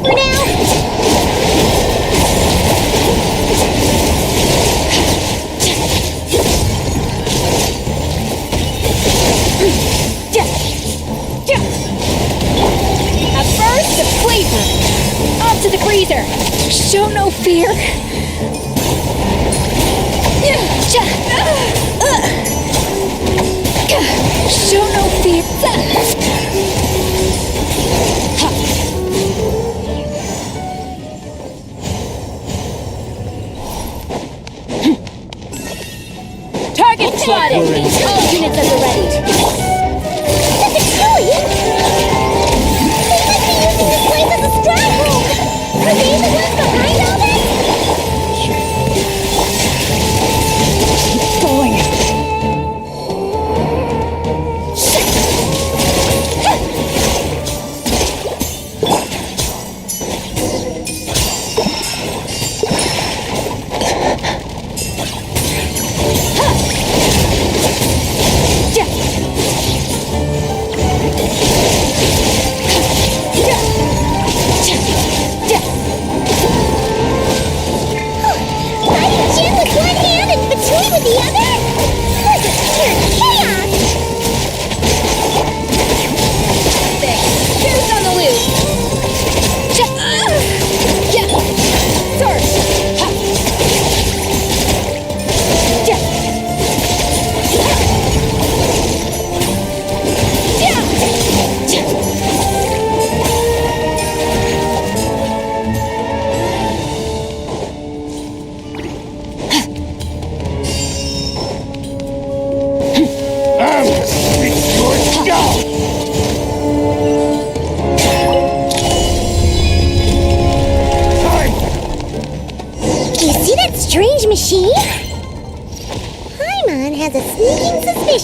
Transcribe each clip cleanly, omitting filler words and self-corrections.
for now? At first, the flavor. Up to the freezer. Show no fear. Show no fear. Target spotted! All units at the ready. That's a Chewie! They must be using this place as a stronghold! Are they the ones behind all this? Keep going.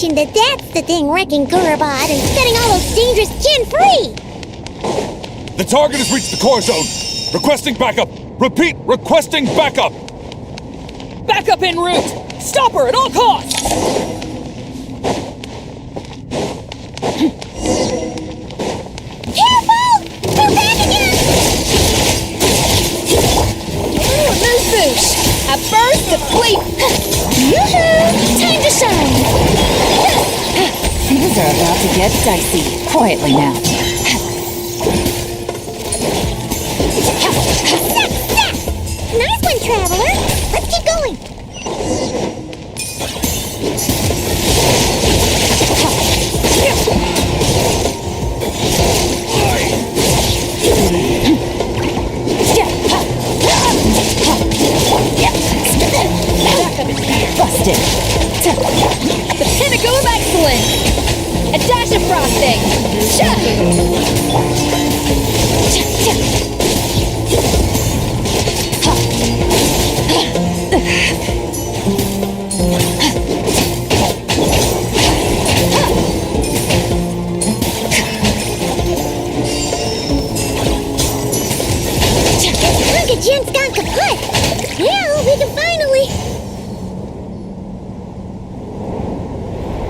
That that's the thing wrecking Gurabad and setting all those dangerous Jinn free! The target has reached the core zone. Requesting backup. Repeat, requesting backup. Backup en route. Stop her at all costs. Careful! They're backing up! Ooh, a moose boosh. At first, the fleet. Yoo-hoo! Time to shine! Things are about to get dicey. Quietly now. Nice one, Traveler! Let's keep going! Busted. The pinnacle of excellence. A dash of frosting. Look at Jin's gone kaput! Now we can finally...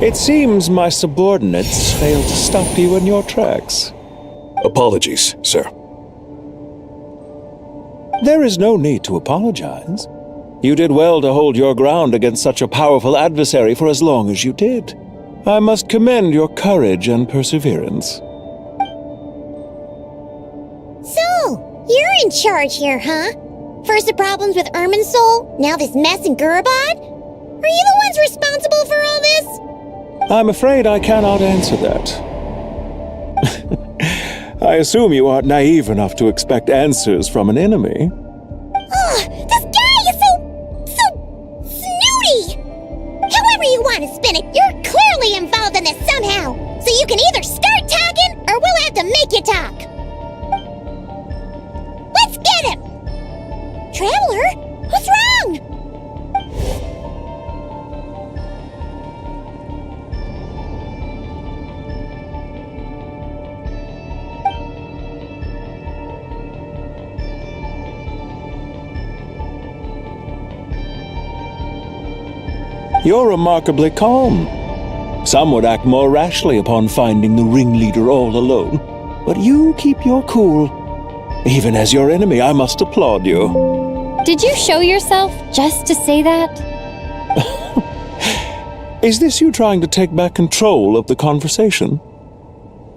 It seems my subordinates failed to stop you in your tracks. Apologies, sir. There is no need to apologize. You did well to hold your ground against such a powerful adversary for as long as you did. I must commend your courage and perseverance. So, you're in charge here, huh? First the problems with Irminsul, now this mess in Gurabad? Are you the ones responsible for all this? I'm afraid I cannot answer that. I assume you aren't naive enough to expect answers from an enemy. Oh, this guy is so snooty! However you want to spin it, you're clearly involved in this somehow. So you can either start talking, or we'll have to make you talk. Let's get him! Traveler, what's wrong? You're remarkably calm. Some would act more rashly upon finding the ringleader all alone. But you keep your cool. Even as your enemy, I must applaud you. Did you show yourself just to say that? Is this you trying to take back control of the conversation?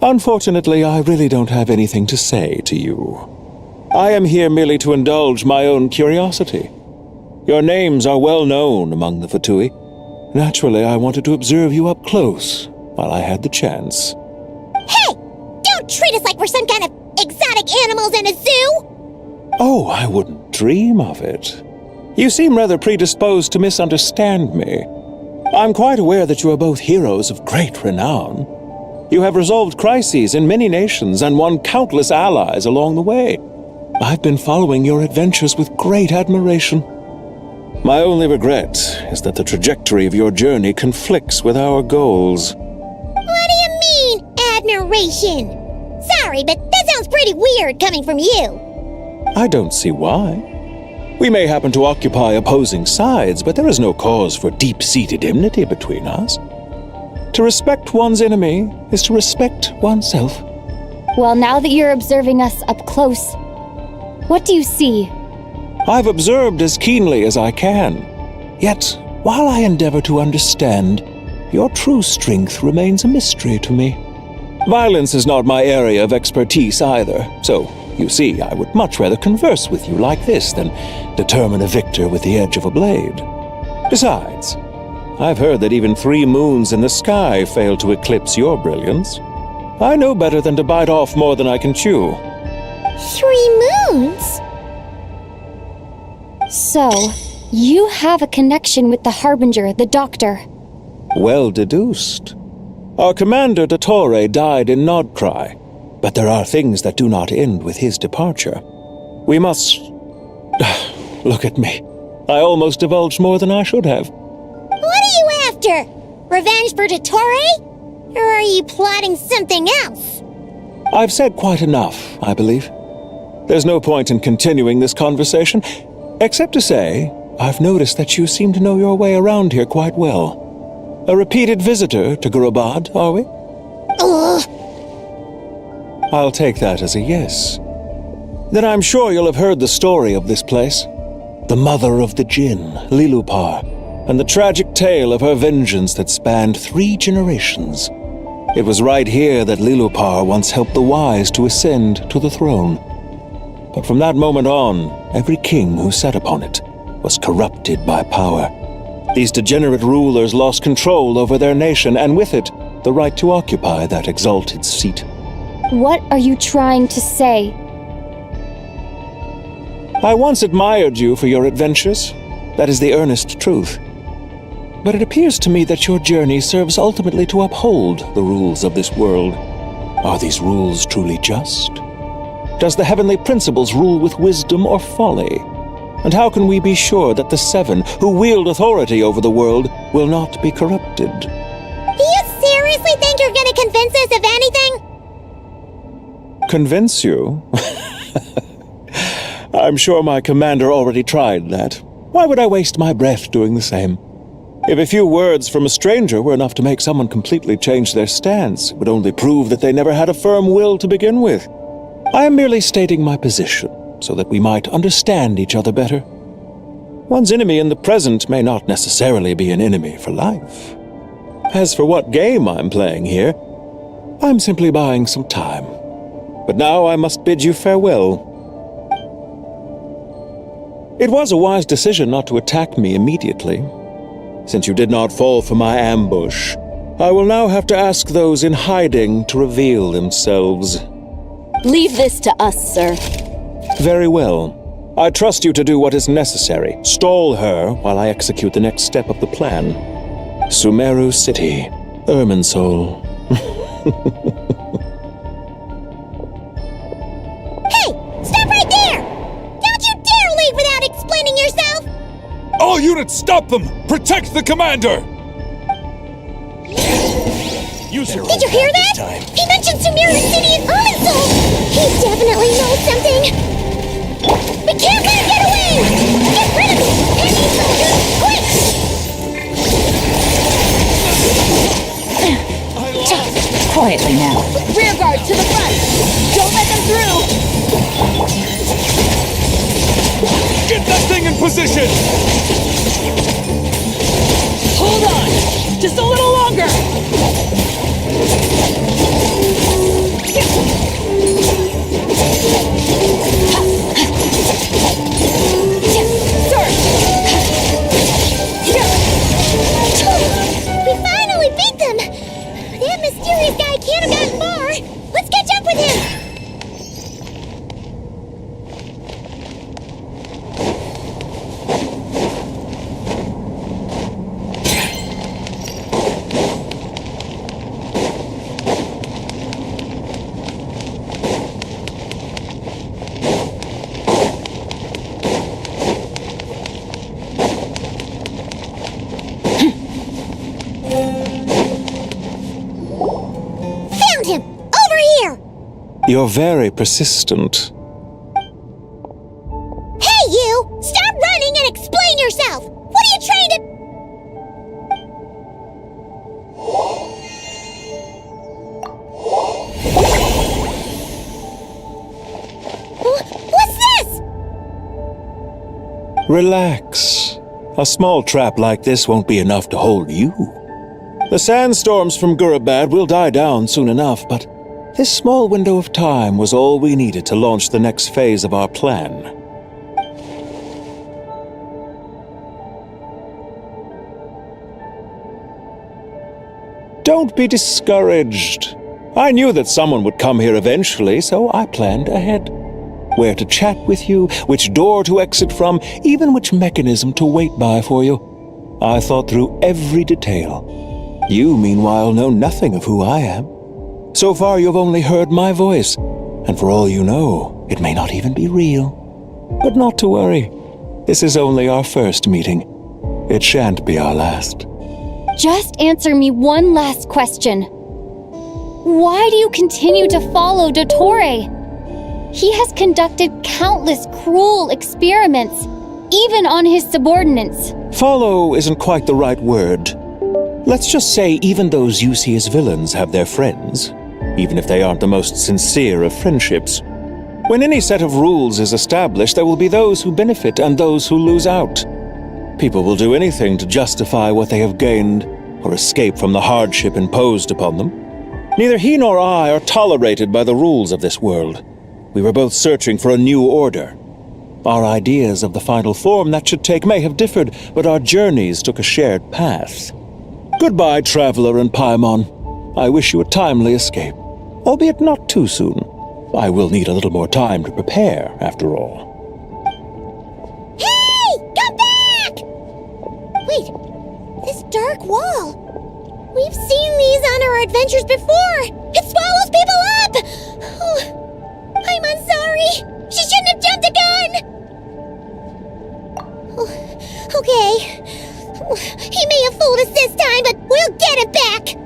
Unfortunately, I really don't have anything to say to you. I am here merely to indulge my own curiosity. Your names are well known among the Fatui. Naturally, I wanted to observe you up close while I had the chance. Hey! Don't treat us like we're some kind of exotic animals in a zoo! Oh, I wouldn't dream of it. You seem rather predisposed to misunderstand me. I'm quite aware that you are both heroes of great renown. You have resolved crises in many nations and won countless allies along the way. I've been following your adventures with great admiration. My only regret is that the trajectory of your journey conflicts with our goals. What do you mean, admiration? Sorry, but that sounds pretty weird coming from you. I don't see why. We may happen to occupy opposing sides, but there is no cause for deep-seated enmity between us. To respect one's enemy is to respect oneself. Well, now that you're observing us up close, what do you see? I've observed as keenly as I can. Yet, while I endeavor to understand, your true strength remains a mystery to me. Violence is not my area of expertise either, so, you see, I would much rather converse with you like this than determine a victor with the edge of a blade. Besides, I've heard that even 3 moons in the sky fail to eclipse your brilliance. I know better than to bite off more than I can chew. 3 moons? So, you have a connection with the Harbinger, the Doctor. Well deduced. Our commander, Dottore, died in Nodcry, but there are things that do not end with his departure. We must... Look at me. I almost divulged more than I should have. What are you after? Revenge for Dottore? Or are you plotting something else? I've said quite enough, I believe. There's no point in continuing this conversation, except to say, I've noticed that you seem to know your way around here quite well. A repeated visitor to Gurabad, are we? Ugh. I'll take that as a yes. Then I'm sure you'll have heard the story of this place. The mother of the Jinn, Lilupar, and the tragic tale of her vengeance that spanned 3 generations. It was right here that Lilupar once helped the wise to ascend to the throne. But from that moment on, every king who sat upon it was corrupted by power. These degenerate rulers lost control over their nation, and with it, the right to occupy that exalted seat. What are you trying to say? I once admired you for your adventures. That is the earnest truth. But it appears to me that your journey serves ultimately to uphold the rules of this world. Are these rules truly just? Does the heavenly principles rule with wisdom or folly? And how can we be sure that the 7 who wield authority over the world will not be corrupted? Do you seriously think you're gonna convince us of anything? Convince you? I'm sure my commander already tried that. Why would I waste my breath doing the same? If a few words from a stranger were enough to make someone completely change their stance, it would only prove that they never had a firm will to begin with. I am merely stating my position, so that we might understand each other better. One's enemy in the present may not necessarily be an enemy for life. As for what game I'm playing here, I'm simply buying some time. But now I must bid you farewell. It was a wise decision not to attack me immediately. Since you did not fall for my ambush, I will now have to ask those in hiding to reveal themselves. Leave this to us, sir. Very well. I trust you to do what is necessary. Stall her while I execute the next step of the plan. Sumeru City, Irminsul. Hey! Stop right there! Don't you dare leave without explaining yourself! All units, stop them! Protect the commander! Did you hear that? He mentioned Sumeru City and Irminsul! He definitely knows something! We can't let him get away! Get rid of him! Heavy soldiers! Quick! Quietly now. Rear guard to the front! Don't let them through! Hold on! Just a little longer! We finally beat them! That mysterious guy can't have gotten far! Let's catch up with him! Found him! Over here! You're very persistent. Hey, you! Stop running and explain yourself! What are you trying to... What's this? Relax. A small trap like this won't be enough to hold you. The sandstorms from Gurabad will die down soon enough, but this small window of time was all we needed to launch the next phase of our plan. Don't be discouraged. I knew that someone would come here eventually, so I planned ahead. Where to chat with you, which door to exit from, even which mechanism to wait by for you. I thought through every detail. You, meanwhile, know nothing of who I am. So far, you've only heard my voice, and for all you know, it may not even be real. But not to worry. This is only our first meeting. It shan't be our last. Just answer me one last question. Why do you continue to follow Dottore? He has conducted countless cruel experiments, even on his subordinates. Follow isn't quite the right word. Let's just say even those you see as villains have their friends, even if they aren't the most sincere of friendships. When any set of rules is established, there will be those who benefit and those who lose out. People will do anything to justify what they have gained or escape from the hardship imposed upon them. Neither he nor I are tolerated by the rules of this world. We were both searching for a new order. Our ideas of the final form that should take may have differed, but our journeys took a shared path. Goodbye, Traveler and Paimon. I wish you a timely escape, albeit not too soon. I will need a little more time to prepare, after all. Hey! Come back! Wait, this dark wall. We've seen these on our adventures before. It swallows people up! Oh, I'm sorry. She shouldn't have jumped the gun! Oh, okay. He may have fooled us this time, but we'll get it back!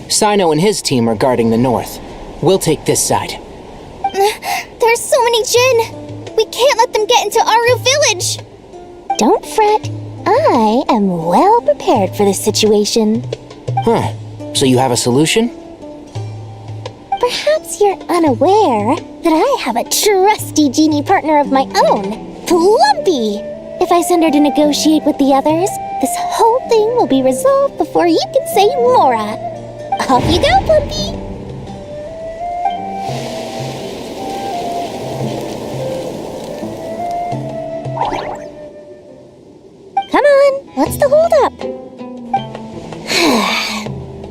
Sino and his team are guarding the north. We'll take this side. There's so many Jinn! We can't let them get into Aru Village! Don't fret. I am well prepared for this situation. Huh. So you have a solution? Perhaps you're unaware that I have a trusty genie partner of my own, Plumpy. If I send her to negotiate with the others, this whole thing will be resolved before you can say Mora. Off you go, Plumpy! Come on, what's the holdup?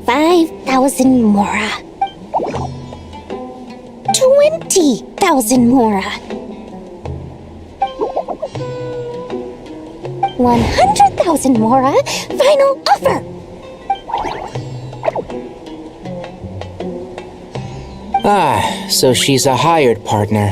5,000 Mora. 20,000 Mora. 100,000 Mora. Final offer. Ah, so she's a hired partner.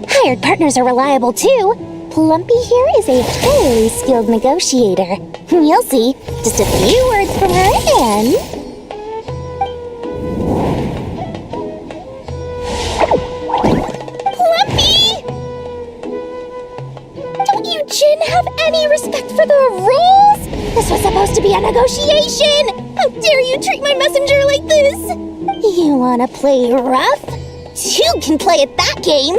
Hired partners are reliable too. Plumpy here is a highly skilled negotiator. You'll see. Just a few words from her and... negotiation! How dare you treat my messenger like this? You wanna play rough? You can play at that game!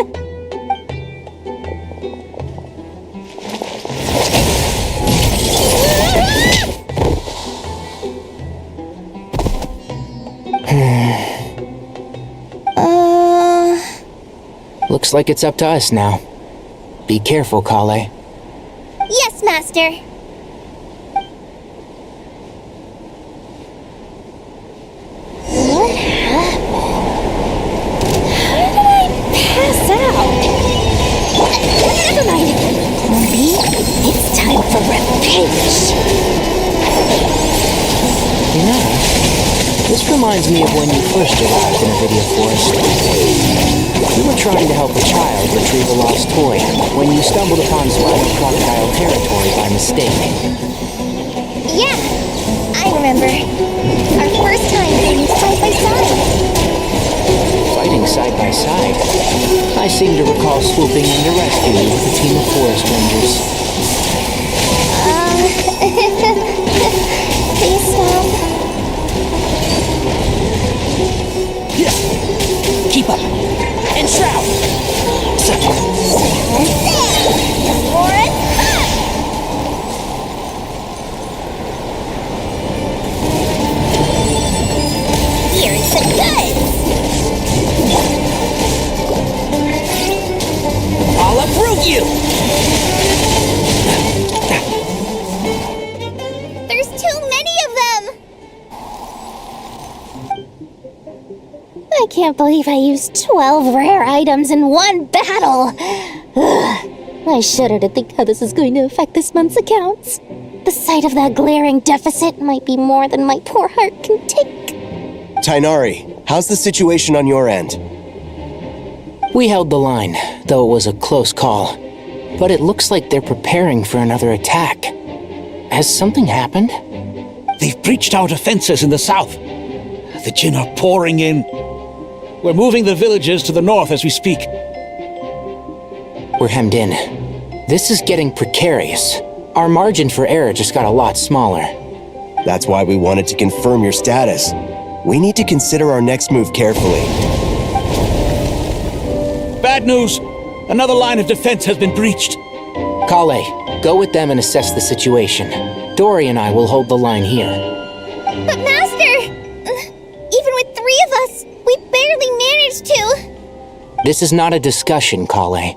Looks like it's up to us now. Be careful, Kale. Yes, Master. What happened? How did I pass out? Never mind. Maybe it's time for revenge. You know, this reminds me of when you first arrived in a video forest. You were trying to help a child retrieve a lost toy when you stumbled upon Spinal Crocodile territory by mistake. Yeah, I remember. Our first time fighting side by side. Fighting side by side? I seem to recall swooping in to rescue you with a team of forest rangers. Please stop. Yeah. Keep up. And shroud! Here's the goods! I'll uproot you! There's too many of them! I can't believe I used 12 rare items in one battle! Ugh. I shudder to think how this is going to affect this month's accounts. The sight of that glaring deficit might be more than my poor heart can take. Tainari, how's the situation on your end? We held the line, though it was a close call. But it looks like they're preparing for another attack. Has something happened? They've breached our defenses in the south. The Jinn are pouring in. We're moving the villagers to the north as we speak. We're hemmed in. This is getting precarious. Our margin for error just got a lot smaller. That's why we wanted to confirm your status. We need to consider our next move carefully. Bad news! Another line of defense has been breached. Kale, go with them and assess the situation. Dory and I will hold the line here. But Master! Even with 3 of us, we barely managed to! This is not a discussion, Kale.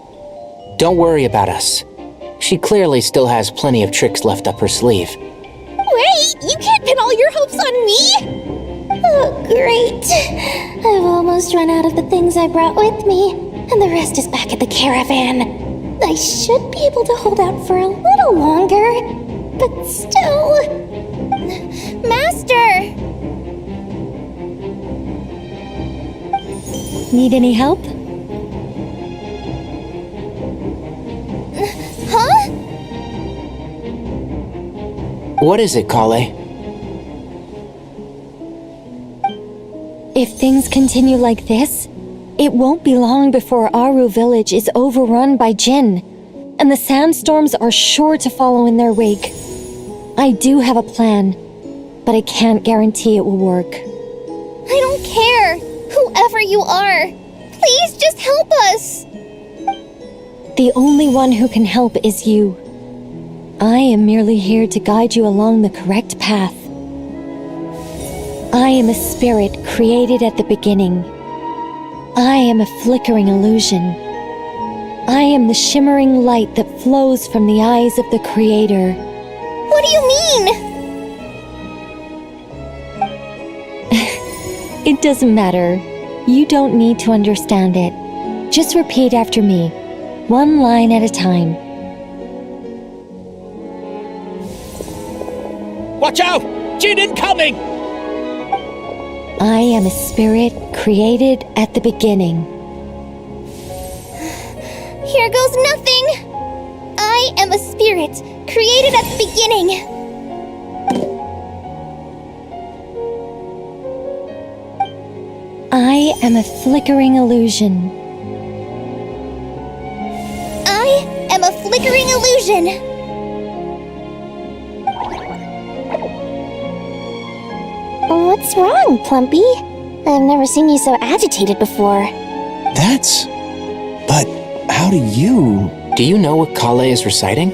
Don't worry about us. She clearly still has plenty of tricks left up her sleeve. Wait! You can't pin all your hopes on me! Oh, great. I've almost run out of the things I brought with me, and the rest is back at the caravan. I should be able to hold out for a little longer, but still... Master! Need any help? Huh? What is it, Kale? If things continue like this, it won't be long before Aru village is overrun by Jinn, and the sandstorms are sure to follow in their wake. I do have a plan, but I can't guarantee it will work. I don't care! Whoever you are! Please just help us! The only one who can help is you. I am merely here to guide you along the correct path. I am a spirit created at the beginning. I am a flickering illusion. I am the shimmering light that flows from the eyes of the Creator. What do you mean? It doesn't matter. You don't need to understand it. Just repeat after me, one line at a time. Watch out! Jinn incoming! I am a spirit created at the beginning. Here goes nothing! I am a spirit created at the beginning. I am a flickering illusion. I am a flickering illusion. What's wrong, Plumpy? I've never seen you so agitated before. But how do you... Do you know what Kale is reciting?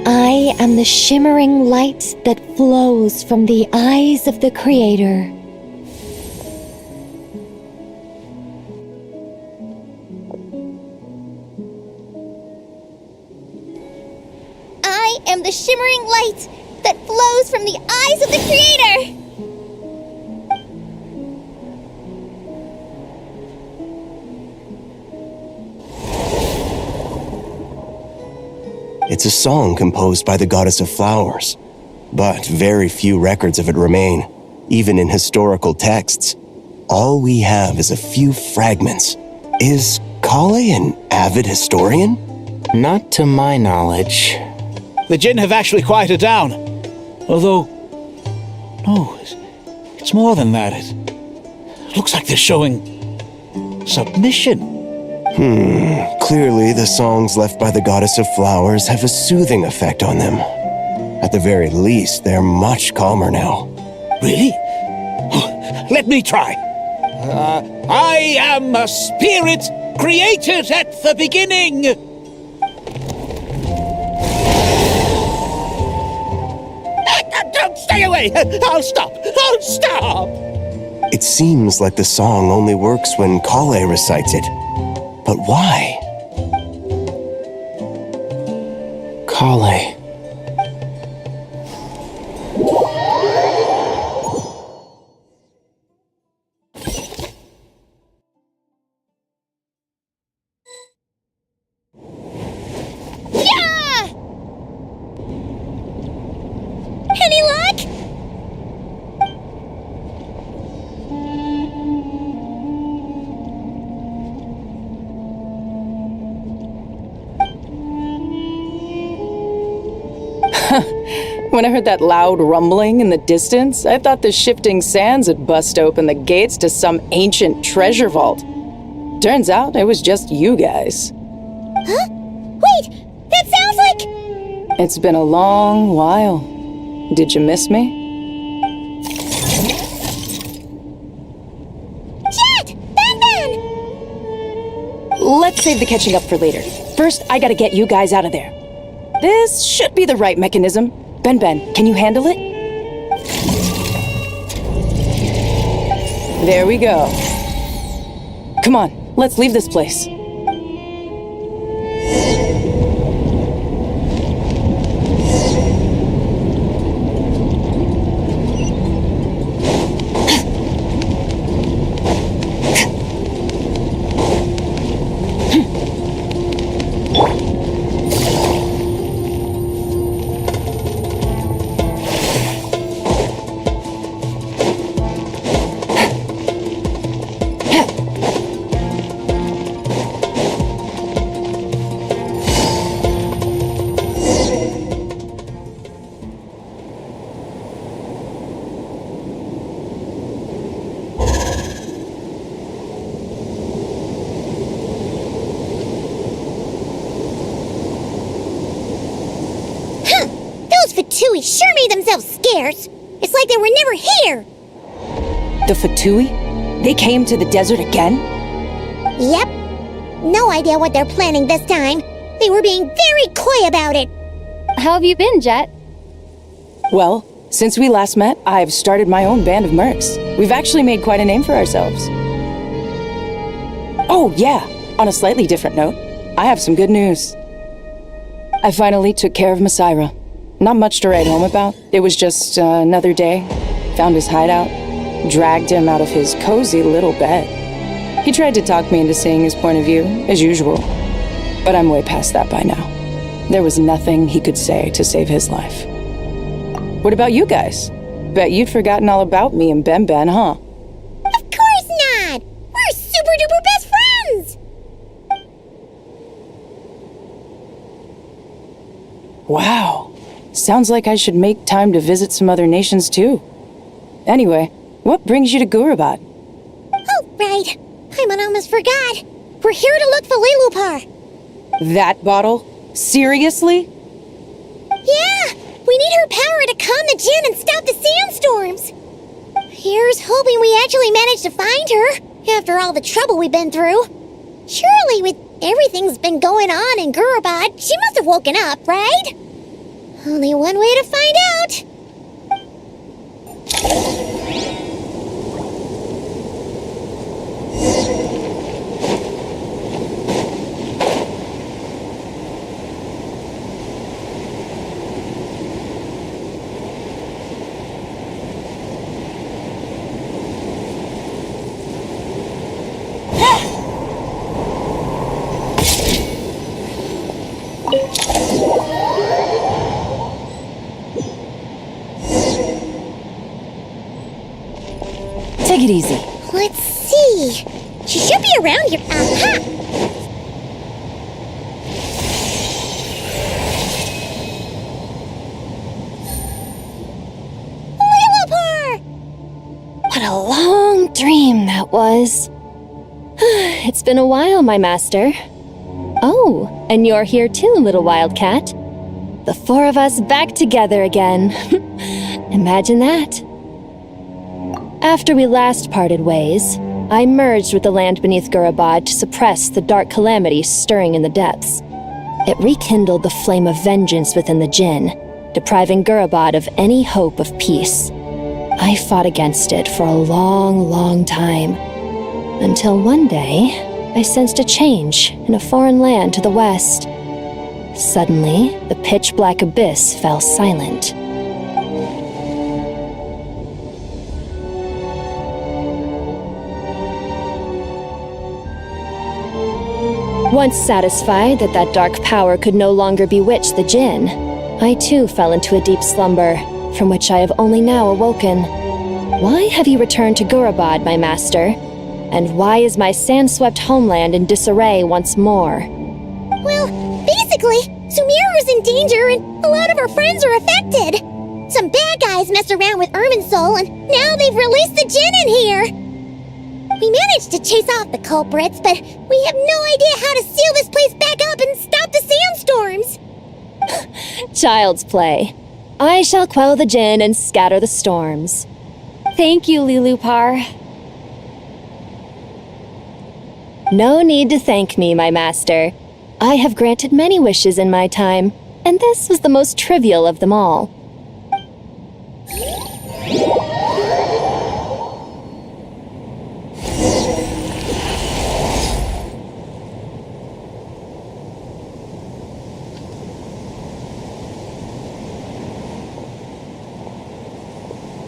I am the shimmering light that flows from the eyes of the Creator. I am the shimmering light that flows from the eyes of the Creator! It's a song composed by the goddess of flowers, but very few records of it remain, even in historical texts. All we have is a few fragments. Is Kale an avid historian? Not to my knowledge. The Jinn have actually quieted down. Although, no, it's more than that. It looks like they're showing submission. Clearly, the songs left by the goddess of flowers have a soothing effect on them. At the very least, they're much calmer now. Really? Let me try. I am a spirit created at the beginning. Don't stay away. I'll stop. It seems like the song only works when Kale recites it. But why? Kale. Yeah! Any luck? When I heard that loud rumbling in the distance, I thought the shifting sands had bust open the gates to some ancient treasure vault. Turns out it was just you guys. Huh? Wait, that sounds like... It's been a long while. Did you miss me? Jet! Ben! Let's save the catching up for later. First, I gotta get you guys out of there. This should be the right mechanism. Ben, can you handle it? There we go. Come on, let's leave this place. Fatui sure made themselves scarce. It's like they were never here. The Fatui? They came to the desert again? Yep. No idea what they're planning this time. They were being very coy about it. How have you been, Jet? Well, since we last met, I've started my own band of mercs. We've actually made quite a name for ourselves. Oh, yeah. On a slightly different note, I have some good news. I finally took care of Masaira. Not much to write home about. It was just another day. Found his hideout. Dragged him out of his cozy little bed. He tried to talk me into seeing his point of view, as usual. But I'm way past that by now. There was nothing he could say to save his life. What about you guys? Bet you'd forgotten all about me and Ben, huh? Of course not! We're super duper best friends! Wow. Sounds like I should make time to visit some other nations too. Anyway, what brings you to Gurabat? Oh, right. I almost forgot. We're here to look for Lilupar. That bottle? Seriously? Yeah! We need her power to calm the Djinn and stop the sandstorms. Here's hoping we actually manage to find her, after all the trouble we've been through. Surely, with everything's been going on in Gurabad, she must have woken up, right? Only one way to find out. Take it easy. Let's see. She should be around here. Aha! Lillipar! What a long dream that was. It's been a while, my master. Oh, and you're here too, little wildcat. The four of us back together again. Imagine that. After we last parted ways, I merged with the land beneath Gurabad to suppress the dark calamity stirring in the depths. It rekindled the flame of vengeance within the Djinn, depriving Gurabad of any hope of peace. I fought against it for a long, long time, until one day I sensed a change in a foreign land to the west. Suddenly, the pitch-black abyss fell silent. Once satisfied that that dark power could no longer bewitch the Djinn, I too fell into a deep slumber, from which I have only now awoken. Why have you returned to Gurabad, my master? And why is my sand-swept homeland in disarray once more? Well, basically, Sumeru's in danger and a lot of our friends are affected. Some bad guys messed around with Irminsul and now they've released the Djinn in here. We managed to chase off the culprits, but we have no idea how to seal this place back up and stop the sandstorms. Child's play. I shall quell the Djinn and scatter the storms. Thank you, Lillipar. No need to thank me, my master. I have granted many wishes in my time, and this was the most trivial of them all.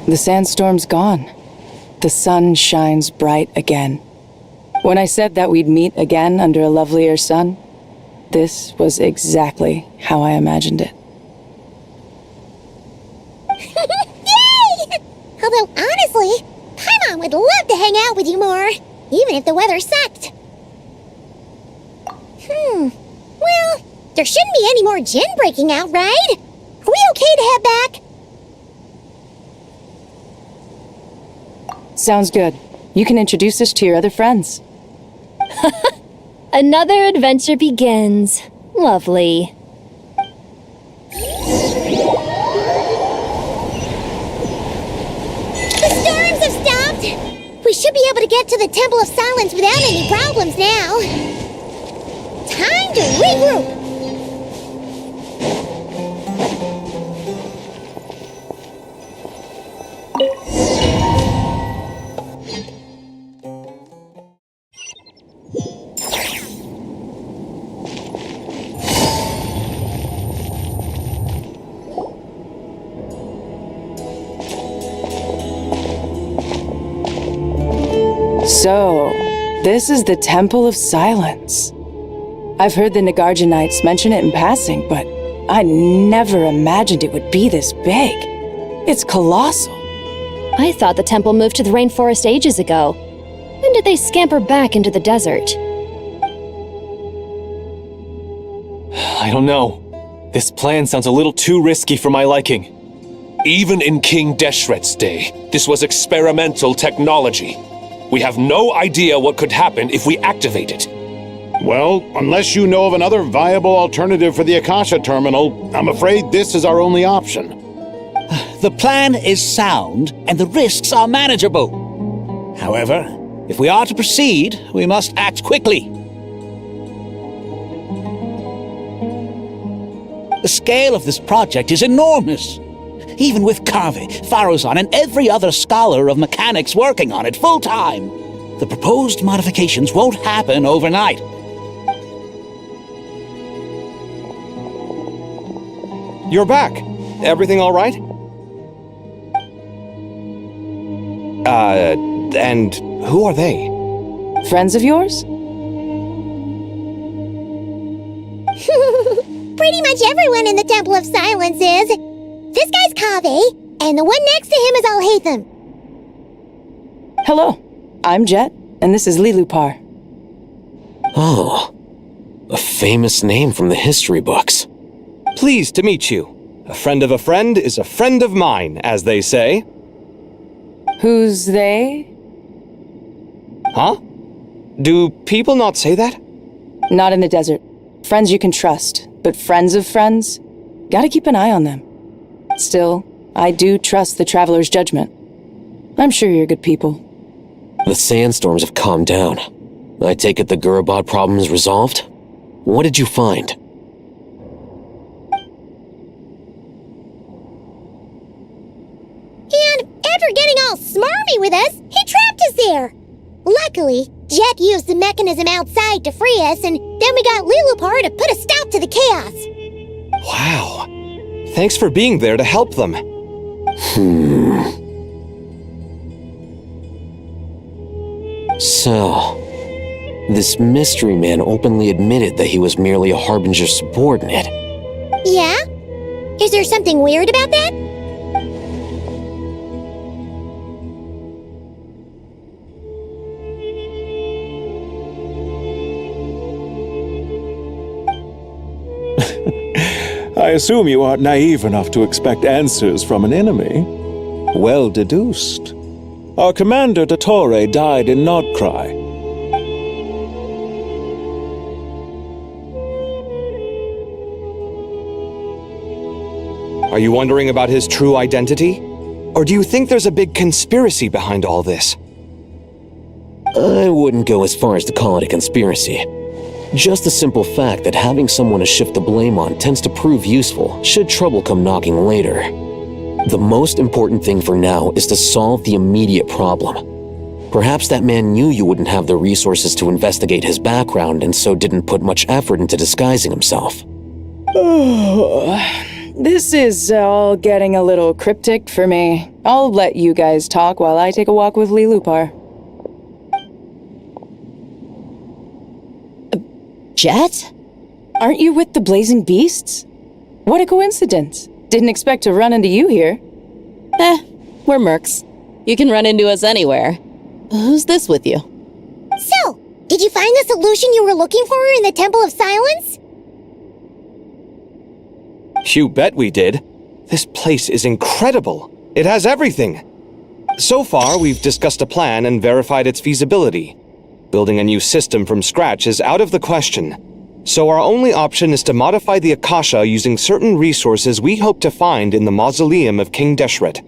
The sandstorm's gone. The sun shines bright again. When I said that we'd meet again under a lovelier sun, this was exactly how I imagined it. Yay! Although, honestly, Paimon would love to hang out with you more, even if the weather sucked. Well, there shouldn't be any more Djinn breaking out, right? Are we okay to head back? Sounds good. You can introduce us to your other friends. Another adventure begins. Lovely. The storms have stopped! We should be able to get to the Temple of Silence without any problems now. Time to regroup! So, this is the Temple of Silence. I've heard the Nagarjanites mention it in passing, but I never imagined it would be this big. It's colossal. I thought the temple moved to the rainforest ages ago. When did they scamper back into the desert? I don't know. This plan sounds a little too risky for my liking. Even in King Deshret's day, this was experimental technology. We have no idea what could happen if we activate it. Well, unless you know of another viable alternative for the Akasha terminal, I'm afraid this is our only option. The plan is sound, and the risks are manageable. However, if we are to proceed, we must act quickly. The scale of this project is enormous. Even with Kave, Farozan, and every other scholar of mechanics working on it full-time, the proposed modifications won't happen overnight. You're back. Everything all right? And who are they? Friends of yours? Pretty much everyone in the Temple of Silence is. This guy's Kave, and the one next to him is Alhaitham. Hello, I'm Jet, and this is Lilupar. Oh, a famous name from the history books. Pleased to meet you. A friend of a friend is a friend of mine, as they say. Who's they? Huh? Do people not say that? Not in the desert. Friends you can trust, but friends of friends? Gotta keep an eye on them. Still, I do trust the Traveler's judgment. I'm sure you're good people. The sandstorms have calmed down. I take it the Gurubad problem is resolved? What did you find? And after getting all smarmy with us, he trapped us there. Luckily, Jet used the mechanism outside to free us, and then we got Lilupar to put a stop to the chaos. Wow. Thanks for being there to help them. So, this mystery man openly admitted that he was merely a Harbinger subordinate. Yeah? Is there something weird about that? I assume you aren't naive enough to expect answers from an enemy. Well deduced. Our commander Dottore died in Nodcry. Are you wondering about his true identity? Or do you think there's a big conspiracy behind all this? I wouldn't go as far as to call it a conspiracy. Just the simple fact that having someone to shift the blame on tends to prove useful should trouble come knocking later. The most important thing for now is to solve the immediate problem. Perhaps that man knew you wouldn't have the resources to investigate his background and so didn't put much effort into disguising himself. This is all getting a little cryptic for me. I'll let you guys talk while I take a walk with Lilupar. Jet? Aren't you with the Blazing Beasts? What a coincidence. Didn't expect to run into you here. We're mercs. You can run into us anywhere. Who's this with you? So, did you find the solution you were looking for in the Temple of Silence? You bet we did. This place is incredible. It has everything. So far, we've discussed a plan and verified its feasibility. Building a new system from scratch is out of the question. So our only option is to modify the Akasha using certain resources we hope to find in the mausoleum of King Deshret.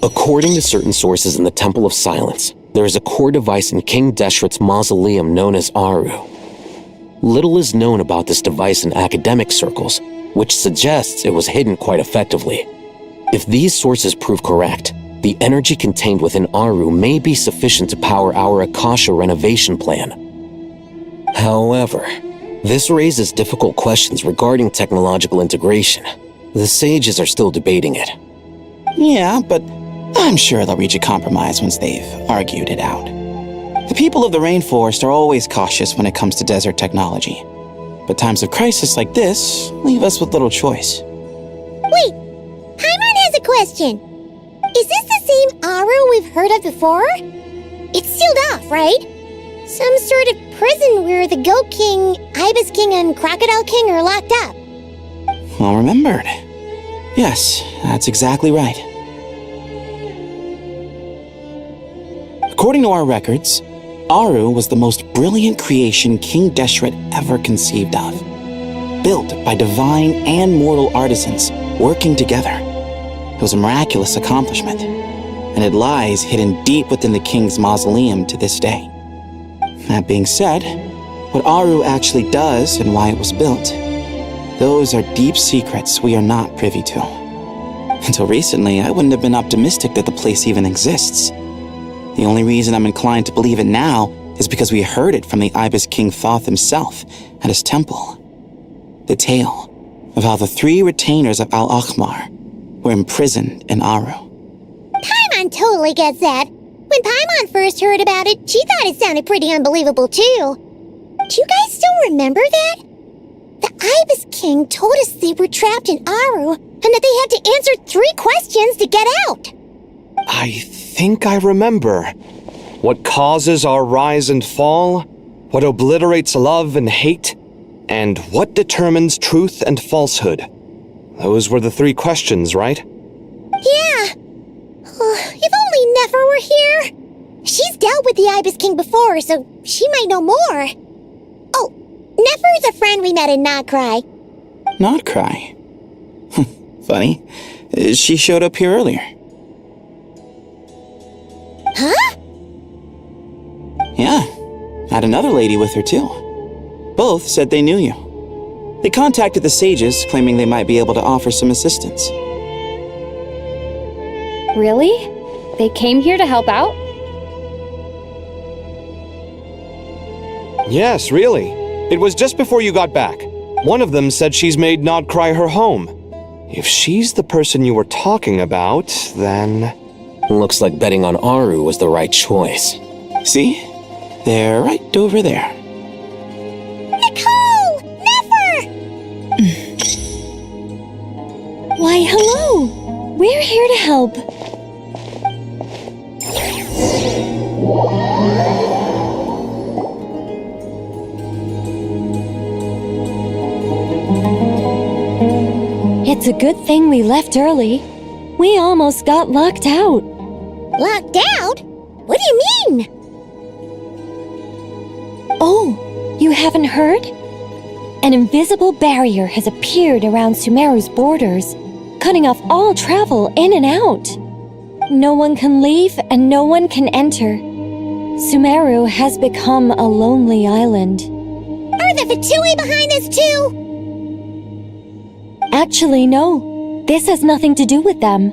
According to certain sources in the Temple of Silence, there is a core device in King Deshret's mausoleum known as Aru. Little is known about this device in academic circles, which suggests it was hidden quite effectively. If these sources prove correct, the energy contained within Aru may be sufficient to power our Akasha renovation plan. However, this raises difficult questions regarding technological integration. The sages are still debating it. Yeah, but I'm sure they'll reach a compromise once they've argued it out. The people of the rainforest are always cautious when it comes to desert technology. But times of crisis like this leave us with little choice. Wait, Paimon has a question. Is this the same Aru we've heard of before? It's sealed off, right? Some sort of prison where the Goat King, Ibis King, and Crocodile King are locked up. Well remembered. Yes, that's exactly right. According to our records, Aru was the most brilliant creation King Deshret ever conceived of. Built by divine and mortal artisans working together. It was a miraculous accomplishment, and it lies hidden deep within the king's mausoleum to this day. That being said, what Aru actually does and why it was built, those are deep secrets we are not privy to. Until recently, I wouldn't have been optimistic that the place even exists. The only reason I'm inclined to believe it now is because we heard it from the Ibis King Thoth himself at his temple. The tale of how the 3 retainers of Al-Akhmar were imprisoned in Aru. Paimon totally gets that. When Paimon first heard about it, she thought it sounded pretty unbelievable too. Do you guys still remember that? The Ibis King told us they were trapped in Aru and that they had to answer 3 questions to get out. I think I remember. What causes our rise and fall? What obliterates love and hate? And what determines truth and falsehood? Those were the 3 questions, right? Yeah. If only Nefer were here. She's dealt with the Ibis King before, so she might know more. Oh, Nefer is a friend we met in Notcry. Notcry? Funny. She showed up here earlier. Huh? Yeah. Had another lady with her, too. Both said they knew you. They contacted the sages, claiming they might be able to offer some assistance. Really? They came here to help out? Yes, really. It was just before you got back. One of them said she's made Nodcry her home. If she's the person you were talking about, then... Looks like betting on Aru was the right choice. See? They're right over there. Nicole! Nefer! Why, hello! We're here to help. It's a good thing we left early. We almost got locked out. Locked out? What do you mean? Oh, you haven't heard? An invisible barrier has appeared around Sumeru's borders, cutting off all travel in and out. No one can leave and no one can enter. Sumeru has become a lonely island. Are the Fatui behind this too? Actually, no. This has nothing to do with them.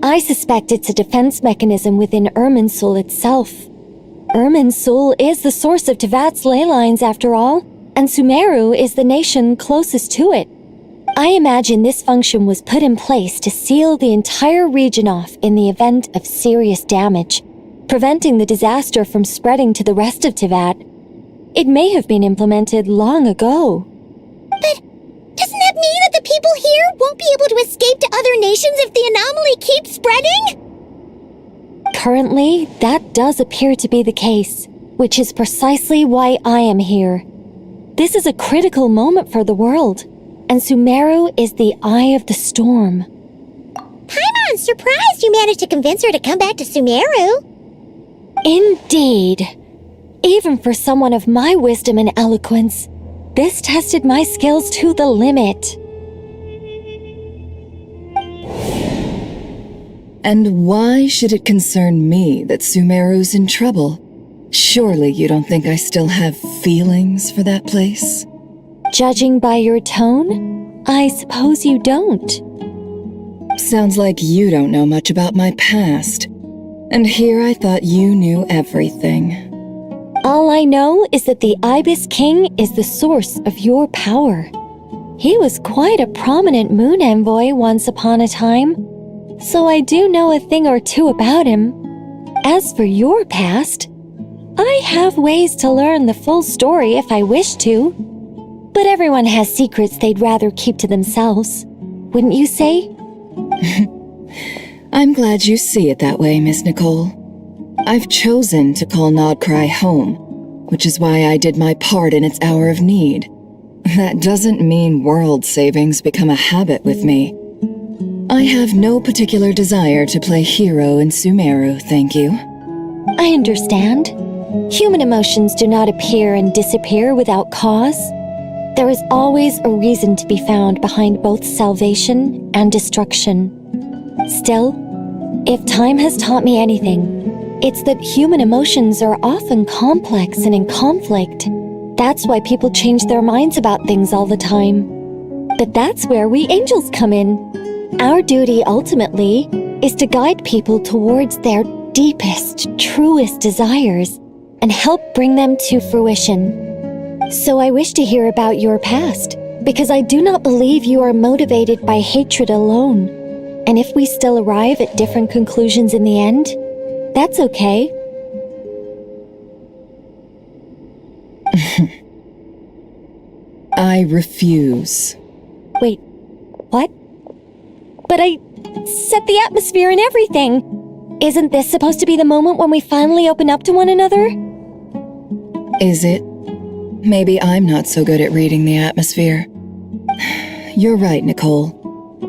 I suspect it's a defense mechanism within Irminsul itself. Irminsul is the source of Teyvat's ley lines, after all, and Sumeru is the nation closest to it. I imagine this function was put in place to seal the entire region off in the event of serious damage, preventing the disaster from spreading to the rest of Teyvat. It may have been implemented long ago. But doesn't that mean that the people here won't be able to escape to other nations if the anomaly keeps spreading? Currently, that does appear to be the case, which is precisely why I am here. This is a critical moment for the world, and Sumeru is the eye of the storm. Paimon's surprised you managed to convince her to come back to Sumeru. Indeed. Even for someone of my wisdom and eloquence, this tested my skills to the limit. And why should it concern me that Sumeru's in trouble? Surely you don't think I still have feelings for that place? Judging by your tone, I suppose you don't. Sounds like you don't know much about my past. And here I thought you knew everything. All I know is that the Ibis King is the source of your power. He was quite a prominent moon envoy once upon a time, so I do know a thing or two about him. As for your past, I have ways to learn the full story if I wish to. But everyone has secrets they'd rather keep to themselves, wouldn't you say? I'm glad you see it that way, Miss Nicole. I've chosen to call Nodcry home, which is why I did my part in its hour of need. That doesn't mean world savings become a habit with me. I have no particular desire to play hero in Sumeru, thank you. I understand. Human emotions do not appear and disappear without cause. There is always a reason to be found behind both salvation and destruction. Still, if time has taught me anything, it's that human emotions are often complex and in conflict. That's why people change their minds about things all the time. But that's where we angels come in. Our duty, ultimately, is to guide people towards their deepest, truest desires and help bring them to fruition. So I wish to hear about your past, because I do not believe you are motivated by hatred alone. And if we still arrive at different conclusions in the end, that's okay. I refuse. Wait, what? But I set the atmosphere and everything. Isn't this supposed to be the moment when we finally open up to one another? Is it? Maybe I'm not so good at reading the atmosphere. You're right, Nicole.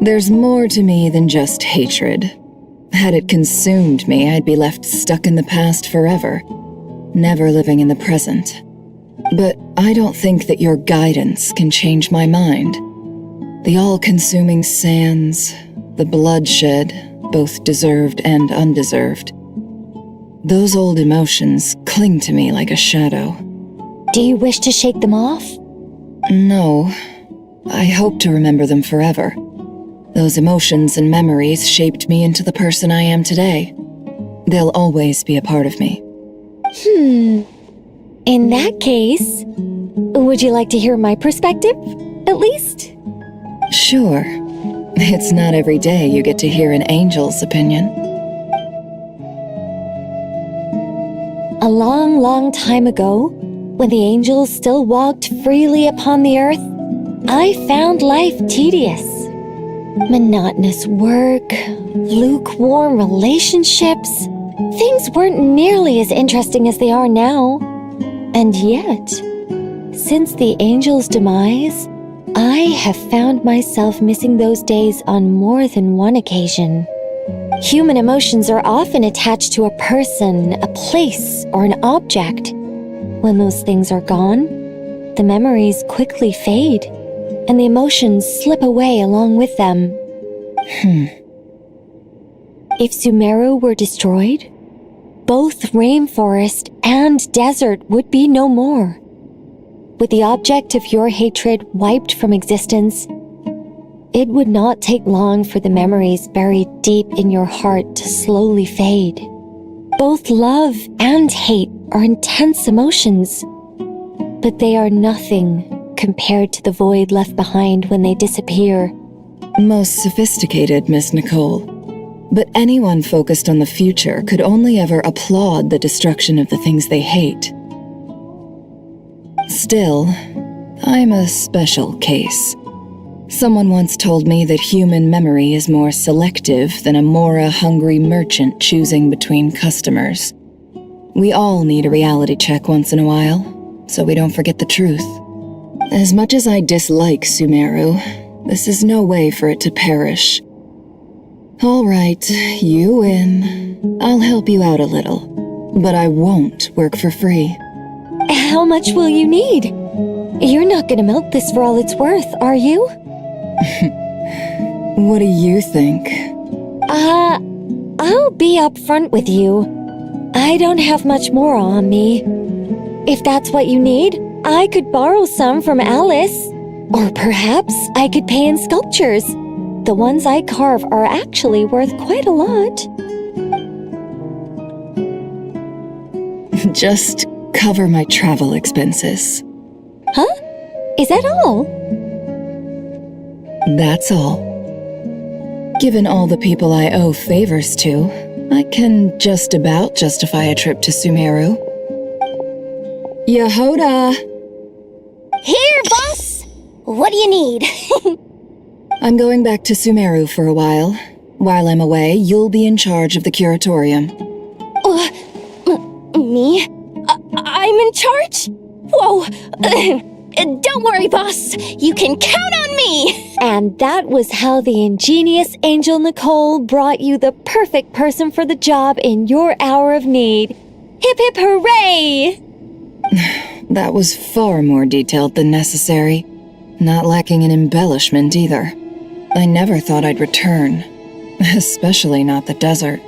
There's more to me than just hatred. Had it consumed me, I'd be left stuck in the past forever, never living in the present. But I don't think that your guidance can change my mind. The all-consuming sands, the bloodshed, both deserved and undeserved. Those old emotions cling to me like a shadow. Do you wish to shake them off? No. I hope to remember them forever. Those emotions and memories shaped me into the person I am today. They'll always be a part of me. In that case, would you like to hear my perspective, at least? Sure. It's not every day you get to hear an angel's opinion. A long, long time ago, when the angels still walked freely upon the earth, I found life tedious. Monotonous work, lukewarm relationships. Things weren't nearly as interesting as they are now. And yet, since the angels' demise, I have found myself missing those days on more than one occasion. Human emotions are often attached to a person, a place, or an object. When those things are gone, the memories quickly fade, and the emotions slip away along with them. If Sumeru were destroyed, both rainforest and desert would be no more. With the object of your hatred wiped from existence, it would not take long for the memories buried deep in your heart to slowly fade. Both love and hate are intense emotions, but they are nothing compared to the void left behind when they disappear. Most sophisticated, Miss Nicole. But anyone focused on the future could only ever applaud the destruction of the things they hate. Still, I'm a special case. Someone once told me that human memory is more selective than a Mora-hungry merchant choosing between customers. We all need a reality check once in a while, so we don't forget the truth. As much as I dislike Sumeru, this is no way for it to perish. All right, you win. I'll help you out a little, but I won't work for free. How much will you need? You're not gonna milk this for all it's worth, are you? What do you think? I'll be upfront with you. I don't have much more on me. If that's what you need, I could borrow some from Alice. Or perhaps I could pay in sculptures. The ones I carve are actually worth quite a lot. Just cover my travel expenses. Huh? Is that all? That's all. Given all the people I owe favors to, I can just about justify a trip to Sumeru. Yehoda! Here, boss! What do you need? I'm going back to Sumeru for a while. While I'm away, you'll be in charge of the curatorium. Me? I'm in charge? Whoa! Don't worry, boss. You can count on me! And that was how the ingenious Angel Nicole brought you the perfect person for the job in your hour of need. Hip hip hooray! That was far more detailed than necessary. Not lacking in embellishment either. I never thought I'd return. Especially not the desert.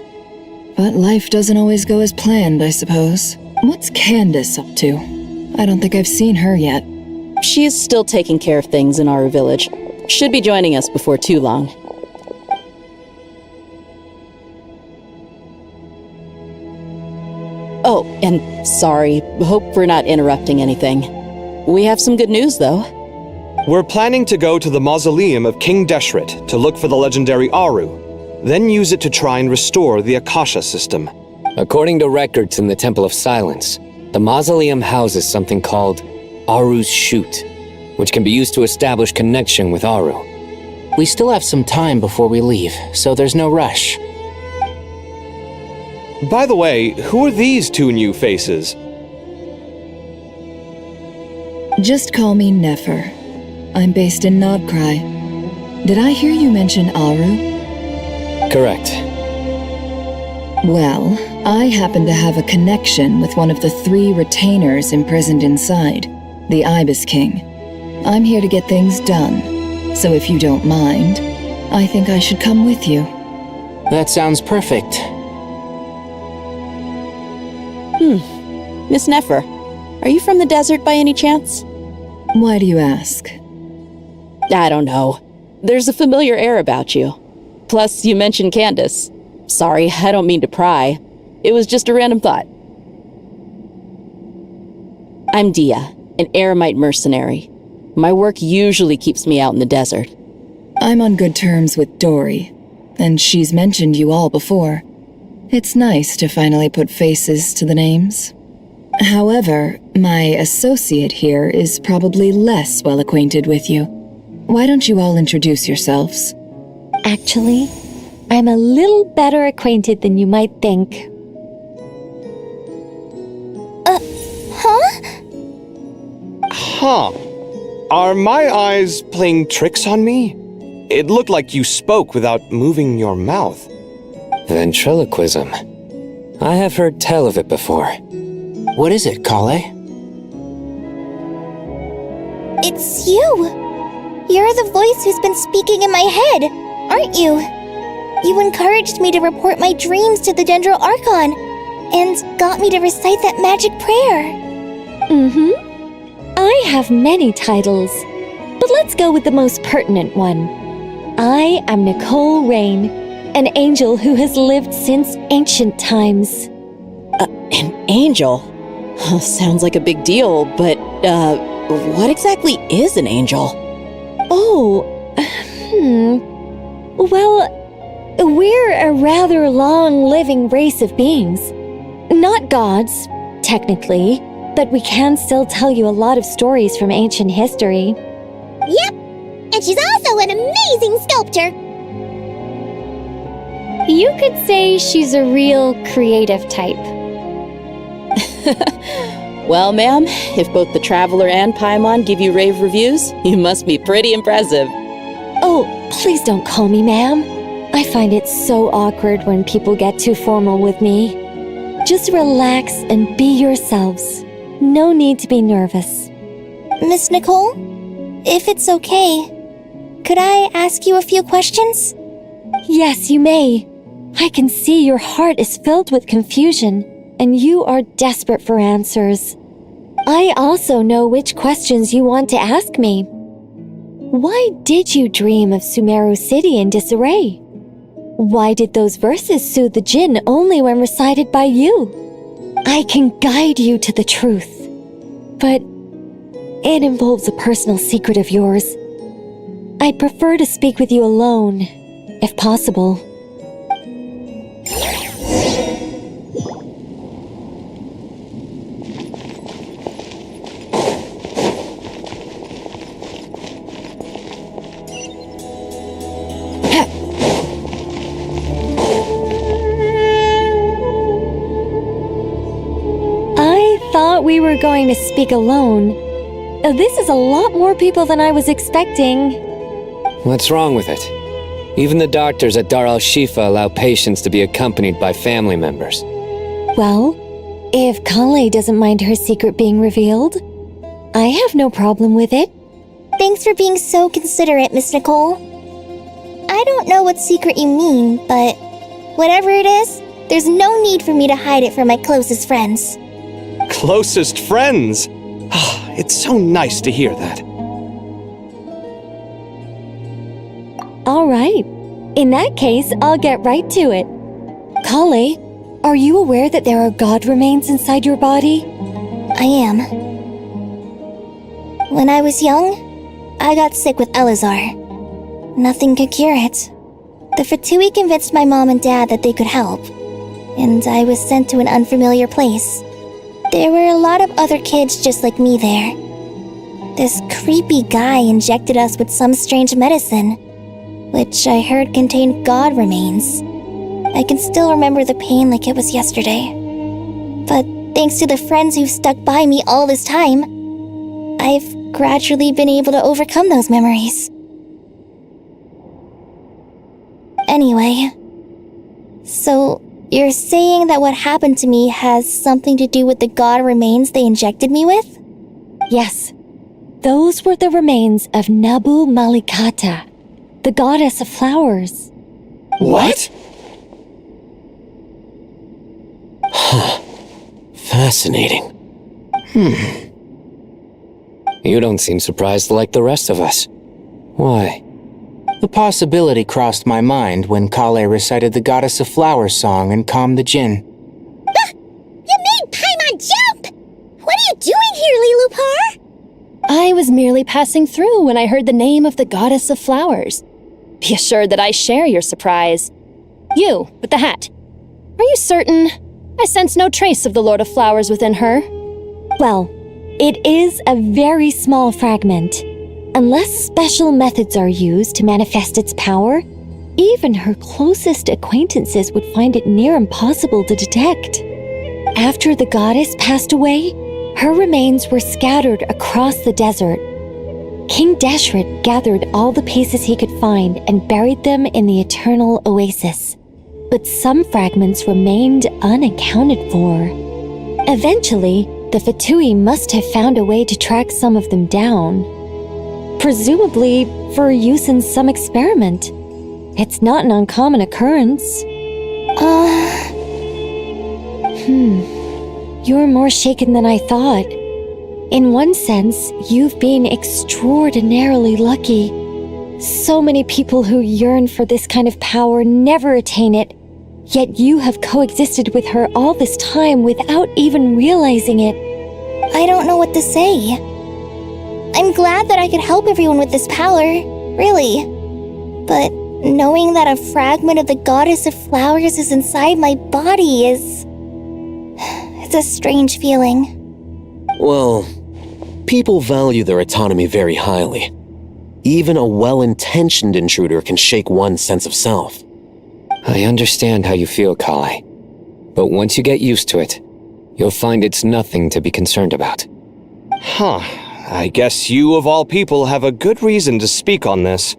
But life doesn't always go as planned, I suppose. What's Candace up to? I don't think I've seen her yet. She is still taking care of things in our village. Should be joining us before too long. Oh, and sorry, hope we're not interrupting anything. We have some good news, though. We're planning to go to the mausoleum of King Deshret to look for the legendary Aru, then use it to try and restore the Akasha system. According to records in the Temple of Silence, the mausoleum houses something called Aru's Chute, which can be used to establish connection with Aru. We still have some time before we leave, so there's no rush. By the way, who are these two new faces? Just call me Nefer. I'm based in Nodcry. Did I hear you mention Aru? Correct. Well, I happen to have a connection with one of the 3 retainers imprisoned inside, the Ibis King. I'm here to get things done, so if you don't mind, I think I should come with you. That sounds perfect. Miss Nefer, are you from the desert by any chance? Why do you ask? I don't know. There's a familiar air about you. Plus, you mentioned Candace. Sorry, I don't mean to pry. It was just a random thought. I'm Dia, an eremite mercenary. My work usually keeps me out in the desert. I'm on good terms with Dory, and she's mentioned you all before. It's nice to finally put faces to the names. However, my associate here is probably less well acquainted with you. Why don't you all introduce yourselves? Actually, I'm a little better acquainted than you might think. Huh? Huh. Are my eyes playing tricks on me? It looked like you spoke without moving your mouth. Ventriloquism. I have heard tell of it before. What is it, Kale? It's you! You're the voice who's been speaking in my head, aren't you? You encouraged me to report my dreams to the Dendro Archon, and got me to recite that magic prayer. I have many titles, but let's go with the most pertinent one. I am Nicole Rain, an angel who has lived since ancient times. An angel? Sounds like a big deal, but, what exactly is an angel? Well, we're a rather long-living race of beings. Not gods, technically, but we can still tell you a lot of stories from ancient history. Yep, and she's also an amazing sculptor. You could say she's a real creative type. Well, ma'am, if both the Traveler and Paimon give you rave reviews, you must be pretty impressive. Oh, please don't call me ma'am. I find it so awkward when people get too formal with me. Just relax and be yourselves. No need to be nervous. Miss Nicole, if it's okay, could I ask you a few questions? Yes, you may. I can see your heart is filled with confusion, and you are desperate for answers. I also know which questions you want to ask me. Why did you dream of Sumeru City in disarray? Why did those verses soothe the Jinn only when recited by you? I can guide you to the truth, but it involves a personal secret of yours. I'd prefer to speak with you alone, if possible. We were going to speak alone. This is a lot more people than I was expecting. What's wrong with it? Even the doctors at Dar al-Shifa allow patients to be accompanied by family members. Well, If Kale doesn't mind her secret being revealed, I have no problem with it. Thanks for being so considerate, Miss Nicole. I don't know what secret you mean, but whatever it is, there's no need for me to hide it from my closest friends. Closest friends? It's so nice to hear that. All right. In that case, I'll get right to it. Kale, are you aware that there are god remains inside your body? I am. When I was young, I got sick with Elazar. Nothing could cure it. The Fatui convinced my mom and dad that they could help, and I was sent to an unfamiliar place. There were a lot of other kids just like me there. This creepy guy injected us with some strange medicine, which I heard contained god remains. I can still remember the pain like it was yesterday. But thanks to the friends who've stuck by me all this time, I've gradually been able to overcome those memories. Anyway, so you're saying that what happened to me has something to do with the god remains they injected me with? Yes. Those were the remains of Nabu Malikata, the goddess of flowers. What? Huh. Fascinating. You don't seem surprised like the rest of us. Why? The possibility crossed my mind when Kale recited the Goddess of Flowers song and calmed the djinn. You made Paimon jump! What are you doing here, Lilupar? I was merely passing through when I heard the name of the Goddess of Flowers. Be assured that I share your surprise. You, with the hat. Are you certain? I sense no trace of the Lord of Flowers within her. Well, it is a very small fragment. Unless special methods are used to manifest its power, even her closest acquaintances would find it near impossible to detect. After the goddess passed away, her remains were scattered across the desert. King Deshret gathered all the pieces he could find and buried them in the eternal oasis. But some fragments remained unaccounted for. Eventually, the Fatui must have found a way to track some of them down. Presumably for use in some experiment. It's not an uncommon occurrence. You're more shaken than I thought. In one sense, you've been extraordinarily lucky. So many people who yearn for this kind of power never attain it, yet you have coexisted with her all this time without even realizing it. I don't know what to say. I'm glad that I could help everyone with this power, really. But knowing that a fragment of the Goddess of Flowers is inside my body is... it's a strange feeling. Well, people value their autonomy very highly. Even a well-intentioned intruder can shake one's sense of self. I understand how you feel, Kale. But once you get used to it, you'll find it's nothing to be concerned about. Huh. I guess you, of all people, have a good reason to speak on this.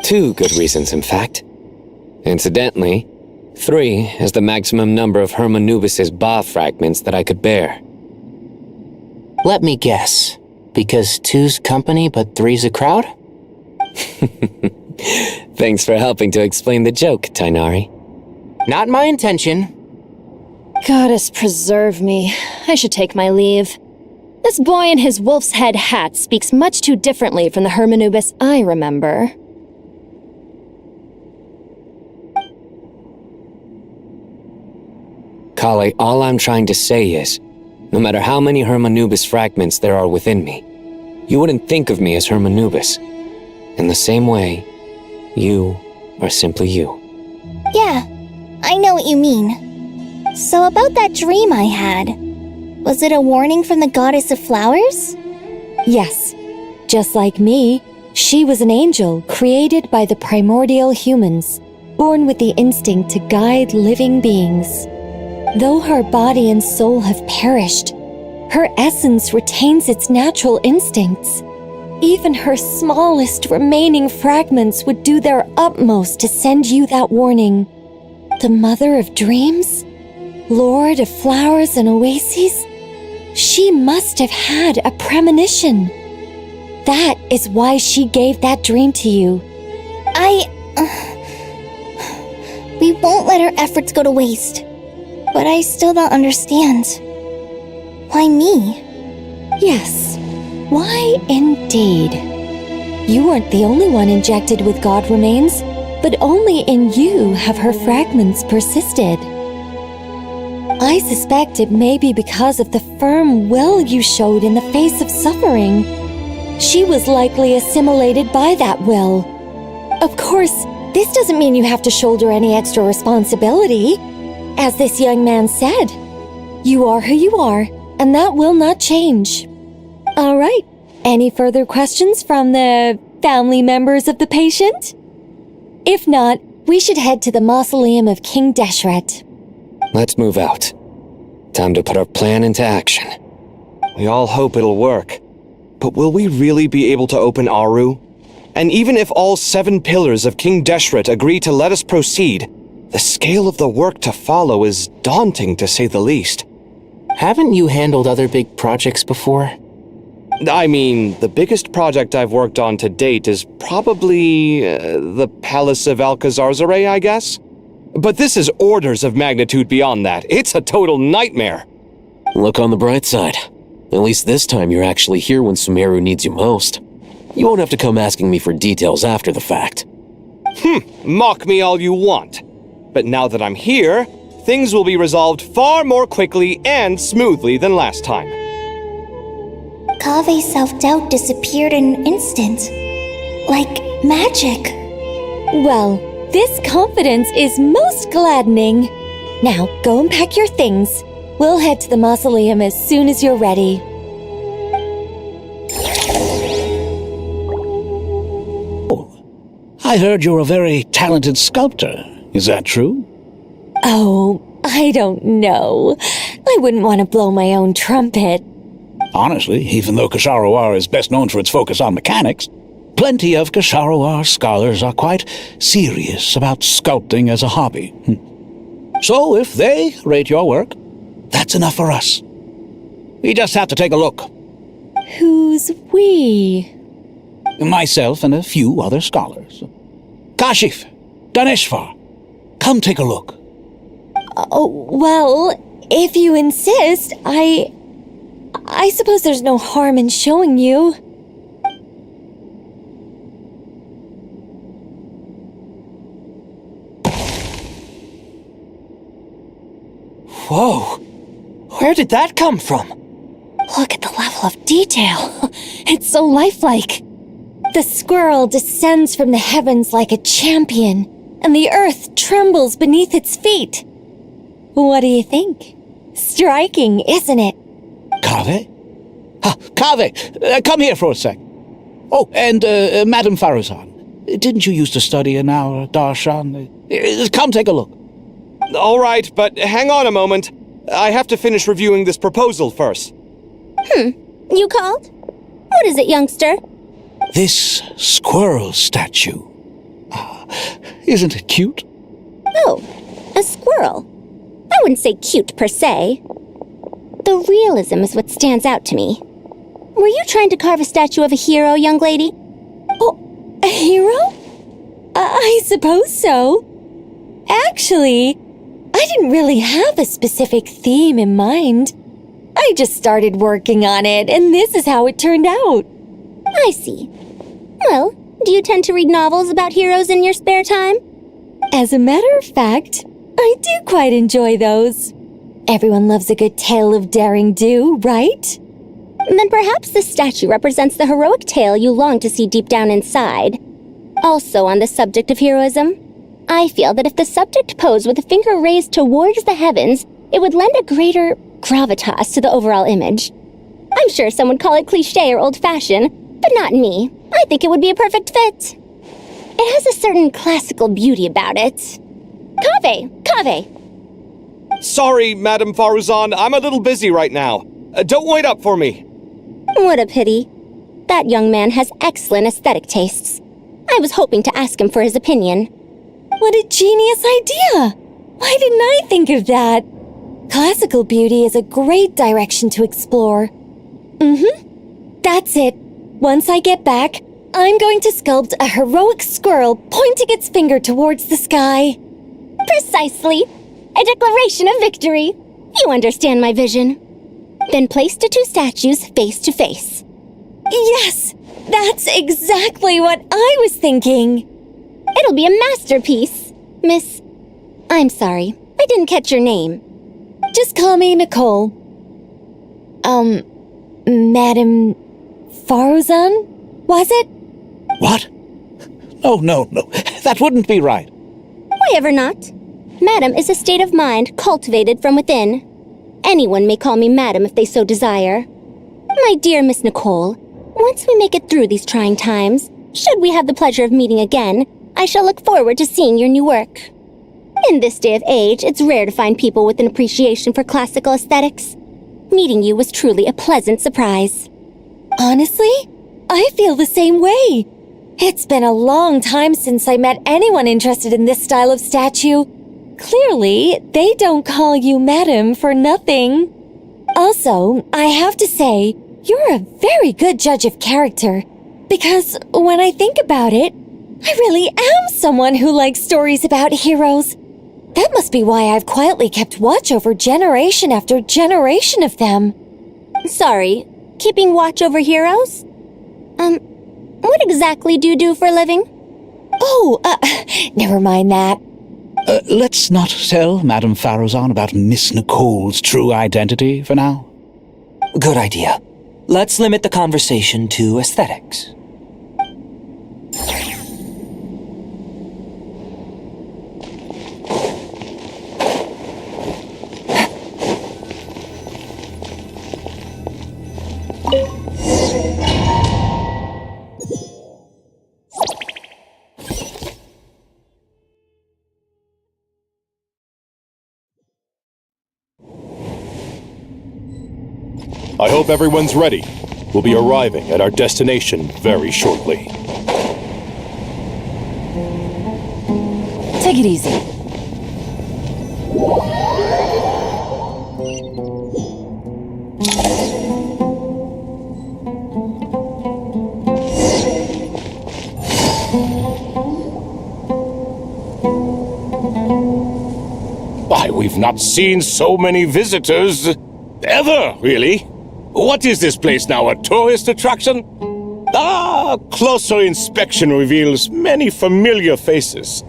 2 good reasons, in fact. Incidentally, 3 is the maximum number of Hermanubis' Ba fragments that I could bear. Let me guess. Because 2's company but 3's a crowd? Thanks for helping to explain the joke, Tainari. Not my intention. Goddess preserve me. I should take my leave. This boy in his wolf's head hat speaks much too differently from the Hermanubis I remember. Kale, all I'm trying to say is, no matter how many Hermanubis fragments there are within me, you wouldn't think of me as Hermanubis. In the same way, you are simply you. Yeah, I know what you mean. So about that dream I had, was it a warning from the Goddess of Flowers? Yes. Just like me, she was an angel created by the primordial humans, born with the instinct to guide living beings. Though her body and soul have perished, her essence retains its natural instincts. Even her smallest remaining fragments would do their utmost to send you that warning. The Mother of Dreams? Lord of flowers and oases? She must have had a premonition. That is why she gave that dream to you. We won't let our efforts go to waste. But I still don't understand. Why me? Yes, why indeed? You weren't the only one injected with God remains, but only in you have her fragments persisted. I suspect it may be because of the firm will you showed in the face of suffering. She was likely assimilated by that will. Of course, this doesn't mean you have to shoulder any extra responsibility. As this young man said, you are who you are, and that will not change. All right, any further questions from the family members of the patient? If not, we should head to the mausoleum of King Deshret. Let's move out. Time to put our plan into action. We all hope it'll work. But will we really be able to open Aru? And even if all 7 pillars of King Deshret agree to let us proceed, the scale of the work to follow is daunting to say the least. Haven't you handled other big projects before? I mean, the biggest project I've worked on to date is probably the Palace of Alcazarzaray, I guess? But this is orders of magnitude beyond that. It's a total nightmare. Look on the bright side. At least this time you're actually here when Sumeru needs you most. You won't have to come asking me for details after the fact. Mock me all you want. But now that I'm here, things will be resolved far more quickly and smoothly than last time. Kave's self-doubt disappeared in an instant. Like magic. Well, this confidence is most gladdening. Now, go and pack your things. We'll head to the mausoleum as soon as you're ready. I heard you're a very talented sculptor. Is that true? Oh, I don't know. I wouldn't want to blow my own trumpet. Honestly, even though Kasharawar is best known for its focus on mechanics, plenty of Kasharawar scholars are quite serious about sculpting as a hobby. So if they rate your work, that's enough for us. We just have to take a look. Who's we? Myself and a few other scholars. Kashif, Daneshvar, come take a look. Oh, well, if you insist, I suppose there's no harm in showing you. Whoa! Where did that come from? Look at the level of detail. It's so lifelike. The squirrel descends from the heavens like a champion, and the earth trembles beneath its feet. What do you think? Striking, isn't it? Kave? Kave, come here for a sec. Oh, and Madame Farazan, didn't you used to study in our darshan? Come take a look. All right, but hang on a moment. I have to finish reviewing this proposal first. You called? What is it, youngster? This squirrel statue. Isn't it cute? Oh, a squirrel. I wouldn't say cute per se. The realism is what stands out to me. Were you trying to carve a statue of a hero, young lady? Oh, a hero? I suppose so. Actually, I didn't really have a specific theme in mind. I just started working on it, and this is how it turned out. I see. Well, do you tend to read novels about heroes in your spare time? As a matter of fact, I do quite enjoy those. Everyone loves a good tale of daring do, right? Then perhaps this statue represents the heroic tale you long to see deep down inside. Also on the subject of heroism, I feel that if the subject posed with a finger raised towards the heavens, it would lend a greater gravitas to the overall image. I'm sure some would call it cliché or old-fashioned, but not me. I think it would be a perfect fit. It has a certain classical beauty about it. Kave! Sorry, Madame Faruzan, I'm a little busy right now. Don't wait up for me. What a pity. That young man has excellent aesthetic tastes. I was hoping to ask him for his opinion. What a genius idea! Why didn't I think of that? Classical beauty is a great direction to explore. That's it. Once I get back, I'm going to sculpt a heroic squirrel pointing its finger towards the sky. Precisely. A declaration of victory. You understand my vision. Then place the two statues face to face. Yes, that's exactly what I was thinking. It'll be a masterpiece, Miss... I'm sorry, I didn't catch your name. Just call me Nicole. Madam Faruzan, was it? What? No. That wouldn't be right. Why ever not? Madam is a state of mind cultivated from within. Anyone may call me Madam if they so desire. My dear Miss Nicole, once we make it through these trying times, should we have the pleasure of meeting again, I shall look forward to seeing your new work. In this day of age, it's rare to find people with an appreciation for classical aesthetics. Meeting you was truly a pleasant surprise. Honestly, I feel the same way. It's been a long time since I met anyone interested in this style of statue. Clearly, they don't call you Madam for nothing. Also, I have to say, you're a very good judge of character. Because when I think about it, I really am someone who likes stories about heroes. That must be why I've quietly kept watch over generation after generation of them. Sorry, keeping watch over heroes? What exactly do you do for a living? Oh, never mind that. Let's not tell Madame Faruzan about Miss Nicole's true identity for now. Good idea. Let's limit the conversation to aesthetics. I hope everyone's ready. We'll be arriving at our destination very shortly. Take it easy. Why, we've not seen so many visitors ever, really. What is this place now, a tourist attraction? Closer inspection reveals many familiar faces.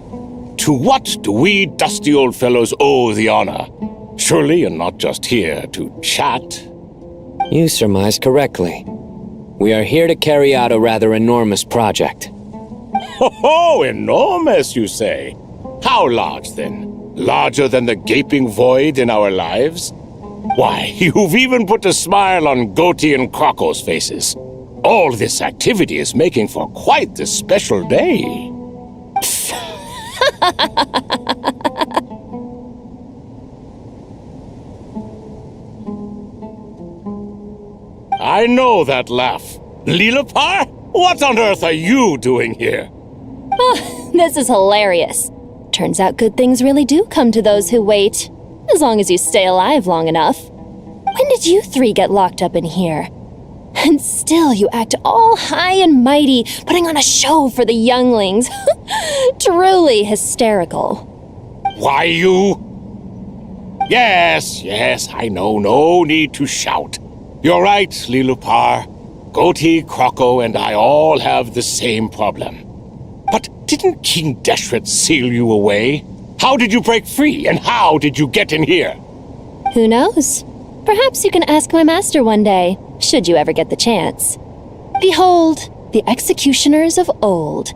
To what do we dusty old fellows owe the honor? Surely you're not just here to chat. You surmise correctly. We are here to carry out a rather enormous project. Oh, enormous, you say? How large, then? Larger than the gaping void in our lives? Why, you've even put a smile on Goatee and Crocco's faces. All this activity is making for quite the special day. I know that laugh. Lilipar? What on earth are you doing here? Oh, this is hilarious. Turns out good things really do come to those who wait. As long as you stay alive long enough. When did you three get locked up in here? And still you act all high and mighty, putting on a show for the younglings. Truly hysterical. Why, you... Yes, I know, no need to shout. You're right, Lilupar. Goatee, Crocco, and I all have the same problem. But didn't King Deshret seal you away? How did you break free, and how did you get in here? Who knows? Perhaps you can ask my master one day, should you ever get the chance. Behold, the executioners of old.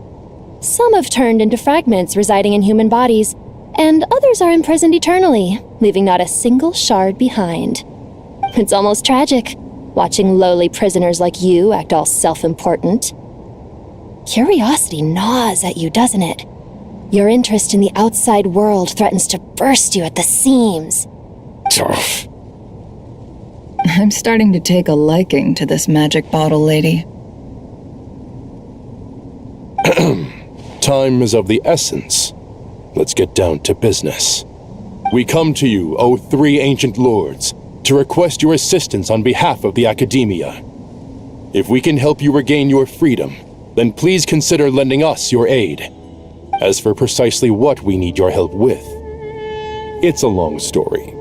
Some have turned into fragments residing in human bodies, and others are imprisoned eternally, leaving not a single shard behind. It's almost tragic, watching lowly prisoners like you act all self-important. Curiosity gnaws at you, doesn't it? Your interest in the outside world threatens to burst you at the seams. Turf. I'm starting to take a liking to this magic bottle lady. Time is of the essence. Let's get down to business. We come to you, O three ancient lords, to request your assistance on behalf of the Academia. If we can help you regain your freedom, then please consider lending us your aid. As for precisely what we need your help with, it's a long story.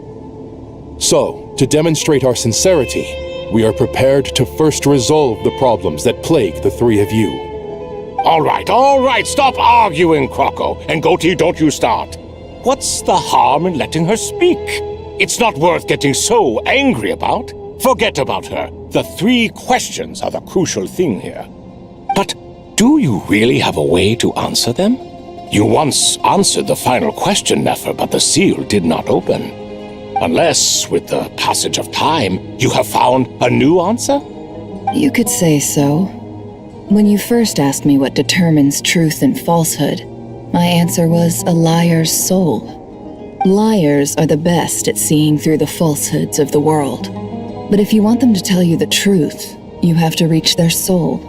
So, to demonstrate our sincerity, we are prepared to first resolve the problems that plague the three of you. All right, stop arguing, Croco. And Goatee, don't you start. What's the harm in letting her speak? It's not worth getting so angry about. Forget about her. The three questions are the crucial thing here. But do you really have a way to answer them? You once answered the final question, Nefer, but the seal did not open. Unless, with the passage of time, you have found a new answer? You could say so. When you first asked me what determines truth and falsehood, my answer was a liar's soul. Liars are the best at seeing through the falsehoods of the world. But if you want them to tell you the truth, you have to reach their soul.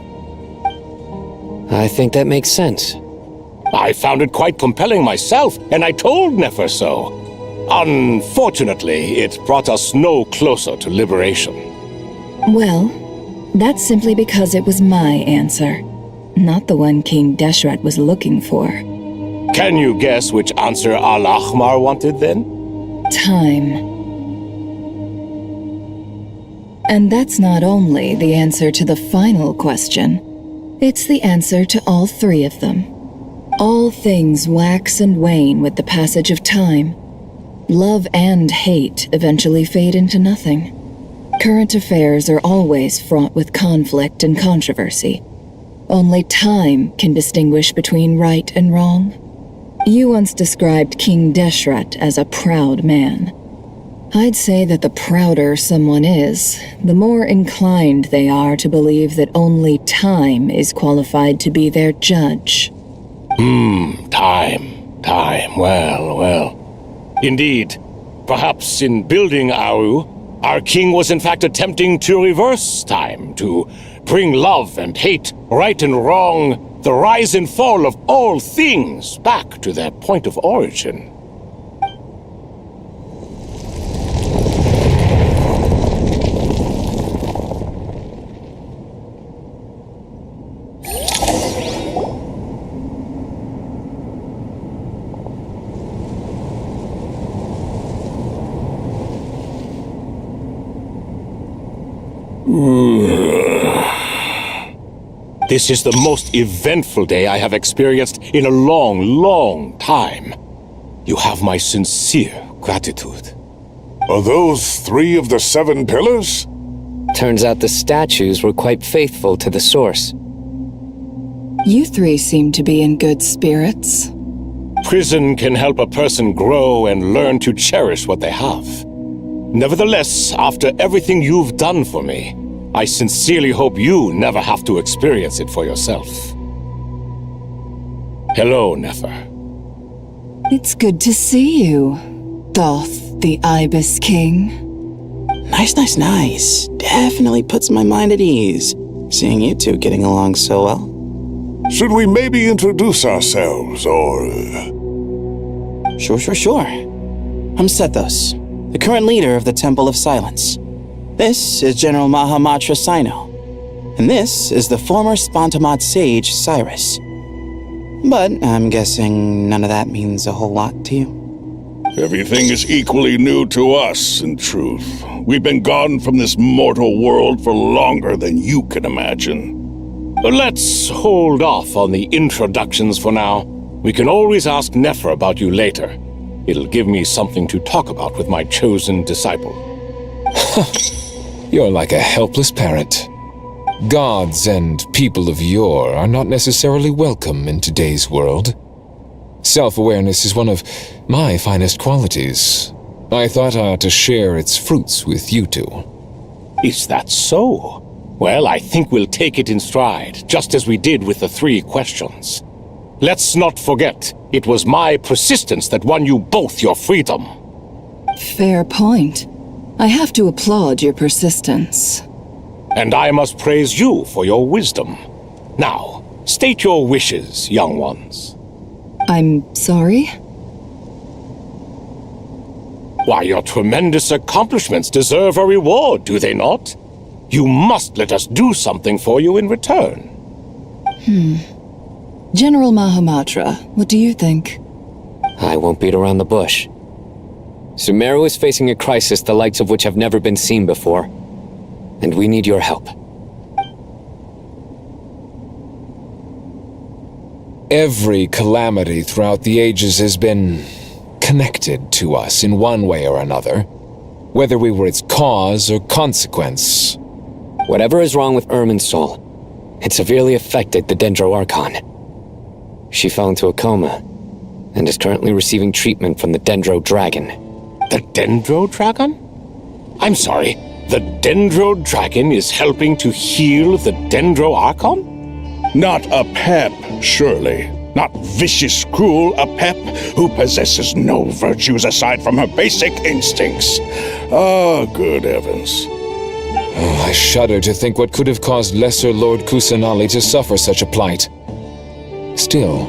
I think that makes sense. I found it quite compelling myself, and I told Nefer so. Unfortunately, it brought us no closer to liberation. Well, that's simply because it was my answer, not the one King Deshret was looking for. Can you guess which answer Al-Ahmar wanted then? Time. And that's not only the answer to the final question, it's the answer to all three of them. All things wax and wane with the passage of time. Love and hate eventually fade into nothing. Current affairs are always fraught with conflict and controversy. Only time can distinguish between right and wrong. You once described King Deshret as a proud man. I'd say that the prouder someone is, the more inclined they are to believe that only time is qualified to be their judge. Time. Well. Indeed, perhaps in building Aru, our king was in fact attempting to reverse time, to bring love and hate, right and wrong, the rise and fall of all things back to their point of origin. This is the most eventful day I have experienced in a long time. You have my sincere gratitude. Are those three of the 7 pillars? Turns out the statues were quite faithful to the source. You three seem to be in good spirits. Prison can help a person grow and learn to cherish what they have. Nevertheless, after everything you've done for me, I sincerely hope you never have to experience it for yourself. Hello, Nefer. It's good to see you, Thoth the Ibis King. Nice. Definitely puts my mind at ease, seeing you two getting along so well. Should we maybe introduce ourselves, or... Sure. I'm Sethos, the current leader of the Temple of Silence. This is General Mahamatra Sino, and this is the former Spantamot sage, Cyrus. But I'm guessing none of that means a whole lot to you. Everything is equally new to us, in truth. We've been gone from this mortal world for longer than you can imagine. But let's hold off on the introductions for now. We can always ask Nefer about you later. It'll give me something to talk about with my chosen disciple. You're like a helpless parent. Gods and people of yore are not necessarily welcome in today's world. Self-awareness is one of my finest qualities. I thought I ought to share its fruits with you two. Is that so? Well, I think we'll take it in stride, just as we did with the 3 questions. Let's not forget, it was my persistence that won you both your freedom. Fair point. I have to applaud your persistence. And I must praise you for your wisdom. Now, state your wishes, young ones. I'm sorry? Why, your tremendous accomplishments deserve a reward, do they not? You must let us do something for you in return. General Mahamatra, what do you think? I won't beat around the bush. Sumeru is facing a crisis the likes of which have never been seen before, and we need your help. Every calamity throughout the ages has been connected to us in one way or another, whether we were its cause or consequence. Whatever is wrong with Irminsul, it severely affected the Dendro Archon. She fell into a coma and is currently receiving treatment from the Dendro Dragon. The Dendro Dragon? I'm sorry, the Dendro Dragon is helping to heal the Dendro Archon? Not a pep, surely. Not vicious, cruel a pep who possesses no virtues aside from her basic instincts. Ah, good heavens. Oh, I shudder to think what could have caused Lesser Lord Kusanali to suffer such a plight. Still,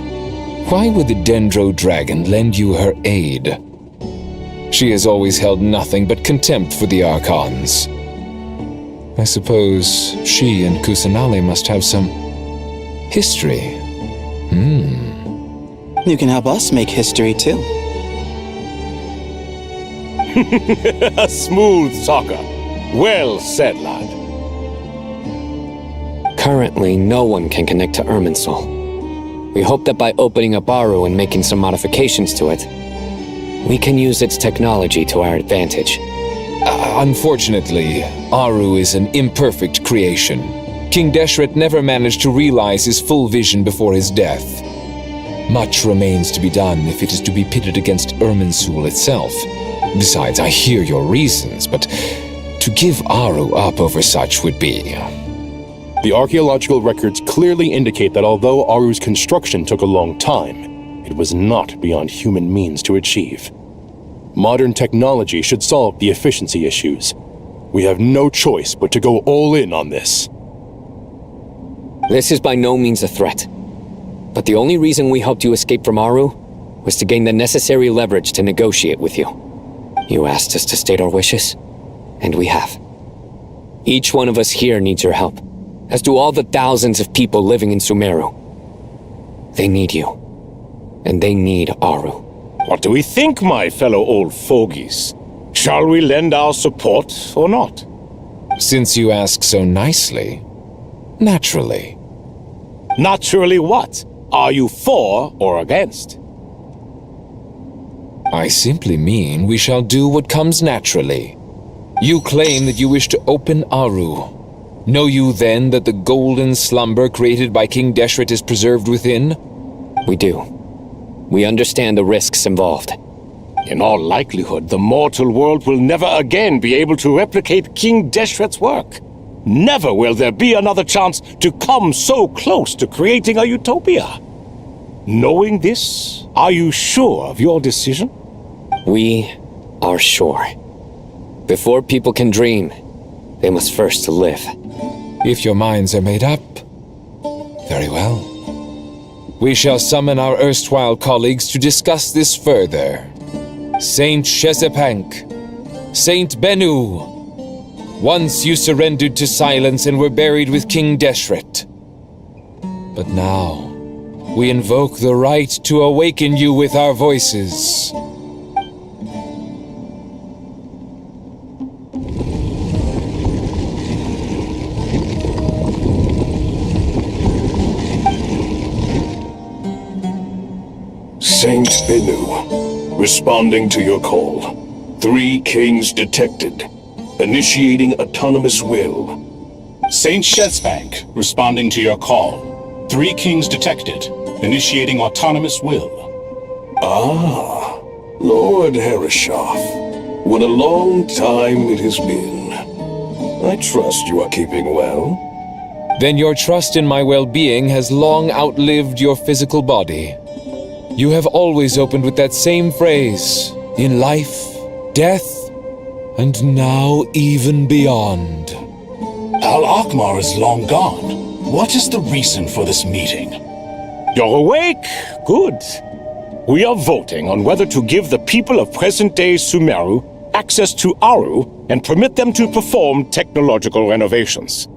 why would the Dendro Dragon lend you her aid? She has always held nothing but contempt for the Archons. I suppose she and Kusanali must have some history. You can help us make history too. A smooth talker. Well said, lad. Currently, no one can connect to Irminsul. We hope that by opening up Aru and making some modifications to it, we can use its technology to our advantage. Unfortunately, Aru is an imperfect creation. King Deshret never managed to realize his full vision before his death. Much remains to be done if it is to be pitted against Irminsul itself. Besides, I hear your reasons, but to give Aru up over such would be... The archaeological records clearly indicate that although Aru's construction took a long time, it was not beyond human means to achieve. Modern technology should solve the efficiency issues. We have no choice but to go all in on this. This is by no means a threat. But the only reason we helped you escape from Aru was to gain the necessary leverage to negotiate with you. You asked us to state our wishes, and we have. Each one of us here needs your help, as do all the thousands of people living in Sumeru. They need you, and they need Aru. What do we think, my fellow old fogies? Shall we lend our support or not? Since you ask so nicely, naturally. Naturally what? Are you for or against? I simply mean we shall do what comes naturally. You claim that you wish to open Aru. Know you then that the golden slumber created by King Deshret is preserved within? We do. We understand the risks involved. In all likelihood, the mortal world will never again be able to replicate King Deshret's work. Never will there be another chance to come so close to creating a utopia. Knowing this, are you sure of your decision? We are sure. Before people can dream, they must first live. If your minds are made up, very well. We shall summon our erstwhile colleagues to discuss this further. Saint Shezepank, Saint Bennu, once you surrendered to silence and were buried with King Deshret. But now, we invoke the right to awaken you with our voices. Saint Bennu, responding to your call. 3 kings detected. Initiating autonomous will. Saint Shezepank, responding to your call. 3 kings detected. Initiating autonomous will. Ah, Lord Herreshoff. What a long time it has been. I trust you are keeping well. Then your trust in my well-being has long outlived your physical body. You have always opened with that same phrase, in life, death, and now even beyond. Al-Akmar is long gone. What is the reason for this meeting? You're awake? Good. We are voting on whether to give the people of present-day Sumeru access to Aru and permit them to perform technological renovations.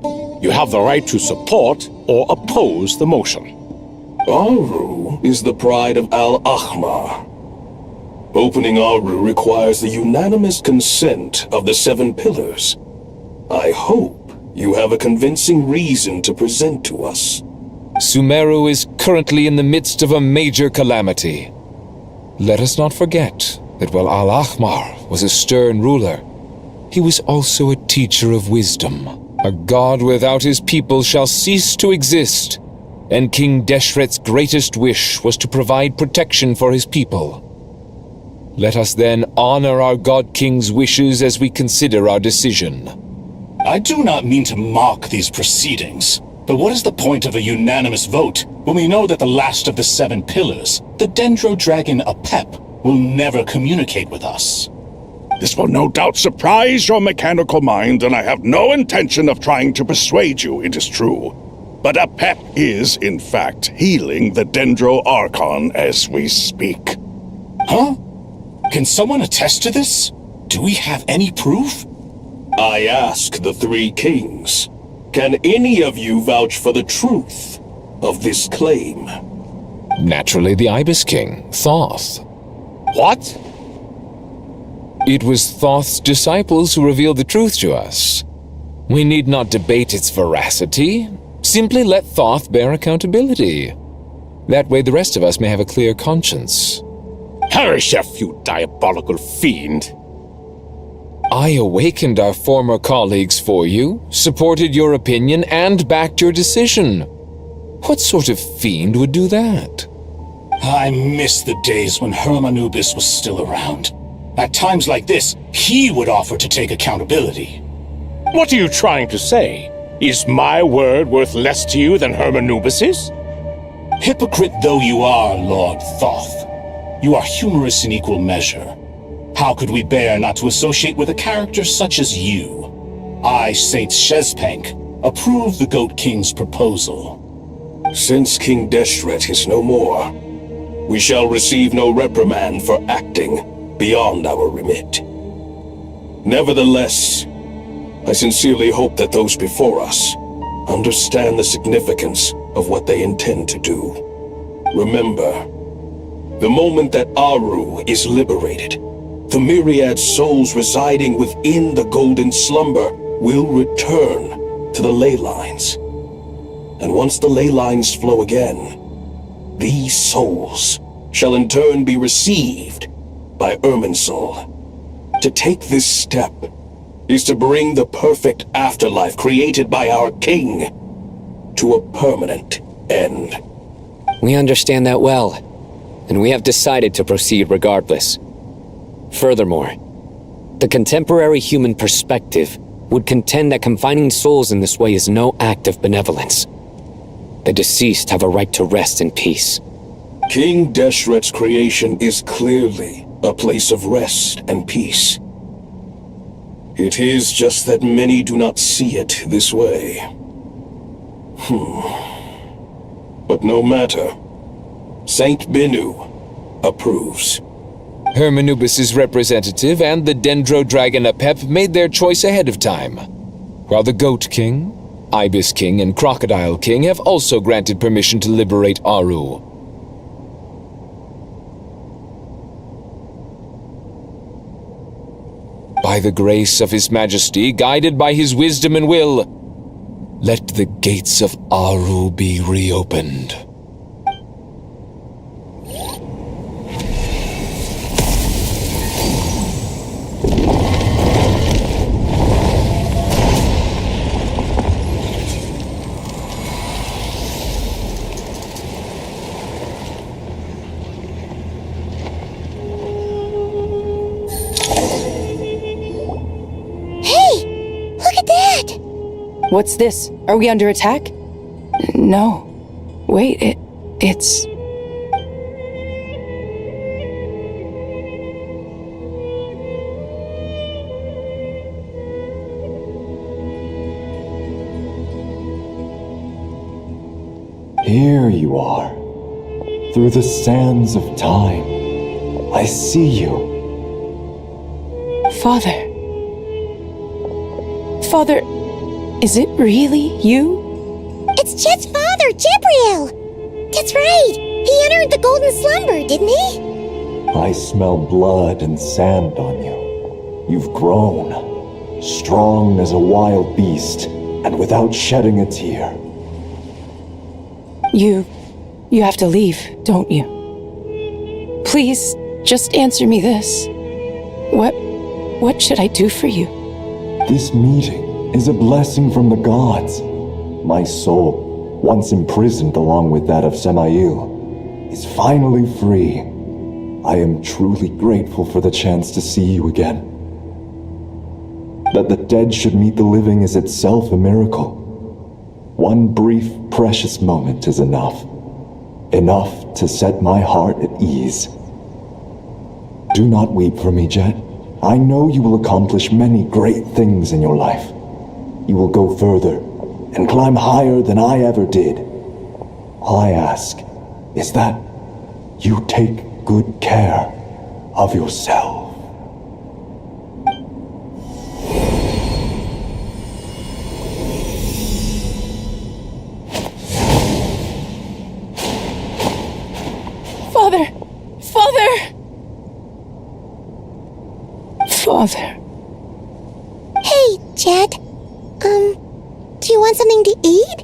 You have the right to support or oppose the motion. Aru is the pride of Al-Ahmar. Opening Aru requires the unanimous consent of the 7 pillars. I hope you have a convincing reason to present to us. Sumeru is currently in the midst of a major calamity. Let us not forget that while Al-Ahmar was a stern ruler, he was also a teacher of wisdom. A god without his people shall cease to exist, and King Deshret's greatest wish was to provide protection for his people. Let us then honor our God King's wishes as we consider our decision. I do not mean to mock these proceedings, but what is the point of a unanimous vote when we know that the last of the 7 pillars, the Dendro Dragon Apep, will never communicate with us? This will no doubt surprise your mechanical mind, and I have no intention of trying to persuade you it is true. But Apep is, in fact, healing the Dendro Archon as we speak. Huh? Can someone attest to this? Do we have any proof? I ask the 3 kings. Can any of you vouch for the truth of this claim? Naturally, the Ibis King, Thoth. What? It was Thoth's disciples who revealed the truth to us. We need not debate its veracity. Simply let Thoth bear accountability. That way the rest of us may have a clear conscience. Harishef, you diabolical fiend! I awakened our former colleagues for you, supported your opinion, and backed your decision. What sort of fiend would do that? I miss the days when Hermanubis was still around. At times like this, he would offer to take accountability. What are you trying to say? Is my word worth less to you than Hermanubis's? Hypocrite though you are, Lord Thoth, you are humorous in equal measure. How could we bear not to associate with a character such as you? I, Saint Shezpank, approve the Goat King's proposal. Since King Deshret is no more, we shall receive no reprimand for acting beyond our remit. Nevertheless, I sincerely hope that those before us understand the significance of what they intend to do. Remember, the moment that Aru is liberated, the myriad souls residing within the Golden Slumber will return to the ley lines. And once the ley lines flow again, these souls shall in turn be received by Irminsul. To take this step is to bring the perfect afterlife created by our king to a permanent end. We understand that well, and we have decided to proceed regardless. Furthermore, the contemporary human perspective would contend that confining souls in this way is no act of benevolence. The deceased have a right to rest in peace. King Deshret's creation is clearly a place of rest and peace. It is just that many do not see it this way. But no matter. Saint Binu approves. Hermanubis' representative and the Dendro Dragon Apep made their choice ahead of time, while the Goat King, Ibis King, and Crocodile King have also granted permission to liberate Aru. By the grace of His Majesty, guided by His wisdom and will, let the gates of Aru be reopened. What's this? Are we under attack? No. Wait, it's... Here you are. through the sands of time, I see you. Father. Father, is it really you? It's Jet's father, Jibriel! That's right! He entered the golden slumber, didn't he? I smell blood and sand on you. You've grown, strong as a wild beast, and without shedding a tear. You have to leave, don't you? Please, just answer me this. What should I do for you? This meeting is a blessing from the gods. My soul, once imprisoned along with that of Semail, is finally free. I am truly grateful for the chance to see you again. That the dead should meet the living is itself a miracle. One brief, precious moment is enough. Enough to set my heart at ease. Do not weep for me, Jet. I know you will accomplish many great things in your life. You will go further and climb higher than I ever did. All I ask is that you take good care of yourself. Father! Father! Hey, Jet. Do you want something to eat?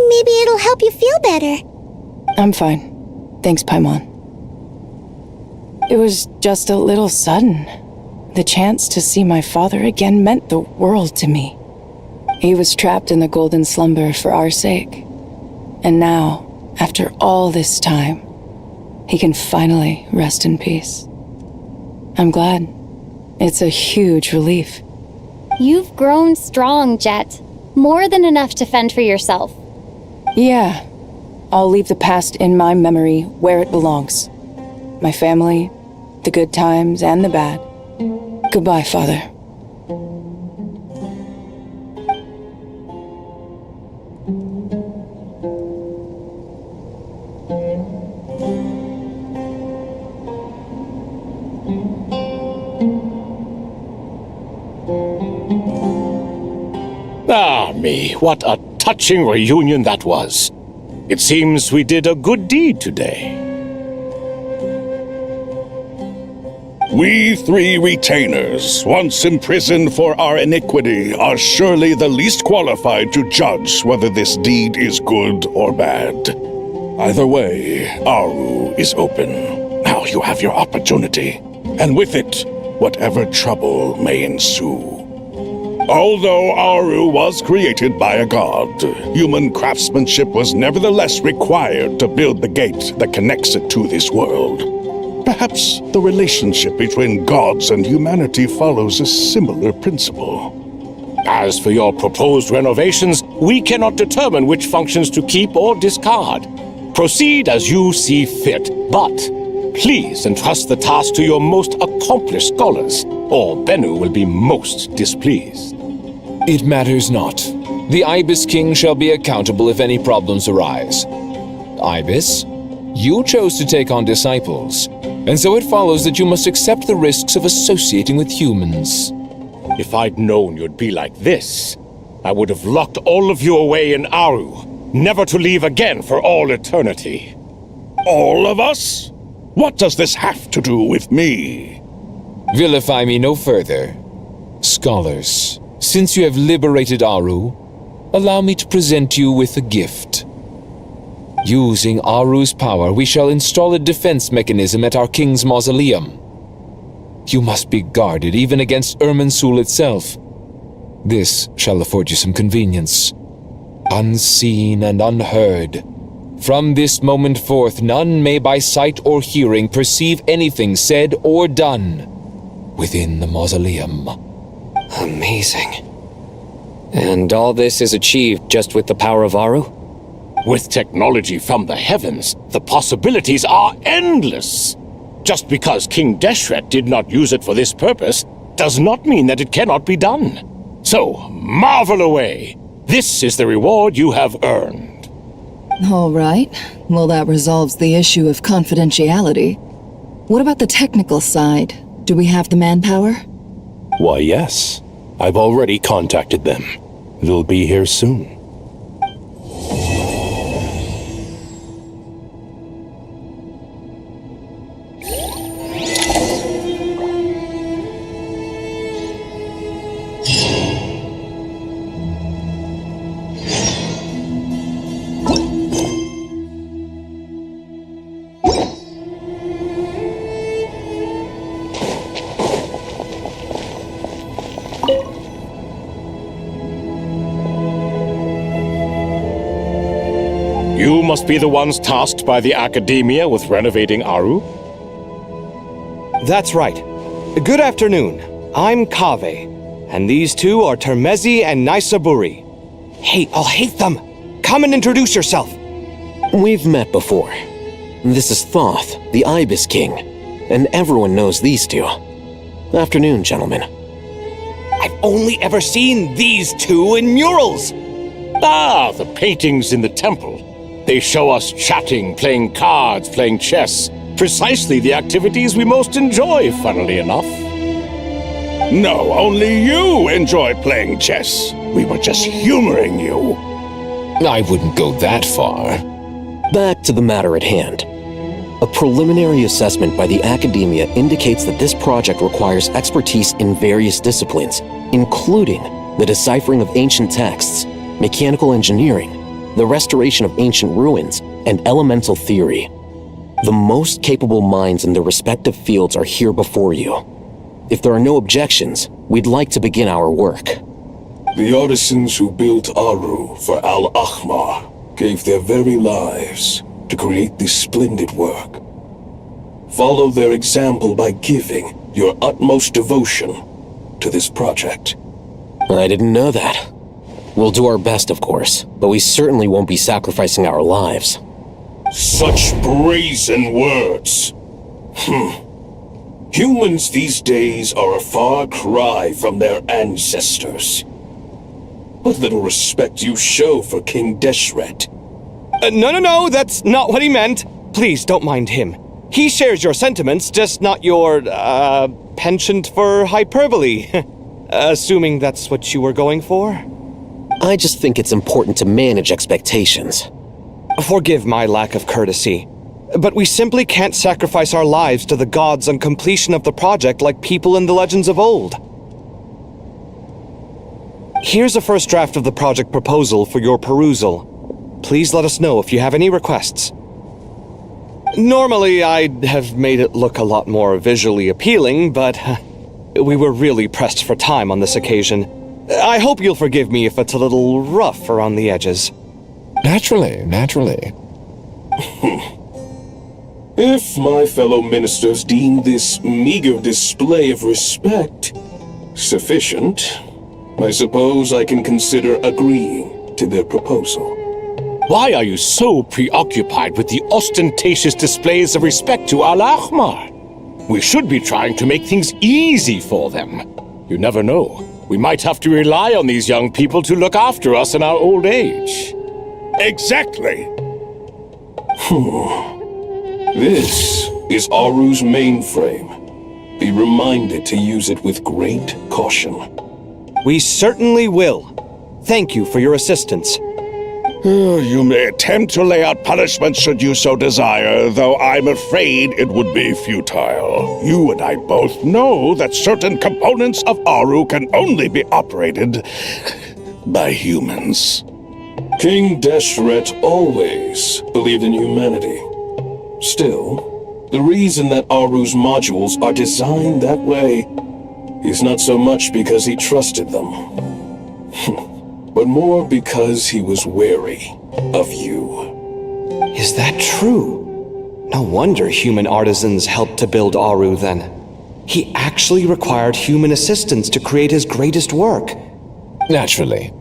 Maybe it'll help you feel better. I'm fine. Thanks, Paimon. It was just a little sudden. The chance to see my father again meant the world to me. He was trapped in the golden slumber for our sake. And now, after all this time, he can finally rest in peace. I'm glad. It's a huge relief. You've grown strong, Jet. More than enough to fend for yourself. Yeah. I'll leave the past in my memory where it belongs. My family, the good times and the bad. Goodbye, Father. Ah, me, what a touching reunion that was. It seems we did a good deed today. We three retainers, once imprisoned for our iniquity, are surely the least qualified to judge whether this deed is good or bad. Either way, Aru is open. Now you have your opportunity, and with it, whatever trouble may ensue. Although Aru was created by a god, human craftsmanship was nevertheless required to build the gate that connects it to this world. Perhaps the relationship between gods and humanity follows a similar principle. As for your proposed renovations, we cannot determine which functions to keep or discard. Proceed as you see fit, but please entrust the task to your most accomplished scholars, or Bennu will be most displeased. It matters not. The Ibis King shall be accountable if any problems arise. Ibis, you chose to take on disciples, and so it follows that you must accept the risks of associating with humans. If I'd known you'd be like this, I would have locked all of you away in Aru, never to leave again for all eternity. All of us? What does this have to do with me? Vilify me no further. Scholars, since you have liberated Aru, allow me to present you with a gift. Using Aru's power, we shall install a defense mechanism at our king's mausoleum. You must be guarded even against Irminsul itself. This shall afford you some convenience. Unseen and unheard. From this moment forth, none may by sight or hearing perceive anything said or done within the mausoleum. Amazing. And all this is achieved just with the power of Aru? With technology from the heavens, the possibilities are endless. Just because King Deshret did not use it for this purpose does not mean that it cannot be done. So, marvel away. This is the reward you have earned. All right. Well, that resolves the issue of confidentiality. What about the technical side? Do we have the manpower? Why, yes. I've already contacted them. They'll be here soon. You must be the ones tasked by the Academia with renovating Aru? That's right. Good afternoon. I'm Kaveh, and these two are Termezi and Naisaburi. Hey, I'll hate them! Come and introduce yourself! We've met before. This is Thoth, the Ibis King, and everyone knows these two. Afternoon, gentlemen. I've only ever seen these two in murals! Ah, the paintings in the temple. They show us chatting, playing cards, playing chess. Precisely the activities we most enjoy, funnily enough. No, only you enjoy playing chess. We were just humoring you. I wouldn't go that far. Back to the matter at hand. A preliminary assessment by the Academia indicates that this project requires expertise in various disciplines, including the deciphering of ancient texts, mechanical engineering, the restoration of ancient ruins, and elemental theory. The most capable minds in their respective fields are here before you. If there are no objections, we'd like to begin our work. The artisans who built Aru for Al-Ahmar gave their very lives to create this splendid work. Follow their example by giving your utmost devotion to this project. I didn't know that. We'll do our best, of course, but we certainly won't be sacrificing our lives. Such brazen words. Humans these days are a far cry from their ancestors. What little respect you show for King Deshret. No, that's not what he meant. Please, don't mind him. He shares your sentiments, just not your, penchant for hyperbole. Assuming that's what you were going for? I just think it's important to manage expectations. Forgive my lack of courtesy, but we simply can't sacrifice our lives to the gods on completion of the project like people in the legends of old. Here's a first draft of the project proposal for your perusal. Please let us know if you have any requests. Normally, I'd have made it look a lot more visually appealing, but we were really pressed for time on this occasion. I hope you'll forgive me if it's a little rough around the edges. Naturally. If my fellow ministers deem this meager display of respect sufficient, I suppose I can consider agreeing to their proposal. Why are you so preoccupied with the ostentatious displays of respect to Al-Ahmar? We should be trying to make things easy for them. You never know. We might have to rely on these young people to look after us in our old age. Exactly. This is Aru's mainframe. Be reminded to use it with great caution. We certainly will. Thank you for your assistance. You may attempt to lay out punishment should you so desire, though I'm afraid it would be futile. You and I both know that certain components of Aru can only be operated by humans. King Deshret always believed in humanity. Still, the reason that Aru's modules are designed that way is not so much because he trusted them, but more because he was wary of you. Is that true? No wonder human artisans helped to build Aru then. He actually required human assistance to create his greatest work. Naturally.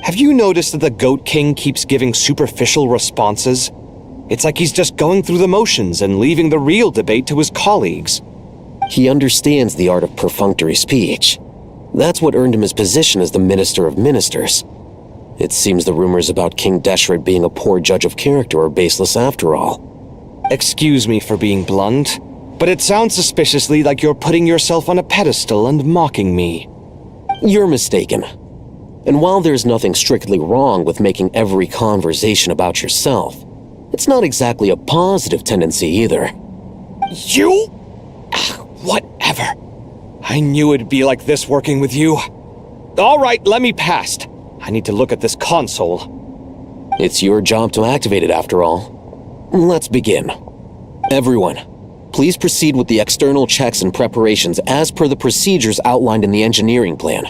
Have you noticed that the Goat King keeps giving superficial responses? It's like he's just going through the motions and leaving the real debate to his colleagues. He understands the art of perfunctory speech. That's what earned him his position as the Minister of Ministers. It seems the rumors about King Deshret being a poor judge of character are baseless after all. Excuse me for being blunt, but it sounds suspiciously like you're putting yourself on a pedestal and mocking me. You're mistaken. And while there's nothing strictly wrong with making every conversation about yourself, it's not exactly a positive tendency either. You? Whatever. I knew it'd be like this working with you. All right, let me past. I need to look at this console. It's your job to activate it after all. Let's begin. Everyone, please proceed with the external checks and preparations as per the procedures outlined in the engineering plan.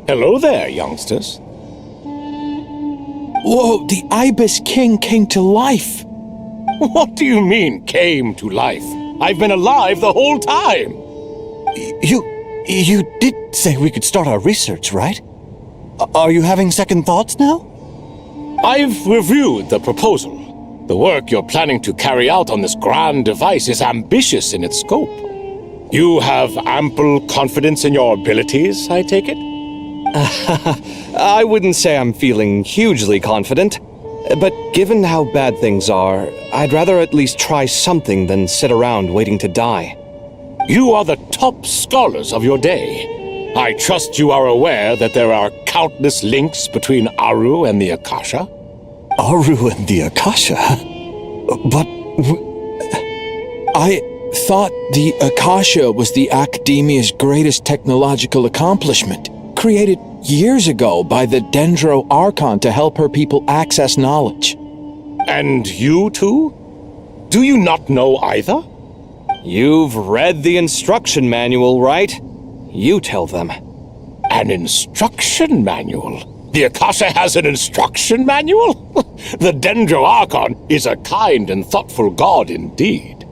Hello there, youngsters. Whoa, the Ibis King came to life. What do you mean, came to life? I've been alive the whole time. You did say we could start our research, right? Are you having second thoughts now? I've reviewed the proposal. The work you're planning to carry out on this grand device is ambitious in its scope. You have ample confidence in your abilities, I take it? I wouldn't say I'm feeling hugely confident, but given how bad things are, I'd rather at least try something than sit around waiting to die. You are the top scholars of your day. I trust you are aware that there are countless links between Aru and the Akasha? Aru and the Akasha? But I thought the Akasha was the Academia's greatest technological accomplishment, created years ago by the Dendro Archon to help her people access knowledge. And you too? Do you not know either? You've read the instruction manual, right? You tell them. An instruction manual? The Akasha has an instruction manual? The Dendro Archon is a kind and thoughtful god indeed.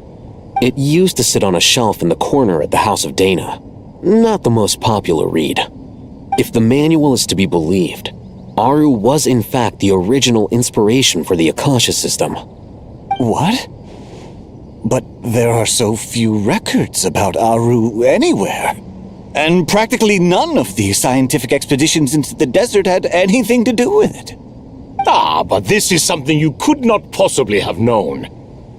It used to sit on a shelf in the corner at the House of Dana. Not the most popular read. If the manual is to be believed, Aru was in fact the original inspiration for the Akasha system. What? But there are so few records about Aru anywhere. And practically none of the scientific expeditions into the desert had anything to do with it. Ah, but this is something you could not possibly have known.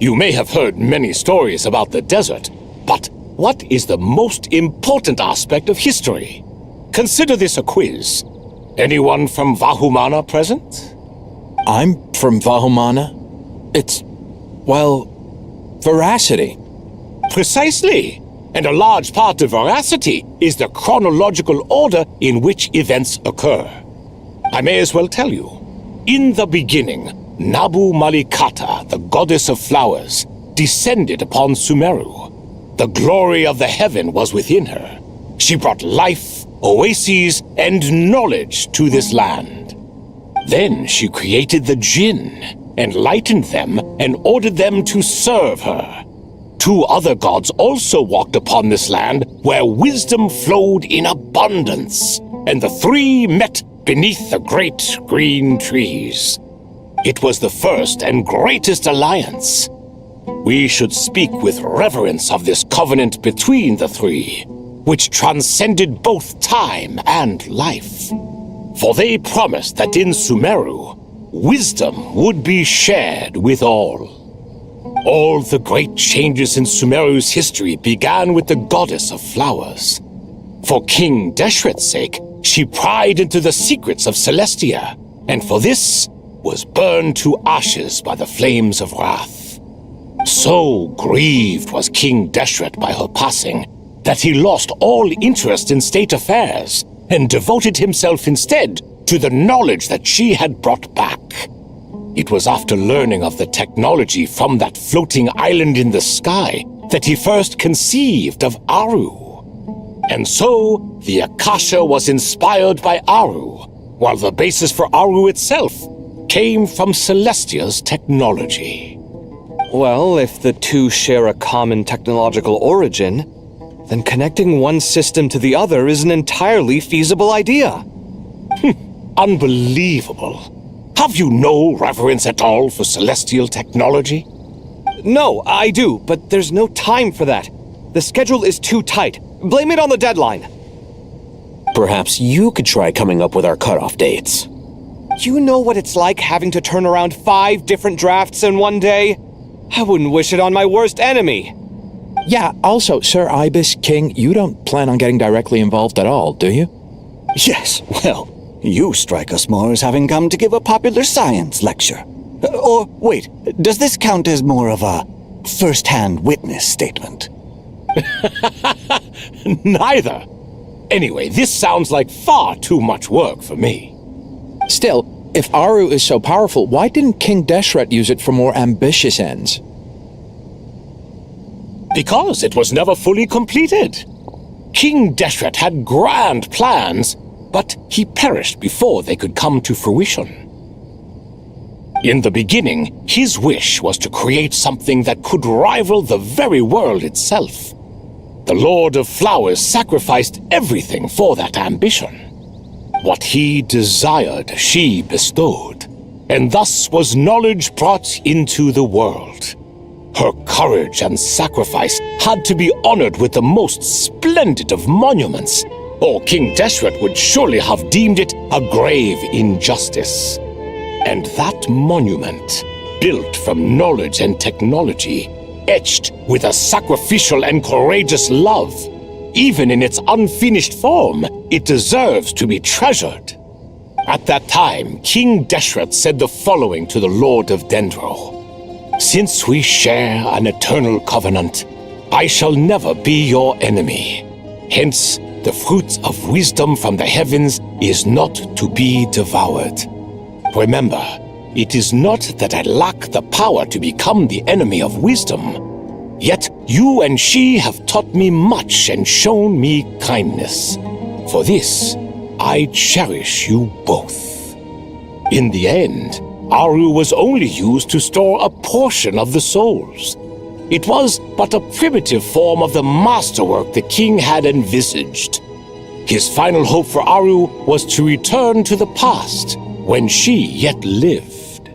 You may have heard many stories about the desert, but what is the most important aspect of history? Consider this a quiz. Anyone from Vahumana present? I'm from Vahumana. It's, well, veracity. Precisely. And a large part of veracity is the chronological order in which events occur. I may as well tell you. In the beginning, Nabu Malikata, the goddess of flowers, descended upon Sumeru. The glory of the heaven was within her. She brought life, oases, and knowledge to this land. Then she created the Jinn, enlightened them, and ordered them to serve her. Two other gods also walked upon this land where wisdom flowed in abundance, and the three met beneath the great green trees. It was the first and greatest alliance. We should speak with reverence of this covenant between the three, which transcended both time and life. For they promised that in Sumeru, wisdom would be shared with all. All the great changes in Sumeru's history began with the goddess of flowers. For King Deshret's sake, she pried into the secrets of Celestia, and for this was burned to ashes by the flames of wrath. So grieved was King Deshret by her passing, that he lost all interest in state affairs and devoted himself instead to the knowledge that she had brought back. It was after learning of the technology from that floating island in the sky that he first conceived of Aru. And so, the Akasha was inspired by Aru, while the basis for Aru itself came from Celestia's technology. Well, if the two share a common technological origin, then connecting one system to the other is an entirely feasible idea. Unbelievable. Have you no reverence at all for celestial technology? No, I do, but there's no time for that. The schedule is too tight. Blame it on the deadline. Perhaps you could try coming up with our cutoff dates. You know what it's like having to turn around 5 different drafts in one day? I wouldn't wish it on my worst enemy. Yeah, also, Sir Ibis, King, you don't plan on getting directly involved at all, do you? Yes, well, you strike us more as having come to give a popular science lecture. Or, wait, does this count as more of a first-hand witness statement? Neither. Anyway, this sounds like far too much work for me. Still, if Aru is so powerful, why didn't King Deshret use it for more ambitious ends? Because it was never fully completed. King Deshret had grand plans, but he perished before they could come to fruition. In the beginning, his wish was to create something that could rival the very world itself. The Lord of Flowers sacrificed everything for that ambition. What he desired, she bestowed, and thus was knowledge brought into the world. Her courage and sacrifice had to be honored with the most splendid of monuments, or King Deshret would surely have deemed it a grave injustice. And that monument, built from knowledge and technology, etched with a sacrificial and courageous love, even in its unfinished form, it deserves to be treasured. At that time, King Deshret said the following to the Lord of Dendro. Since we share an eternal covenant, I shall never be your enemy. Hence, the fruit of wisdom from the heavens is not to be devoured. Remember, it is not that I lack the power to become the enemy of wisdom. Yet you and she have taught me much and shown me kindness. For this, I cherish you both. In the end, Aru was only used to store a portion of the souls. It was but a primitive form of the masterwork the king had envisaged. His final hope for Aru was to return to the past, when she yet lived.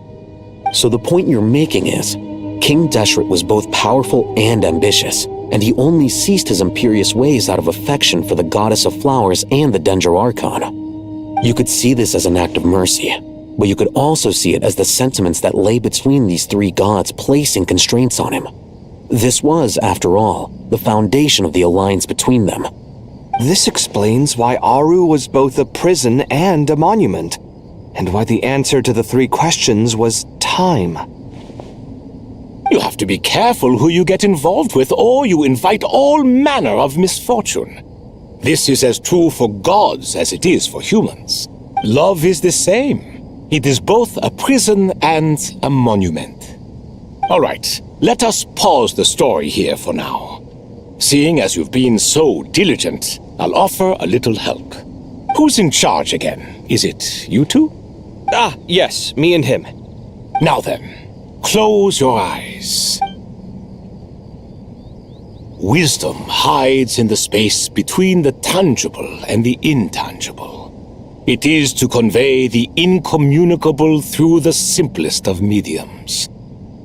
So the point you're making is, King Deshret was both powerful and ambitious, and he only ceased his imperious ways out of affection for the Goddess of Flowers and the Dendro Archon. You could see this as an act of mercy, but you could also see it as the sentiments that lay between these 3 gods placing constraints on him. This was, after all, the foundation of the alliance between them. This explains why Aru was both a prison and a monument, and why the answer to the 3 questions was time. You have to be careful who you get involved with, or you invite all manner of misfortune. This is as true for gods as it is for humans. Love is the same. It is both a prison and a monument. All right, let us pause the story here for now. Seeing as you've been so diligent, I'll offer a little help. Who's in charge again? Is it you two? Ah, yes, me and him. Now then, close your eyes. Wisdom hides in the space between the tangible and the intangible. It is to convey the incommunicable through the simplest of mediums.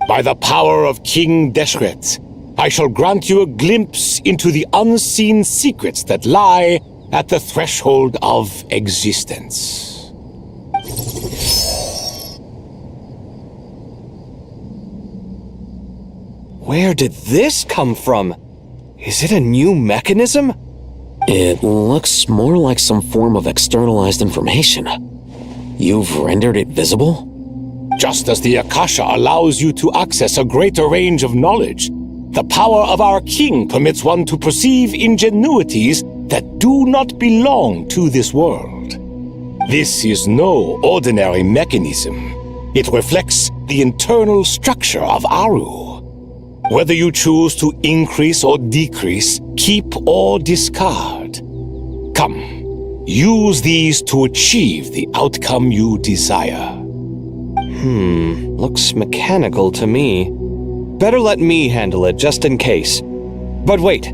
By the power of King Deshret, I shall grant you a glimpse into the unseen secrets that lie at the threshold of existence. Where did this come from? Is it a new mechanism? It looks more like some form of externalized information. You've rendered it visible? Just as the Akasha allows you to access a greater range of knowledge, the power of our king permits one to perceive ingenuities that do not belong to this world. This is no ordinary mechanism. It reflects the internal structure of Aru. Whether you choose to increase or decrease, keep or discard. Come, use these to achieve the outcome you desire. Looks mechanical to me. Better let me handle it just in case. But wait,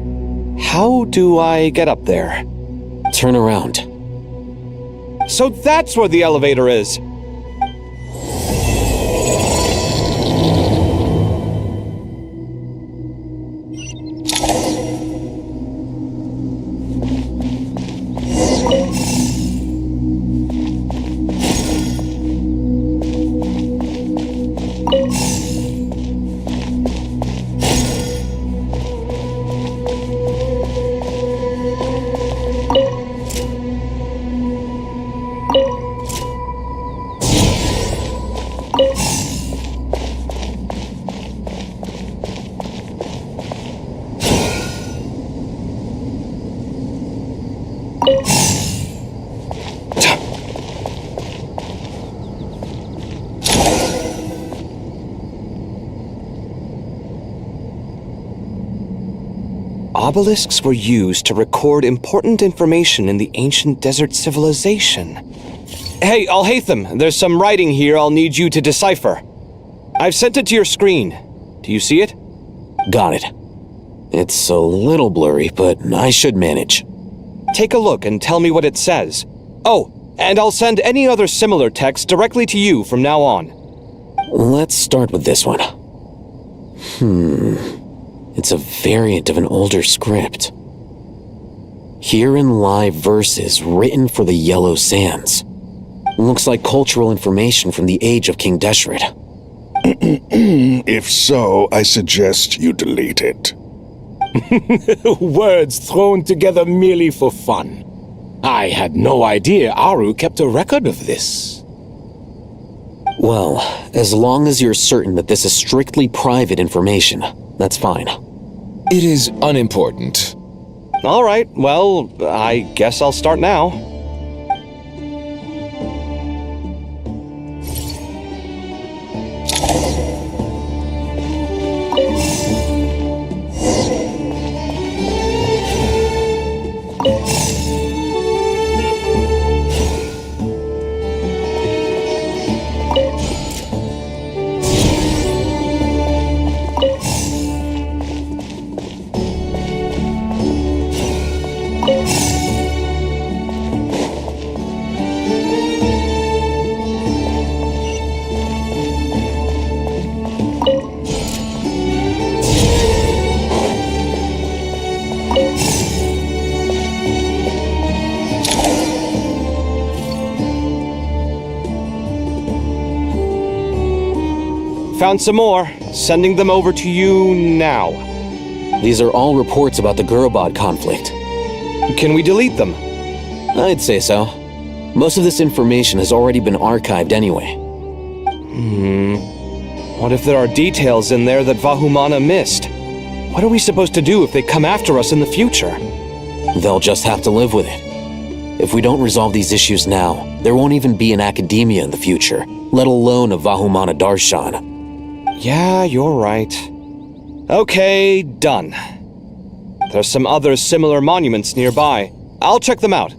how do I get up there? Turn around. So that's where the elevator is. Obelisks were used to record important information in the ancient desert civilization. Hey, Alhaitham, there's some writing here I'll need you to decipher. I've sent it to your screen. Do you see it? Got it. It's a little blurry, but I should manage. Take a look and tell me what it says. Oh, and I'll send any other similar text directly to you from now on. Let's start with this one. It's a variant of an older script. Herein lie verses written for the Yellow Sands. Looks like cultural information from the age of King Deshret. If so, I suggest you delete it. Words thrown together merely for fun. I had no idea Aru kept a record of this. Well, as long as you're certain that this is strictly private information, that's fine. It is unimportant. All right, well, I guess I'll start now. Found some more. Sending them over to you now. These are all reports about the Gurubad conflict. Can we delete them? I'd say so. Most of this information has already been archived anyway. What if there are details in there that Vahumana missed? What are we supposed to do if they come after us in the future? They'll just have to live with it. If we don't resolve these issues now, there won't even be an academia in the future, let alone a Vahumana Darshan. Yeah, you're right. Okay, done. There's some other similar monuments nearby. I'll check them out.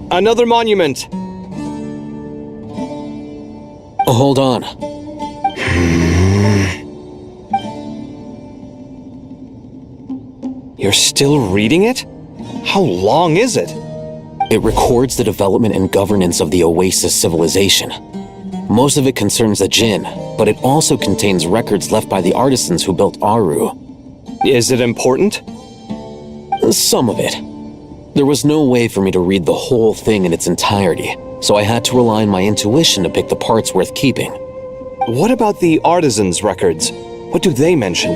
Another monument. Hold on. You're still reading it? How long is it? It records the development and governance of the Oasis civilization. Most of it concerns the Jinn, but it also contains records left by the artisans who built Aru. Is it important? Some of it. There was no way for me to read the whole thing in its entirety, so I had to rely on my intuition to pick the parts worth keeping. What about the artisans' records? What do they mention?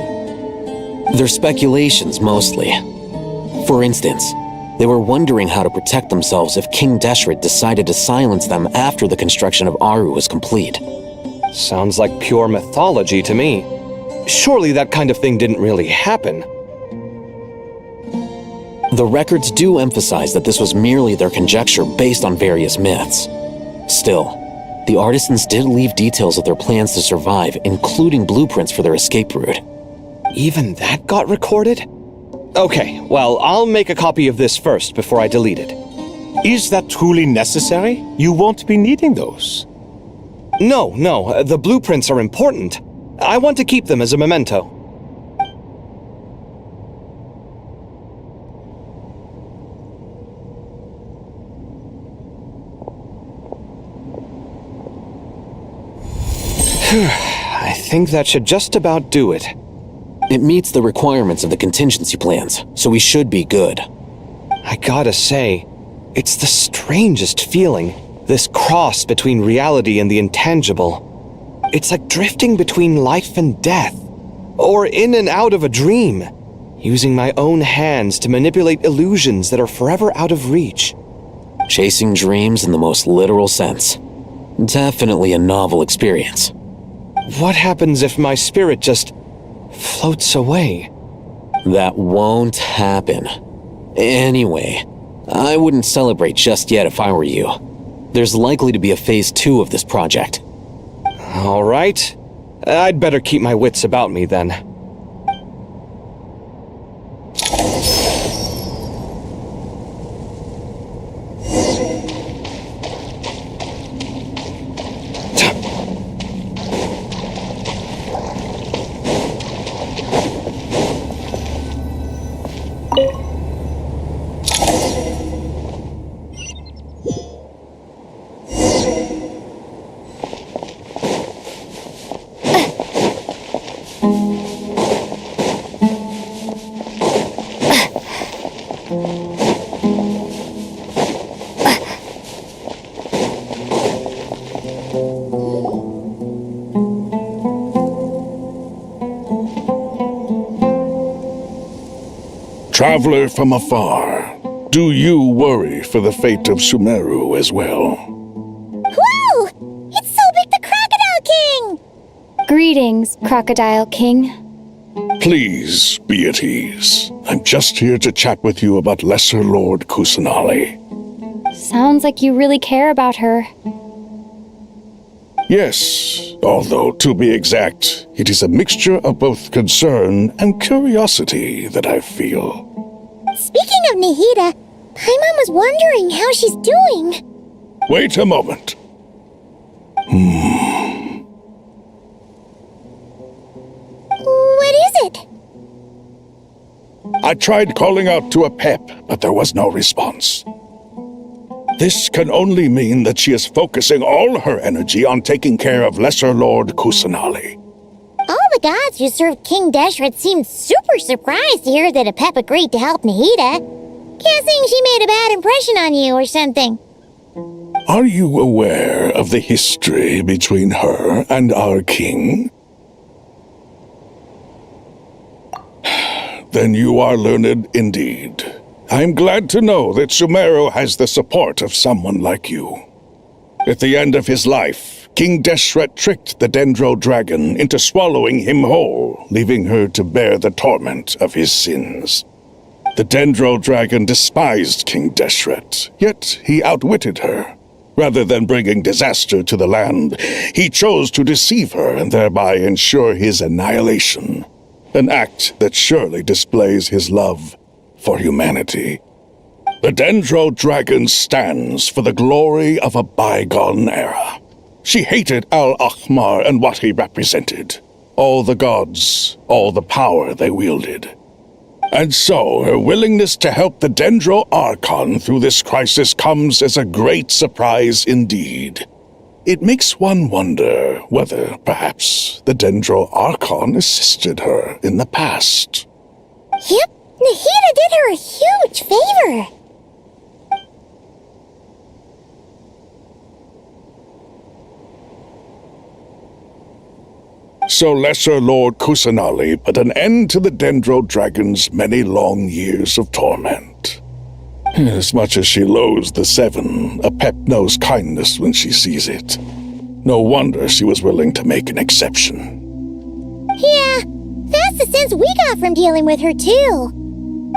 They're speculations, mostly. For instance, they were wondering how to protect themselves if King Deshret decided to silence them after the construction of Aru was complete. Sounds like pure mythology to me. Surely that kind of thing didn't really happen. The records do emphasize that this was merely their conjecture based on various myths. Still, the artisans did leave details of their plans to survive, including blueprints for their escape route. Even that got recorded? Okay, well, I'll make a copy of this first before I delete it. Is that truly necessary? You won't be needing those. No, the blueprints are important. I want to keep them as a memento. I think that should just about do it. It meets the requirements of the contingency plans, so we should be good. I gotta say, it's the strangest feeling, this cross between reality and the intangible. It's like drifting between life and death, or in and out of a dream, using my own hands to manipulate illusions that are forever out of reach. Chasing dreams in the most literal sense. Definitely a novel experience. What happens if my spirit just floats away? That won't happen. Anyway, I wouldn't celebrate just yet if I were you. There's likely to be a phase 2 of this project. All right. I'd better keep my wits about me then. Traveler from afar, do you worry for the fate of Sumeru as well? Whoa! It's Sobek the Crocodile King! Greetings, Crocodile King. Please be at ease. I'm just here to chat with you about Lesser Lord Kusanali. Sounds like you really care about her. Yes, although to be exact, it is a mixture of both concern and curiosity that I feel. Speaking of Nahida, Paimon was wondering how she's doing. Wait a moment. What is it? I tried calling out to a pep, but there was no response. This can only mean that she is focusing all her energy on taking care of Lesser Lord Kusanali. All the gods who served King Deshret seemed super surprised to hear that a pep agreed to help Nahida. Guessing she made a bad impression on you or something. Are you aware of the history between her and our king? Then you are learned indeed. I'm glad to know that Sumeru has the support of someone like you. At the end of his life, King Deshret tricked the Dendro Dragon into swallowing him whole, leaving her to bear the torment of his sins. The Dendro Dragon despised King Deshret, yet he outwitted her. Rather than bringing disaster to the land, he chose to deceive her and thereby ensure his annihilation. An act that surely displays his love for humanity. The Dendro Dragon stands for the glory of a bygone era. She hated Al-Akhmar and what he represented. All the gods, all the power they wielded. And so, her willingness to help the Dendro Archon through this crisis comes as a great surprise indeed. It makes one wonder whether, perhaps, the Dendro Archon assisted her in the past. Yep, Nahida did her a huge favor. so Lesser Lord Kusanali put an end to the Dendro Dragon's many long years of torment. As much as she loathes the Seven, Apep knows kindness when she sees it. No wonder she was willing to make an exception. Yeah, that's the sense we got from dealing with her, too.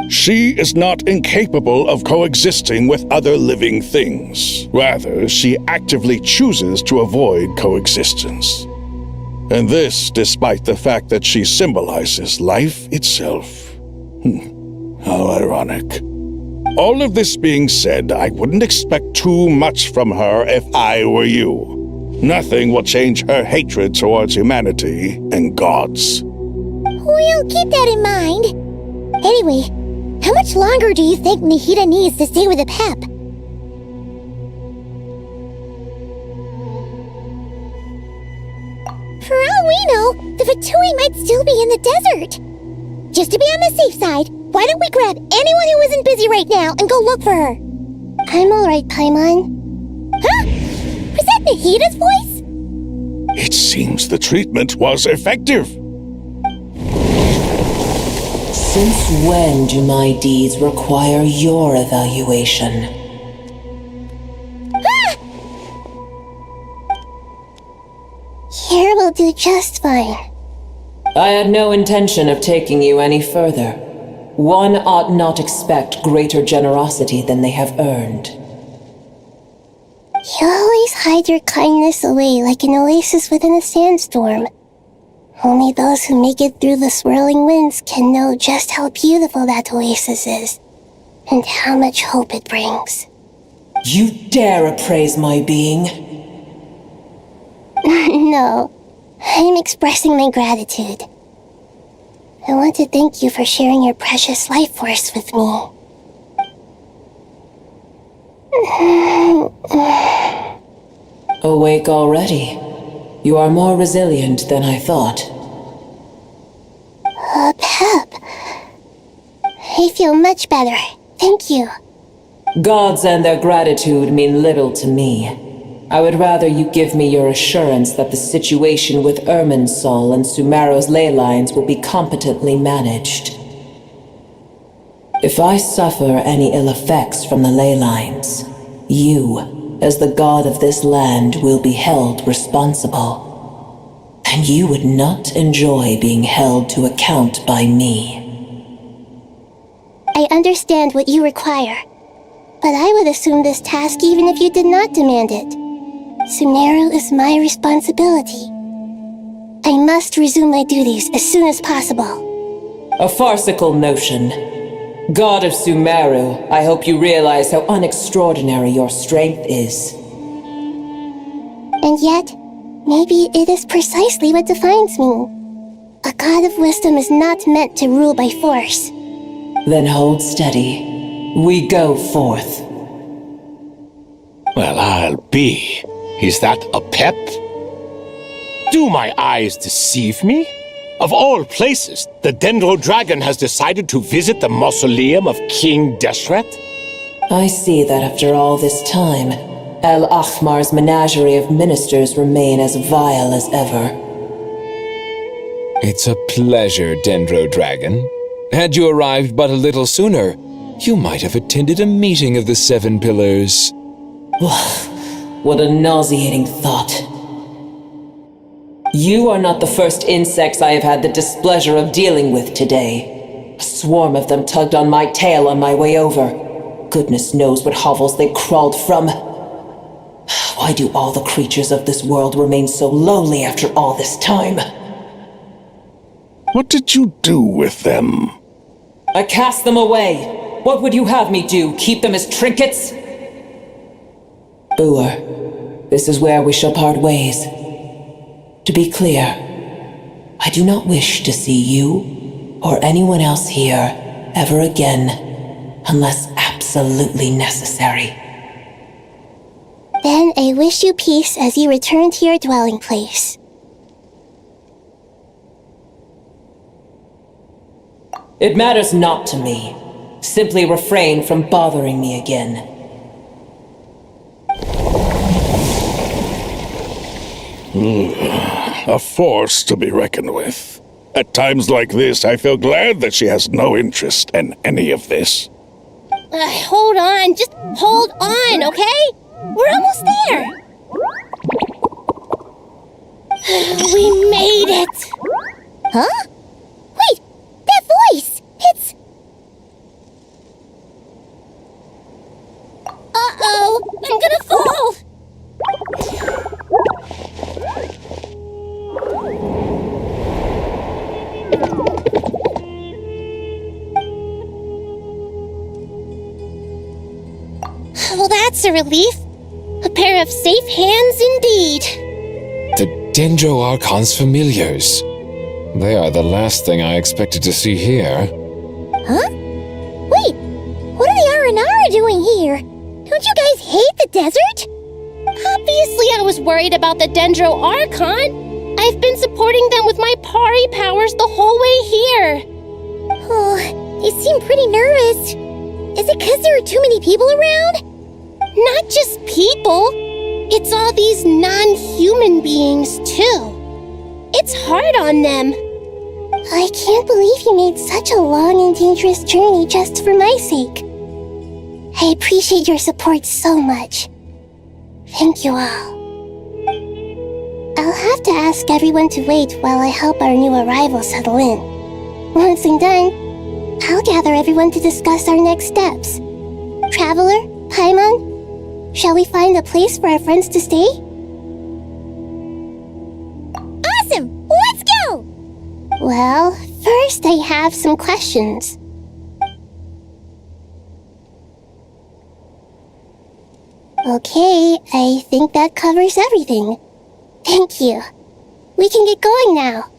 She is not incapable of coexisting with other living things. Rather, she actively chooses to avoid coexistence. And this despite the fact that she symbolizes life itself. How ironic. All of this being said, I wouldn't expect too much from her if I were you. Nothing will change her hatred towards humanity and gods. We'll keep that in mind. Anyway, how much longer do you think Nahida needs to stay with Apep? For all we know, the Fatui might still be in the desert. Just to be on the safe side, why don't we grab anyone who isn't busy right now and go look for her? I'm alright, Paimon. Huh? Was that Nahida's voice? It seems the treatment was effective. Since when do my deeds require your evaluation? Ah! Here will do just fine. I had no intention of taking you any further. One ought not expect greater generosity than they have earned. You always hide your kindness away like an oasis within a sandstorm. Only those who make it through the swirling winds can know just how beautiful that oasis is, and how much hope it brings. You dare appraise my being? No, I'm expressing my gratitude. I want to thank you for sharing your precious life force with me. Awake already? You are more resilient than I thought. Pep. I feel much better. Thank you. Gods and their gratitude mean little to me. I would rather you give me your assurance that the situation with Irminsul and Sumeru's ley lines will be competently managed. If I suffer any ill effects from the ley lines, you, as the god of this land, will be held responsible. And you would not enjoy being held to account by me. I understand what you require, but I would assume this task even if you did not demand it. Sumeru is my responsibility. I must resume my duties as soon as possible. A farcical notion. God of Sumeru, I hope you realize how unextraordinary your strength is. And yet, maybe it is precisely what defines me. A god of wisdom is not meant to rule by force. Then hold steady. We go forth. Well, I'll be. Is that Apep? Do my eyes deceive me? Of all places, the Dendro Dragon has decided to visit the mausoleum of King Deshret? I see that after all this time, El Ahmar's menagerie of ministers remain as vile as ever. It's a pleasure, Dendro Dragon. Had you arrived but a little sooner, you might have attended a meeting of the Seven Pillars. What a nauseating thought. You are not the first insects I have had the displeasure of dealing with today. A swarm of them tugged on my tail on my way over. Goodness knows what hovels they crawled from. Why do all the creatures of this world remain so lowly after all this time? What did you do with them? I cast them away. What would you have me do? Keep them as trinkets? Uer, this is where we shall part ways. To be clear, I do not wish to see you or anyone else here ever again, unless absolutely necessary. Then I wish you peace as you return to your dwelling place. It matters not to me. Simply refrain from bothering me again. a force to be reckoned with. At times like this, I feel glad that she has no interest in any of this. Hold on, just hold on, okay? We're almost there. We made it! Huh? Wait, that voice! It's... Uh-oh, I'm gonna fall! Well, that's a relief. A pair of safe hands indeed. The Dendro Archon's familiars. They are the last thing I expected to see here. Huh? Wait, what are the Aranara doing here? Don't you guys hate the desert? Obviously I was worried about the Dendro Archon. I've been supporting them with my Pari powers the whole way here. Oh, they seem pretty nervous. Is it because there are too many people around? Not just people. It's all these non-human beings, too. It's hard on them. I can't believe you made such a long and dangerous journey just for my sake. I appreciate your support so much. Thank you all. I'll have to ask everyone to wait while I help our new arrivals settle in. Once I'm done, I'll gather everyone to discuss our next steps. Traveler, Paimon, shall we find a place for our friends to stay? Awesome! Let's go! Well, first I have some questions. Okay, I think that covers everything. Thank you. We can get going now.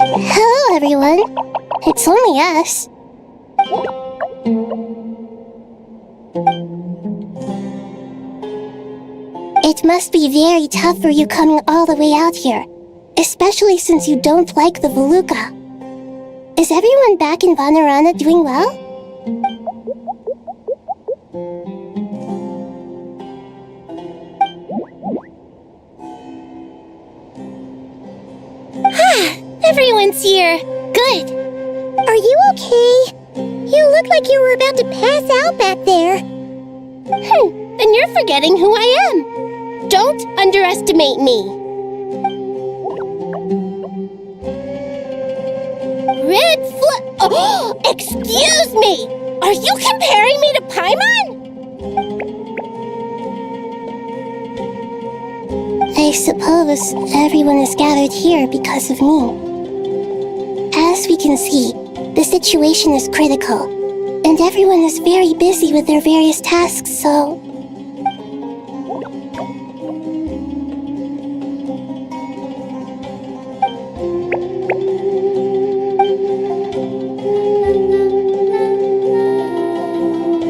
Hello, everyone. It's only us. It must be very tough for you coming all the way out here, especially since you don't like the Voluka. Is everyone back in Vanarana doing well? Everyone's here. Good. Are you okay? You look like you were about to pass out back there. Then you're forgetting who I am. Don't underestimate me. Red flag. Oh, excuse me. Are you comparing me to Paimon? I suppose everyone is gathered here because of me. As we can see, the situation is critical, and everyone is very busy with their various tasks, so...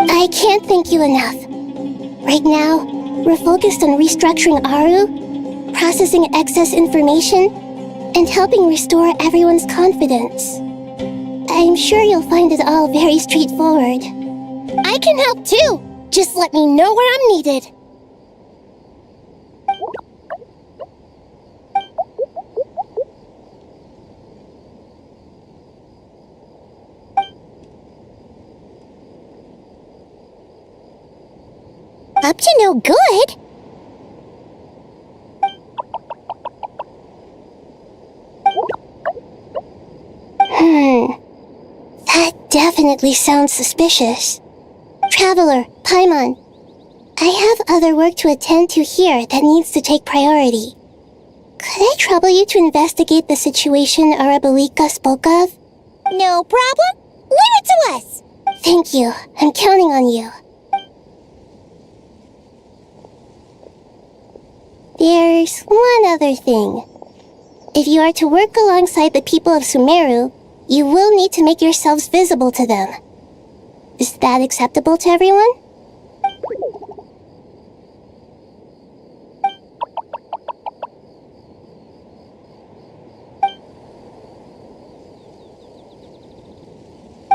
I can't thank you enough. Right now, we're focused on restructuring Aru, processing excess information, and helping restore everyone's confidence. I'm sure you'll find it all very straightforward. I can help too. Just let me know where I'm needed. Up to no good? That definitely sounds suspicious. Traveler, Paimon, I have other work to attend to here that needs to take priority. Could I trouble you to investigate the situation Arabalika spoke of? No problem. Leave it to us. Thank you. I'm counting on you. There's one other thing. If you are to work alongside the people of Sumeru, you will need to make yourselves visible to them. Is that acceptable to everyone?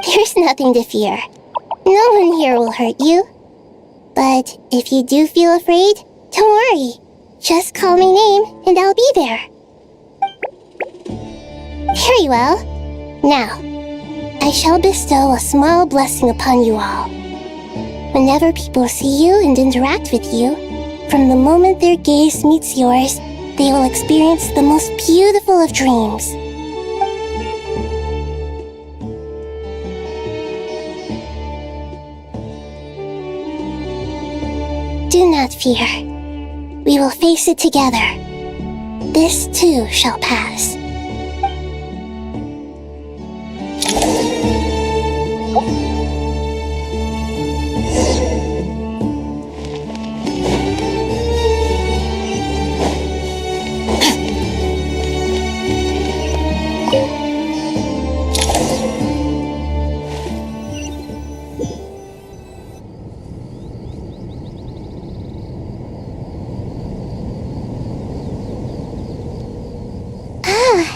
There's nothing to fear. No one here will hurt you. But if you do feel afraid, don't worry. Just call my name and I'll be there. Very well. Now, I shall bestow a small blessing upon you all. Whenever people see you and interact with you, from the moment their gaze meets yours, they will experience the most beautiful of dreams. Do not fear. We will face it together. This too shall pass.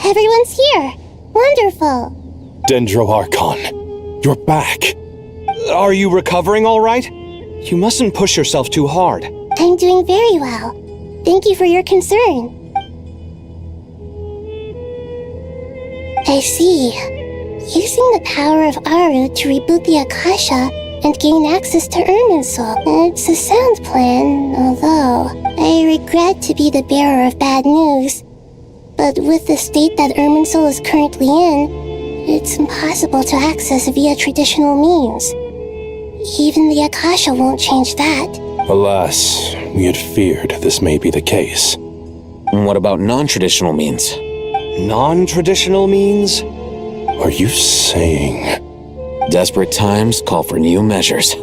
Everyone's here. Wonderful. Dendro Archon, you're back. Are you recovering all right? You mustn't push yourself too hard. I'm doing very well. Thank you for your concern. I see. Using the power of Aru to reboot the Akasha and gain access to Irminsul. It's a sound plan, although I regret to be the bearer of bad news. But with the state that Irminsul is currently in, it's impossible to access via traditional means. Even the Akasha won't change that. Alas, we had feared this may be the case. What about non-traditional means? Non-traditional means? Are you saying... Desperate times call for new measures.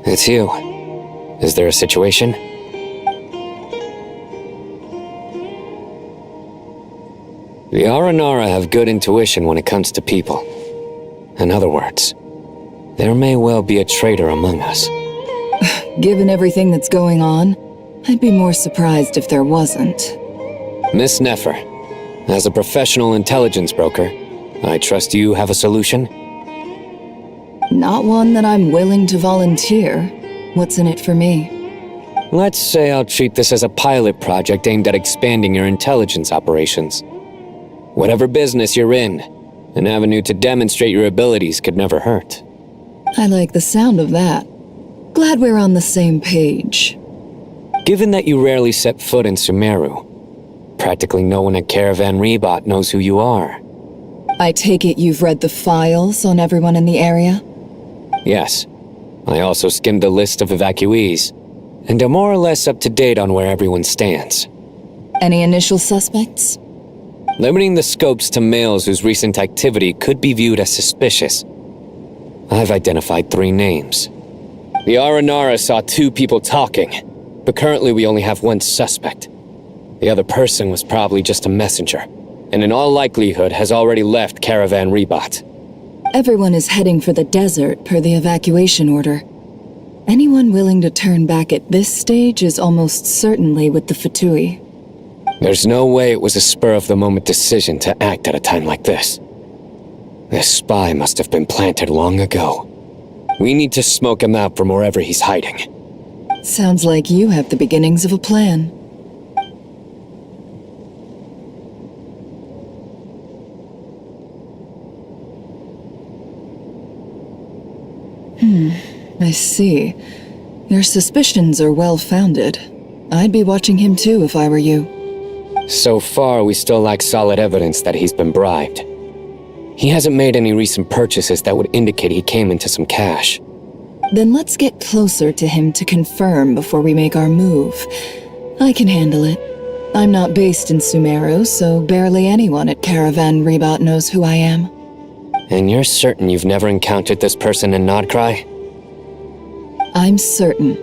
It's you. Is there a situation? The Aranara have good intuition when it comes to people. In other words, there may well be a traitor among us. Given everything that's going on, I'd be more surprised if there wasn't. Miss Nefer, as a professional intelligence broker, I trust you have a solution? Not one that I'm willing to volunteer. What's in it for me? Let's say I'll treat this as a pilot project aimed at expanding your intelligence operations. Whatever business you're in, an avenue to demonstrate your abilities could never hurt. I like the sound of that. Glad we're on the same page. Given that you rarely set foot in Sumeru, practically no one at Caravan Rebot knows who you are. I take it you've read the files on everyone in the area? Yes. I also skimmed the list of evacuees, and am more or less up to date on where everyone stands. Any initial suspects? Limiting the scopes to males whose recent activity could be viewed as suspicious. I've identified 3 names. The Aranara saw 2 people talking, but currently we only have 1 suspect. The other person was probably just a messenger, and in all likelihood has already left Caravan Rebot. Everyone is heading for the desert per the evacuation order. Anyone willing to turn back at this stage is almost certainly with the Fatui. There's no way it was a spur-of-the-moment decision to act at a time like this. This spy must have been planted long ago. We need to smoke him out from wherever he's hiding. Sounds like you have the beginnings of a plan. I see. Your suspicions are well-founded. I'd be watching him too if I were you. So far, we still lack solid evidence that he's been bribed. He hasn't made any recent purchases that would indicate he came into some cash. Then let's get closer to him to confirm before we make our move. I can handle it. I'm not based in Sumeru, so barely anyone at Caravan Rebot knows who I am. And you're certain you've never encountered this person in Nodcry? I'm certain.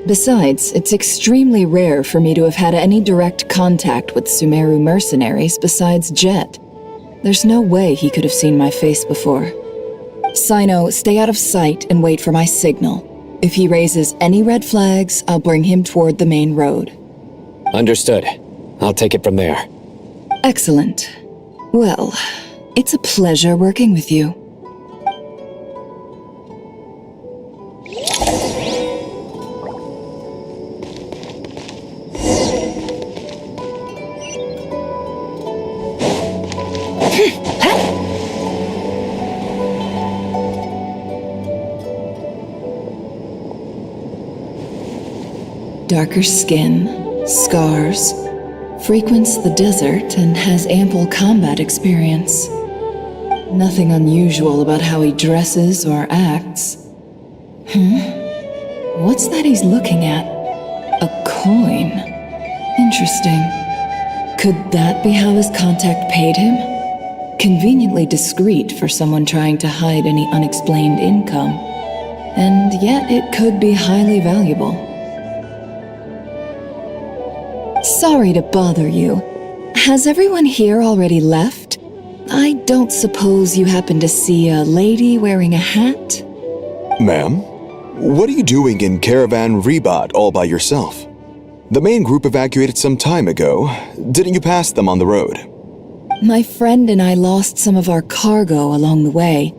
Besides, it's extremely rare for me to have had any direct contact with Sumeru mercenaries besides Jet. There's no way he could have seen my face before. Sino, stay out of sight and wait for my signal. If he raises any red flags, I'll bring him toward the main road. Understood. I'll take it from there. Excellent. Well, it's a pleasure working with you. Darker skin, scars, frequents the desert and has ample combat experience. Nothing unusual about how he dresses or acts. What's that he's looking at? A coin. Interesting. Could that be how his contact paid him? Conveniently discreet for someone trying to hide any unexplained income. And yet it could be highly valuable. Sorry to bother you. Has everyone here already left? I don't suppose you happen to see a lady wearing a hat? Ma'am, what are you doing in Caravan Rebot all by yourself? The main group evacuated some time ago. Didn't you pass them on the road? My friend and I lost some of our cargo along the way.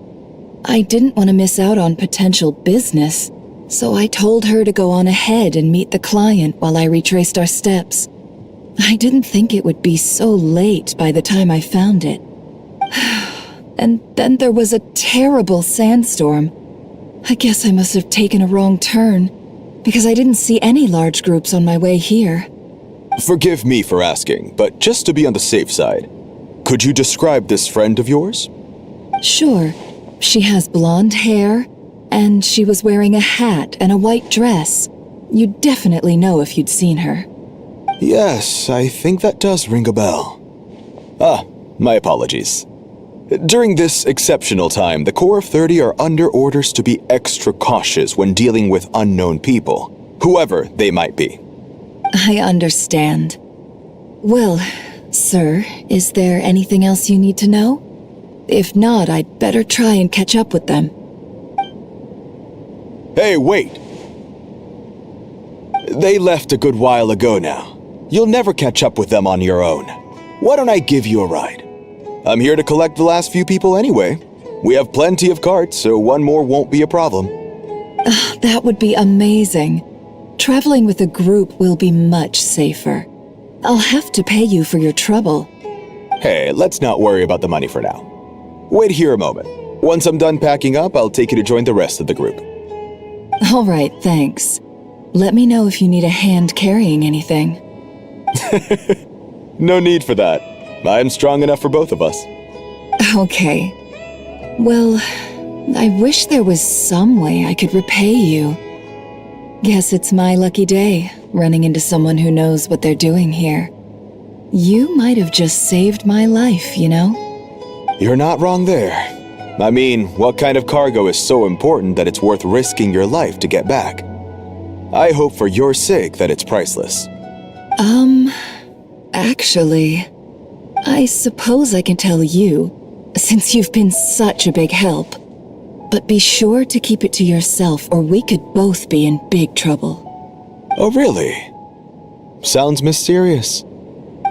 I didn't want to miss out on potential business, so I told her to go on ahead and meet the client while I retraced our steps. I didn't think it would be so late by the time I found it. And then there was a terrible sandstorm. I guess I must have taken a wrong turn, because I didn't see any large groups on my way here. Forgive me for asking, but just to be on the safe side, could you describe this friend of yours? Sure. She has blonde hair, and she was wearing a hat and a white dress. You'd definitely know if you'd seen her. Yes, I think that does ring a bell. My apologies. During this exceptional time, the Corps of 30 are under orders to be extra cautious when dealing with unknown people, whoever they might be. I understand. Well, sir, is there anything else you need to know? If not, I'd better try and catch up with them. Hey, wait! They left a good while ago now. You'll never catch up with them on your own. Why don't I give you a ride? I'm here to collect the last few people anyway. We have plenty of carts, so one more won't be a problem. That would be amazing. Traveling with a group will be much safer. I'll have to pay you for your trouble. Hey, let's not worry about the money for now. Wait here a moment. Once I'm done packing up, I'll take you to join the rest of the group. All right, thanks. Let me know if you need a hand carrying anything. No need for that. I'm strong enough for both of us. Okay. Well, I wish there was some way I could repay you. Guess it's my lucky day, running into someone who knows what they're doing here. You might have just saved my life, you know? You're not wrong there. I mean, what kind of cargo is so important that it's worth risking your life to get back? I hope for your sake that it's priceless. Actually, I suppose I can tell you. since you've been such a big help. But be sure to keep it to yourself, or we could both be in big trouble. Oh, really? Sounds mysterious.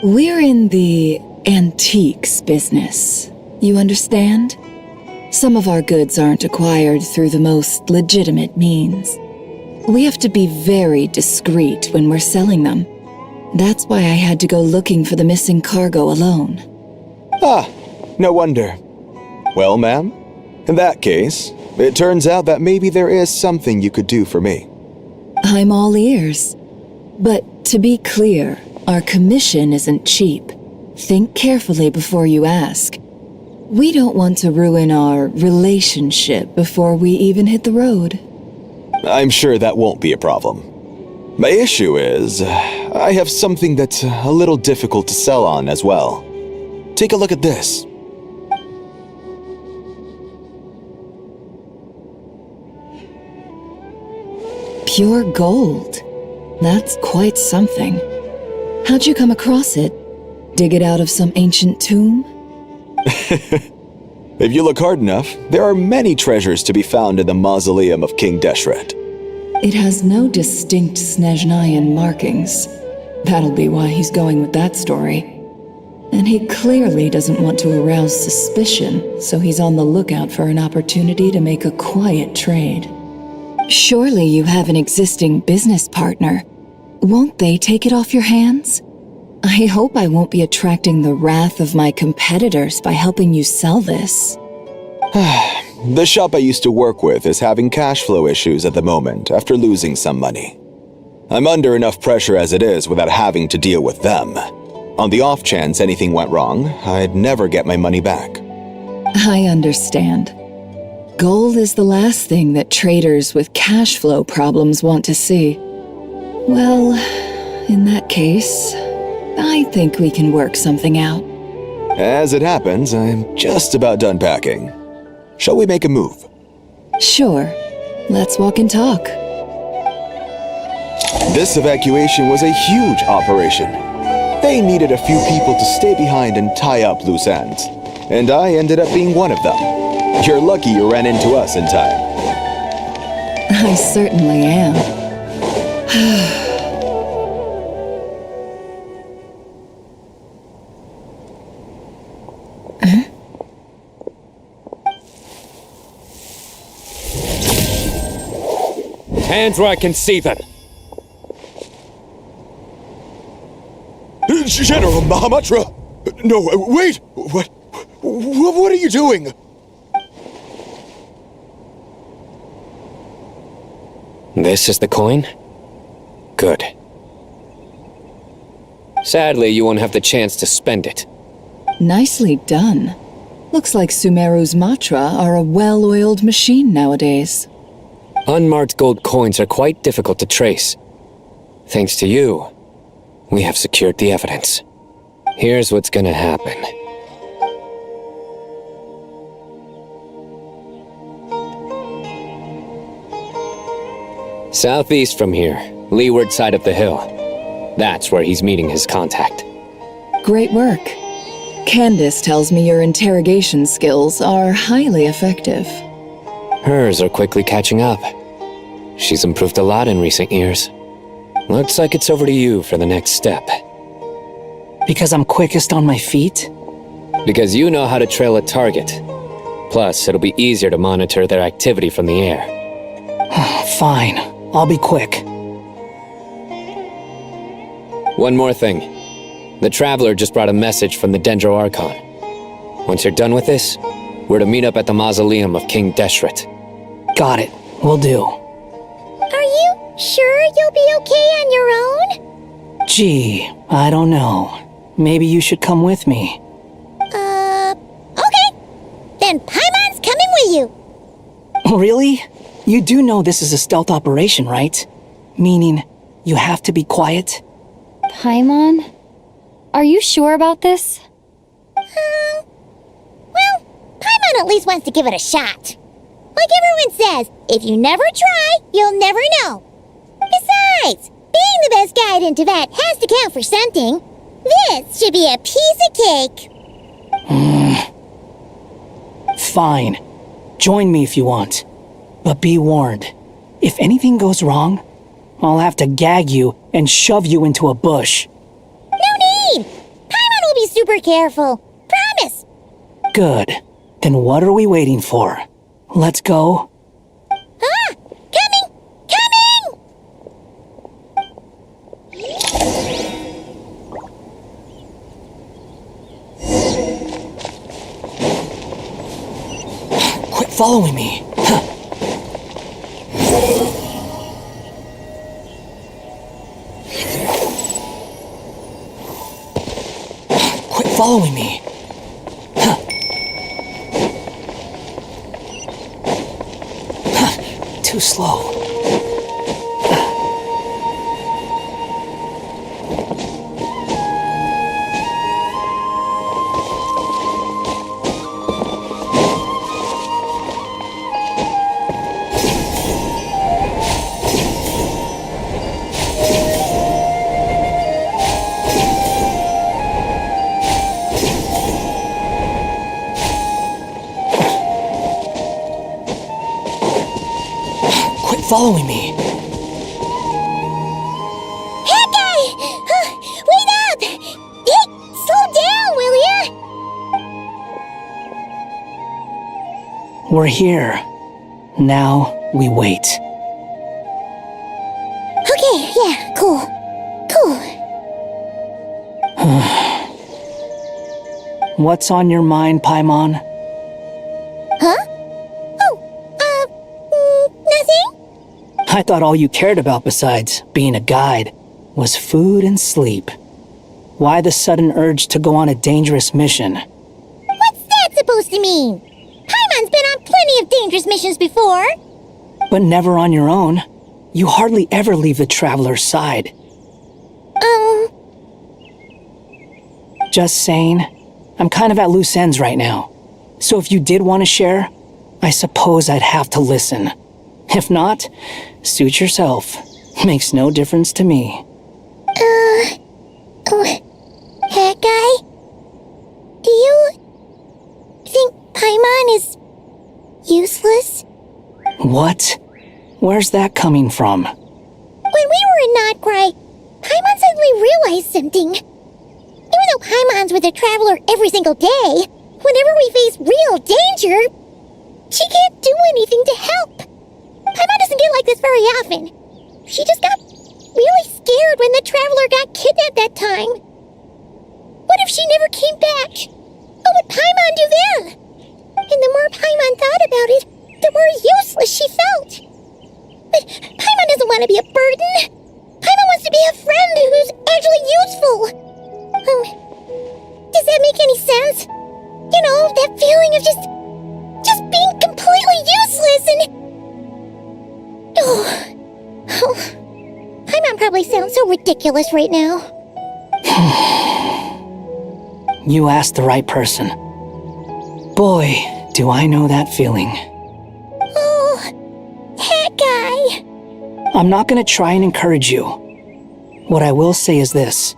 We're in the antiques business. You understand? Some of our goods aren't acquired through the most legitimate means. We have to be very discreet when we're selling them. That's why I had to go looking for the missing cargo alone. Ah, no wonder. Well, ma'am, in that case, it turns out that maybe there is something you could do for me. I'm all ears. But to be clear, our commission isn't cheap. Think carefully before you ask. We don't want to ruin our relationship before we even hit the road. I'm sure that won't be a problem. My issue is, I have something that's a little difficult to sell on as well. Take a look at this. Pure gold. That's quite something. How'd you come across it? Dig it out of some ancient tomb? If you look hard enough, there are many treasures to be found in the mausoleum of King Deshret. It has no distinct Snezhnayan markings. That'll be why he's going with that story. And he clearly doesn't want to arouse suspicion, so he's on the lookout for an opportunity to make a quiet trade. Surely you have an existing business partner. Won't they take it off your hands? I hope I won't be attracting the wrath of my competitors by helping you sell this. The shop I used to work with is having cash flow issues at the moment after losing some money. I'm under enough pressure as it is without having to deal with them. On the off chance anything went wrong, I'd never get my money back. I understand. Gold is the last thing that traders with cash flow problems want to see. Well, in that case, I think we can work something out. As it happens, I'm just about done packing. Shall we make a move? Sure. Let's walk and talk. This evacuation was a huge operation. They needed a few people to stay behind and tie up loose ends. And I ended up being one of them. You're lucky you ran into us in time. I certainly am. Hands where I can see them. General Mahamatra! No, wait! What are you doing? This is the coin? Good. Sadly, you won't have the chance to spend it. Nicely done. Looks like Sumeru's Matra are a well-oiled machine nowadays. Unmarked gold coins are quite difficult to trace. Thanks to you, we have secured the evidence. Here's what's gonna happen. Southeast from here, leeward side of the hill. That's where he's meeting his contact. Great work. Candace tells me your interrogation skills are highly effective. Hers are quickly catching up. She's improved a lot in recent years. Looks like it's over to you for the next step. Because I'm quickest on my feet? Because you know how to trail a target. Plus, it'll be easier to monitor their activity from the air. Fine. I'll be quick. One more thing. The Traveler just brought a message from the Dendro Archon. Once you're done with this, we're to meet up at the mausoleum of King Deshret. Got it. Will do. Are you sure you'll be okay on your own? Gee, I don't know. Maybe you should come with me. Okay. Then Paimon's coming with you. Really? You do know this is a stealth operation, right? Meaning, you have to be quiet? Paimon? Are you sure about this? Well, Paimon at least wants to give it a shot. Like everyone says, if you never try, you'll never know. Besides, being the best guide in Teyvat has to count for something. This should be a piece of cake. Fine. Join me if you want. But be warned. If anything goes wrong, I'll have to gag you and shove you into a bush. No need! Paimon will be super careful. Promise! Good. Then what are we waiting for? Let's go. Ah! Coming! Coming! Quit following me. Quit following me. Too slow. Following me. Hey, guy! Wait up! Hey, slow down, will ya? We're here. Now we wait. Okay, yeah, cool. Cool. What's on your mind, Paimon? Huh? Nothing? I thought all you cared about besides being a guide was food and sleep. Why the sudden urge to go on a dangerous mission? What's that supposed to mean? Paimon's been on plenty of dangerous missions before. But never on your own. You hardly ever leave the traveler's side. Just saying, I'm kind of at loose ends right now. So if you did want to share, I suppose I'd have to listen. If not, suit yourself. Makes no difference to me. That guy? Do you think Paimon is useless? What? Where's that coming from? When we were in Notcry, Paimon suddenly realized something. Even though Paimon's with a traveler every single day, whenever we face real danger, she can't do anything to help. Paimon doesn't get like this very often. She just got really scared when the traveler got kidnapped that time. What if she never came back? What would Paimon do then? And the more Paimon thought about it, the more useless she felt. But Paimon doesn't want to be a burden. Paimon wants to be a friend who's actually useful. Does that make any sense? You know, that feeling of just being completely useless and... Paimon probably sounds so ridiculous right now. You asked the right person. Boy, do I know that feeling. Oh, that guy. I'm not gonna try and encourage you. What I will say is this.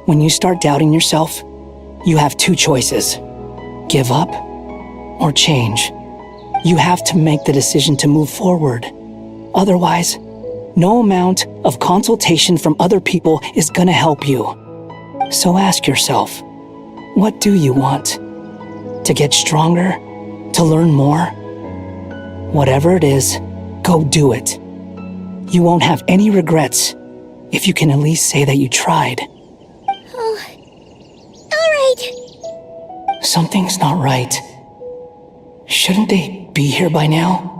When you start doubting yourself, you have two choices. Give up or change. You have to make the decision to move forward. Otherwise, no amount of consultation from other people is gonna help you. So ask yourself, what do you want? To get stronger? To learn more? Whatever it is, go do it. You won't have any regrets if you can at least say that you tried. Alright. Something's not right. Shouldn't they be here by now?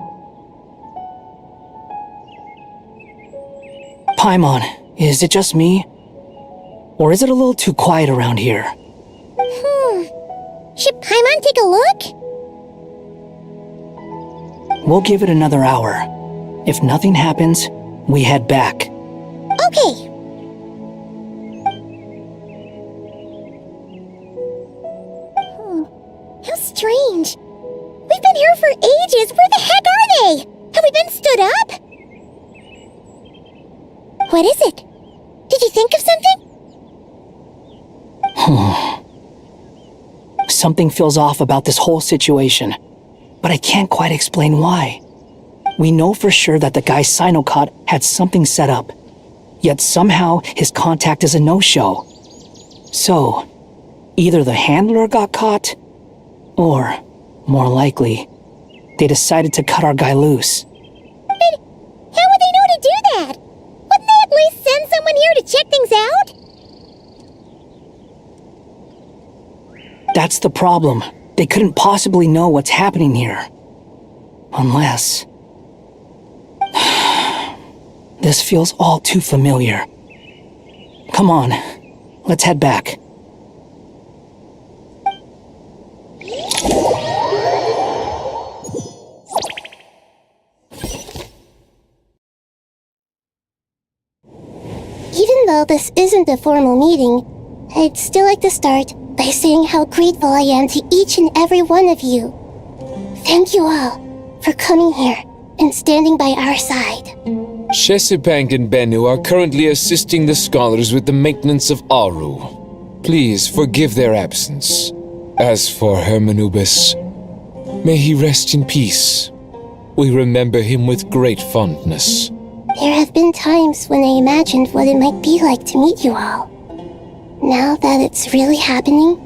Paimon, is it just me? Or is it a little too quiet around here? Should Paimon take a look? We'll give it another hour. If nothing happens, we head back. Okay. How strange. We've been here for ages. Where the heck are they? Have we been stood up? What is it? Did you think of something? Something feels off about this whole situation. but I can't quite explain why. We know for sure that the guy Sinocot had something set up, yet somehow his contact is a no-show. So, either the handler got caught, or, more likely, they decided to cut our guy loose. But how would they know to do that? Wouldn't they at least send someone here to check things out? That's the problem. They couldn't possibly know what's happening here. Unless... This feels all too familiar. Come on, let's head back. Even though this isn't a formal meeting, I'd still like to start by saying how grateful I am to each and every one of you. Thank you all for coming here and standing by our side. Shesipank and Bennu are currently assisting the scholars with the maintenance of Aru. Please forgive their absence. As for Hermanubis, may he rest in peace. We remember him with great fondness. There have been times when I imagined what it might be like to meet you all. Now that it's really happening,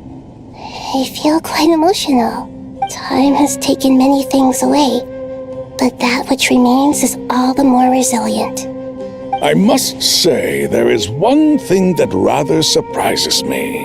I feel quite emotional. Time has taken many things away, but that which remains is all the more resilient. I must say, there is one thing that rather surprises me.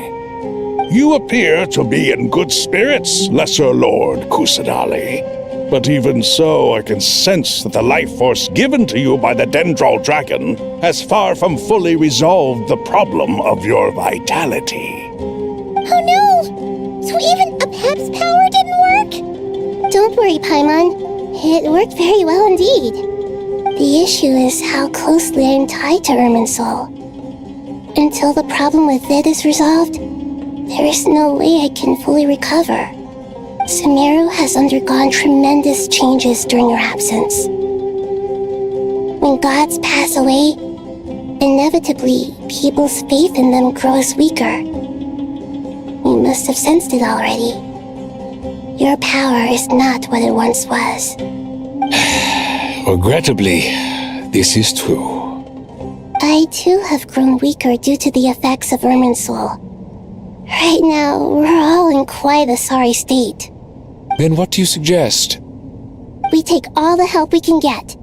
You appear to be in good spirits, Lesser Lord Kusadali. But even so, I can sense that the life force given to you by the Dendral Dragon has far from fully resolved the problem of your vitality. Oh no! So even Apep's power didn't work? Don't worry, Paimon. It worked very well indeed. The issue is how closely I am tied to Irminsul. Until the problem with it is resolved, there is no way I can fully recover. Sumeru has undergone tremendous changes during her absence. When gods pass away, inevitably, people's faith in them grows weaker. You must have sensed it already. Your power is not what it once was. Regrettably, this is true. I too have grown weaker due to the effects of Irminsul. Right now, we're all in quite a sorry state. Then what do you suggest? We take all the help we can get.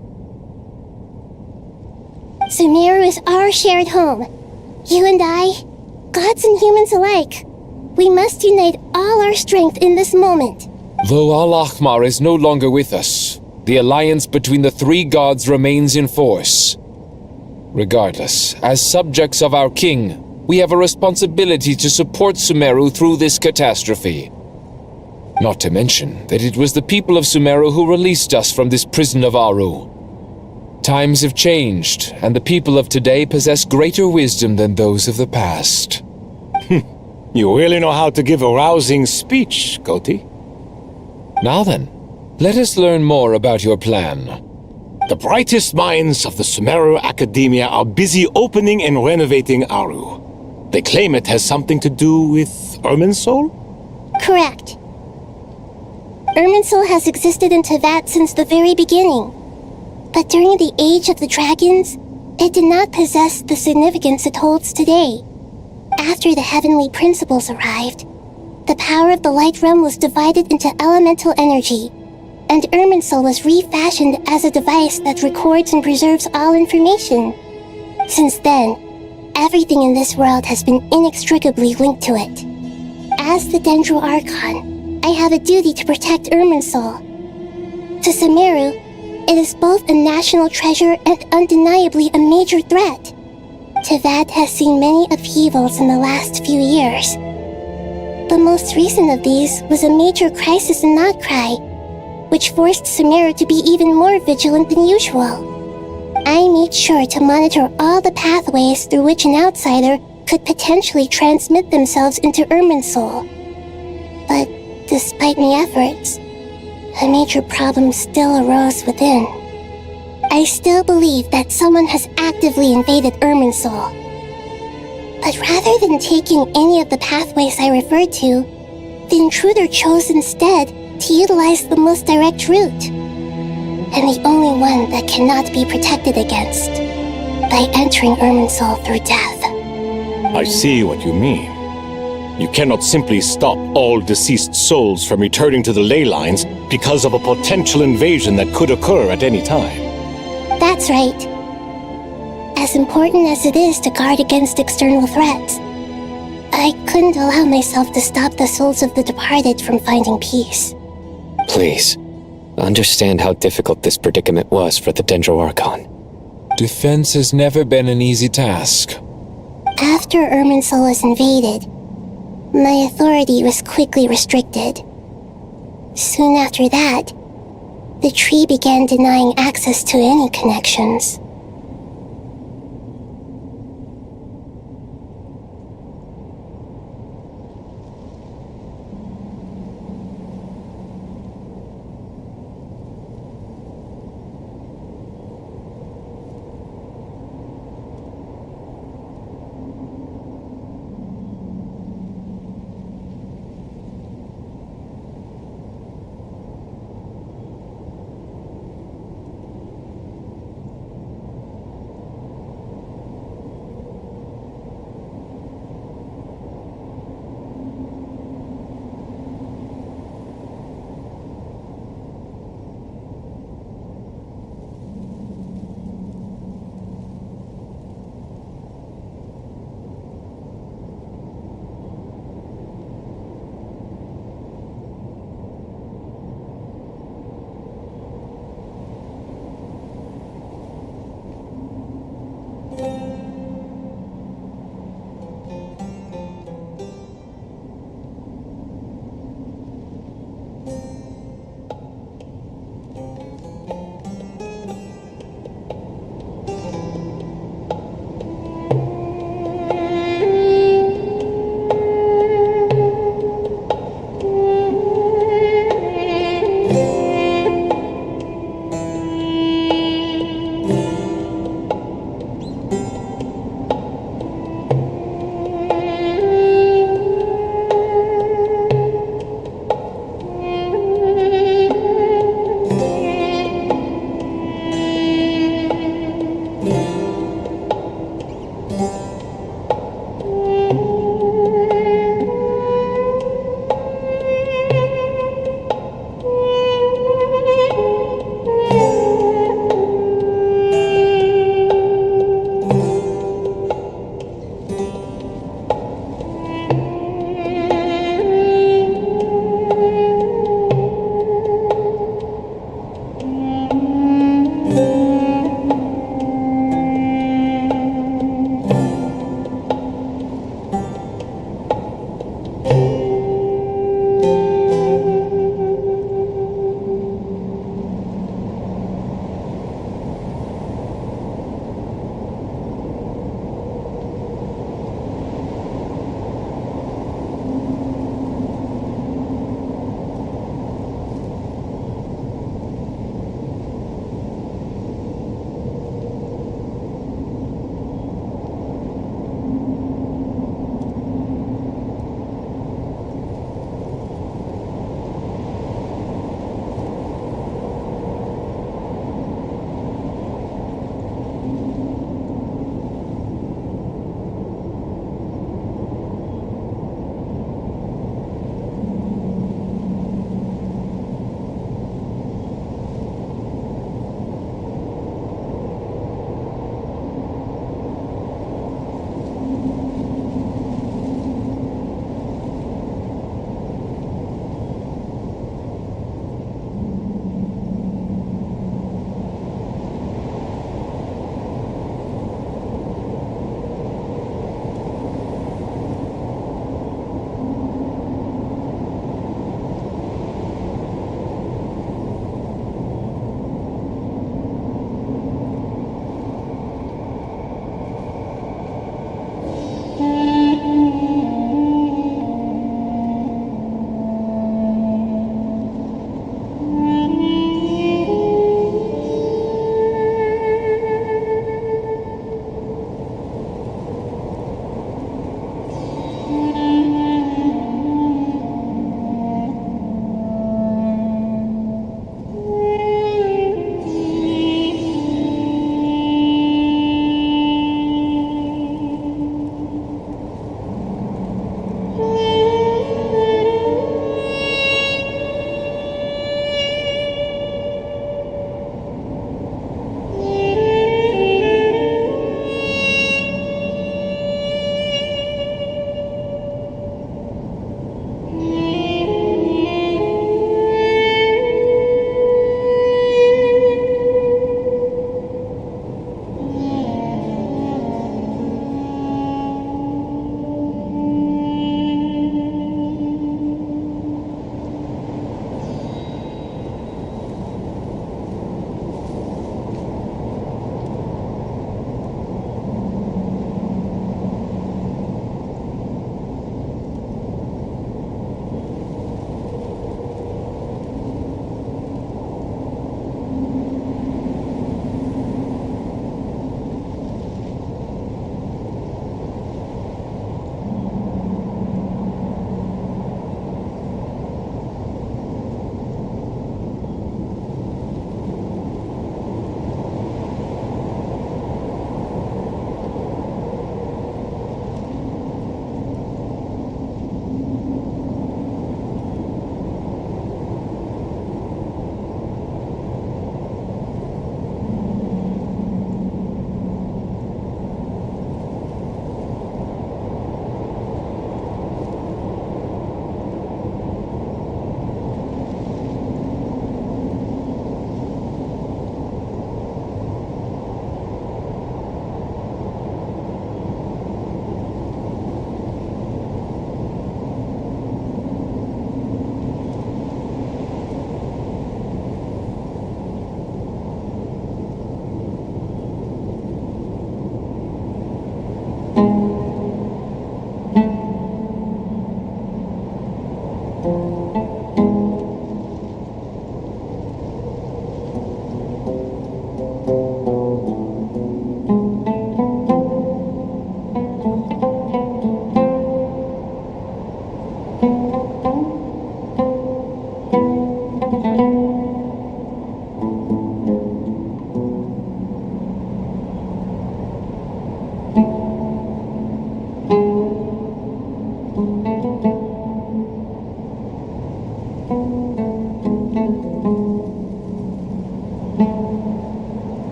Sumeru is our shared home. You and I, gods and humans alike. We must unite all our strength in this moment. Though Al-Ahmar is no longer with us, the alliance between the three gods remains in force. Regardless, as subjects of our king, we have a responsibility to support Sumeru through this catastrophe. Not to mention that it was the people of Sumeru who released us from this prison of Aru. Times have changed, and the people of today possess greater wisdom than those of the past. You really know how to give a rousing speech, Koti. Now then, let us learn more about your plan. The brightest minds of the Sumeru Academia are busy opening and renovating Aru. They claim it has something to do with Irminsul? Correct. Irminsul has existed in Teyvat since the very beginning. But during the Age of the Dragons, it did not possess the significance it holds today. After the heavenly principles arrived, the power of the Light Realm was divided into elemental energy, and Irminsul was refashioned as a device that records and preserves all information. Since then, everything in this world has been inextricably linked to it. As the Dendro Archon, I have a duty to protect Irminsul. To Sumeru, it is both a national treasure and undeniably a major threat. Teyvat has seen many upheavals in the last few years. The most recent of these was a major crisis in Notcry, which forced Sumeru to be even more vigilant than usual. I made sure to monitor all the pathways through which an outsider could potentially transmit themselves into Irminsul. But despite my efforts, a major problem still arose within. I still believe that someone has actively invaded Irminsul. But rather than taking any of the pathways I referred to, the intruder chose instead to utilize the most direct route, and the only one that cannot be protected against, by entering Irminsul through death. I see what you mean. You cannot simply stop all deceased souls from returning to the ley lines because of a potential invasion that could occur at any time. That's right. As important as it is to guard against external threats, I couldn't allow myself to stop the souls of the departed from finding peace. Please, understand how difficult this predicament was for the Dendro Archon. Defense has never been an easy task. After Irminsul was invaded, my authority was quickly restricted. Soon after that, the tree began denying access to any connections.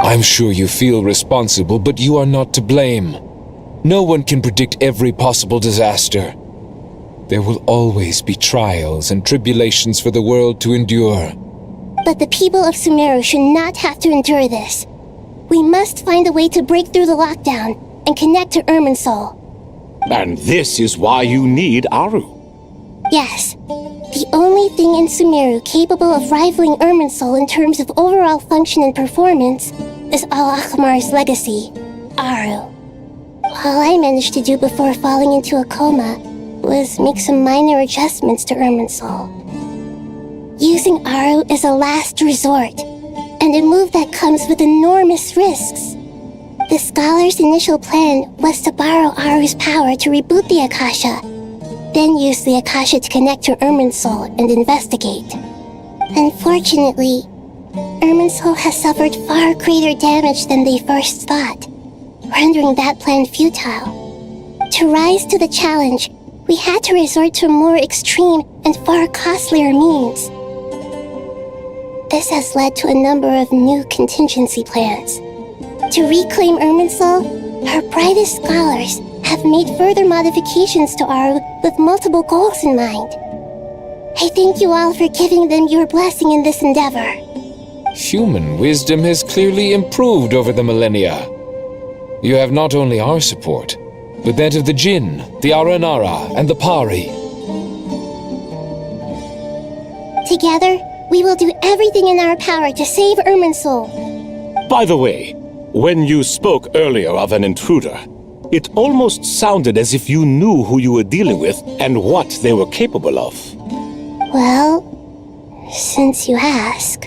I'm sure you feel responsible, but you are not to blame. No one can predict every possible disaster. There will always be trials and tribulations for the world to endure. But the people of Sumeru should not have to endure this. We must find a way to break through the lockdown and connect to Irminsul. And this is why you need Aru. Yes. The only thing in Sumeru capable of rivaling Irminsul in terms of overall function and performance is Al-Akhmar's legacy, Aru. All I managed to do before falling into a coma was make some minor adjustments to Irminsul. Using Aru is a last resort, and a move that comes with enormous risks. The Scholar's initial plan was to borrow Aru's power to reboot the Akasha, then use the Akasha to connect to Irminsul and investigate. Unfortunately, Irminsul has suffered far greater damage than they first thought, rendering that plan futile. To rise to the challenge, we had to resort to more extreme and far costlier means. This has led to a number of new contingency plans. To reclaim Irminsul, our brightest scholars have made further modifications to Aru with multiple goals in mind. I thank you all for giving them your blessing in this endeavor. Human wisdom has clearly improved over the millennia. You have not only our support, but that of the Jinn, the Aranara, and the Pari. Together, we will do everything in our power to save Irminsul. By the way, when you spoke earlier of an intruder, it almost sounded as if you knew who you were dealing with and what they were capable of. Well, since you ask.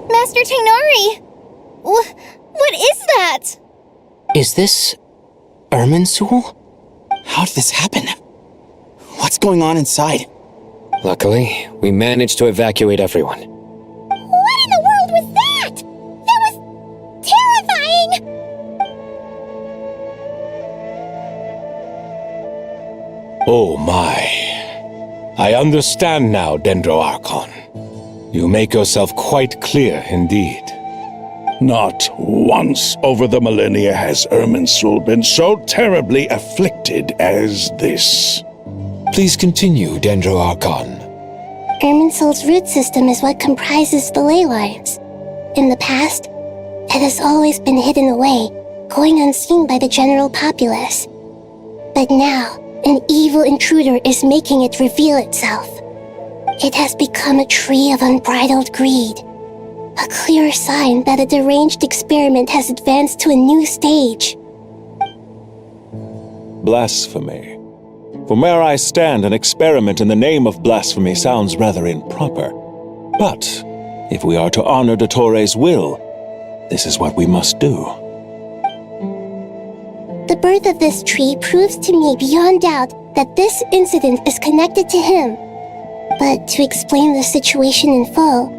Master Tainari! What is that? Is this Irminsul? How did this happen? What's going on inside? Luckily, we managed to evacuate everyone. What in the world was that? That was terrifying! Oh my. I understand now, Dendro Archon. You make yourself quite clear indeed. Not once over the millennia has Irminsul been so terribly afflicted as this. Please continue, Dendro Archon. Irminsul's root system is what comprises the ley lines. In the past, it has always been hidden away, going unseen by the general populace. But now, an evil intruder is making it reveal itself. It has become a tree of unbridled greed. A clear sign that a deranged experiment has advanced to a new stage. Blasphemy. From where I stand, an experiment in the name of blasphemy sounds rather improper. But if we are to honor Dottore's will, this is what we must do. The birth of this tree proves to me beyond doubt that this incident is connected to him. But to explain the situation in full,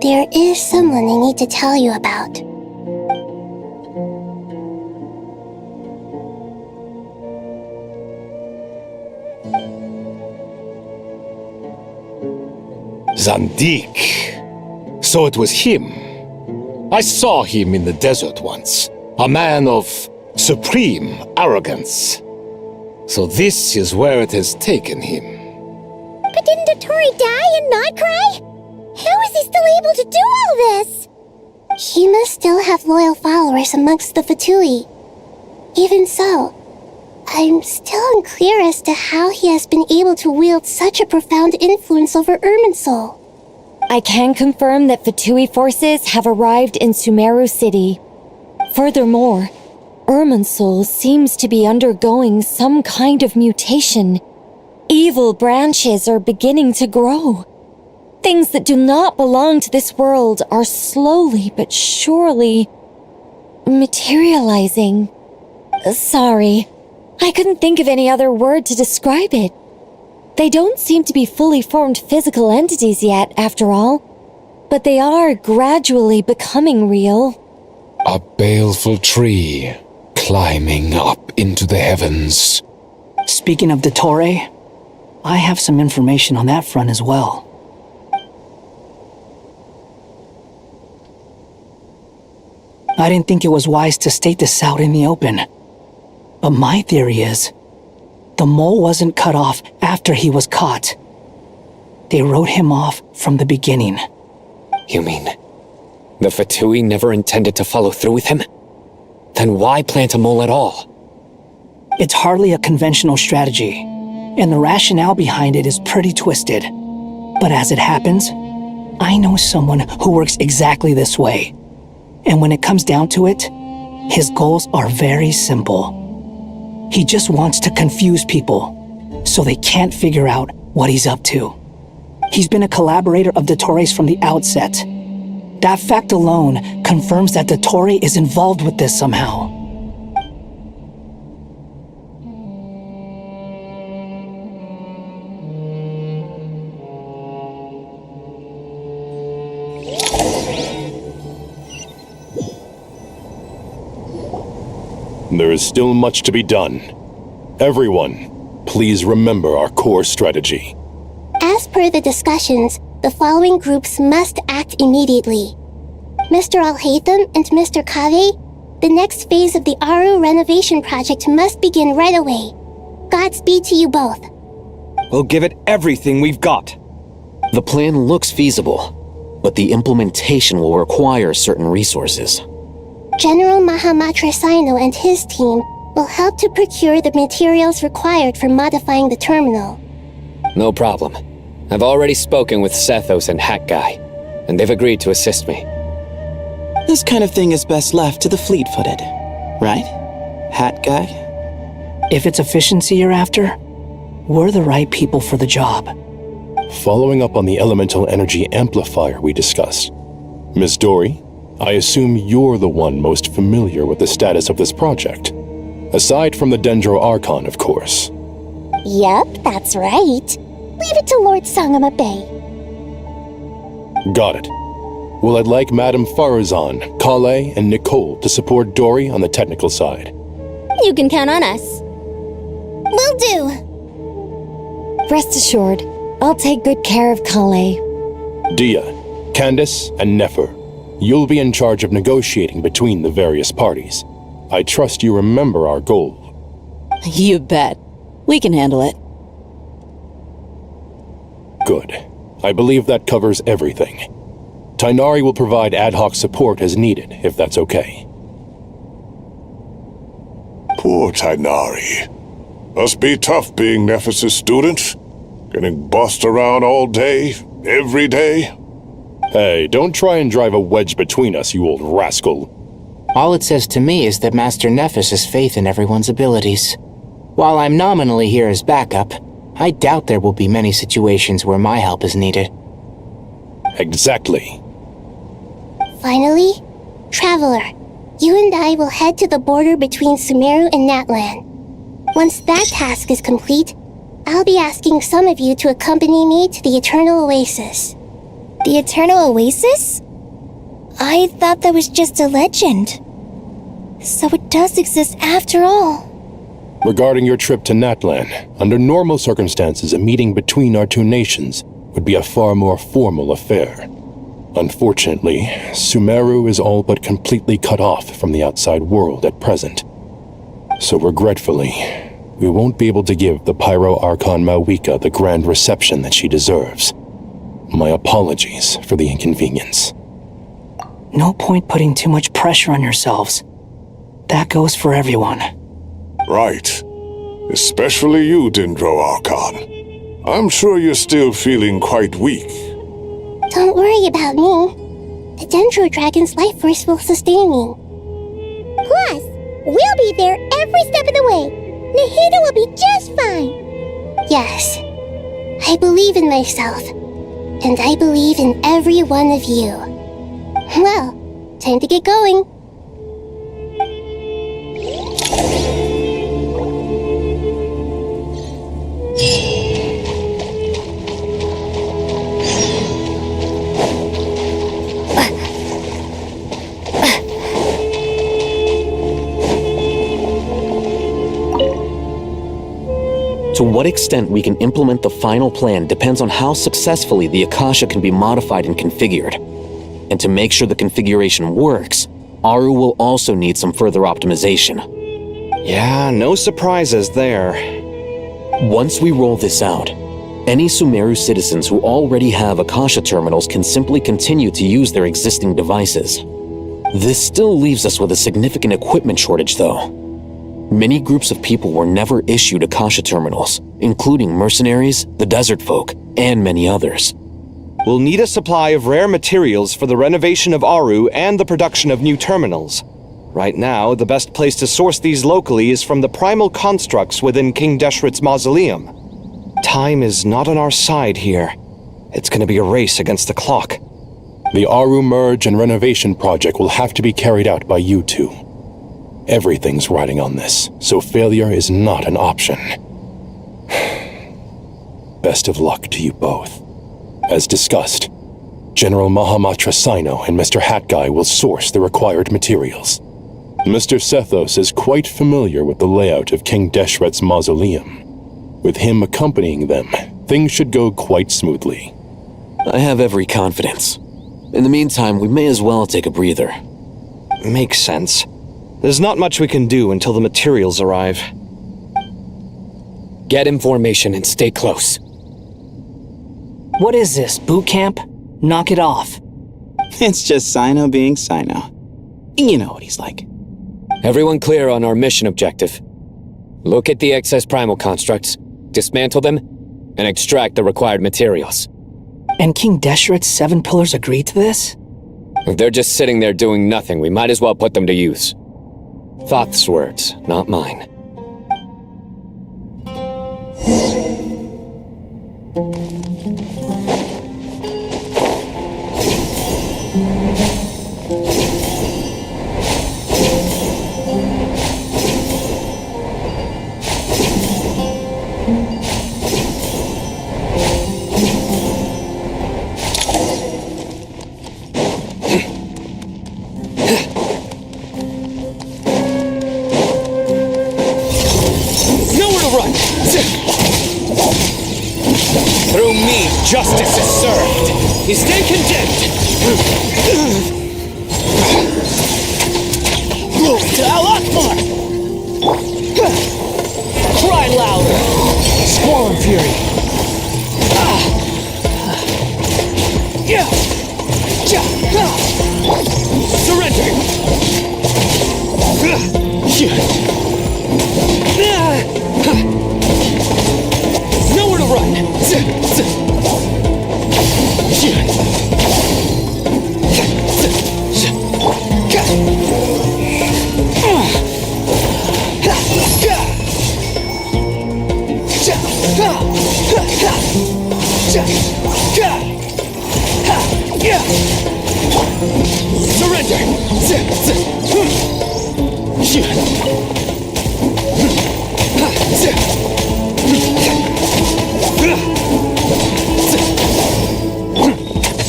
there is someone I need to tell you about. Zandik. So it was him. I saw him in the desert once. A man of supreme arrogance. So this is where it has taken him. But didn't Dottore die and not cry? How is he still able to do all this? He must still have loyal followers amongst the Fatui. Even so, I'm still unclear as to how he has been able to wield such a profound influence over Irminsul. I can confirm that Fatui forces have arrived in Sumeru City. Furthermore, Irminsul seems to be undergoing some kind of mutation. Evil branches are beginning to grow. Things that do not belong to this world are slowly but surely materializing. Sorry, I couldn't think of any other word to describe it. They don't seem to be fully formed physical entities yet, after all, but they are gradually becoming real. A baleful tree climbing up into the heavens. Speaking of Dottore, I have some information on that front as well. I didn't think it was wise to state this out in the open, but my theory is the mole wasn't cut off after he was caught. They wrote him off from the beginning. You mean the Fatui never intended to follow through with him? Then why plant a mole at all? It's hardly a conventional strategy, and the rationale behind it is pretty twisted. But as it happens, I know someone who works exactly this way. And when it comes down to it, his goals are very simple. He just wants to confuse people, so they can't figure out what he's up to. He's been a collaborator of Dottore's from the outset. That fact alone confirms that Dottore is involved with this somehow. There is still much to be done. Everyone, please remember our core strategy. As per the discussions, the following groups must act immediately. Mr. Al-Haytham and Mr. Kave, the next phase of the Aru renovation project must begin right away. Godspeed to you both. We'll give it everything we've got. The plan looks feasible, but the implementation will require certain resources. General Mahamatra Sino and his team will help to procure the materials required for modifying the terminal. No problem. I've already spoken with Sethos and Hat Guy, and they've agreed to assist me. This kind of thing is best left to the fleet-footed, right, Hat Guy? If it's efficiency you're after, we're the right people for the job. Following up on the elemental energy amplifier we discussed, Ms. Dory, I assume you're the one most familiar with the status of this project. Aside from the Dendro Archon, of course. Yep, that's right. Leave it to Lord Sangama Bay. Got it. Well, I'd like Madame Farazan, Kale, and Nicole to support Dory on the technical side. You can count on us. Will do. Rest assured, I'll take good care of Kale. Dia, Candace, and Nefer, you'll be in charge of negotiating between the various parties. I trust you remember our goal. You bet. We can handle it. Good. I believe that covers everything. Tainari will provide ad hoc support as needed, if that's okay. Poor Tainari. Must be tough being Nephis' student. Getting bossed around all day, every day. Hey, don't try and drive a wedge between us, you old rascal. All it says to me is that Master Nephis has faith in everyone's abilities. While I'm nominally here as backup, I doubt there will be many situations where my help is needed. Exactly. Finally, Traveler, you and I will head to the border between Sumeru and Natlan. Once that task is complete, I'll be asking some of you to accompany me to the Eternal Oasis. The Eternal Oasis? I thought that was just a legend. So it does exist after all. Regarding your trip to Natlan, under normal circumstances, a meeting between our two nations would be a far more formal affair. Unfortunately, Sumeru is all but completely cut off from the outside world at present. So regretfully, we won't be able to give the Pyro Archon Mawika the grand reception that she deserves. My apologies for the inconvenience. No point putting too much pressure on yourselves. That goes for everyone. Right. Especially you, Dendro Archon. I'm sure you're still feeling quite weak. Don't worry about me. The Dendro Dragon's life force will sustain me. Plus, we'll be there every step of the way. Nahida will be just fine. Yes, I believe in myself. And I believe in every one of you. Well, time to get going. To what extent we can implement the final plan depends on how successfully the Akasha can be modified and configured. And to make sure the configuration works, Aru will also need some further optimization. Yeah, no surprises there. Once we roll this out, any Sumeru citizens who already have Akasha terminals can simply continue to use their existing devices. This still leaves us with a significant equipment shortage, though. Many groups of people were never issued Akasha terminals, including mercenaries, the desert folk, and many others. We'll need a supply of rare materials for the renovation of Aru and the production of new terminals. Right now, the best place to source these locally is from the primal constructs within King Deshret's mausoleum. Time is not on our side here. It's going to be a race against the clock. The Aru merge and renovation project will have to be carried out by you two. Everything's riding on this, so failure is not an option. Best of luck to you both. As discussed, General Mahamatra Sino and Mr. Hat Guy will source the required materials. Mr. Sethos is quite familiar with the layout of King Deshret's mausoleum. With him accompanying them, things should go quite smoothly. I have every confidence. In the meantime, we may as well take a breather. Makes sense. There's not much we can do until the materials arrive. Get in formation and stay close. What is this, boot camp? Knock it off. It's just Sino being Sino. You know what he's like. Everyone clear on our mission objective. Look at the excess primal constructs, dismantle them, and extract the required materials. And King Deshret's 7 pillars agreed to this? If they're just sitting there doing nothing, we might as well put them to use. Thoth's words, not mine. Through me, justice is served. You stand condemned. Glory to Al-Akbar! Cry louder! Squall and fury! Surrender! Nowhere to run!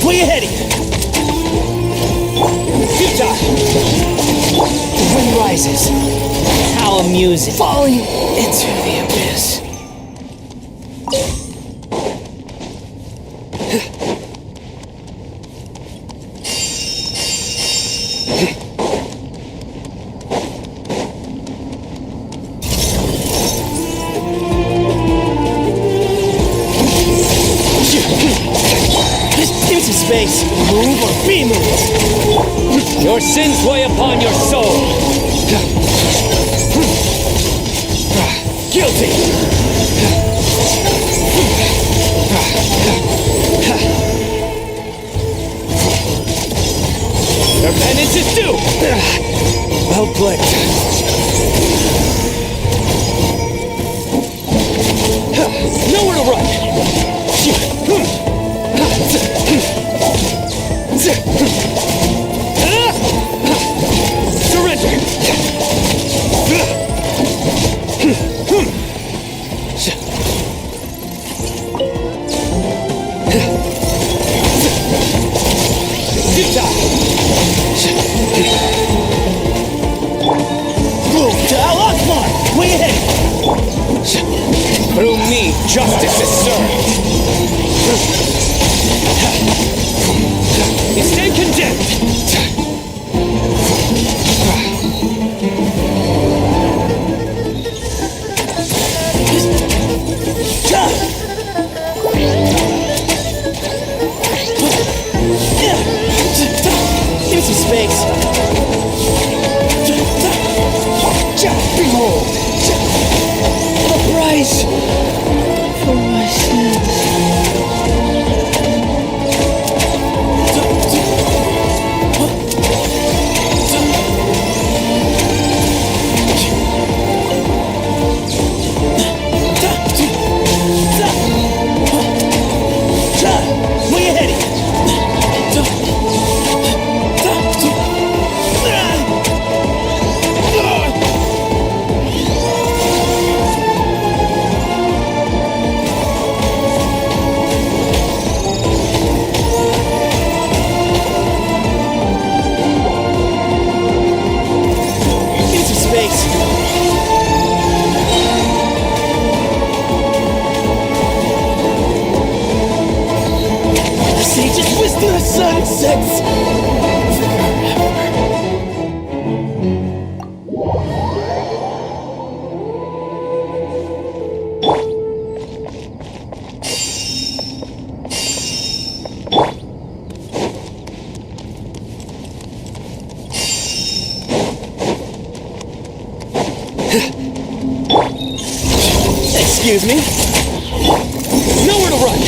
Way ahead of you! Futile! The wind rises. How amusing. Falling into the abyss. Space. Move or be moved. Your sins weigh upon your soul. Guilty. I'll blink. Nowhere to run! Surrender! Move to Al-Akbar! Way ahead! Through me, justice is served. You stand condemned! Give me some space. Behold! The price for my sins. Way ahead! Into space. The sage's wisdom sunsets. Excuse me? Nowhere to run!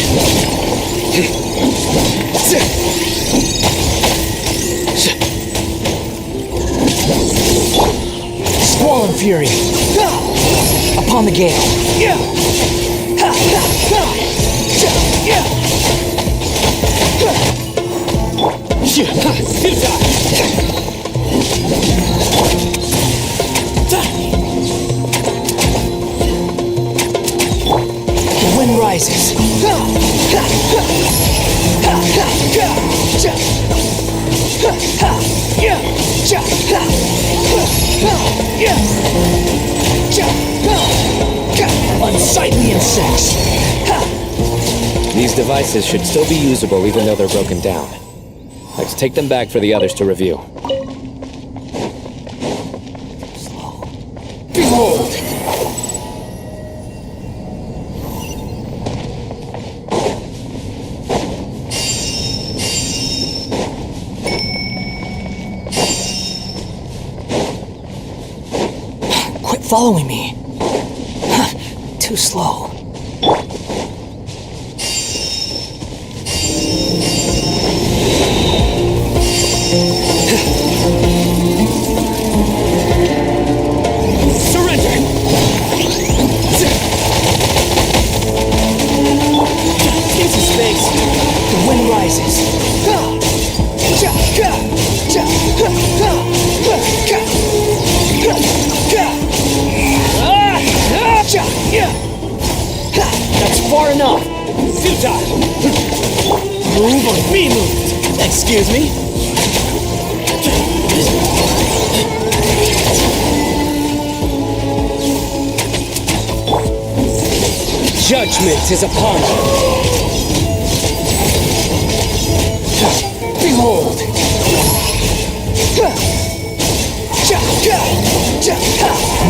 Squall and fury! Upon the gale! The wind rises. Unsightly insects. These devices should still be usable even though they're broken down. Let's take them back for the others to review. Behold! Quit following me. Too slow. Surrender! Into space. The wind rises. That's far enough. Futile. Move or be moved. Excuse me. Judgment is upon you. Behold.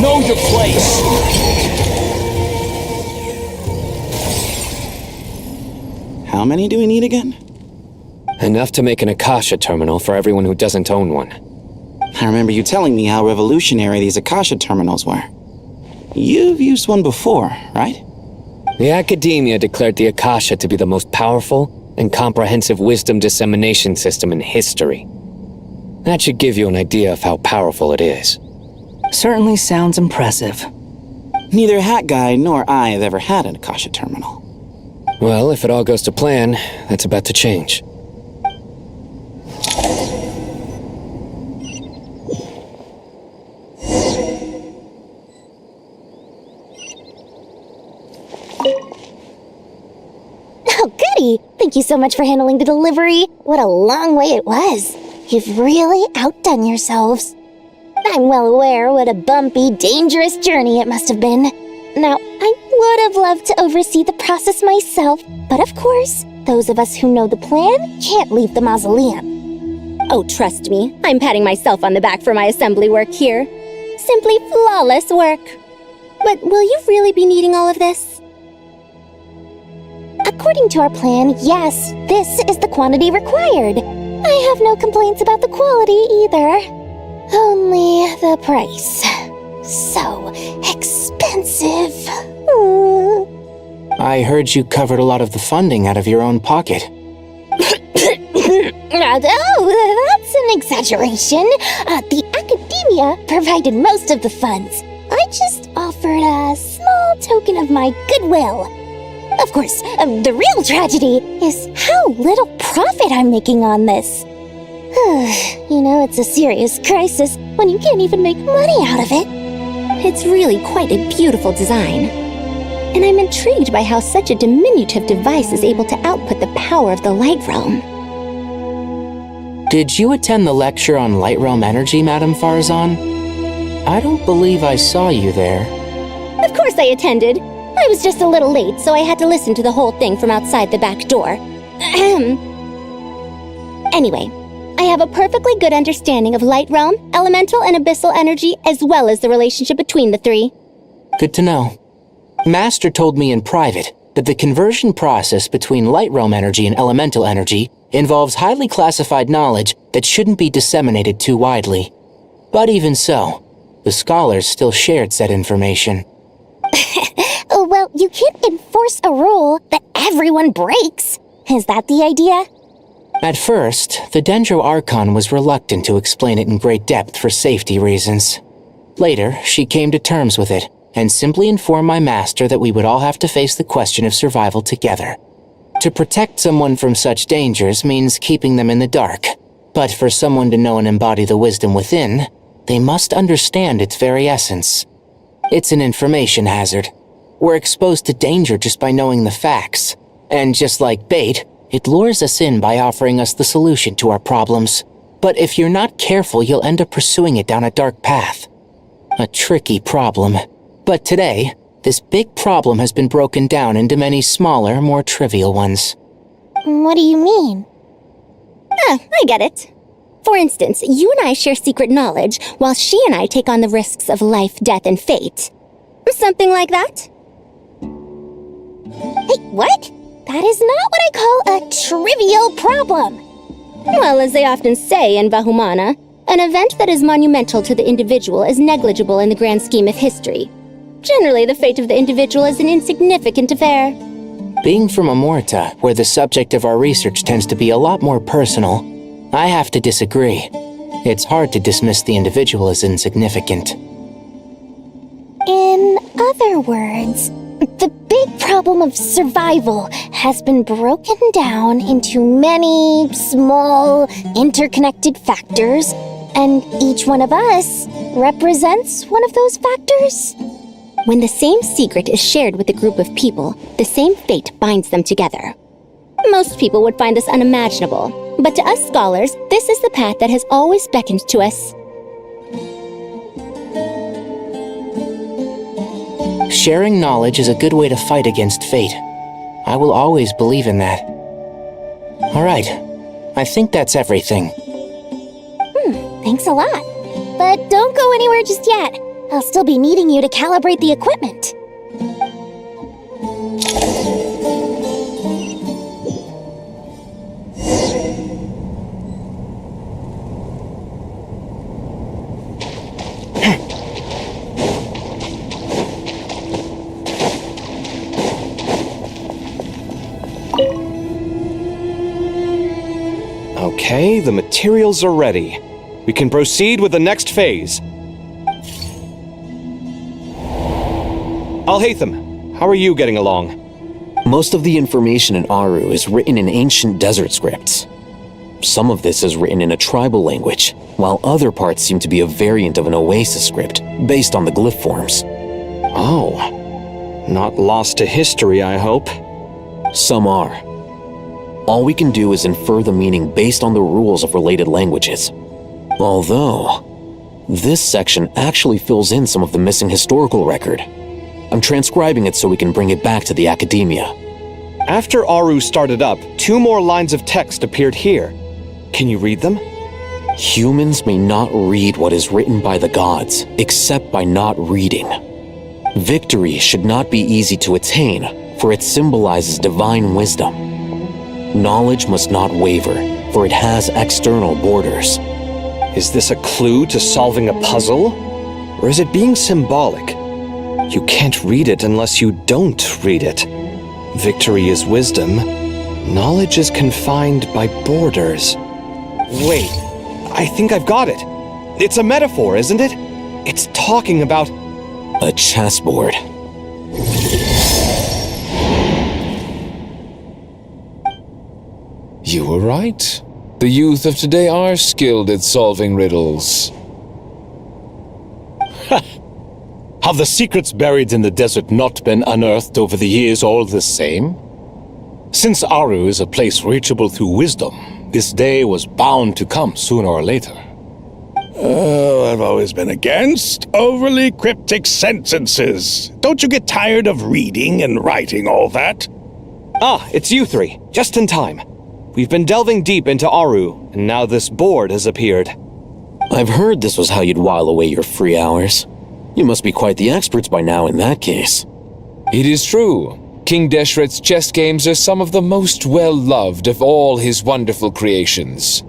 Know your place. How many do we need again? Enough to make an Akasha terminal for everyone who doesn't own one. I remember you telling me how revolutionary these Akasha terminals were. You've used one before, right? The Academia declared the Akasha to be the most powerful and comprehensive wisdom dissemination system in history. That should give you an idea of how powerful it is. Certainly sounds impressive. Neither Hat Guy nor I have ever had an Akasha terminal. Well, if it all goes to plan, that's about to change. Oh, goody! Thank you so much for handling the delivery. What a long way it was. You've really outdone yourselves. I'm well aware what a bumpy, dangerous journey it must have been. Now, I would have loved to oversee the process myself, but of course, those of us who know the plan can't leave the mausoleum. Oh, trust me, I'm patting myself on the back for my assembly work here. Simply flawless work. But will you really be needing all of this? According to our plan, yes, this is the quantity required. I have no complaints about the quality either. Only the price. So expensive. I heard you covered a lot of the funding out of your own pocket. Oh, that's an exaggeration. The academia provided most of the funds. I just offered a small token of my goodwill. Of course, the real tragedy is how little profit I'm making on this. You know, it's a serious crisis when you can't even make money out of it. It's really quite a beautiful design. And I'm intrigued by how such a diminutive device is able to output the power of the Light Realm. Did you attend the lecture on Light Realm energy, Madame Farzan? I don't believe I saw you there. Of course I attended. I was just a little late, so I had to listen to the whole thing from outside the back door. Anyway, I have a perfectly good understanding of Light Realm, elemental and abyssal energy, as well as the relationship between the three. Good to know. Master told me in private that the conversion process between Light Realm energy and elemental energy involves highly classified knowledge that shouldn't be disseminated too widely. But even so, the scholars still shared said information. Well, you can't enforce a rule that everyone breaks. Is that the idea? At first, the Dendro Archon was reluctant to explain it in great depth for safety reasons. Later, she came to terms with it and simply informed my master that we would all have to face the question of survival together. To protect someone from such dangers means keeping them in the dark, but for someone to know and embody the wisdom within, they must understand its very essence. It's an information hazard. We're exposed to danger just by knowing the facts, and just like bait, it lures us in by offering us the solution to our problems. But if you're not careful, you'll end up pursuing it down a dark path. A tricky problem. But today, this big problem has been broken down into many smaller, more trivial ones. What do you mean? I get it. For instance, you and I share secret knowledge, while she and I take on the risks of life, death, and fate. Something like that? Hey, what? That is not what I call a trivial problem. Well, as they often say in Vahumana, an event that is monumental to the individual is negligible in the grand scheme of history. Generally, the fate of the individual is an insignificant affair. Being from Amorta, where the subject of our research tends to be a lot more personal, I have to disagree. It's hard to dismiss the individual as insignificant. In other words, the big problem of survival has been broken down into many small, interconnected factors, and each one of us represents one of those factors. When the same secret is shared with a group of people, the same fate binds them together. Most people would find this unimaginable, but to us scholars, this is the path that has always beckoned to us. Sharing knowledge is a good way to fight against fate. I will always believe in that. All right, I think that's everything. Thanks a lot. But don't go anywhere just yet. I'll still be needing you to calibrate the equipment. Okay, the materials are ready. We can proceed with the next phase. Alhaitham, how are you getting along? Most of the information in Aru is written in ancient desert scripts. Some of this is written in a tribal language, while other parts seem to be a variant of an Oasis script, based on the glyph forms. Oh. Not lost to history, I hope. Some are. All we can do is infer the meaning based on the rules of related languages. Although, this section actually fills in some of the missing historical record. I'm transcribing it so we can bring it back to the Academia. After Aru started up, 2 more lines of text appeared here. Can you read them? Humans may not read what is written by the gods, except by not reading. Victory should not be easy to attain, for it symbolizes divine wisdom. Knowledge must not waver, for it has external borders. Is this a clue to solving a puzzle? Or is it being symbolic? You can't read it unless you don't read it. Victory is wisdom. Knowledge is confined by borders. Wait, I think I've got it. It's a metaphor, isn't it? It's talking about... a chessboard. You were right. The youth of today are skilled at solving riddles. Have the secrets buried in the desert not been unearthed over the years all the same? Since Aru is a place reachable through wisdom, this day was bound to come sooner or later. Oh, I've always been against overly cryptic sentences. Don't you get tired of reading and writing all that? Ah, it's you 3. Just in time. We've been delving deep into Aru, and now this board has appeared. I've heard this was how you'd while away your free hours. You must be quite the experts by now in that case. It is true. King Deshret's chess games are some of the most well-loved of all his wonderful creations.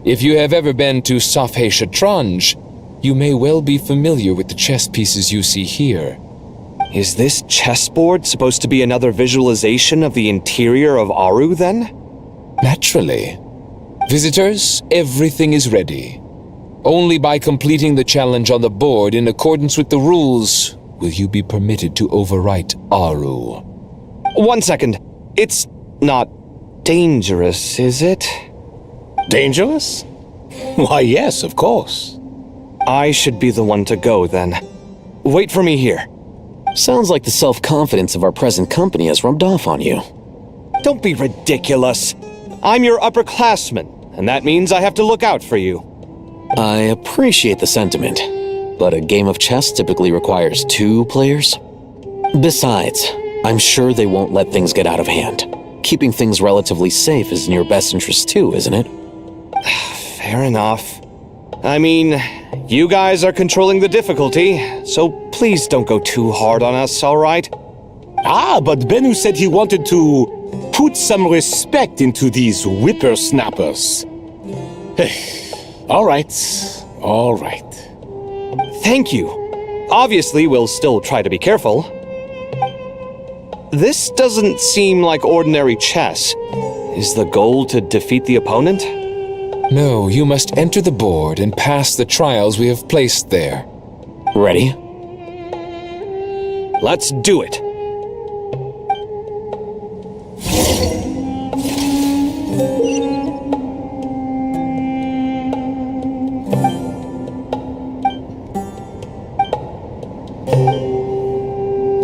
If you have ever been to Safhe Shatranj, you may well be familiar with the chess pieces you see here. Is this chessboard supposed to be another visualization of the interior of Aru, then? Naturally. Visitors, everything is ready. Only by completing the challenge on the board in accordance with the rules will you be permitted to overwrite Aru. 1 second. It's not dangerous, is it? Dangerous? Why, yes, of course. I should be the one to go, then. Wait for me here. Sounds like the self-confidence of our present company has rubbed off on you. Don't be ridiculous. I'm your upperclassman, and that means I have to look out for you. I appreciate the sentiment, but a game of chess typically requires 2 players. Besides, I'm sure they won't let things get out of hand. Keeping things relatively safe is in your best interest too, isn't it? Fair enough. I mean, you guys are controlling the difficulty, so please don't go too hard on us, all right? Ah, but Bennu said he wanted to put some respect into these whippersnappers. All right. Thank you. Obviously, we'll still try to be careful. This doesn't seem like ordinary chess. Is the goal to defeat the opponent? No, you must enter the board and pass the trials we have placed there. Ready? Let's do it.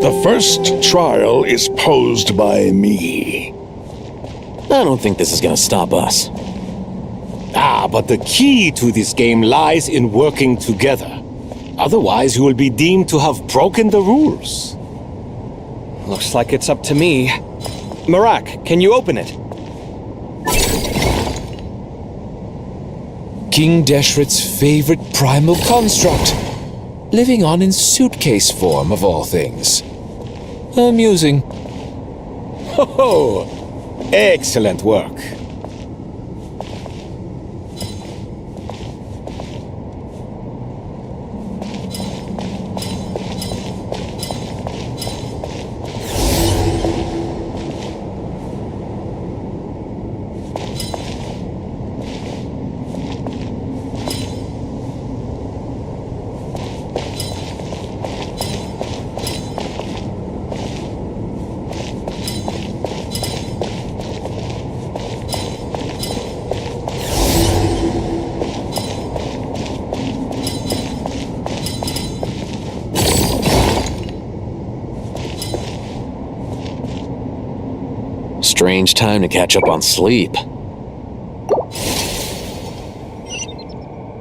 The first trial is posed by me. I don't think this is gonna stop us. Ah, but the key to this game lies in working together. Otherwise, you will be deemed to have broken the rules. Looks like it's up to me. Marak, can you open it? King Deshret's favorite primal construct. Living on in suitcase form, of all things. Amusing. Ho-ho! Excellent work. strange time to catch up on sleep.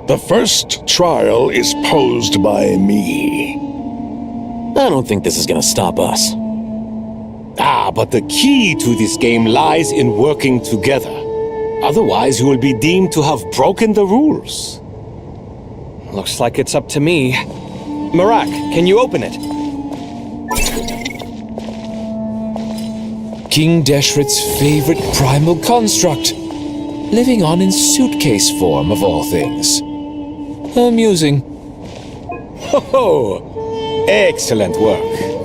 The first trial is posed by me. I don't think this is gonna stop us. Ah, but the key to this game lies in working together. Otherwise, you will be deemed to have broken the rules. Looks like it's up to me. Marak, can you open it? King Deshret's favorite primal construct. Living on in suitcase form, of all things. Amusing. Ho ho! Excellent work.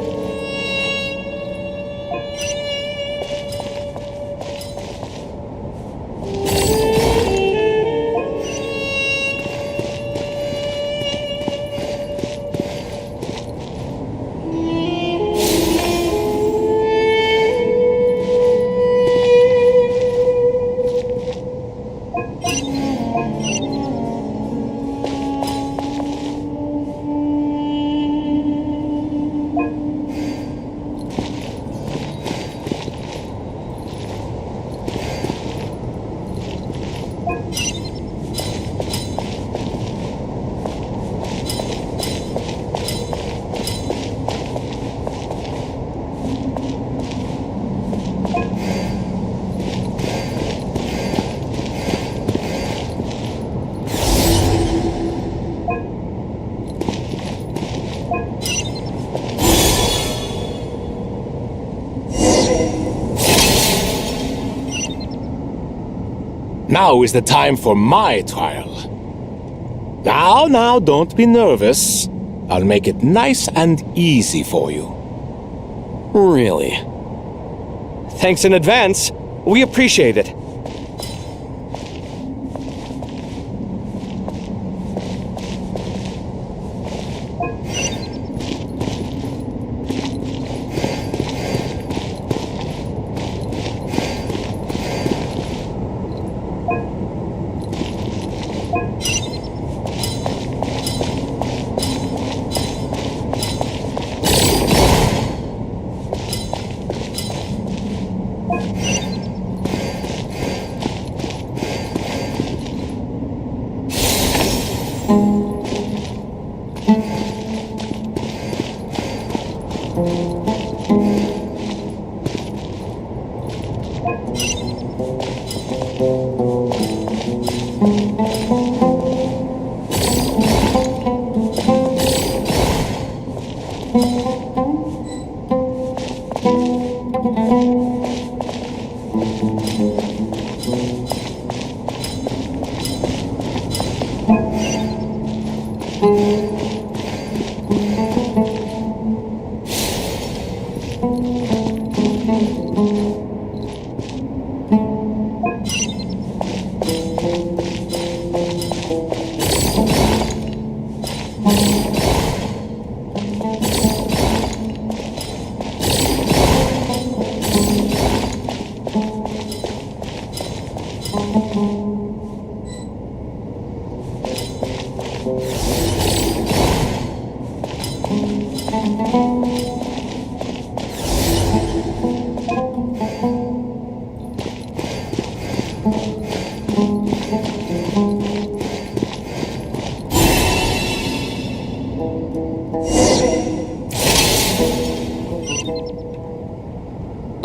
Now is the time for my trial. Now, don't be nervous. I'll make it nice and easy for you. Really? Thanks in advance. We appreciate it.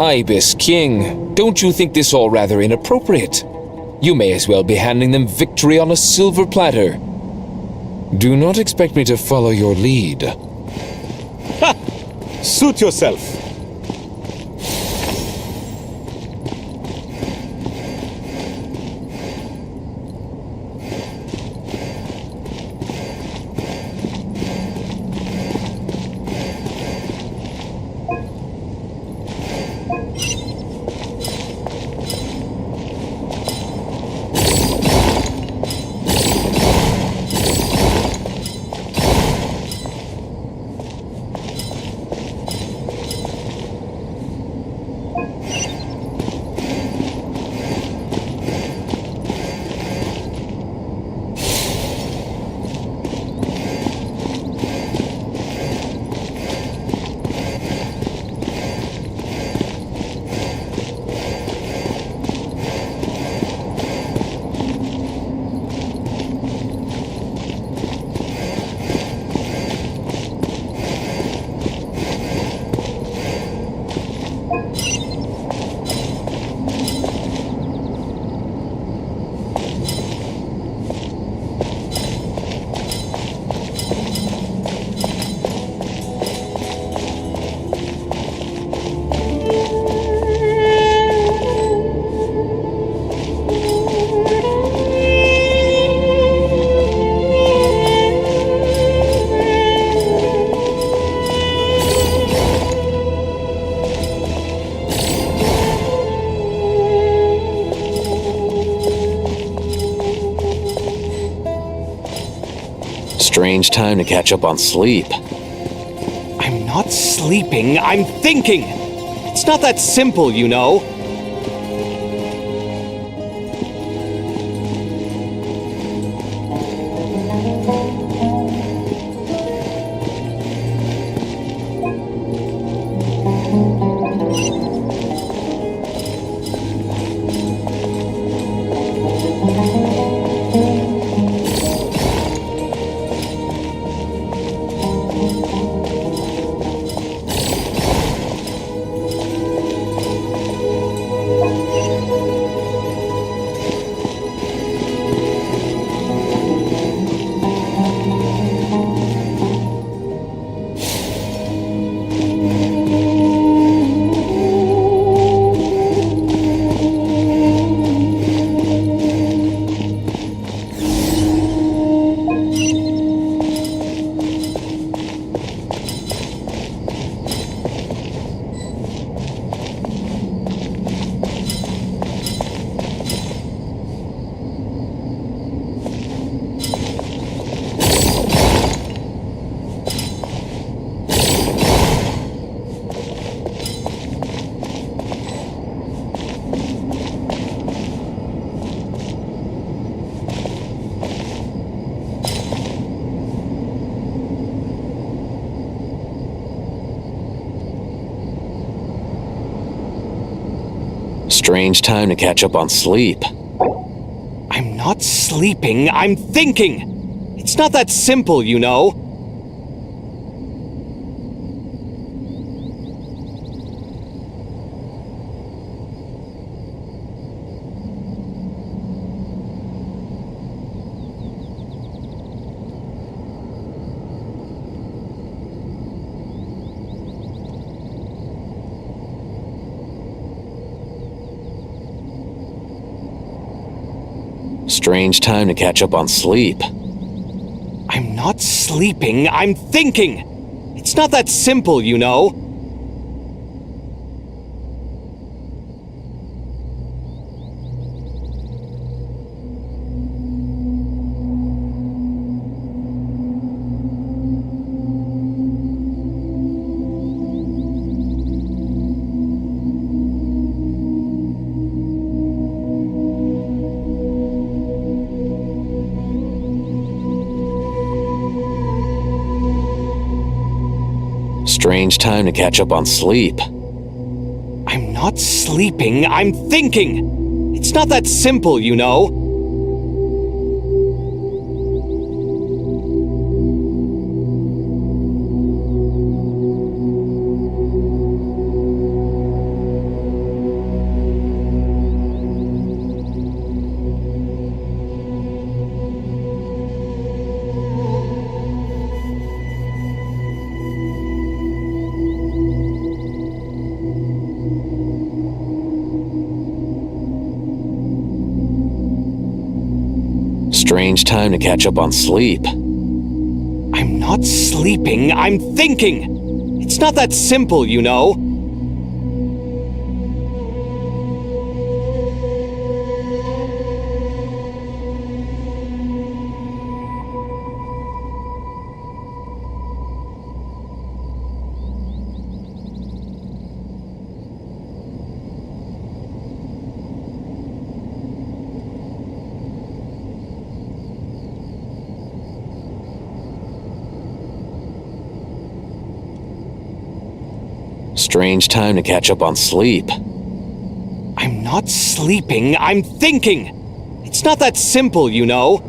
Ibis King, don't you think this all rather inappropriate? You may as well be handing them victory on a silver platter. Do not expect me to follow your lead. Ha! Suit yourself. Strange time to catch up on sleep. I'm not sleeping, I'm thinking! It's not that simple, you know. Strange time to catch up on sleep. I'm not sleeping, I'm thinking! It's not that simple, you know. Strange time to catch up on sleep. I'm not sleeping, I'm thinking! It's not that simple, you know. Strange time to catch up on sleep. I'm not sleeping, I'm thinking! It's not that simple, you know. Strange time to catch up on sleep. I'm not sleeping, I'm thinking! It's not that simple, you know. Strange time to catch up on sleep. I'm not sleeping, I'm thinking! It's not that simple, you know.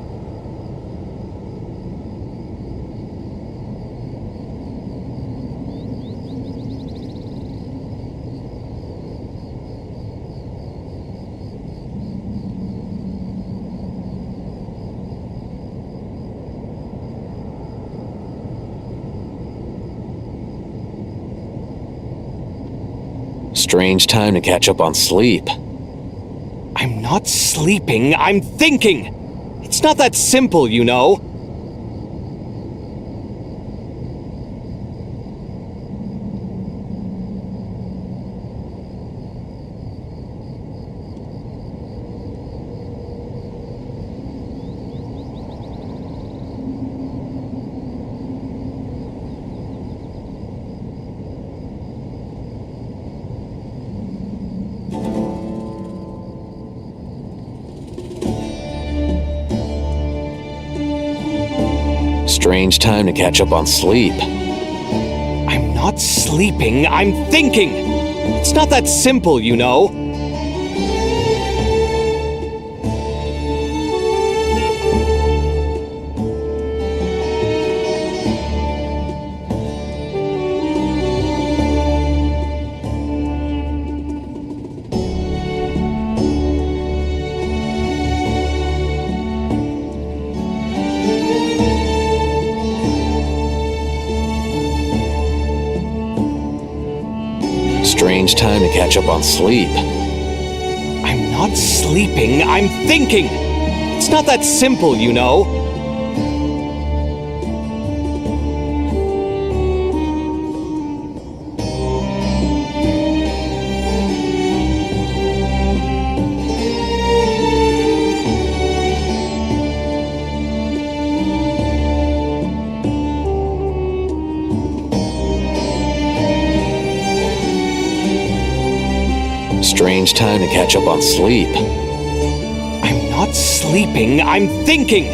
Strange time to catch up on sleep. I'm not sleeping, I'm thinking! It's not that simple, you know. Strange time to catch up on sleep. I'm not sleeping, I'm thinking! It's not that simple, you know. Strange time to catch up on sleep. I'm not sleeping, I'm thinking! It's not that simple, you know. Strange time to catch up on sleep. I'm not sleeping, I'm thinking!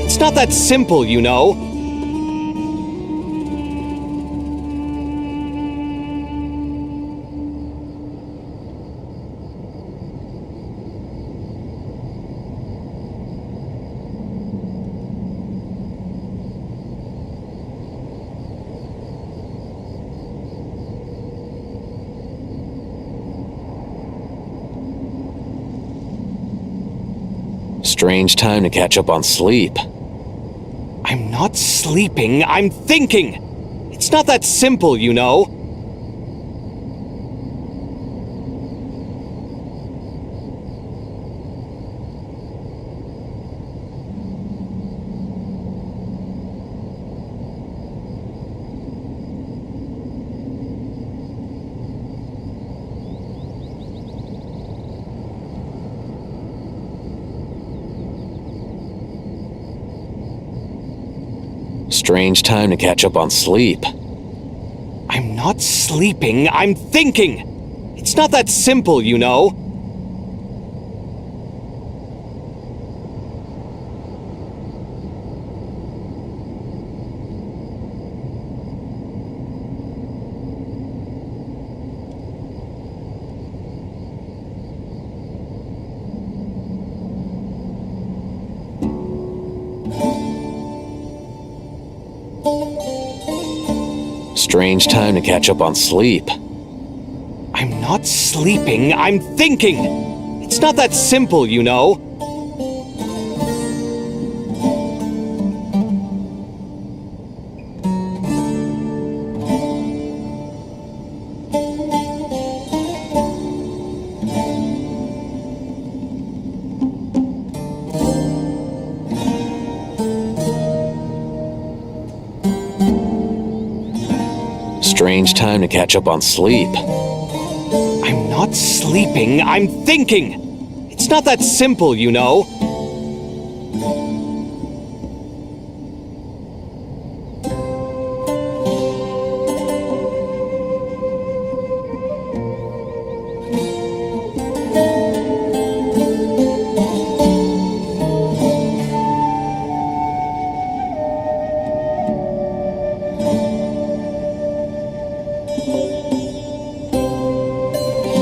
It's not that simple, you know. Strange time to catch up on sleep. I'm not sleeping, I'm thinking! It's not that simple, you know. Strange time to catch up on sleep. I'm not sleeping, I'm thinking! It's not that simple, you know. Strange time to catch up on sleep. I'm not sleeping, I'm thinking! It's not that simple, you know. Strange time to catch up on sleep. I'm not sleeping, I'm thinking! It's not that simple, you know.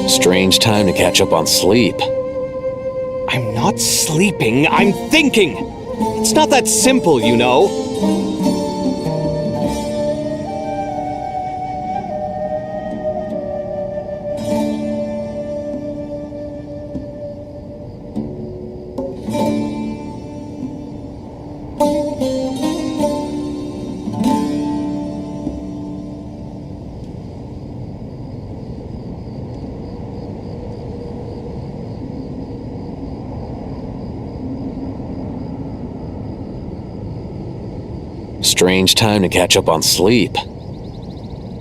Strange time to catch up on sleep. I'm not sleeping, I'm thinking! It's not that simple, you know. Strange time to catch up on sleep.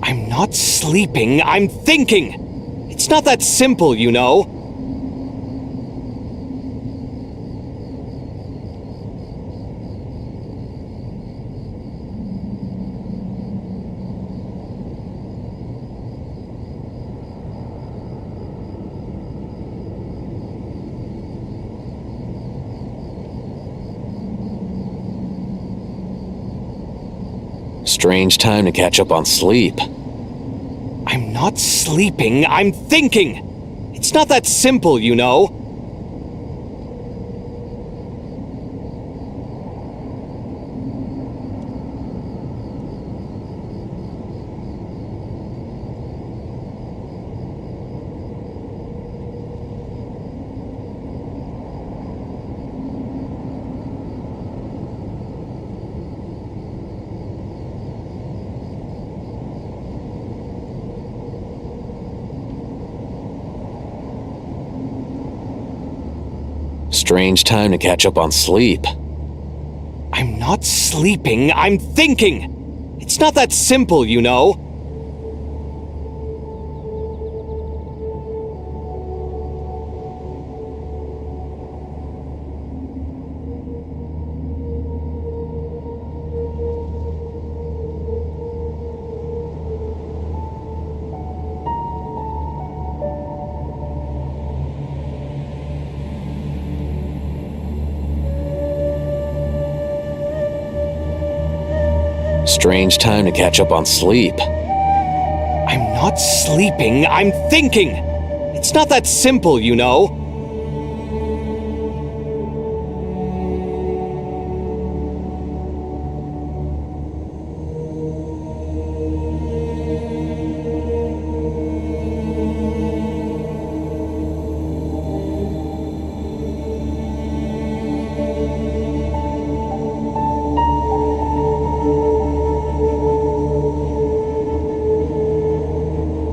I'm not sleeping, I'm thinking! It's not that simple, you know. Strange time to catch up on sleep. I'm not sleeping, I'm thinking! It's not that simple, you know. Strange time to catch up on sleep. I'm not sleeping, I'm thinking! It's not that simple, you know. Strange time to catch up on sleep. I'm not sleeping, I'm thinking! It's not that simple, you know.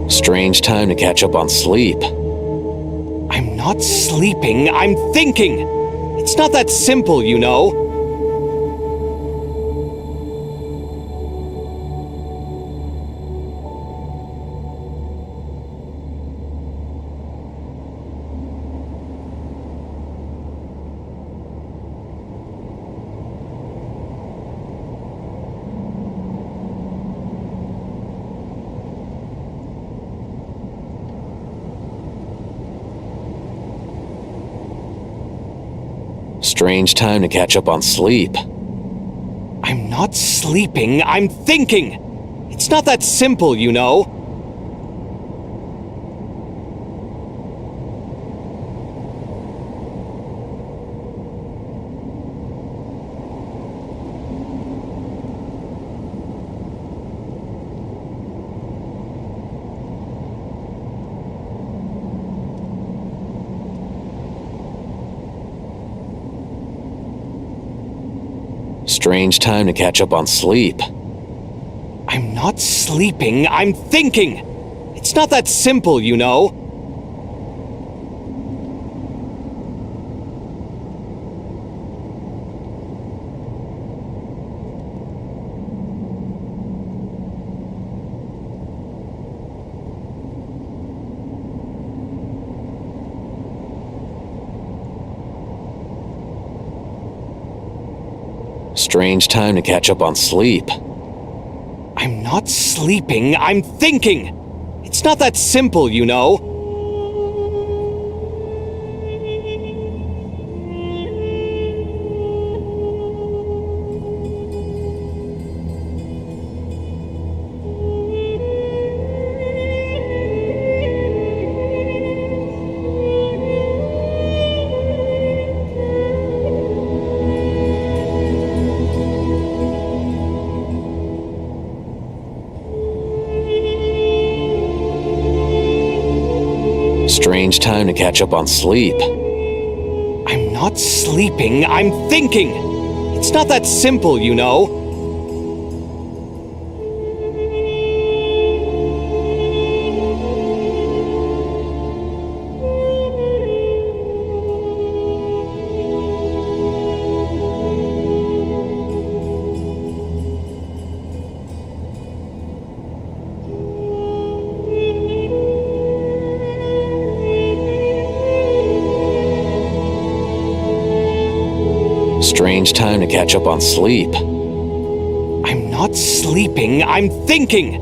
Strange time to catch up on sleep. I'm not sleeping, I'm thinking! It's not that simple, you know. Strange time to catch up on sleep. I'm not sleeping, I'm thinking! It's not that simple, you know. Strange time to catch up on sleep. I'm not sleeping, I'm thinking! It's not that simple, you know. Strange time to catch up on sleep. I'm not sleeping, I'm thinking! It's not that simple, you know. Strange time to catch up on sleep. I'm not sleeping, I'm thinking! It's not that simple, you know. Strange time to catch up on sleep. I'm not sleeping, I'm thinking!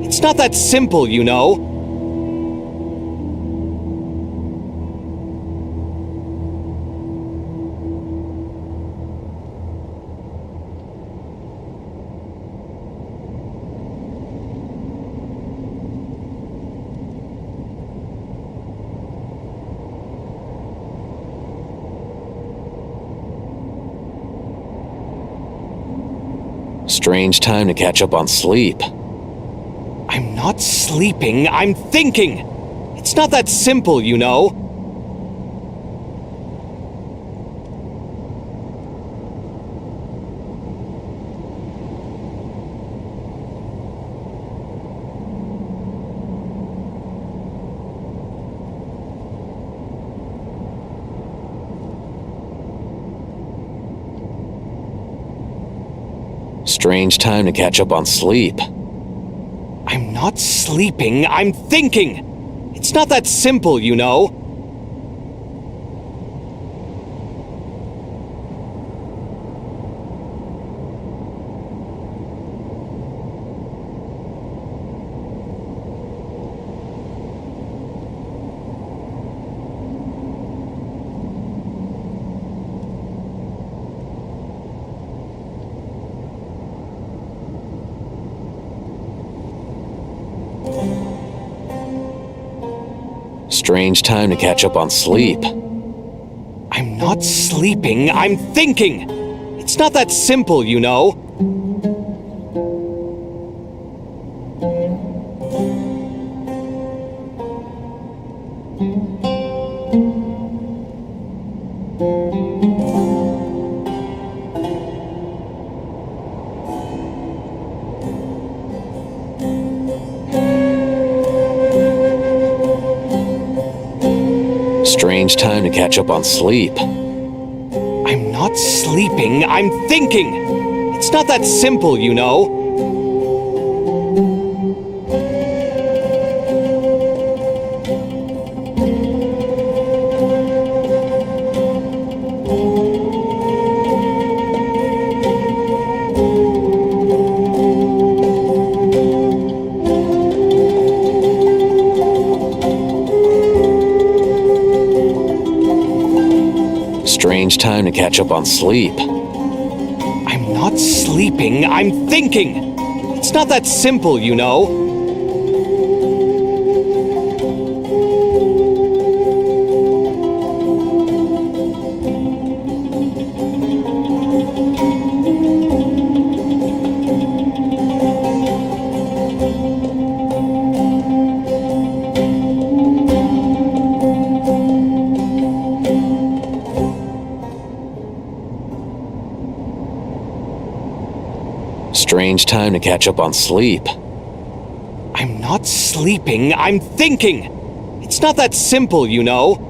It's not that simple, you know. Strange time to catch up on sleep. I'm not sleeping, I'm thinking! It's not that simple, you know. Strange time to catch up on sleep. I'm not sleeping, I'm thinking! It's not that simple, you know. Strange time to catch up on sleep. I'm not sleeping, I'm thinking! It's not that simple, you know. Strange time to catch up on sleep. I'm not sleeping, I'm thinking! It's not that simple, you know. Strange time to catch up on sleep. I'm not sleeping, I'm thinking! It's not that simple, you know. Strange time to catch up on sleep. I'm not sleeping, I'm thinking! It's not that simple, you know.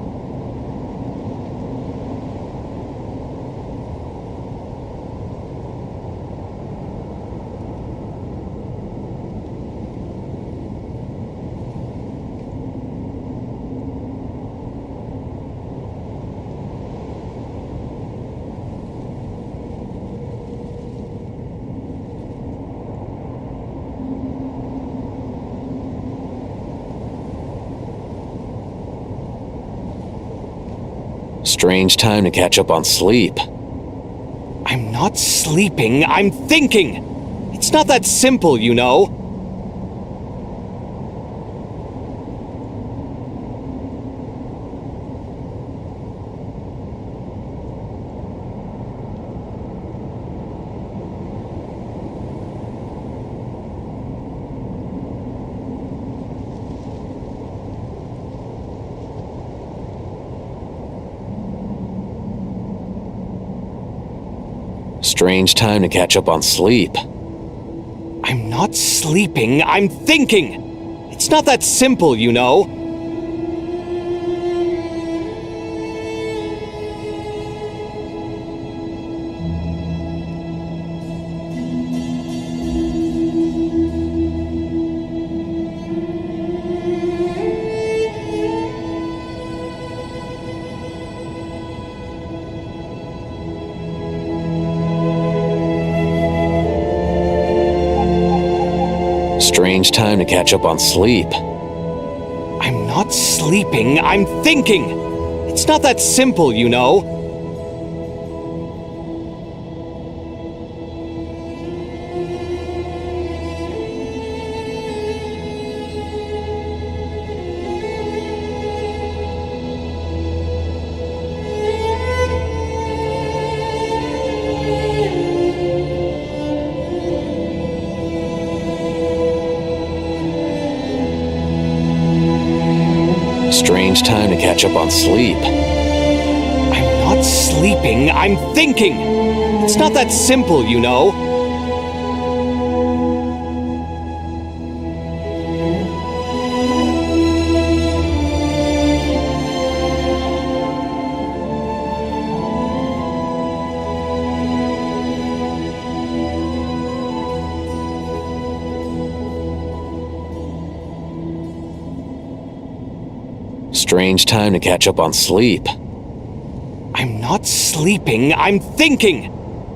Strange time to catch up on sleep. I'm not sleeping, I'm thinking! It's not that simple, you know. Strange time to catch up on sleep. I'm not sleeping, I'm thinking! It's not that simple, you know. Strange time to catch up on sleep. I'm not sleeping, I'm thinking! It's not that simple, you know. Strange time to catch up on sleep. I'm not sleeping, I'm thinking! It's not that simple, you know. Strange time to catch up on sleep. I'm not sleeping, I'm thinking!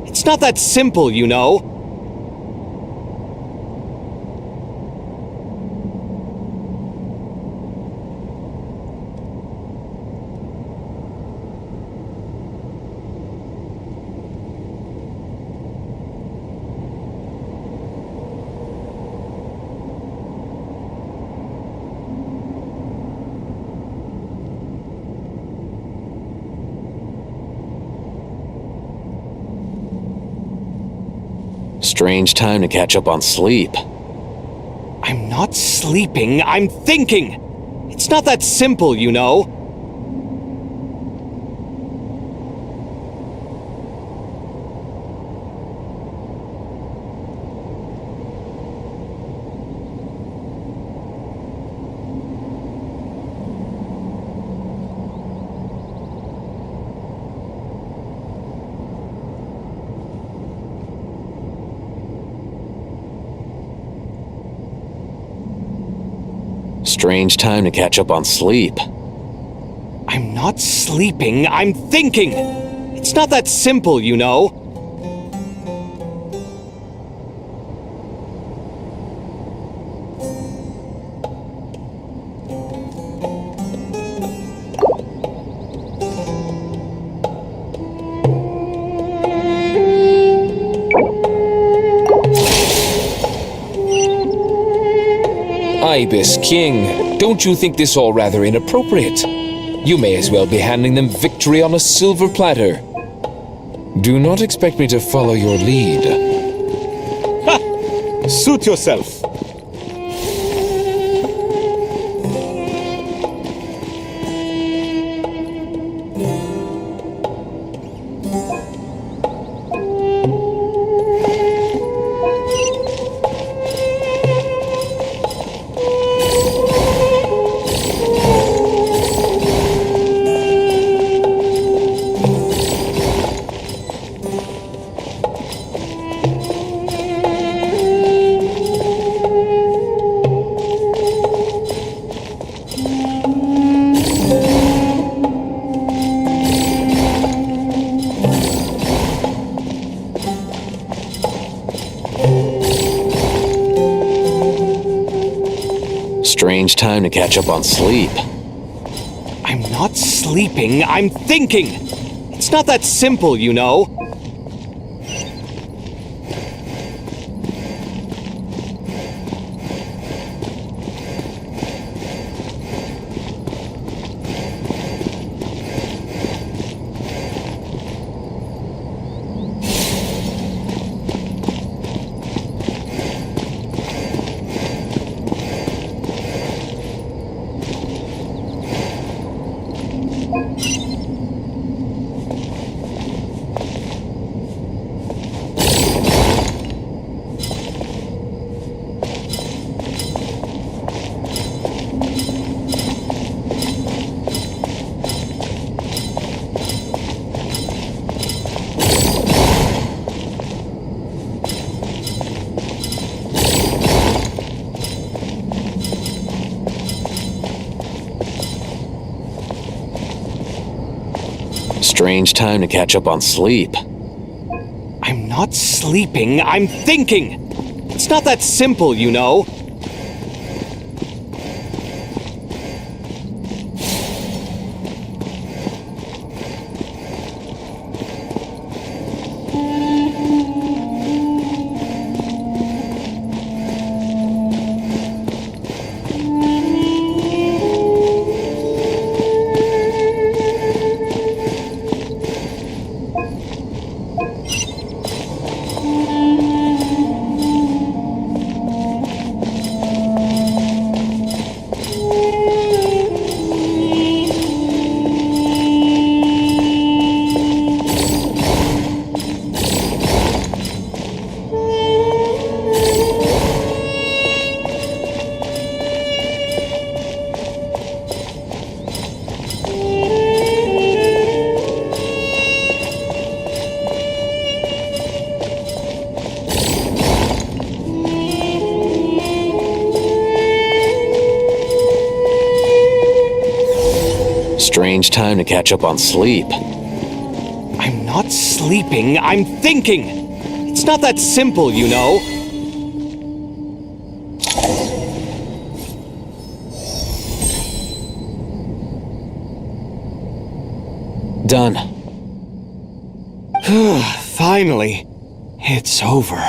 It's not that simple, you know. Strange time to catch up on sleep. I'm not sleeping, I'm thinking! It's not that simple, you know. Strange time to catch up on sleep. I'm not sleeping, I'm thinking! It's not that simple, you know. Ibis King, don't you think this all rather inappropriate? You may as well be handing them victory on a silver platter. Do not expect me to follow your lead. Ha! Suit yourself. Strange time to catch up on sleep. I'm not sleeping, I'm thinking! It's not that simple, you know. Strange time to catch up on sleep. I'm not sleeping, I'm thinking! It's not that simple, you know. strange time to catch up on sleep. I'm not sleeping, I'm thinking! It's not that simple, you know. Done. Finally. It's over.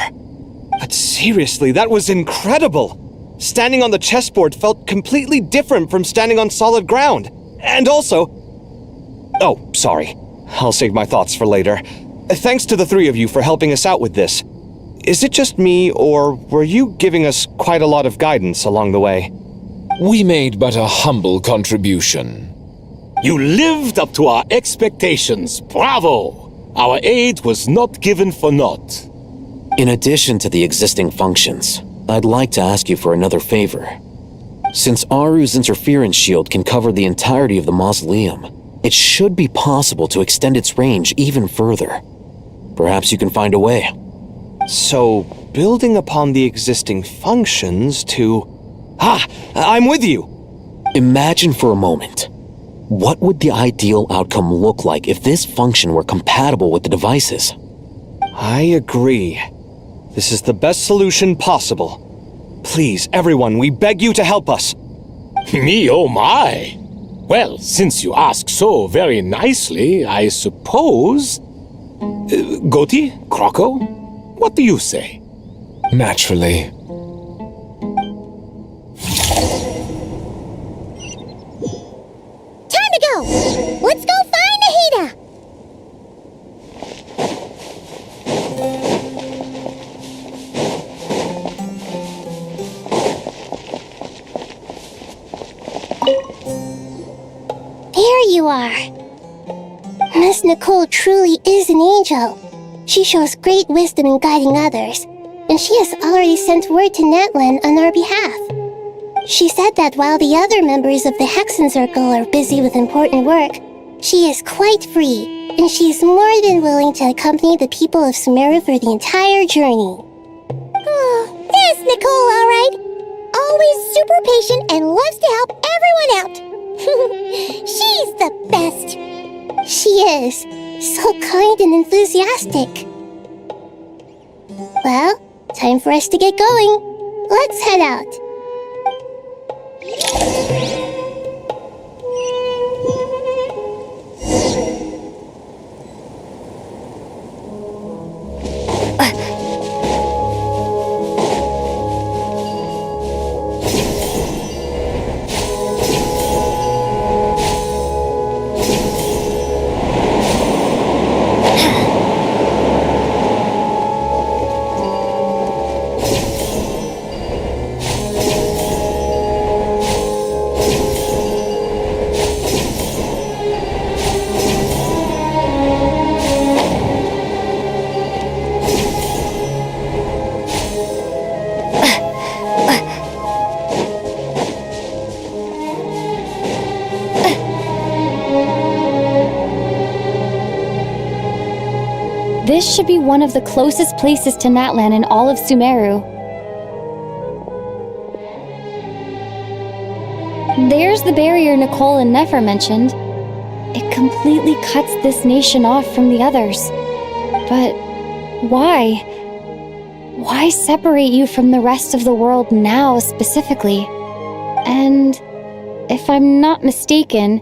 But seriously, that was incredible! Standing on the chessboard felt completely different from standing on solid ground. And also... Oh, sorry. I'll save my thoughts for later. Thanks to the three of you for helping us out with this. Is it just me, or were you giving us quite a lot of guidance along the way? We made but a humble contribution. You lived up to our expectations. Bravo! Our aid was not given for naught. In addition to the existing functions, I'd like to ask you for another favor. Since Aru's interference shield can cover the entirety of the mausoleum, it should be possible to extend its range even further. Perhaps you can find a way. So, building upon the existing functions to... I'm with you! Imagine for a moment. What would the ideal outcome look like if this function were compatible with the devices? I agree. This is the best solution possible. Please, everyone, we beg you to help us. Me, oh my! Well, since you ask so very nicely, I suppose... Goti? Croco? What do you say? Naturally. Time to go! Let's go find Nahida! There you are. Miss Nicole truly is an angel. She shows great wisdom in guiding others, and she has already sent word to Natlan on our behalf. She said that while the other members of the Hexenzirkel are busy with important work, she is quite free, and she is more than willing to accompany the people of Sumeru for the entire journey. Oh, that's Nicole, all right. Always super patient and loves to help everyone out. She's the best. She is. So kind and enthusiastic. Well, time for us to get going. Let's head out. This should be one of the closest places to Natlan in all of Sumeru. There's the barrier Nicole and Nefer mentioned. It completely cuts this nation off from the others. But why? Why separate you from the rest of the world now specifically? And if I'm not mistaken,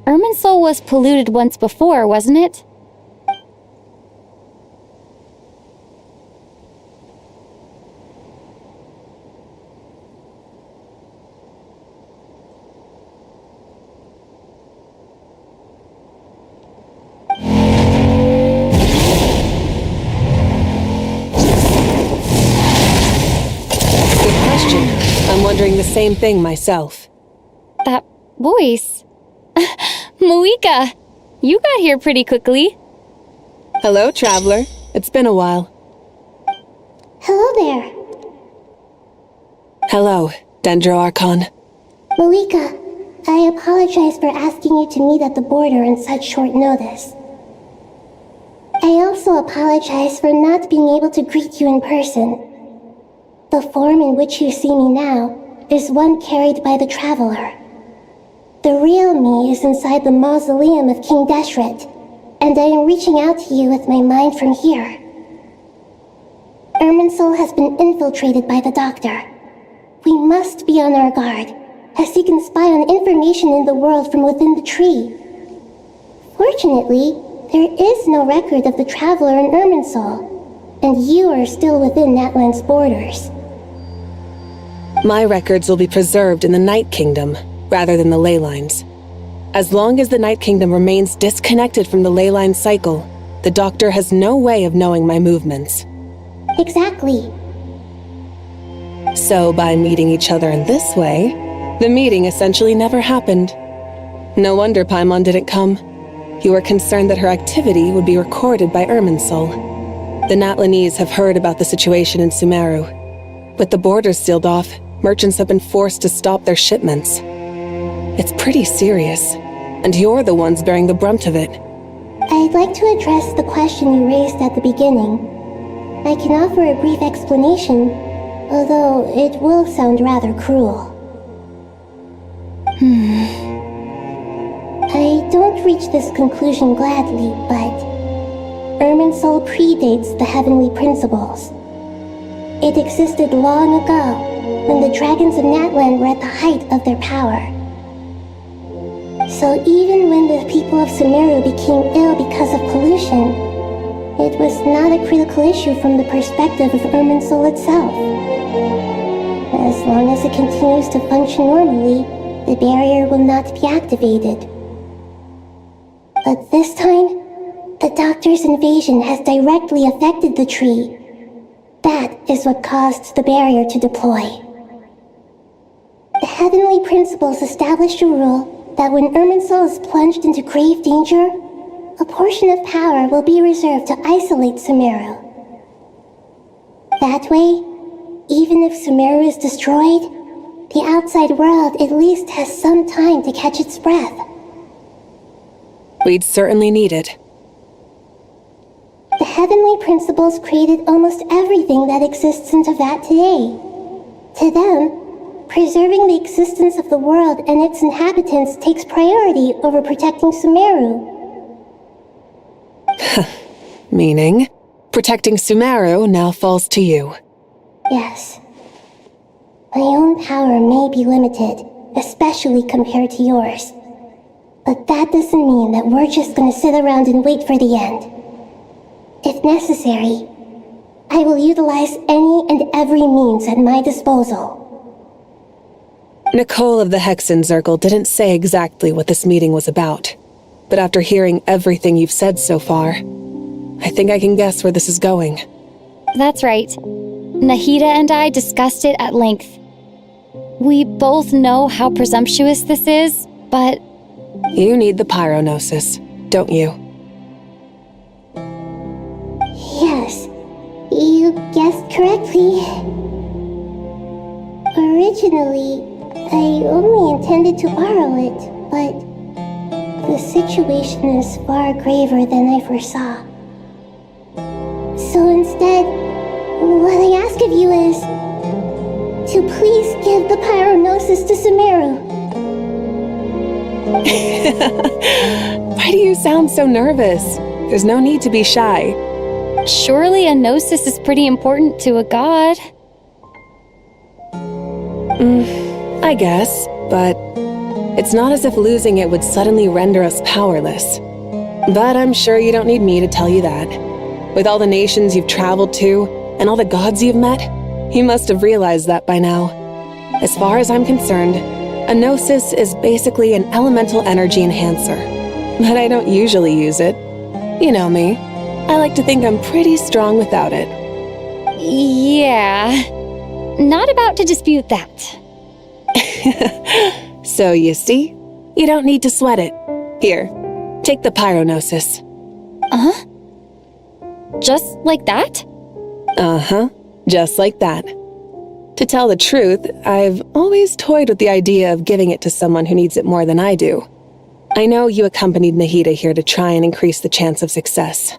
Irminsul was polluted once before, wasn't it? I'm wondering the same thing myself. That voice. Moika, you got here pretty quickly. Hello, traveler. It's been a while. Hello there. Hello, Dendro Archon. Moika, I apologize for asking you to meet at the border on such short notice. I also apologize for not being able to greet you in person. The form in which you see me now is one carried by the Traveler. The real me is inside the mausoleum of King Deshret, and I am reaching out to you with my mind from here. Irminsul has been infiltrated by the Doctor. We must be on our guard, as he can spy on information in the world from within the tree. Fortunately, there is no record of the Traveler in Irminsul, and you are still within Natlan's borders. My records will be preserved in the Night Kingdom, rather than the ley lines. As long as the Night Kingdom remains disconnected from the ley line cycle, the Doctor has no way of knowing my movements. Exactly. So by meeting each other in this way, the meeting essentially never happened. No wonder Paimon didn't come. You were concerned that her activity would be recorded by Irminsul. The Natlanese have heard about the situation in Sumeru. With the borders sealed off, merchants have been forced to stop their shipments. It's pretty serious, and you're the ones bearing the brunt of it. I'd like to address the question you raised at the beginning. I can offer a brief explanation, although it will sound rather cruel. I don't reach this conclusion gladly, but Irminsul predates the heavenly principles. It existed long ago, when the dragons of Natlan were at the height of their power. So even when the people of Sumeru became ill because of pollution, it was not a critical issue from the perspective of Irminsul itself. As long as it continues to function normally, the barrier will not be activated. But this time, the Doctor's invasion has directly affected the tree. That is what caused the barrier to deploy. The heavenly principles established a rule that when Irminsul is plunged into grave danger, a portion of power will be reserved to isolate Sumeru. That way, even if Sumeru is destroyed, the outside world at least has some time to catch its breath. We'd certainly need it. The heavenly principles created almost everything that exists in Teyvat today. To them, preserving the existence of the world and its inhabitants takes priority over protecting Sumeru. Meaning, protecting Sumeru now falls to you. Yes. My own power may be limited, especially compared to yours. But that doesn't mean that we're just gonna sit around and wait for the end. If necessary, I will utilize any and every means at my disposal. Nicole of the Hexenzirkel didn't say exactly what this meeting was about, but after hearing everything you've said so far, I think I can guess where this is going. That's right. Nahida and I discussed it at length. We both know how presumptuous this is, but... You need the pyronosis, don't you? Yes, you guessed correctly. Originally, I only intended to borrow it, but the situation is far graver than I foresaw. So instead, what I ask of you is to please give the pyronosis to Sumeru. Why do you sound so nervous? There's no need to be shy. Surely a gnosis is pretty important to a god. I guess, but it's not as if losing it would suddenly render us powerless. But I'm sure you don't need me to tell you that. With all the nations you've traveled to, and all the gods you've met, you must have realized that by now. As far as I'm concerned, a gnosis is basically an elemental energy enhancer. But I don't usually use it. You know me. I like to think I'm pretty strong without it. Yeah. Not about to dispute that. So you see, you don't need to sweat it. Here, take the pyronosis. Uh-huh. Just like that? Uh-huh, just like that. To tell the truth, I've always toyed with the idea of giving it to someone who needs it more than I do. I know you accompanied Nahida here to try and increase the chance of success.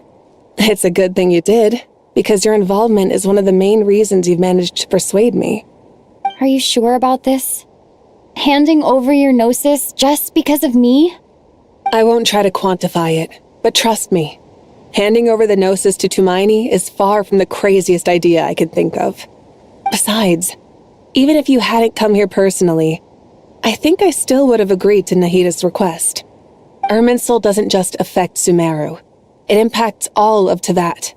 It's a good thing you did, because your involvement is one of the main reasons you've managed to persuade me. Are you sure about this? Handing over your Gnosis just because of me? I won't try to quantify it, but trust me, handing over the Gnosis to Tumaini is far from the craziest idea I could think of. Besides, even if you hadn't come here personally, I think I still would have agreed to Nahida's request. Irminsul doesn't just affect Sumeru. It impacts all of Teyvat.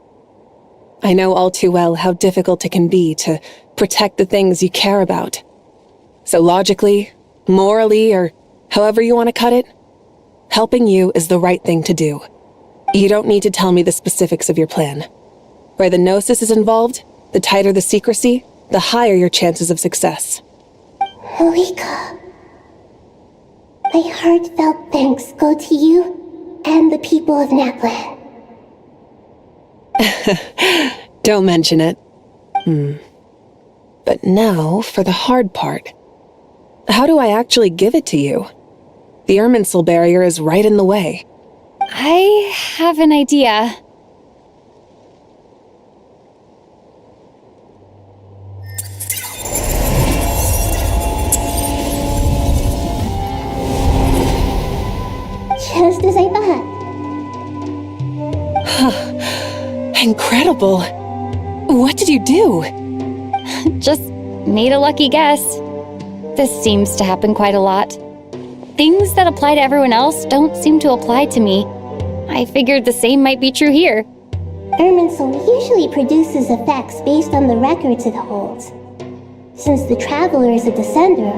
I know all too well how difficult it can be to protect the things you care about. So logically, morally, or however you want to cut it, helping you is the right thing to do. You don't need to tell me the specifics of your plan. Where the Gnosis is involved, the tighter the secrecy, the higher your chances of success. Marika, my heartfelt thanks go to you and the people of Natlan. Don't mention it. But now for the hard part. How do I actually give it to you? The Irminsul barrier is right in the way. I have an idea. Just as I thought. Incredible. What did you do? Just made a lucky guess. This seems to happen quite a lot. Things that apply to everyone else don't seem to apply to me. I figured the same might be true here. Irminsul usually produces effects based on the records it holds. Since the Traveler is a descender,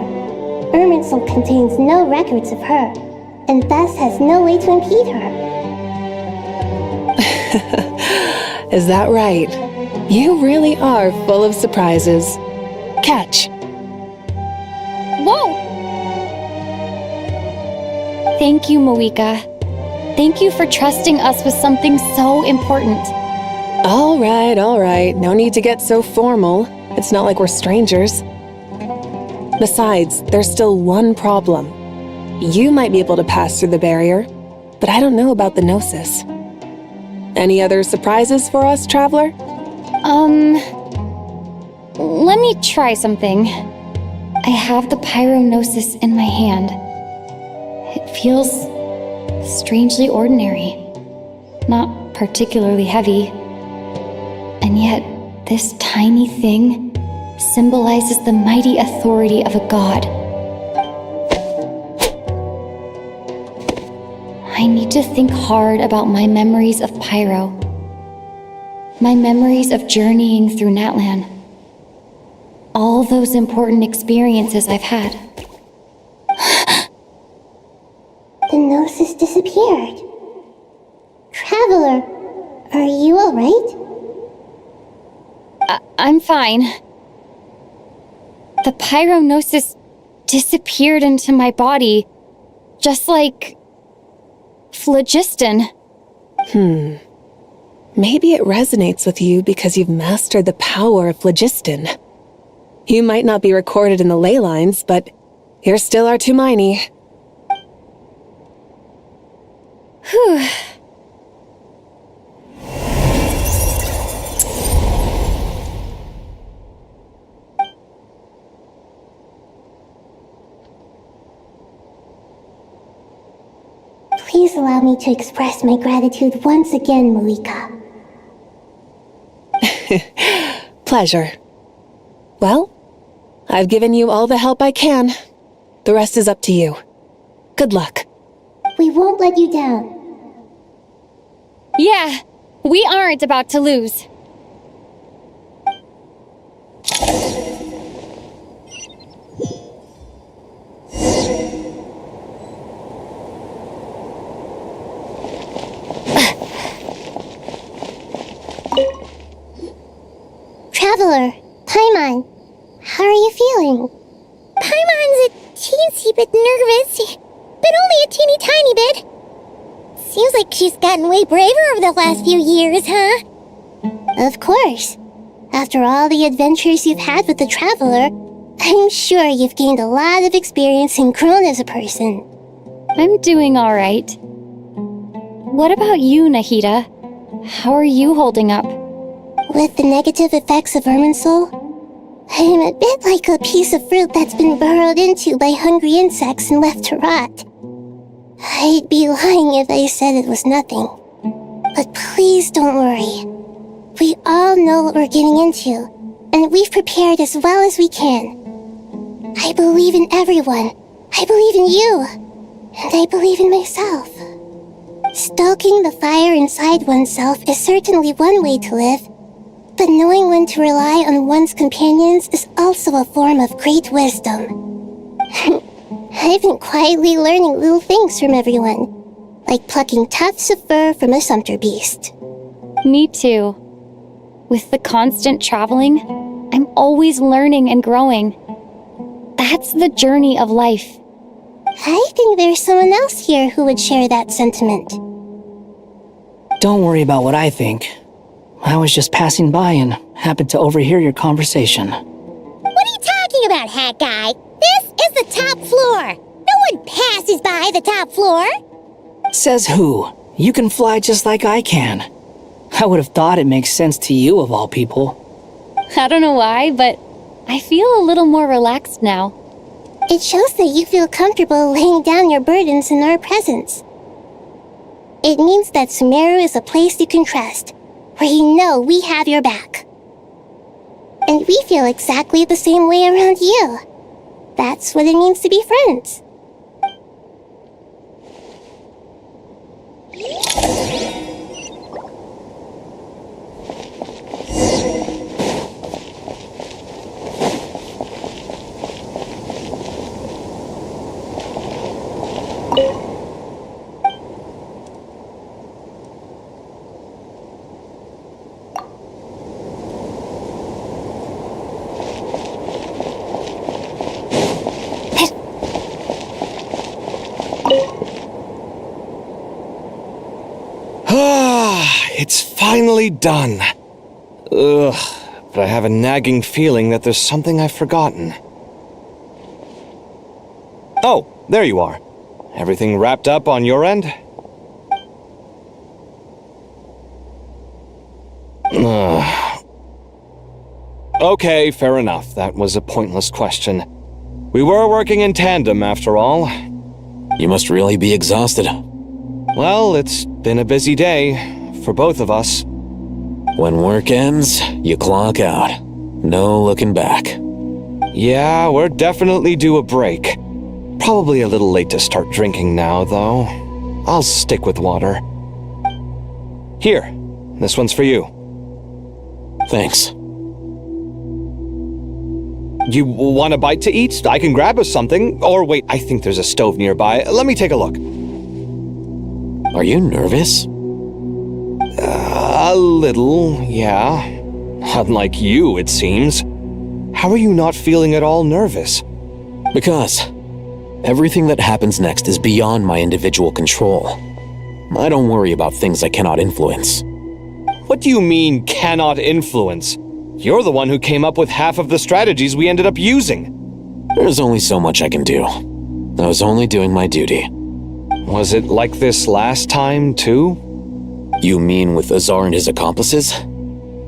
Irminsul contains no records of her, and thus has no way to impede her. Is that right? You really are full of surprises. Catch. Whoa! Thank you, Moika. Thank you for trusting us with something so important. All right. No need to get so formal. It's not like we're strangers. Besides, there's still one problem. You might be able to pass through the barrier, but I don't know about the Gnosis. Any other surprises for us, Traveler? Let me try something. I have the Pyrognosis in my hand. It feels strangely ordinary, not particularly heavy. And yet, this tiny thing symbolizes the mighty authority of a god. I need to think hard about my memories of Pyro. My memories of journeying through Natlan. All those important experiences I've had. The Gnosis disappeared. Traveler, are you alright? I'm fine. The Pyrognosis disappeared into my body, just like phlogiston. Maybe it resonates with you because you've mastered the power of phlogiston. You might not be recorded in the ley lines, but you're still our Tumaini. Whew. Please allow me to express my gratitude once again, Malika. Pleasure. Well, I've given you all the help I can. The rest is up to you. Good luck. We won't let you down. Yeah, we aren't about to lose. Traveler, Paimon, how are you feeling? Paimon's a teensy bit nervous, but only a teeny tiny bit. Seems like she's gotten way braver over the last few years, huh? Of course. After all the adventures you've had with the Traveler, I'm sure you've gained a lot of experience and grown as a person. I'm doing all right. What about you, Nahida? How are you holding up? With the negative effects of Irminsul, I am a bit like a piece of fruit that's been burrowed into by hungry insects and left to rot. I'd be lying if I said it was nothing. But please don't worry. We all know what we're getting into, and we've prepared as well as we can. I believe in everyone. I believe in you. And I believe in myself. Stoking the fire inside oneself is certainly one way to live, but knowing when to rely on one's companions is also a form of great wisdom. I've been quietly learning little things from everyone, like plucking tufts of fur from a sumpter beast. Me too. With the constant traveling, I'm always learning and growing. That's the journey of life. I think there's someone else here who would share that sentiment. Don't worry about what I think. I was just passing by and happened to overhear your conversation. What are you talking about, Hat Guy? This is the top floor. No one passes by the top floor. Says who? You can fly just like I can. I would have thought it makes sense to you of all people. I don't know why, but I feel a little more relaxed now. It shows that you feel comfortable laying down your burdens in our presence. It means that Sumeru is a place you can trust, where you know we have your back. And we feel exactly the same way around you. That's what it means to be friends. It's finally done. Ugh, but I have a nagging feeling that there's something I've forgotten. Oh, there you are. Everything wrapped up on your end? Okay, fair enough. That was a pointless question. We were working in tandem, after all. You must really be exhausted. Well, it's been a busy day. For both of us. When work ends, you clock out. No looking back. Yeah, we're definitely due a break. Probably a little late to start drinking now, though. I'll stick with water. Here, this one's for you. Thanks. You want a bite to eat? I can grab us something. Or wait, I think there's a stove nearby. Let me take a look. Are you nervous? A little, yeah. Unlike you, it seems. How are you not feeling at all nervous? Because everything that happens next is beyond my individual control. I don't worry about things I cannot influence. What do you mean, cannot influence? You're the one who came up with half of the strategies we ended up using. There's only so much I can do. I was only doing my duty. Was it like this last time, too? You mean with Azar and his accomplices?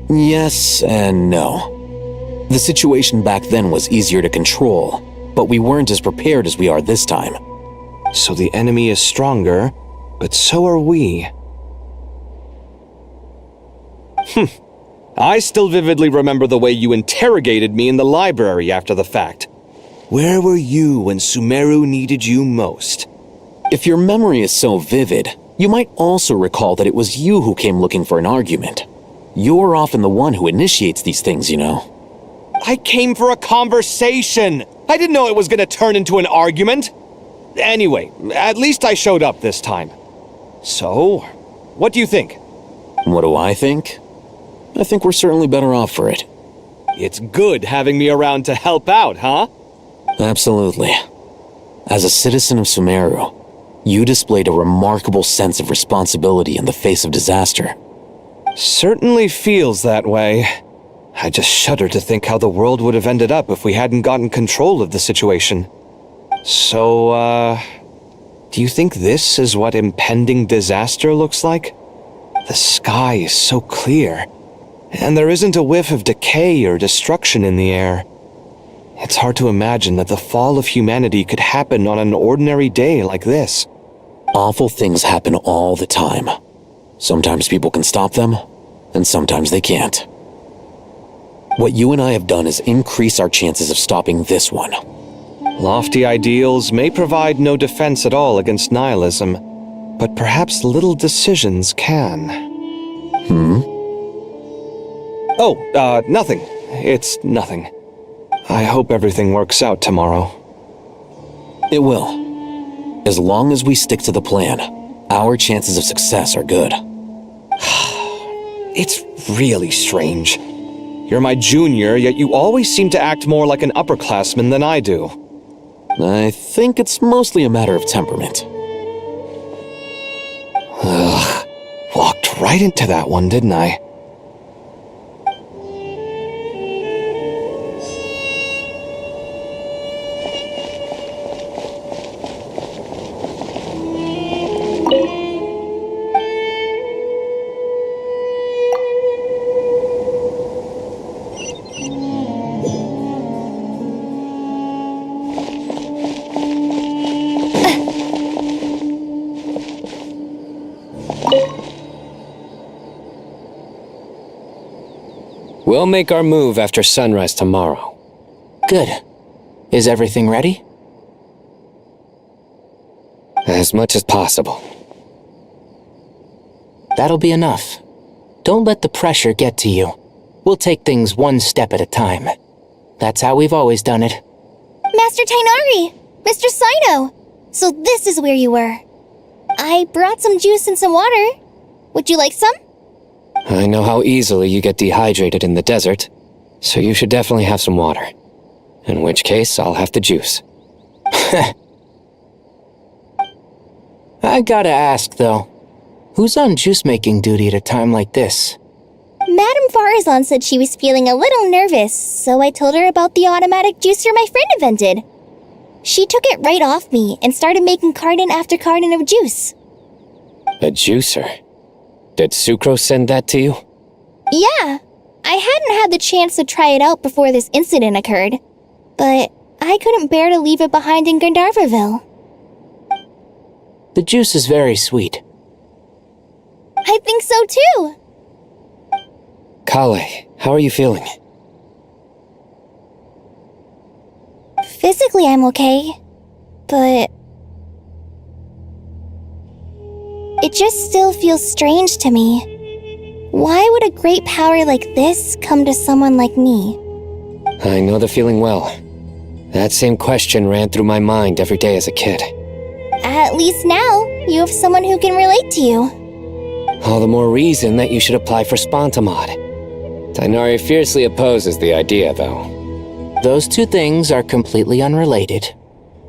Yes and no. The situation back then was easier to control, but we weren't as prepared as we are this time. So the enemy is stronger, but so are we. I still vividly remember the way you interrogated me in the library after the fact. Where were you when Sumeru needed you most? If your memory is so vivid, you might also recall that it was you who came looking for an argument. You're often the one who initiates these things, you know. I came for a conversation! I didn't know it was gonna turn into an argument! Anyway, at least I showed up this time. So, what do you think? What do I think? I think we're certainly better off for it. It's good having me around to help out, huh? Absolutely. As a citizen of Sumeru, you displayed a remarkable sense of responsibility in the face of disaster. Certainly feels that way. I just shudder to think how the world would have ended up if we hadn't gotten control of the situation. So, do you think this is what impending disaster looks like? The sky is so clear. And there isn't a whiff of decay or destruction in the air. It's hard to imagine that the fall of humanity could happen on an ordinary day like this. Awful things happen all the time. Sometimes people can stop them, and sometimes they can't. What you and I have done is increase our chances of stopping this one. Lofty ideals may provide no defense at all against nihilism, but perhaps little decisions can. Oh, nothing. It's nothing. I hope everything works out tomorrow. It will. As long as we stick to the plan, our chances of success are good. It's really strange. You're my junior, yet you always seem to act more like an upperclassman than I do. I think it's mostly a matter of temperament. Ugh. Walked right into that one, didn't I? We'll make our move after sunrise tomorrow. Good. Is everything ready? As much as possible. That'll be enough. Don't let the pressure get to you. We'll take things one step at a time. That's how we've always done it. Master Tainari! Mr. Saito! So this is where you were. I brought some juice and some water. Would you like some? I know how easily you get dehydrated in the desert, so you should definitely have some water. In which case, I'll have the juice. I gotta ask, though. Who's on juice-making duty at a time like this? Madame Farazan said she was feeling a little nervous, so I told her about the automatic juicer my friend invented. She took it right off me and started making carton after carton of juice. A juicer? Did Sucrose send that to you? Yeah. I hadn't had the chance to try it out before this incident occurred, but I couldn't bear to leave it behind in Gandharvaville. The juice is very sweet. I think so too. Kale, how are you feeling? Physically, I'm okay, but it just still feels strange to me. Why would a great power like this come to someone like me? I know the feeling well. That same question ran through my mind every day as a kid. At least now, you have someone who can relate to you. All the more reason that you should apply for Spontamod. Tainari fiercely opposes the idea, though. Those two things are completely unrelated.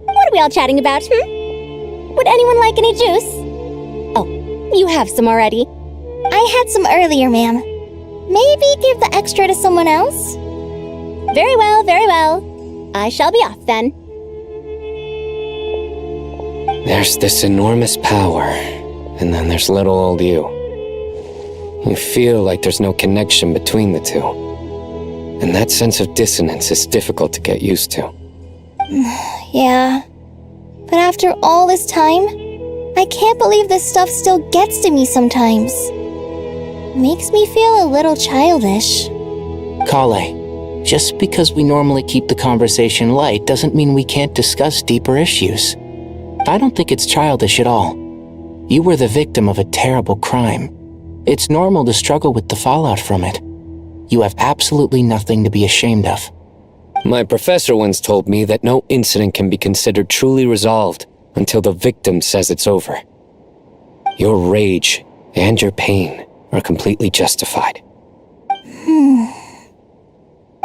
What are we all chatting about, Would anyone like any juice? Oh, you have some already. I had some earlier, ma'am. Maybe give the extra to someone else? Very well, very well. I shall be off then. There's this enormous power, and then there's little old you. You feel like there's no connection between the two. And that sense of dissonance is difficult to get used to. Yeah. But after all this time, I can't believe this stuff still gets to me sometimes. Makes me feel a little childish. Kale, just because we normally keep the conversation light doesn't mean we can't discuss deeper issues. I don't think it's childish at all. You were the victim of a terrible crime. It's normal to struggle with the fallout from it. You have absolutely nothing to be ashamed of. My professor once told me that no incident can be considered truly resolved until the victim says it's over. Your rage and your pain are completely justified.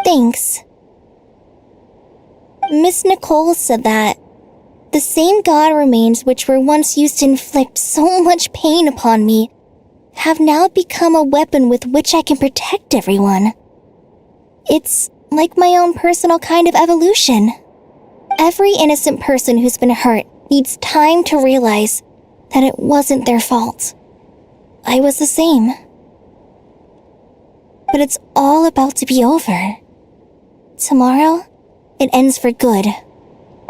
Thanks. Miss Nicole said that the same god remains which were once used to inflict so much pain upon me have now become a weapon with which I can protect everyone. It's like my own personal kind of evolution. Every innocent person who's been hurt needs time to realize that it wasn't their fault. I was the same. but it's all about to be over. Tomorrow, it ends for good.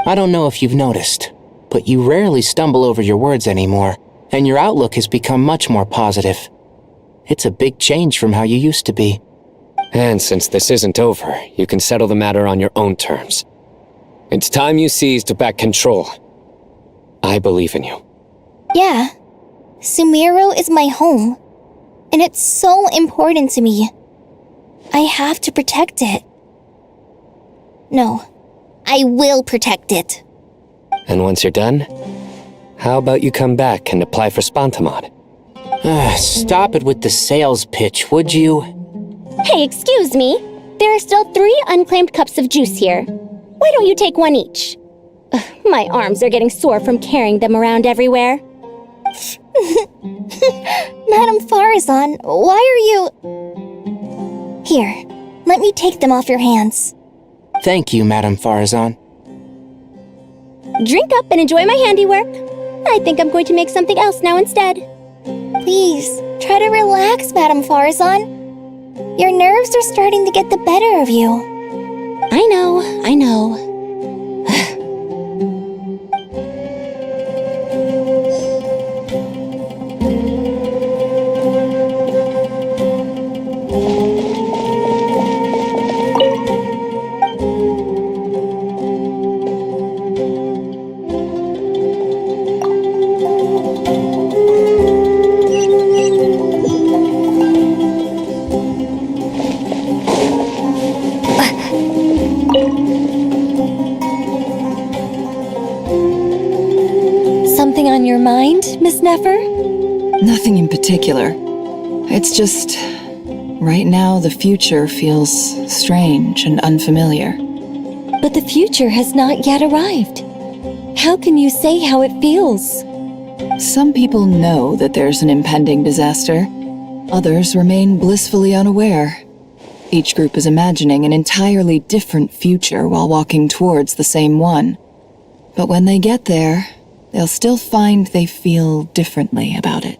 I don't know if you've noticed, but you rarely stumble over your words anymore, and your outlook has become much more positive. It's a big change from how you used to be. And since this isn't over, you can settle the matter on your own terms. It's time you seized back control. I believe in you. Yeah, Sumeru is my home, and it's so important to me. I have to protect it. No, I will protect it. And once you're done, how about you come back and apply for Spantamod? Stop it with the sales pitch, would you? Hey, excuse me. There are still 3 unclaimed cups of juice here. Why don't you take one each? My arms are getting sore from carrying them around everywhere. Madame Farazan, why are you... Here, let me take them off your hands. Thank you, Madame Farazan. Drink up and enjoy my handiwork. I think I'm going to make something else now instead. Please, try to relax, Madame Farazan. Your nerves are starting to get the better of you. I know. Something on your mind, Miss Nefer? Nothing in particular. It's just... right now, the future feels strange and unfamiliar. But the future has not yet arrived. How can you say how it feels? Some people know that there's an impending disaster. Others remain blissfully unaware. Each group is imagining an entirely different future while walking towards the same one. But when they get there, they'll still find they feel differently about it.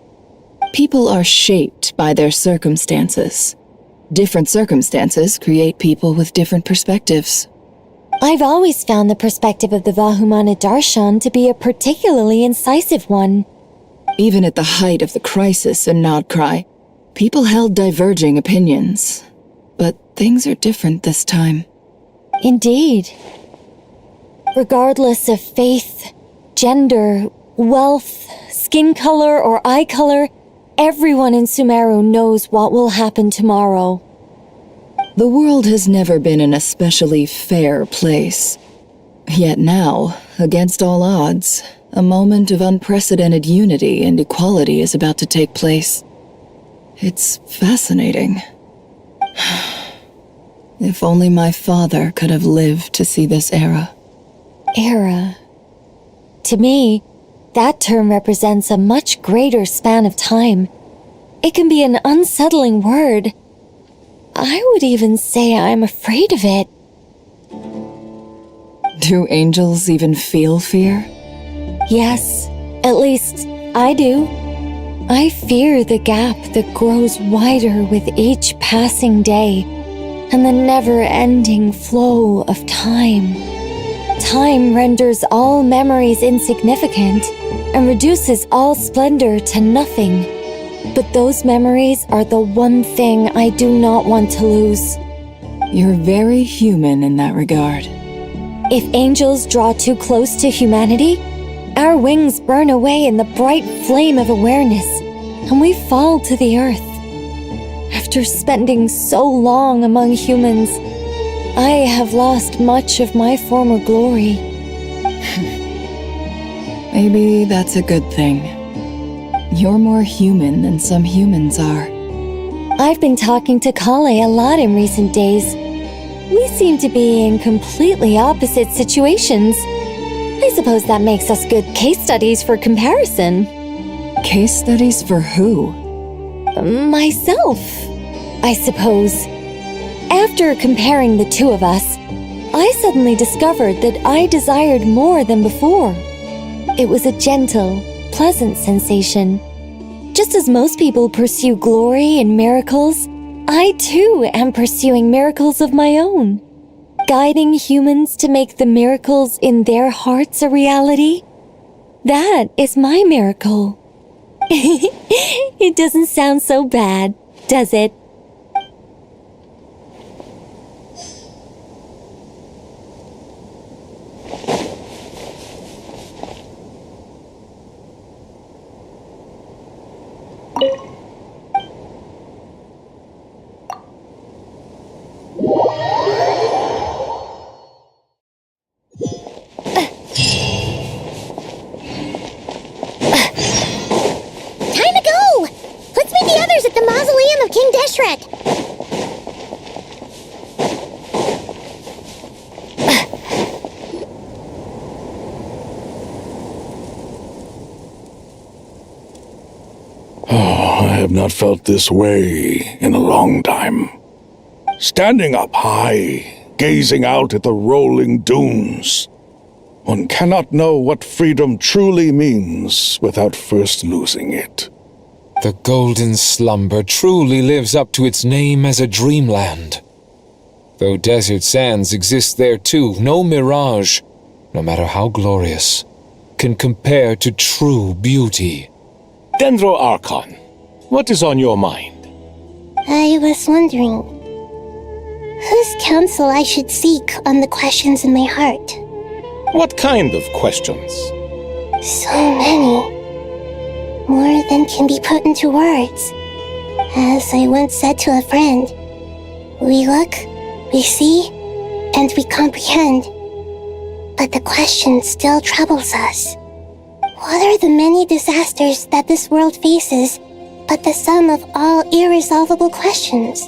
People are shaped by their circumstances. Different circumstances create people with different perspectives. I've always found the perspective of the Vahumana Darshan to be a particularly incisive one. Even at the height of the crisis in Nodcry, people held diverging opinions. But things are different this time. Indeed. Regardless of faith, gender, wealth, skin color, or eye color, everyone in Sumeru knows what will happen tomorrow. The world has never been an especially fair place. Yet now, against all odds, a moment of unprecedented unity and equality is about to take place. It's fascinating. If only my father could have lived to see this era. Era. To me, that term represents a much greater span of time. It can be an unsettling word. I would even say I'm afraid of it. Do angels even feel fear? Yes, at least I do. I fear the gap that grows wider with each passing day, and the never-ending flow of time. Time renders all memories insignificant and reduces all splendor to nothing. But those memories are the one thing I do not want to lose. You're very human in that regard. If angels draw too close to humanity, our wings burn away in the bright flame of awareness, and we fall to the earth. After spending so long among humans, I have lost much of my former glory. Maybe that's a good thing. You're more human than some humans are. I've been talking to Kale a lot in recent days. We seem to be in completely opposite situations. I suppose that makes us good case studies for comparison. Case studies for who? Myself, I suppose. After comparing the two of us, I suddenly discovered that I desired more than before. It was a gentle, pleasant sensation. Just as most people pursue glory and miracles, I too am pursuing miracles of my own, guiding humans to make the miracles in their hearts a reality. That is my miracle. It doesn't sound so bad, does it? At the mausoleum of King Deshret. I have not felt this way in a long time. Standing up high, gazing out at the rolling dunes. One cannot know what freedom truly means without first losing it. The golden slumber truly lives up to its name as a dreamland. Though desert sands exist there too, no mirage, no matter how glorious, can compare to true beauty. Dendro Archon, what is on your mind? I was wondering whose counsel I should seek on the questions in my heart. What kind of questions? So many. More than can be put into words. As I once said to a friend, we look, we see, and we comprehend. But the question still troubles us. What are the many disasters that this world faces, but the sum of all irresolvable questions?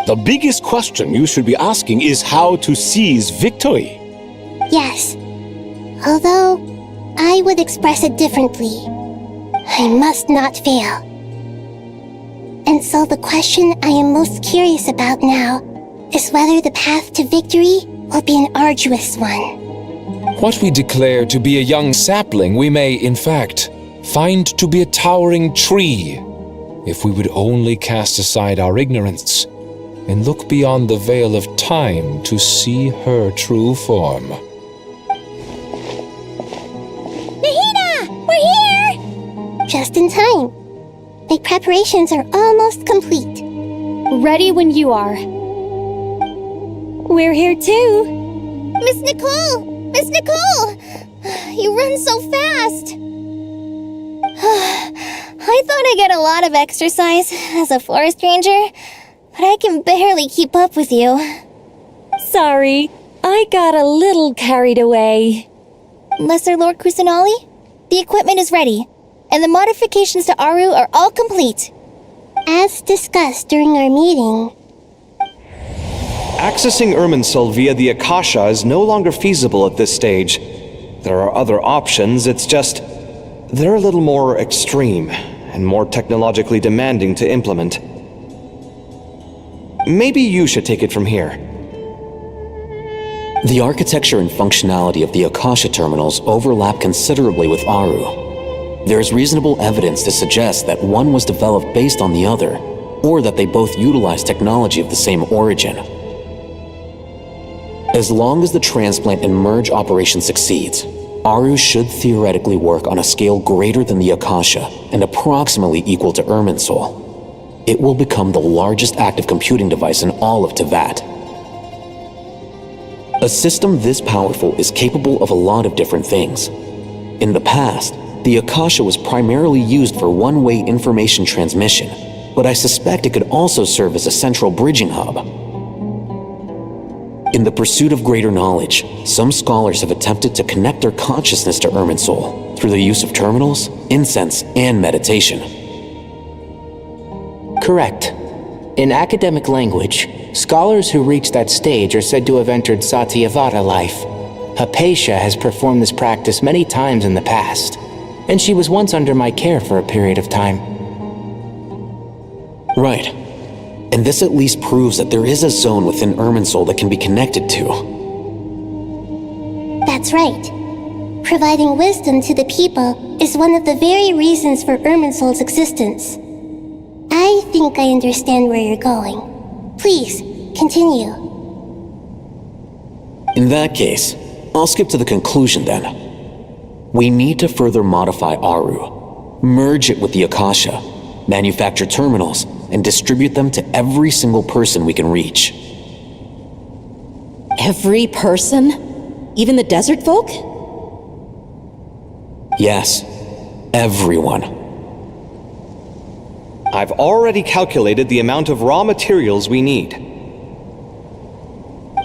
The biggest question you should be asking is how to seize victory. Yes. Although, I would express it differently. I must not fail. And so the question I am most curious about now is whether the path to victory will be an arduous one. What we declare to be a young sapling, we may, in fact, find to be a towering tree, if we would only cast aside our ignorance and look beyond the veil of time to see her true form. Nahida! We're here! Just in time. The preparations are almost complete. Ready when you are. We're here too. Miss Nicole! Miss Nicole! You run so fast! I thought I'd get a lot of exercise as a forest ranger, but I can barely keep up with you. Sorry, I got a little carried away. Lesser Lord Kusanali, the equipment is ready, and the modifications to Aru are all complete. As discussed during our meeting, accessing Irminsul via the Akasha is no longer feasible at this stage. There are other options, it's just they're a little more extreme and more technologically demanding to implement. Maybe you should take it from here. The architecture and functionality of the Akasha terminals overlap considerably with Aru. There is reasonable evidence to suggest that one was developed based on the other, or that they both utilize technology of the same origin. As long as the transplant and merge operation succeeds, Aru should theoretically work on a scale greater than the Akasha and approximately equal to Irminsul. It will become the largest active computing device in all of Teyvat. A system this powerful is capable of a lot of different things. In the past, the Akasha was primarily used for one-way information transmission, but I suspect it could also serve as a central bridging hub. In the pursuit of greater knowledge, some scholars have attempted to connect their consciousness to Irminsul through the use of terminals, incense, and meditation. Correct. In academic language, scholars who reach that stage are said to have entered Satyavata life. Hypatia has performed this practice many times in the past, and she was once under my care for a period of time. Right. And this at least proves that there is a zone within Irminsul that can be connected to. That's right. Providing wisdom to the people is one of the very reasons for Irminsul's existence. I think I understand where you're going. Please, continue. In that case, I'll skip to the conclusion then. We need to further modify Aru, merge it with the Akasha, manufacture terminals, and distribute them to every single person we can reach. Every person? Even the desert folk? Yes, everyone. I've already calculated the amount of raw materials we need.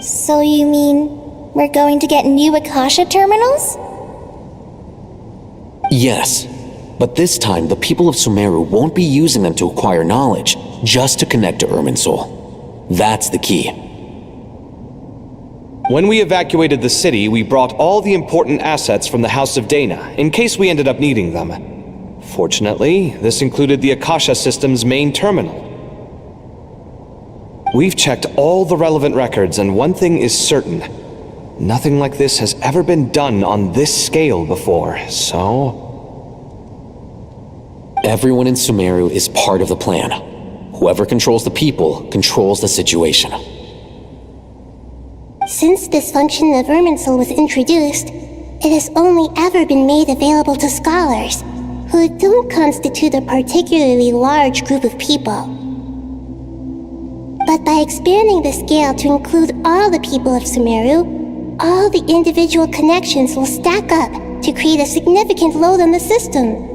So you mean we're going to get new Akasha terminals? Yes, but this time the people of Sumeru won't be using them to acquire knowledge, just to connect to Irminsul. That's the key. When we evacuated the city, we brought all the important assets from the House of Dana, in case we ended up needing them. Fortunately, this included the Akasha system's main terminal. We've checked all the relevant records, and one thing is certain. Nothing like this has ever been done on this scale before, so... Everyone in Sumeru is part of the plan. Whoever controls the people controls the situation. Since this function of Irminsul was introduced, it has only ever been made available to scholars, who don't constitute a particularly large group of people. But by expanding the scale to include all the people of Sumeru, all the individual connections will stack up to create a significant load on the system.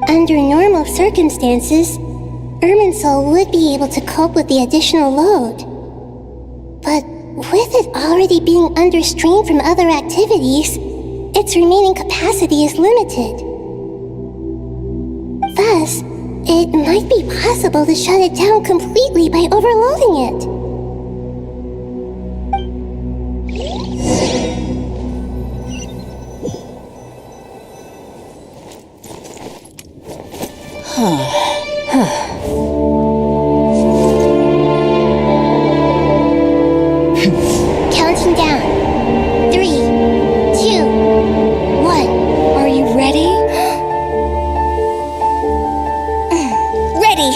Under normal circumstances, Irminsul would be able to cope with the additional load. But with it already being under strain from other activities, its remaining capacity is limited. Thus, it might be possible to shut it down completely by overloading it. Counting down. 3, 2, 1. Are you ready? Ready.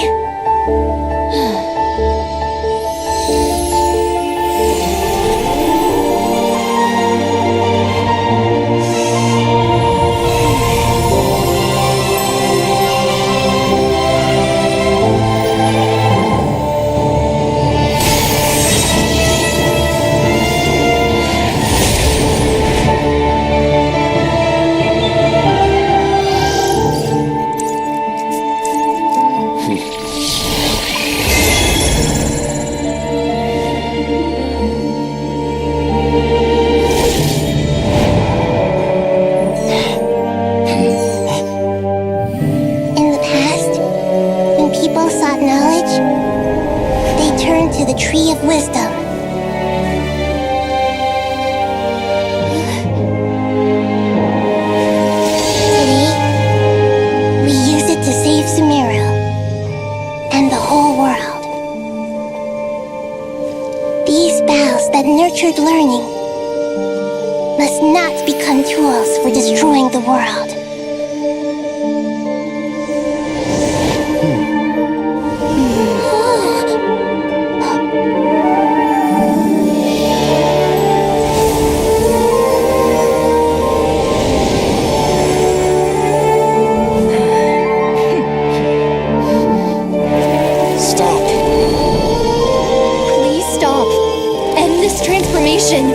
In the past, when people sought knowledge, they turned to the Tree of Wisdom. Today, we use it to save Sumeru and the whole world. These boughs that nurtured learning must not become tools for destroying the world. Please stop. End this transformation.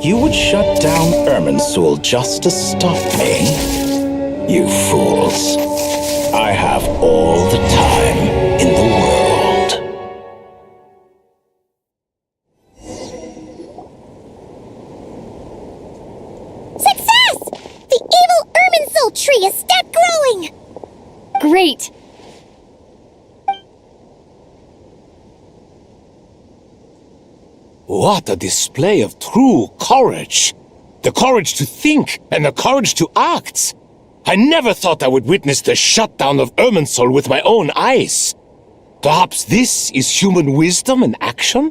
You would shut down Irminsul just to stop me? You fools. I have all the time in the world. Success! The evil Irminsul tree has stopped growing! Great. What a display of true courage! The courage to think and the courage to act. I never thought I would witness the shutdown of Irminsul with my own eyes. Perhaps this is human wisdom in action?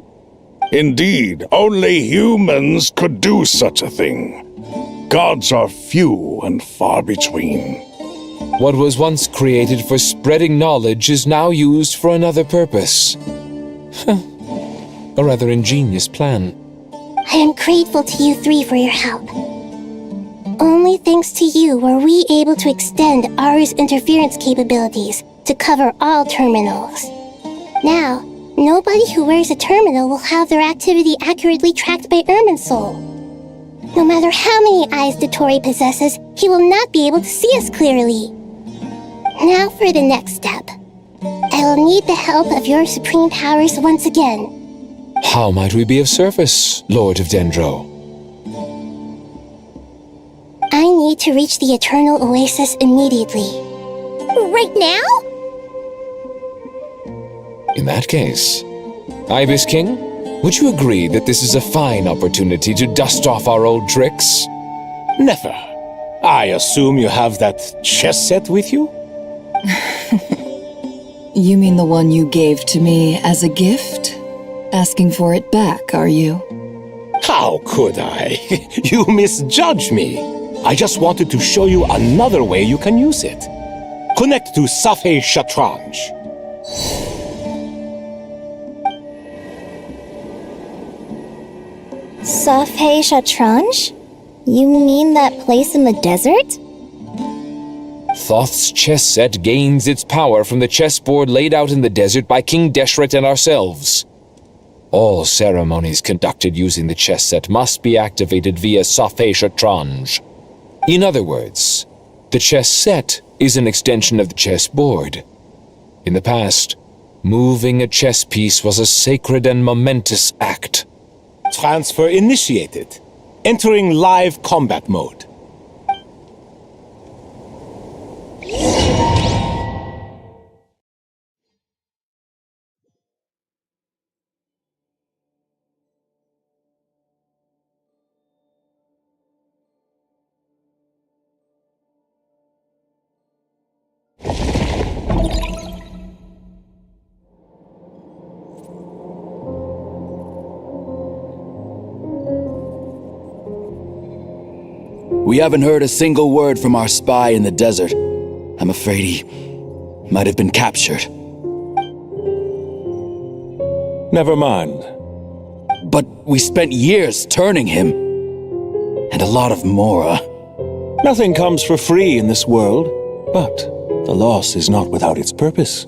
Indeed, only humans could do such a thing. Gods are few and far between. What was once created for spreading knowledge is now used for another purpose. A rather ingenious plan. I am grateful to you three for your help. Only thanks to you were we able to extend Aru's interference capabilities to cover all terminals. Now, nobody who wears a terminal will have their activity accurately tracked by Irminsul. No matter how many eyes Dottore possesses, he will not be able to see us clearly. Now for the next step. I will need the help of your supreme powers once again. How might we be of service, Lord of Dendro? I need to reach the Eternal Oasis immediately. Right now? In that case, Ibis King, would you agree that this is a fine opportunity to dust off our old tricks? Never. I assume you have that chess set with you? You mean the one you gave to me as a gift? Asking for it back, are you? How could I? You misjudge me. I just wanted to show you another way you can use it. Connect to Safhe Shatranj. Safhe Shatranj? You mean that place in the desert? Thoth's chess set gains its power from the chessboard laid out in the desert by King Deshret and ourselves. All ceremonies conducted using the chess set must be activated via Safhe Shatranj. In other words, the chess set is an extension of the chessboard. In the past, moving a chess piece was a sacred and momentous act. Transfer initiated. Entering live combat mode. We haven't heard a single word from our spy in the desert. I'm afraid he might have been captured. Never mind. But we spent years turning him. And a lot of Mora. Nothing comes for free in this world, but the loss is not without its purpose.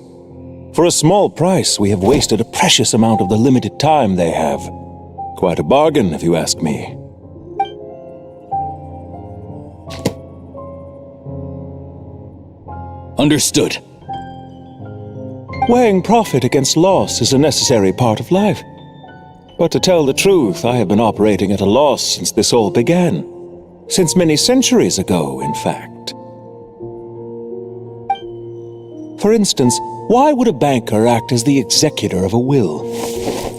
For a small price, we have wasted a precious amount of the limited time they have. Quite a bargain, if you ask me. Understood. Weighing profit against loss is a necessary part of life. But to tell the truth, I have been operating at a loss since this all began. Since many centuries ago, in fact. For instance, why would a banker act as the executor of a will?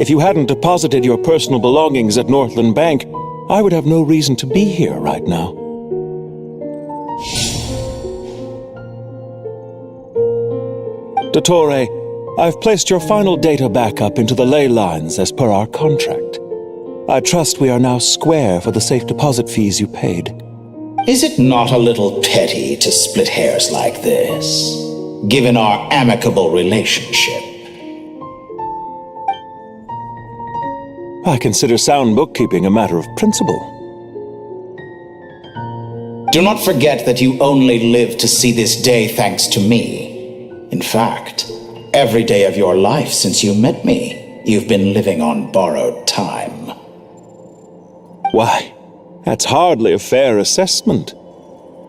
If you hadn't deposited your personal belongings at Northland Bank, I would have no reason to be here right now. Dottore, I've placed your final data backup into the ley lines as per our contract. I trust we are now square for the safe deposit fees you paid. Is it not a little petty to split hairs like this, given our amicable relationship? I consider sound bookkeeping a matter of principle. Do not forget that you only live to see this day thanks to me. In fact, every day of your life since you met me, you've been living on borrowed time. Why, that's hardly a fair assessment.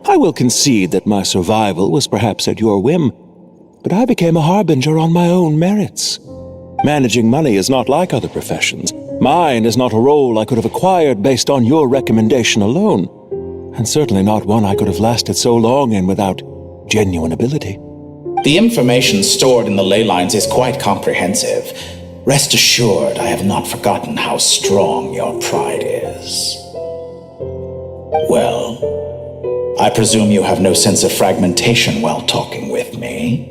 I will concede that my survival was perhaps at your whim, but I became a harbinger on my own merits. Managing money is not like other professions. Mine is not a role I could have acquired based on your recommendation alone, and certainly not one I could have lasted so long in without genuine ability. The information stored in the ley lines is quite comprehensive. Rest assured, I have not forgotten how strong your pride is. Well, I presume you have no sense of fragmentation while talking with me.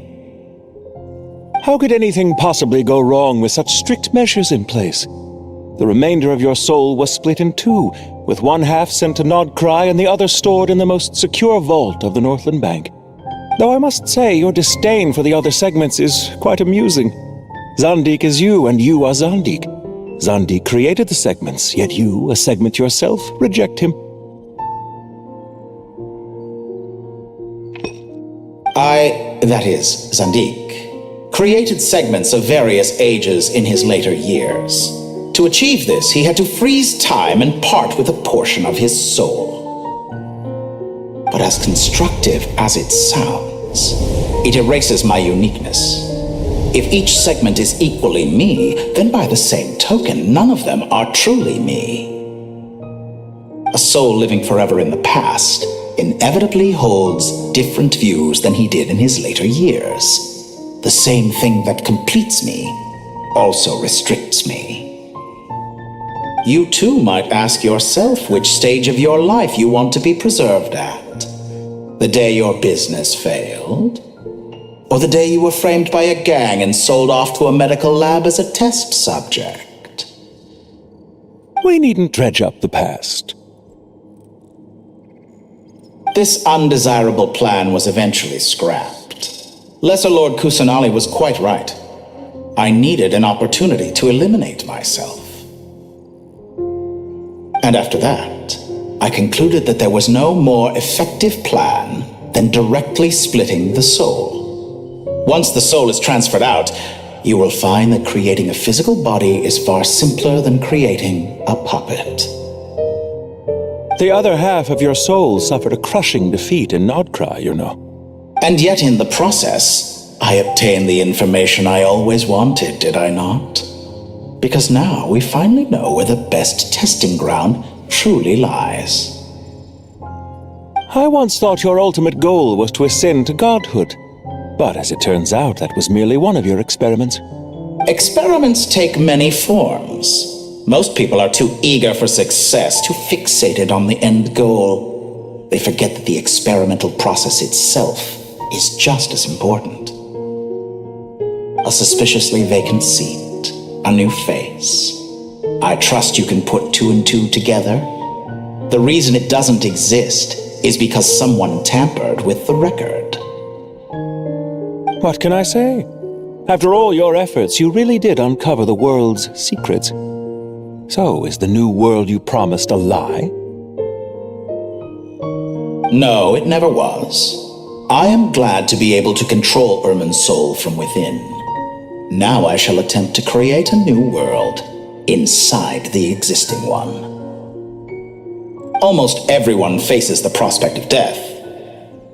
How could anything possibly go wrong with such strict measures in place? The remainder of your soul was split in two, with one half sent to Nodcry and the other stored in the most secure vault of the Northland Bank. Though I must say your disdain for the other segments is quite amusing. Zandik is you, and you are Zandik. Zandik created the segments, yet you, a segment yourself, reject him. That is, Zandik, created segments of various ages in his later years. To achieve this, he had to freeze time and part with a portion of his soul. But as constructive as it sounds, it erases my uniqueness. If each segment is equally me, then by the same token, none of them are truly me. A soul living forever in the past inevitably holds different views than he did in his later years. The same thing that completes me also restricts me. You too might ask yourself which stage of your life you want to be preserved at. The day your business failed? Or the day you were framed by a gang and sold off to a medical lab as a test subject? We needn't dredge up the past. This undesirable plan was eventually scrapped. Lesser Lord Kusanali was quite right. I needed an opportunity to eliminate myself. And after that, I concluded that there was no more effective plan than directly splitting the soul. Once the soul is transferred out, you will find that creating a physical body is far simpler than creating a puppet. The other half of your soul suffered a crushing defeat in Nodcry, you know. And yet in the process, I obtained the information I always wanted, did I not? Because now we finally know where the best testing ground truly lies. I once thought your ultimate goal was to ascend to godhood. But as it turns out, that was merely one of your experiments. Experiments take many forms. Most people are too eager for success, too fixated on the end goal. They forget that the experimental process itself is just as important. A suspiciously vacant seat, a new face. I trust you can put two and two together. The reason it doesn't exist is because someone tampered with the record. What can I say? After all your efforts, you really did uncover the world's secrets. So, is the new world you promised a lie? No, it never was. I am glad to be able to control Irmin's soul from within. Now I shall attempt to create a new world inside the existing one. Almost everyone faces the prospect of death,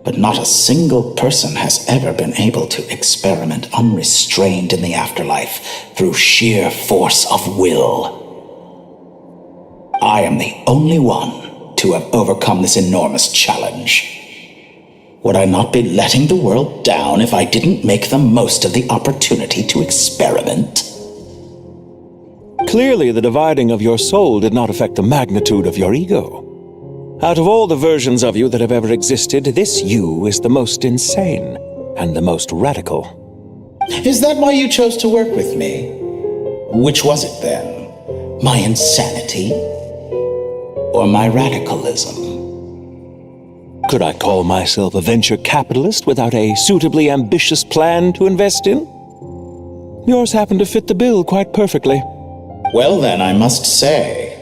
but not a single person has ever been able to experiment unrestrained in the afterlife through sheer force of will. I am the only one to have overcome this enormous challenge. Would I not be letting the world down if I didn't make the most of the opportunity to experiment? Clearly, the dividing of your soul did not affect the magnitude of your ego. Out of all the versions of you that have ever existed, this you is the most insane and the most radical. Is that why you chose to work with me? Which was it then? My insanity? Or my radicalism? Could I call myself a venture capitalist without a suitably ambitious plan to invest in? Yours happened to fit the bill quite perfectly. Well then, I must say,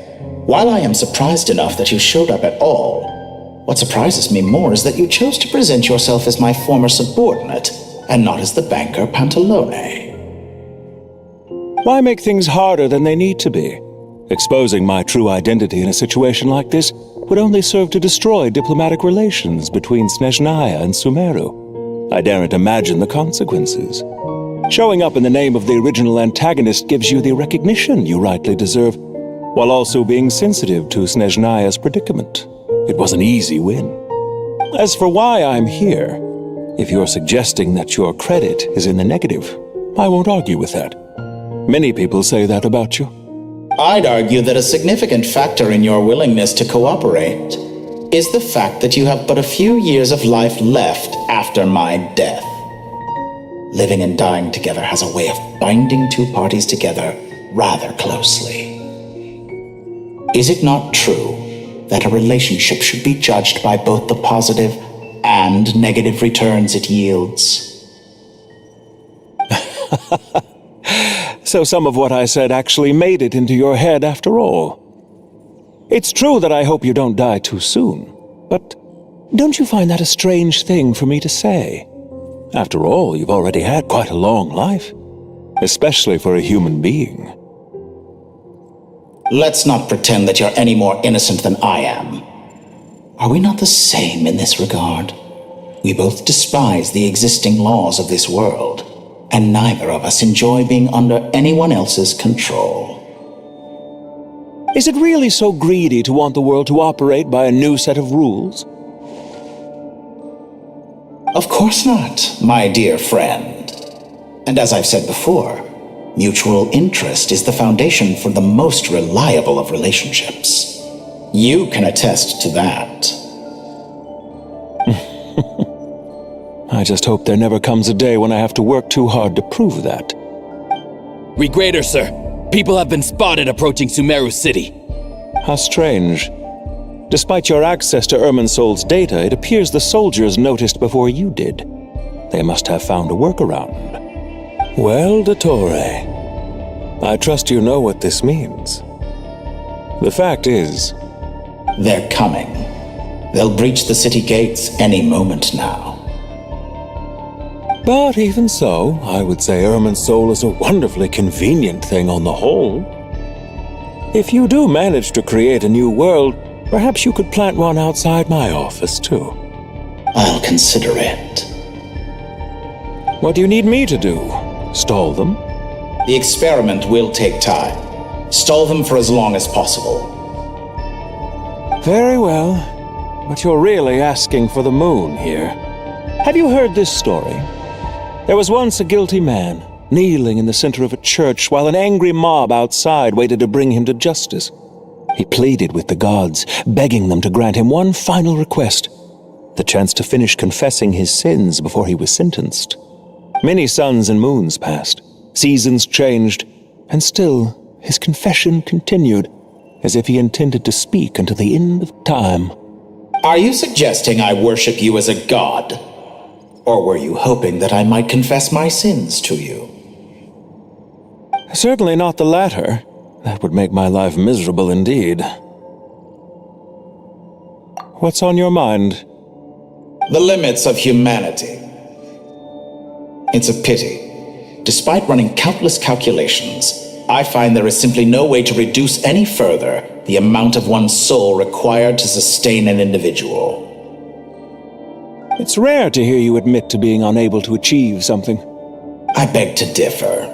while I am surprised enough that you showed up at all, what surprises me more is that you chose to present yourself as my former subordinate, and not as the banker Pantalone. Why make things harder than they need to be? Exposing my true identity in a situation like this would only serve to destroy diplomatic relations between Snezhnaya and Sumeru. I daren't imagine the consequences. Showing up in the name of the original antagonist gives you the recognition you rightly deserve, while also being sensitive to Snezhnaya's predicament. It was an easy win. As for why I'm here, if you're suggesting that your credit is in the negative, I won't argue with that. Many people say that about you. I'd argue that a significant factor in your willingness to cooperate is the fact that you have but a few years of life left after my death. Living and dying together has a way of binding two parties together rather closely. Is it not true that a relationship should be judged by both the positive and negative returns it yields? So some of what I said actually made it into your head after all. It's true that I hope you don't die too soon, but don't you find that a strange thing for me to say? After all, you've already had quite a long life, especially for a human being. Let's not pretend that you're any more innocent than I am. Are we not the same in this regard? We both despise the existing laws of this world, and neither of us enjoy being under anyone else's control. Is it really so greedy to want the world to operate by a new set of rules? Of course not, my dear friend. And as I've said before, mutual interest is the foundation for the most reliable of relationships. You can attest to that. I just hope there never comes a day when I have to work too hard to prove that. Regrader, sir. People have been spotted approaching Sumeru City. How strange. Despite your access to Irminsol's data, it appears the soldiers noticed before you did. They must have found a workaround. Well, Dottore, I trust you know what this means. The fact is... They're coming. They'll breach the city gates any moment now. But even so, I would say Irminsol is a wonderfully convenient thing on the whole. If you do manage to create a new world, perhaps you could plant one outside my office, too. I'll consider it. What do you need me to do? Stall them? The experiment will take time. Stall them for as long as possible. Very well. But you're really asking for the moon here. Have you heard this story? There was once a guilty man, kneeling in the center of a church while an angry mob outside waited to bring him to justice. He pleaded with the gods, begging them to grant him one final request, the chance to finish confessing his sins before he was sentenced. Many suns and moons passed, seasons changed, and still his confession continued, as if he intended to speak until the end of time. Are you suggesting I worship you as a god? Or were you hoping that I might confess my sins to you? Certainly not the latter. That would make my life miserable indeed. What's on your mind? The limits of humanity. It's a pity. Despite running countless calculations, I find there is simply no way to reduce any further the amount of one's soul required to sustain an individual. It's rare to hear you admit to being unable to achieve something. I beg to differ.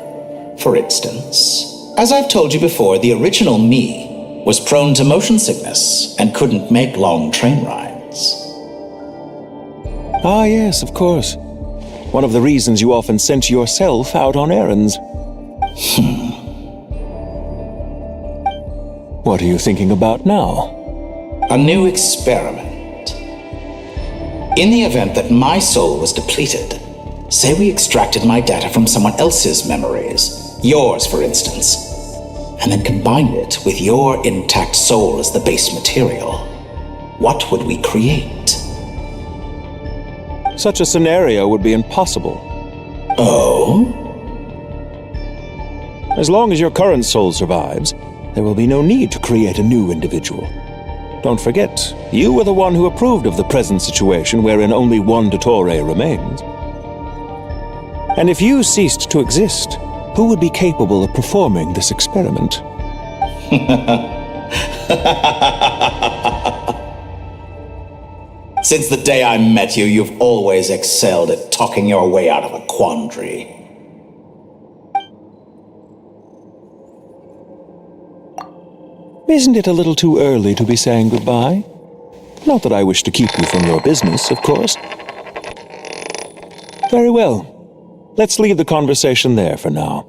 For instance, as I've told you before, the original me was prone to motion sickness and couldn't make long train rides. Ah, yes, of course. One of the reasons you often sent yourself out on errands. What are you thinking about now? A new experiment. In the event that my soul was depleted, say we extracted my data from someone else's memories, yours for instance, and then combined it with your intact soul as the base material, what would we create? Such a scenario would be impossible. Oh? As long as your current soul survives, there will be no need to create a new individual. Don't forget, you were the one who approved of the present situation wherein only one Dottore remains. And if you ceased to exist, who would be capable of performing this experiment? Since the day I met you, you've always excelled at talking your way out of a quandary. Isn't it a little too early to be saying goodbye? Not that I wish to keep you from your business, of course. Very well. Let's leave the conversation there for now.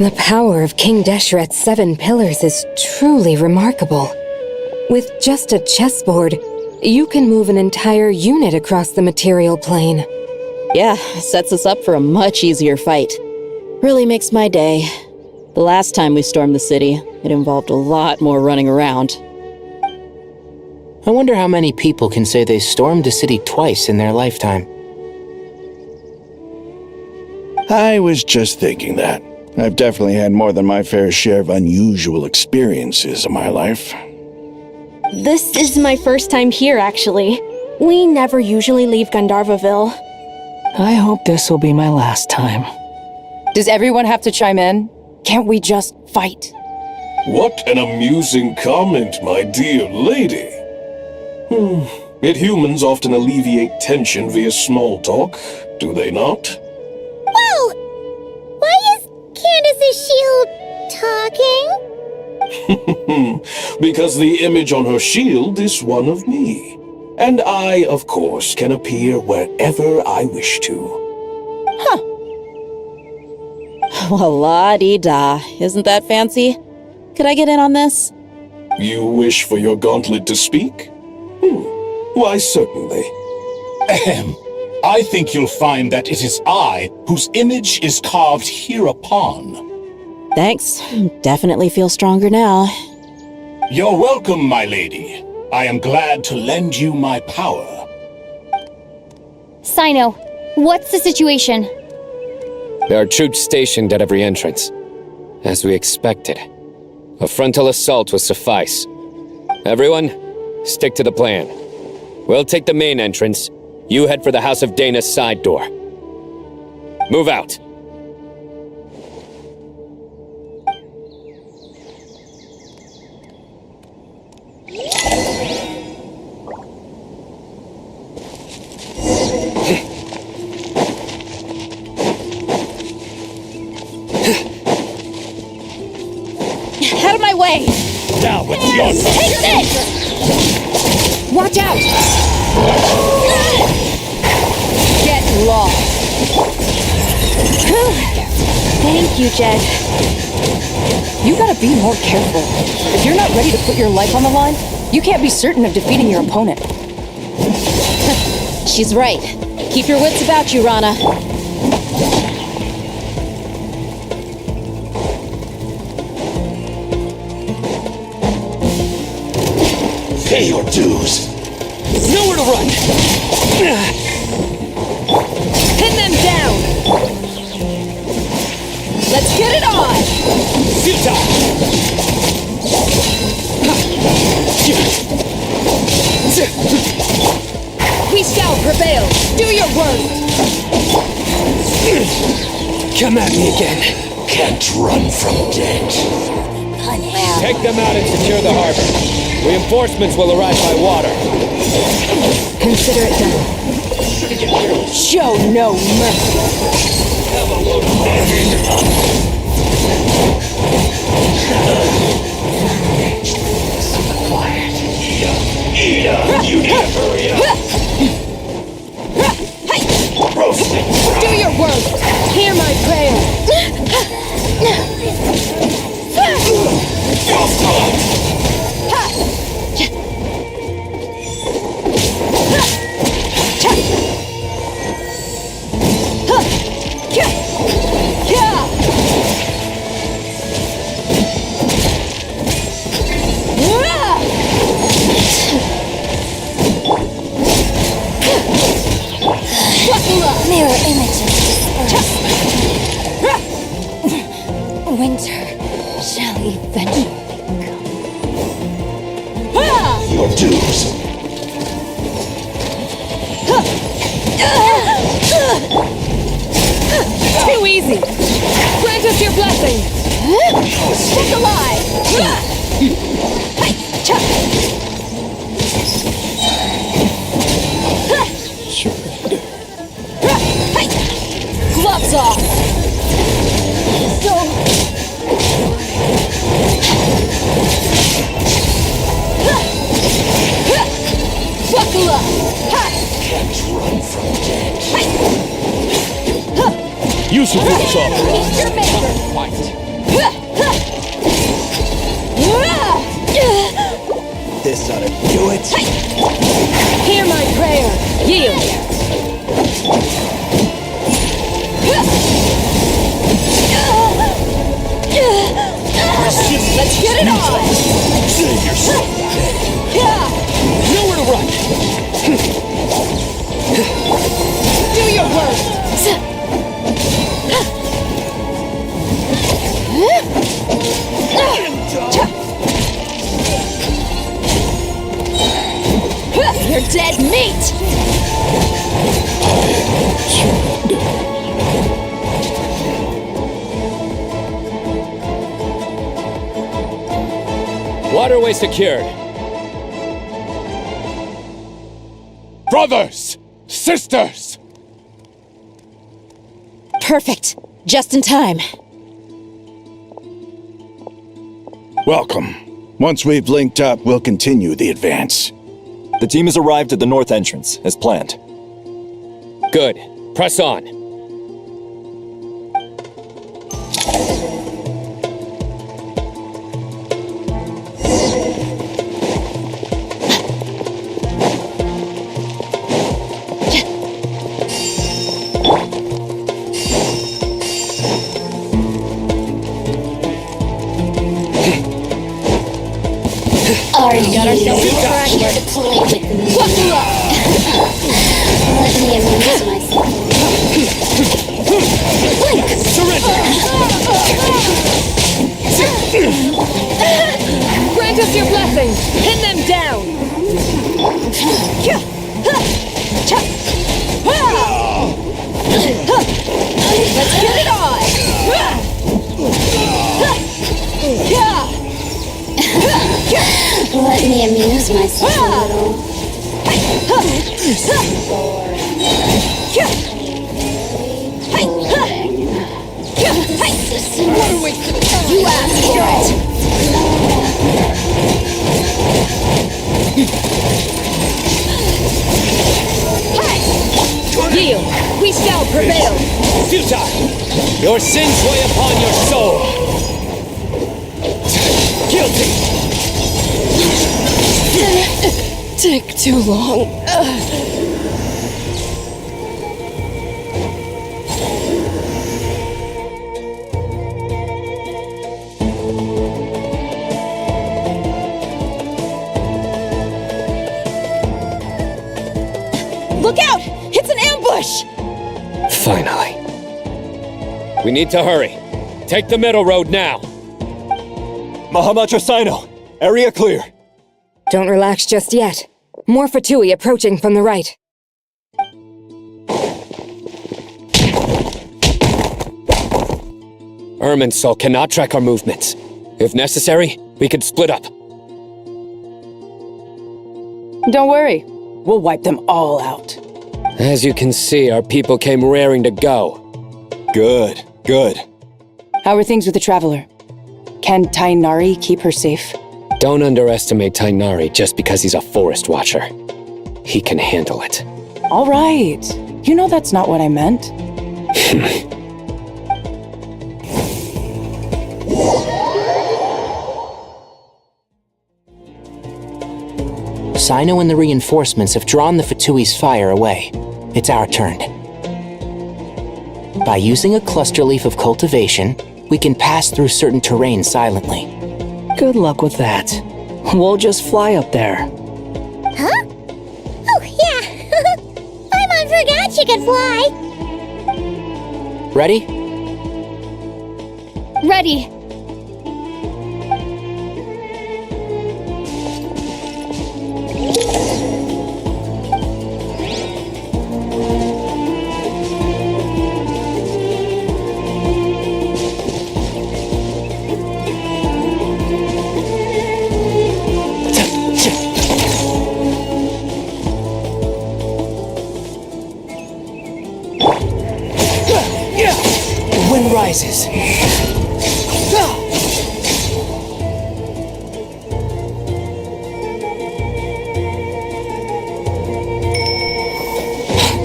The power of King Desheret's 7 pillars is truly remarkable. With just a chessboard, you can move an entire unit across the material plane. Yeah, sets us up for a much easier fight. Really makes my day. The last time we stormed the city, it involved a lot more running around. I wonder how many people can say they stormed a city twice in their lifetime. I was just thinking that. I've definitely had more than my fair share of unusual experiences in my life. This is my first time here, actually. We never usually leave Gandharvaville. I hope this will be my last time. Does everyone have to chime in? Can't we just fight? What an amusing comment, my dear lady. Yet humans often alleviate tension via small talk, do they not? Whoa! Why is Candace's shield talking? Because the image on her shield is one of me. And I, of course, can appear wherever I wish to. Well, la-dee-da. Isn't that fancy? Could I get in on this? You wish for your gauntlet to speak? Why, certainly. Ahem. I think you'll find that it is I whose image is carved hereupon. Thanks. Definitely feel stronger now. You're welcome, my lady. I am glad to lend you my power. Sino, what's the situation? There are troops stationed at every entrance. As we expected. A frontal assault will suffice. Everyone, stick to the plan. We'll take the main entrance. You head for the House of Dana's side door. Move out. Out of my way! Now with your Take this! Watch out! Get lost! Thank you, Jed. You gotta be more careful. If you're not ready to put your life on the line, you can't be certain of defeating your opponent. She's right. Keep your wits about you, Rana. Pay your dues. Nowhere to run! Pin them down! Let's get it on! Futile! We shall prevail! Do your worst! Come at me again. Can't run from death. Take them out and secure the harbor. Reinforcements will arrive by water. Consider it done. Show no mercy! Quiet. Ida, you need to hurry up. Roasting. Do your worst! Hear my prayer! Mirror images dispersed. Winter shall eventually come. Your dues. Too easy! Grant us your blessing! Stick alive! Gloves off! Buckle up! Can't run from death. Use of force off. Meet your maker! do it. Hear my prayer. Yield. Let's get it on! Save yourself. Nowhere to run! Do your worst! You're dead meat! Waterway secured. Brothers! Sisters! Perfect. Just in time. Welcome. Once we've linked up, we'll continue the advance. The team has arrived at the north entrance, as planned. Good. Press on. Archon Deployment. Let me amuse myself. Grant us your blessing! Pin them down! Let's get it on! Let me amuse myself a little. You asked for it! Yield! We shall prevail! Futile! Your sins weigh upon your soul! Guilty! Take too long. Look out! It's an ambush! Finally. We need to hurry. Take the middle road now. Mahamachasino, area clear. Don't relax just yet. More Fatui approaching from the right. Irminsul cannot track our movements. If necessary, we could split up. Don't worry. We'll wipe them all out. As you can see, our people came raring to go. Good, good. How are things with the Traveler? Can Tainari keep her safe? Don't underestimate Tainari just because he's a forest watcher. He can handle it. All right. You know that's not what I meant. Sino and the reinforcements have drawn the Fatui's fire away. It's our turn. By using a cluster leaf of cultivation, we can pass through certain terrain silently. Good luck with that. We'll just fly up there. Huh? Oh, yeah. Paimon forgot she could fly. Ready? Ready. The wind rises.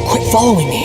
Quit following me.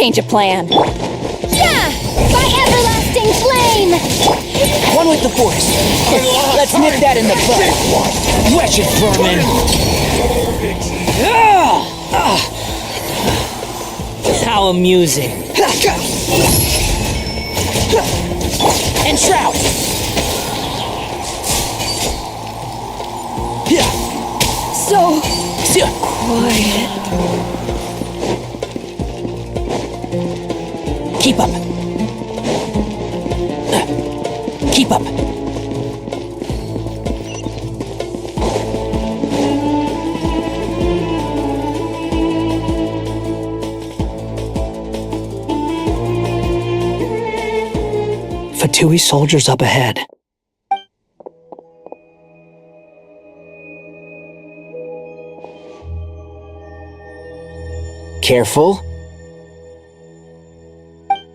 change of plan. Yeah! By everlasting flame! One with the force. Let's nip that in the bud. Wretched vermin. How amusing. And shroud. So quiet. Keep up. Keep up. Fatui soldiers up ahead. Careful.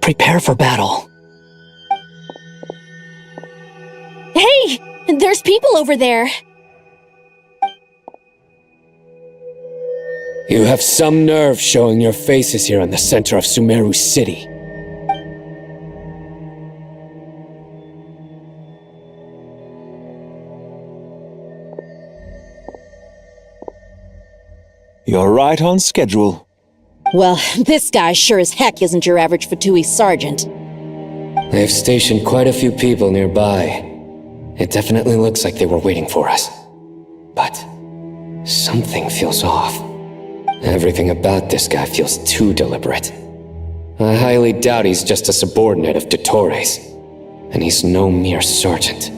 Prepare for battle. Hey! There's people over there. You have some nerve showing your faces here in the center of Sumeru City. You're right on schedule. Well, this guy sure as heck isn't your average Fatui sergeant. They've stationed quite a few people nearby. It definitely looks like they were waiting for us. But something feels off. Everything about this guy feels too deliberate. I highly doubt he's just a subordinate of Dottores. And he's no mere sergeant.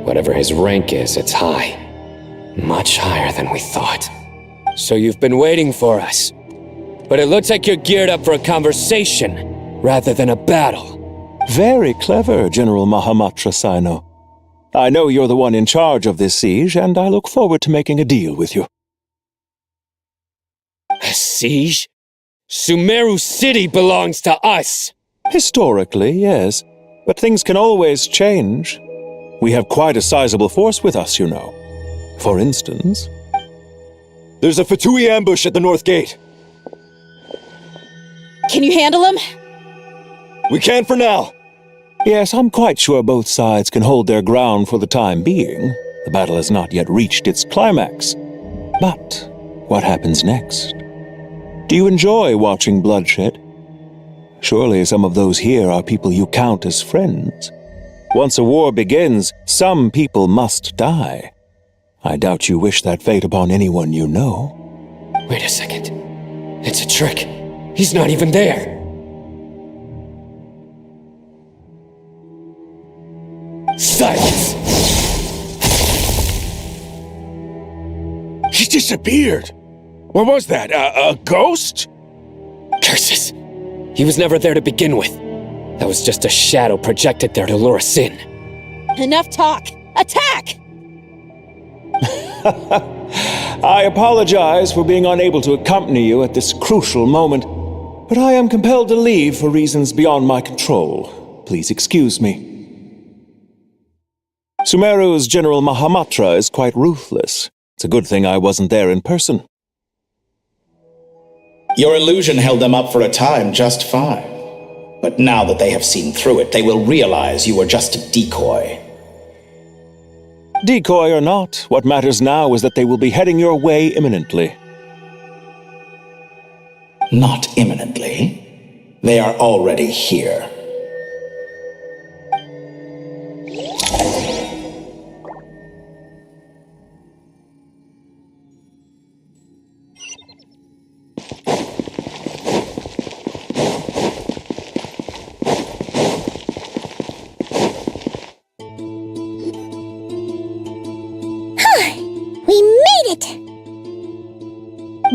Whatever his rank is, it's high. Much higher than we thought. So you've been waiting for us. But it looks like you're geared up for a conversation, rather than a battle. Very clever, General Mahamatra Sino. I know you're the one in charge of this siege, and I look forward to making a deal with you. A siege? Sumeru City belongs to us! Historically, yes. But things can always change. We have quite a sizable force with us, you know. For instance... There's a Fatui ambush at the north gate. Can you handle him? We can for now. Yes, I'm quite sure both sides can hold their ground for the time being. The battle has not yet reached its climax. But what happens next? Do you enjoy watching bloodshed? Surely some of those here are people you count as friends. Once a war begins, some people must die. I doubt you wish that fate upon anyone you know. Wait a second. It's a trick. He's not even there. Silence! He disappeared. What was that? A ghost? Curses! He was never there to begin with. That was just a shadow projected there to lure us in. Enough talk! Attack! I apologize for being unable to accompany you at this crucial moment, but I am compelled to leave for reasons beyond my control. Please excuse me. Sumeru's General Mahamatra is quite ruthless. It's a good thing I wasn't there in person. Your illusion held them up for a time just fine. But now that they have seen through it, they will realize you were just a decoy. Decoy or not, what matters now is that they will be heading your way imminently. Not imminently. They are already here.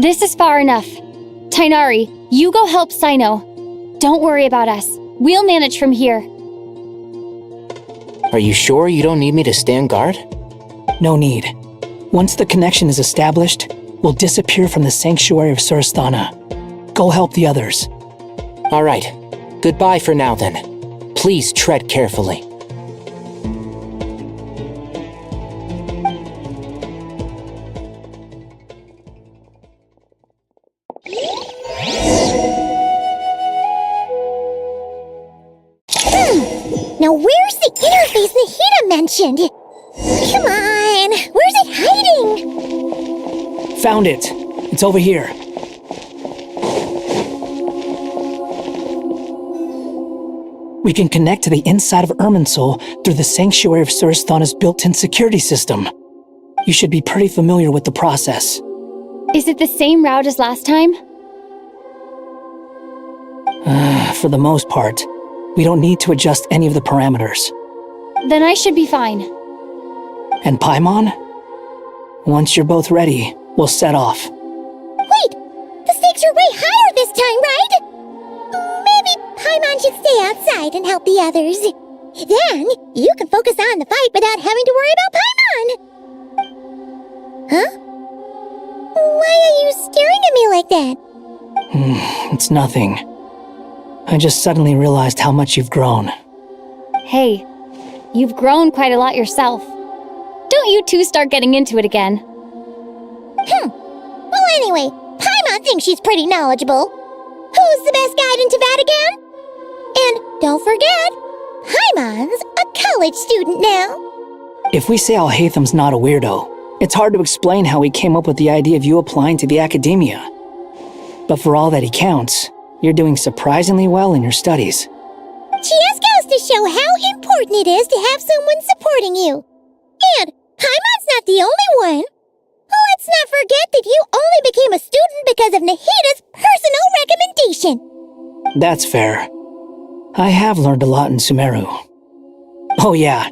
This is far enough. Tainari, you go help Sino. Don't worry about us. We'll manage from here. Are you sure you don't need me to stand guard? No need. Once the connection is established, we'll disappear from the sanctuary of Surasthana. Go help the others. All right. Goodbye for now, then. Please tread carefully. Now where's the interface Nahida mentioned? Come on, where's it hiding? Found it. It's over here. We can connect to the inside of Irminsul through the Sanctuary of Surasthana's built-in security system. You should be pretty familiar with the process. Is it the same route as last time? For the most part, we don't need to adjust any of the parameters. Then I should be fine. And Paimon? Once you're both ready, we'll set off. Wait! The stakes are way higher this time, right? Maybe Paimon should stay outside and help the others. Then, you can focus on the fight without having to worry about Paimon! Huh? Why are you staring at me like that? It's nothing. I just suddenly realized how much you've grown. Hey, you've grown quite a lot yourself. Don't you two start getting into it again. Well, anyway, Paimon thinks she's pretty knowledgeable. Who's the best guide in Teyvat again? And don't forget, Paimon's a college student now. If we say Alhatham's not a weirdo, it's hard to explain how he came up with the idea of you applying to the academia. But for all that he counts, you're doing surprisingly well in your studies. Just goes to show how important it is to have someone supporting you. And Paimon's not the only one. Let's not forget that you only became a student because of Nahida's personal recommendation. That's fair. I have learned a lot in Sumeru. Oh yeah,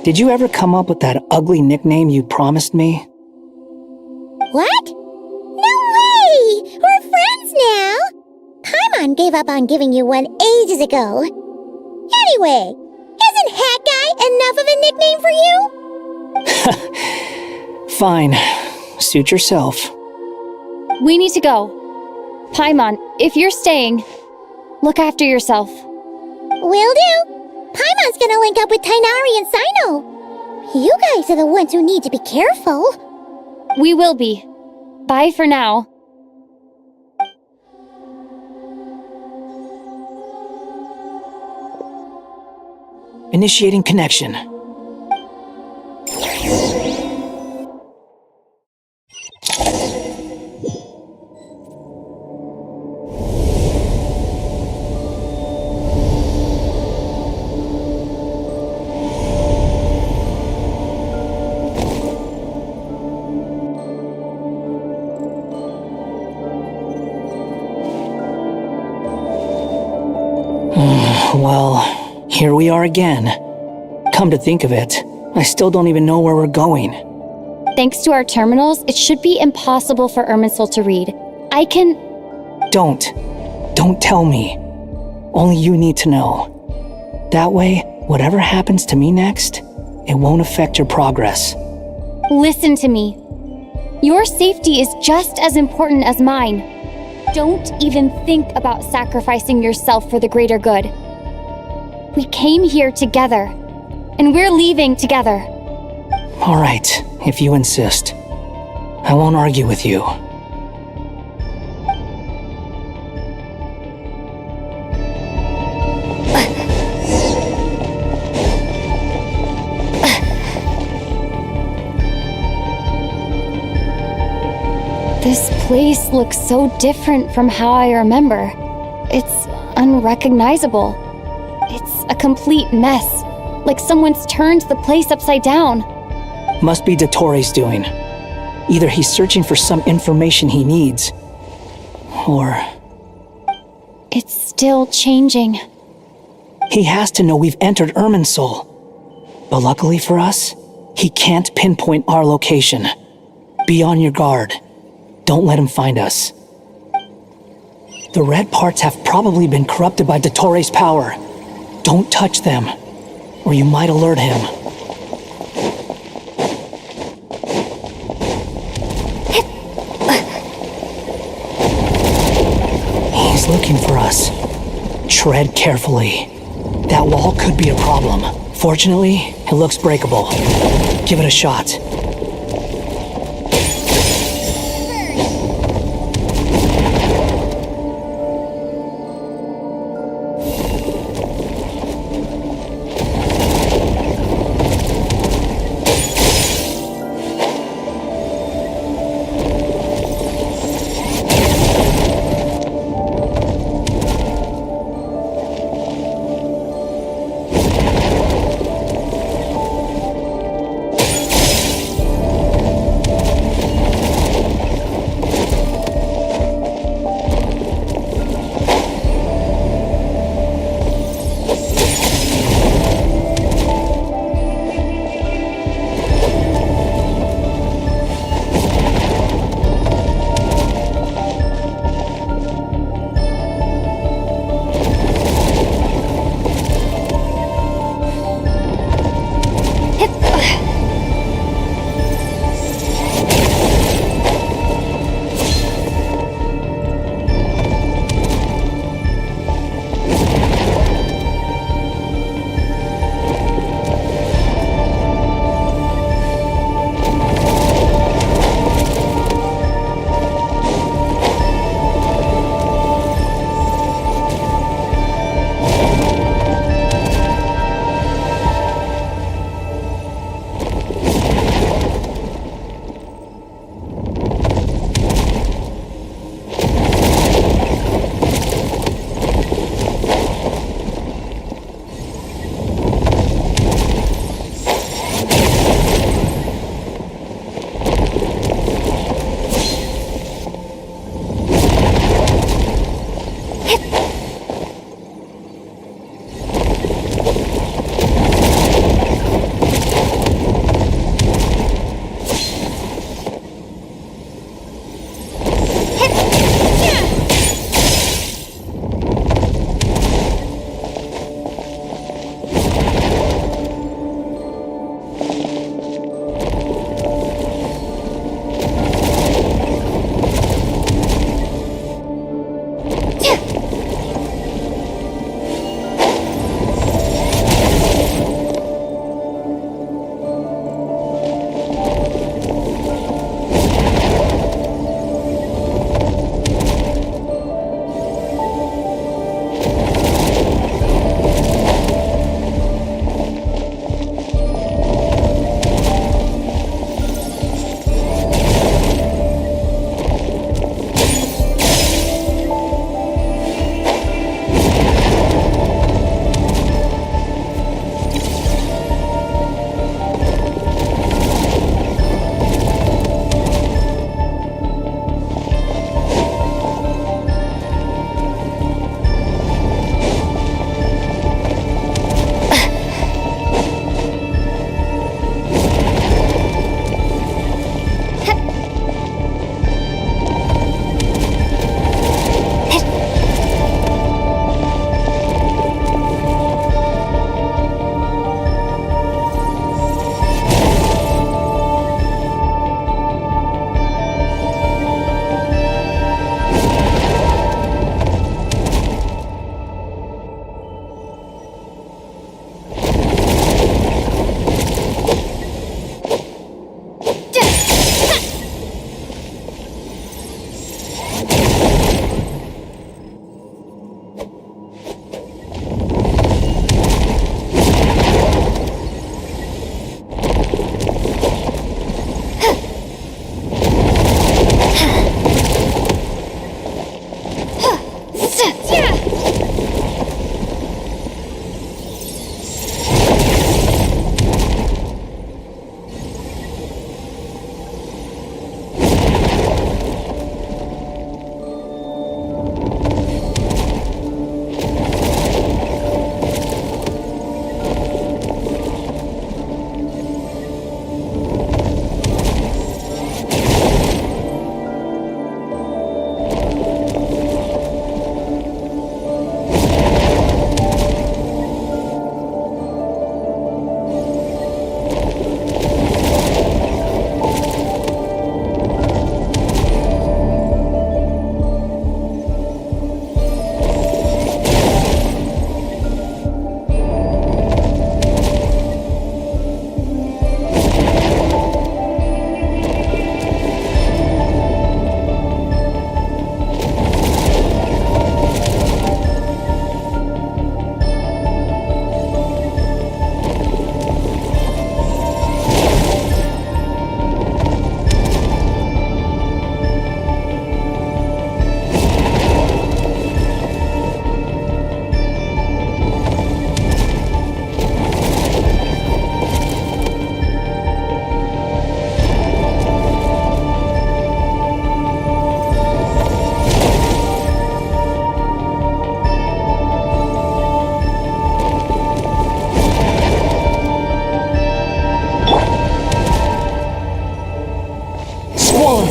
did you ever come up with that ugly nickname you promised me? What? No way! We're friends now! Paimon gave up on giving you one ages ago. Anyway, isn't Hat Guy enough of a nickname for you? Fine. Suit yourself. We need to go. Paimon, if you're staying, look after yourself. Will do. Paimon's gonna link up with Tainari and Sino. You guys are the ones who need to be careful. We will be. Bye for now. Initiating connection. Well, here we are again. Come to think of it, I still don't even know where we're going. Thanks to our terminals, it should be impossible for Irminsul to read. I can... Don't tell me. Only you need to know. That way, whatever happens to me next, it won't affect your progress. Listen to me. Your safety is just as important as mine. Don't even think about sacrificing yourself for the greater good. We came here together, and we're leaving together. All right, if you insist. I won't argue with you. This place looks so different from how I remember. It's unrecognizable. It's a complete mess, like someone's turned the place upside down. Must be Dottoro's doing. Either he's searching for some information he needs, or... It's still changing. He has to know we've entered Irminsul. But luckily for us, he can't pinpoint our location. Be on your guard. Don't let him find us. The red parts have probably been corrupted by Dottoro's power. Don't touch them, or you might alert him. He's looking for us. Tread carefully. That wall could be a problem. Fortunately, it looks breakable. Give it a shot.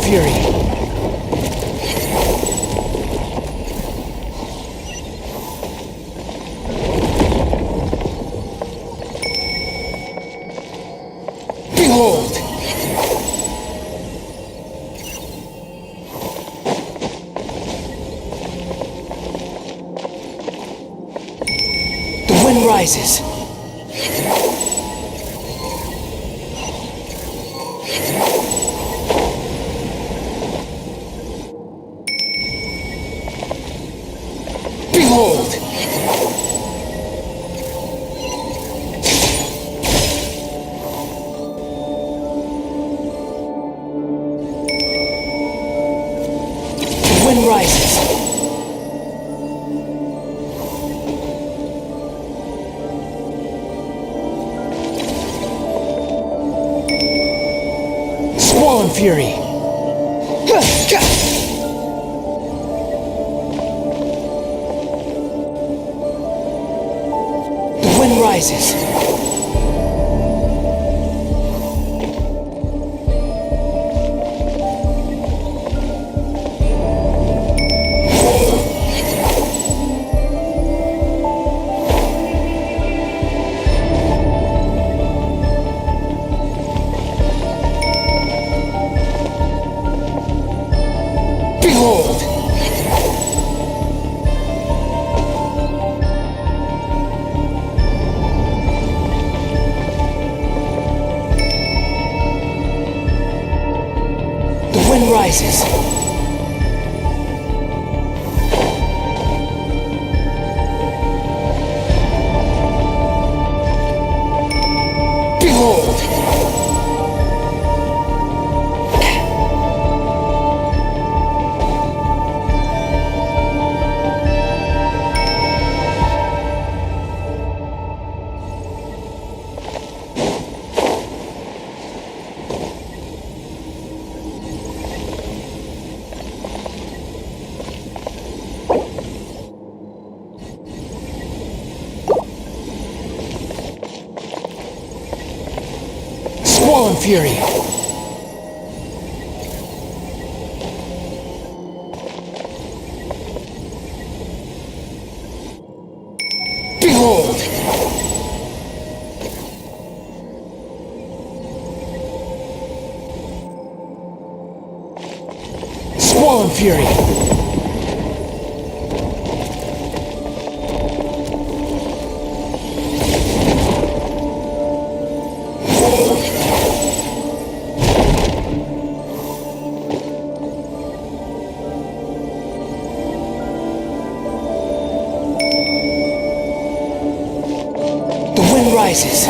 Fury! Behold! The wind rises. Behold! The wind rises. Swollen Fury! The wind rises. Behold! The wind rises. Behold! Swollen Fury! Behold! Swollen Fury! The wind rises.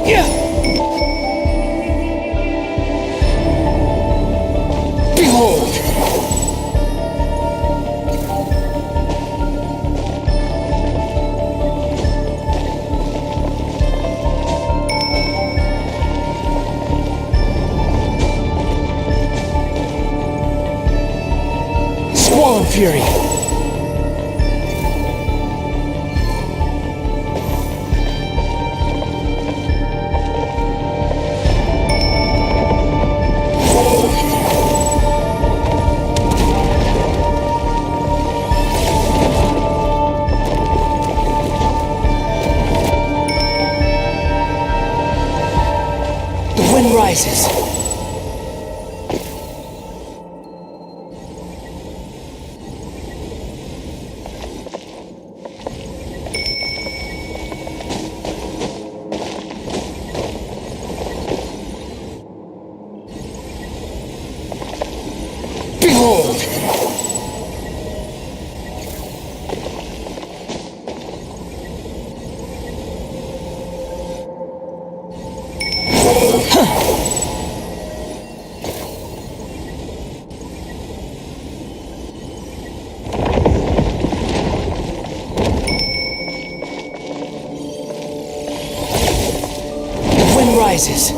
Yeah. Behold! Swollen Fury! The wind rises. Behold! rises.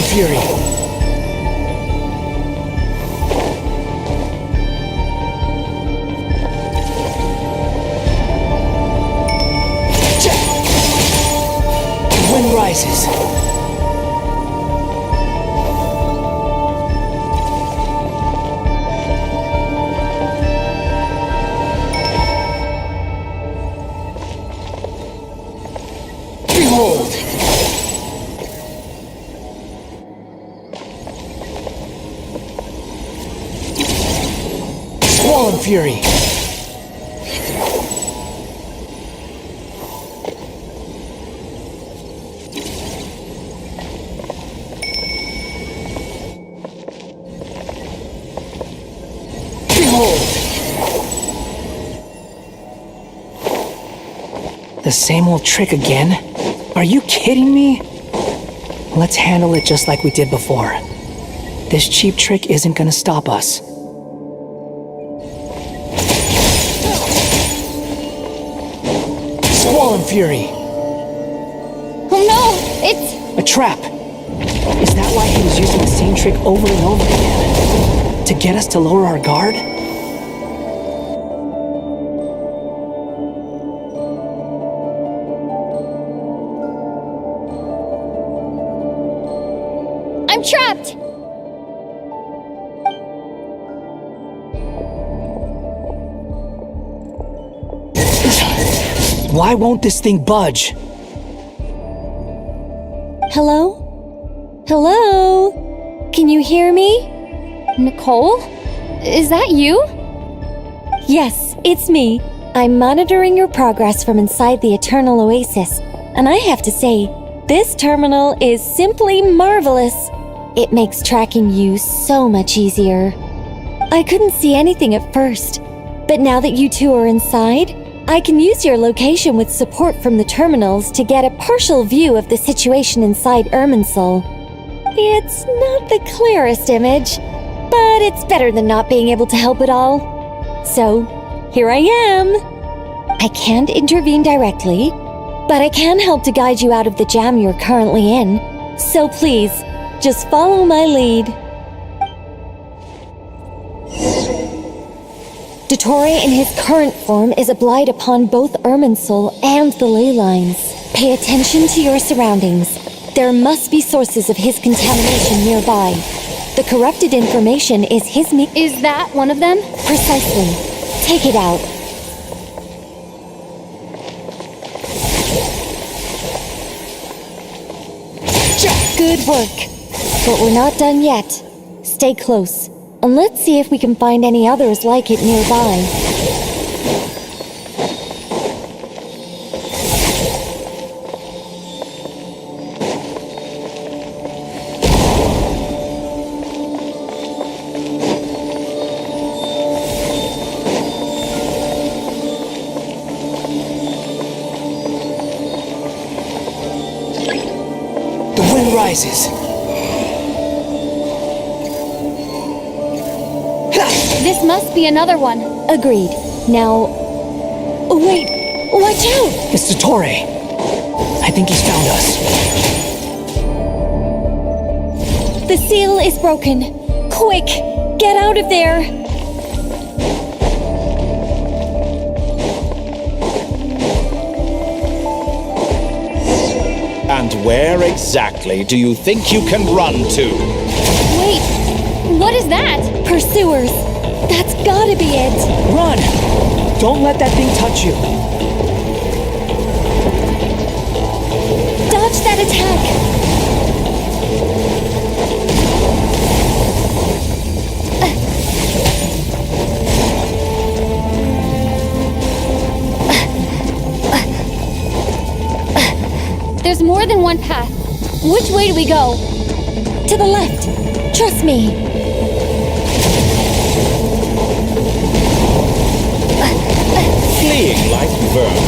Fury. The wind rises. Behold! Fury. Behold! The same old trick again? Are you kidding me? Let's handle it just like we did before. This cheap trick isn't gonna stop us. Fury. Oh no! It's a trap! Is that why he was using the same trick over and over again? To get us to lower our guard? I'm trapped! Why won't this thing budge? Hello? Hello? Can you hear me? Nicole? Is that you? Yes, it's me. I'm monitoring your progress from inside the Eternal Oasis, and I have to say, this terminal is simply marvelous. It makes tracking you so much easier. I couldn't see anything at first, but now that you two are inside, I can use your location with support from the terminals to get a partial view of the situation inside Irminsul. It's not the clearest image, but it's better than not being able to help at all. So, here I am. I can't intervene directly, but I can help to guide you out of the jam you're currently in. So please, just follow my lead. Dottore in his current form is a blight upon both Irminsul and the ley lines. Pay attention to your surroundings. There must be sources of his contamination nearby. The corrupted information is his Is that one of them? Precisely. Take it out. Good work. But we're not done yet. Stay close. And let's see if we can find any others like it nearby. The wind rises. This must be another one. Agreed. Now... Wait! Watch out! It's Dottore. I think he's found us. The seal is broken. Quick! Get out of there! And where exactly do you think you can run to? Wait, what is that? Pursuers. That's gotta be it. Run! Don't let that thing touch you. Dodge that attack. There's more than one path. Which way do we go? To the left. Trust me. Fleeing like vermin.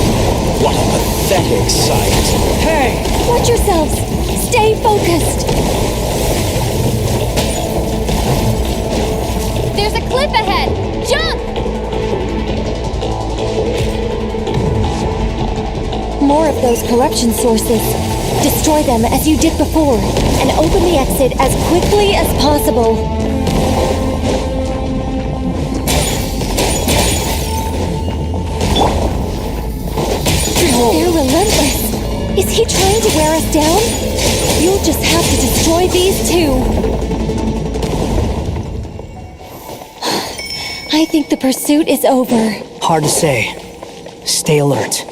What a pathetic sight. Hey! Watch yourselves. Stay focused. There's a cliff ahead. Jump! More of those corruption sources. Destroy them as you did before, and open the exit as quickly as possible. They're relentless. Is he trying to wear us down? You'll just have to destroy these too. I think the pursuit is over. Hard to say. Stay alert.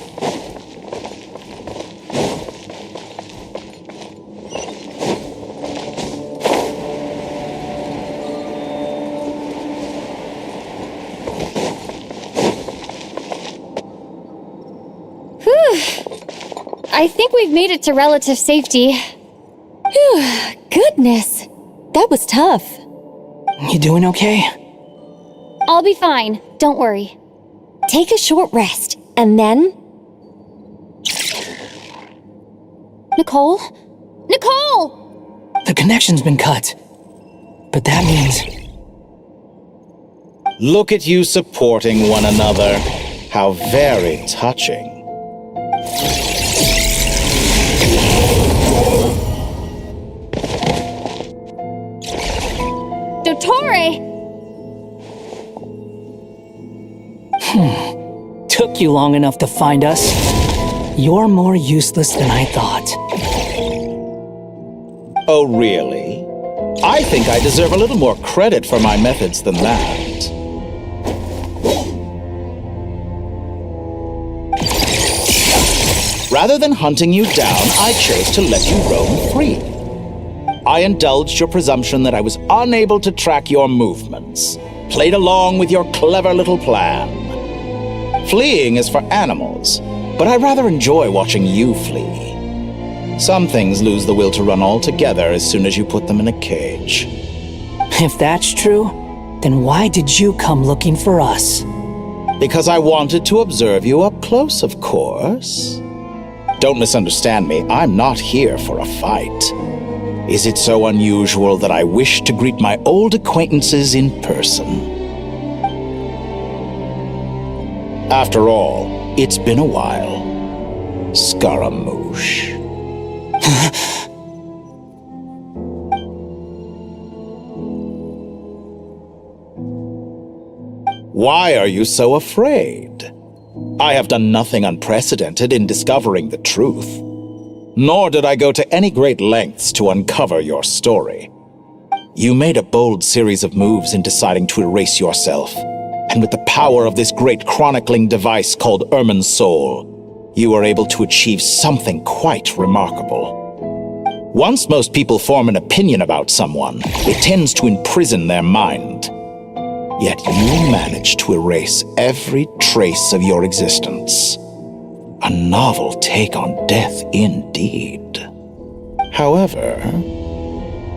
I think we've made it to relative safety. Phew, goodness. That was tough. You doing okay? I'll be fine. Don't worry. Take a short rest, and then... Nicole? Nicole! The connection's been cut. But that means... Look at you supporting one another. How very touching. Dottore! Took you long enough to find us. You're more useless than I thought. Oh, really? I think I deserve a little more credit for my methods than that. Rather than hunting you down, I chose to let you roam free. I indulged your presumption that I was unable to track your movements, played along with your clever little plan. Fleeing is for animals, but I rather enjoy watching you flee. Some things lose the will to run altogether as soon as you put them in a cage. If that's true, then why did you come looking for us? Because I wanted to observe you up close, of course. Don't misunderstand me, I'm not here for a fight. Is it so unusual that I wish to greet my old acquaintances in person? After all, it's been a while. Scaramouche. Why are you so afraid? I have done nothing unprecedented in discovering the truth. Nor did I go to any great lengths to uncover your story. You made a bold series of moves in deciding to erase yourself, and with the power of this great chronicling device called Irmin's Soul, you were able to achieve something quite remarkable. Once most people form an opinion about someone, it tends to imprison their mind. Yet you managed to erase every trace of your existence. A novel take on death indeed. However,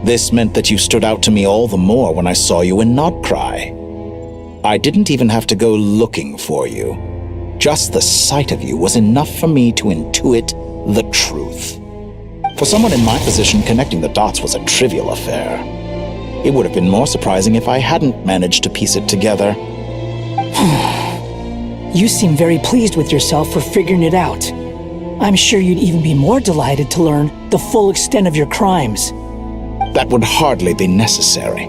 this meant that you stood out to me all the more when I saw you in Nodcry. I didn't even have to go looking for you. Just the sight of you was enough for me to intuit the truth. For someone in my position, connecting the dots was a trivial affair. It would have been more surprising if I hadn't managed to piece it together. You seem very pleased with yourself for figuring it out. I'm sure you'd even be more delighted to learn the full extent of your crimes. That would hardly be necessary.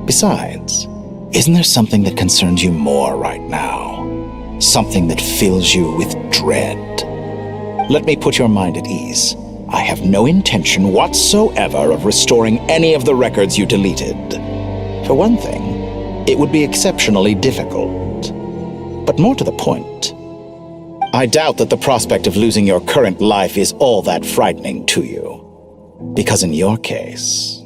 Besides, isn't there something that concerns you more right now? Something that fills you with dread? Let me put your mind at ease. I have no intention whatsoever of restoring any of the records you deleted. For one thing, it would be exceptionally difficult. But more to the point, I doubt that the prospect of losing your current life is all that frightening to you. Because in your case,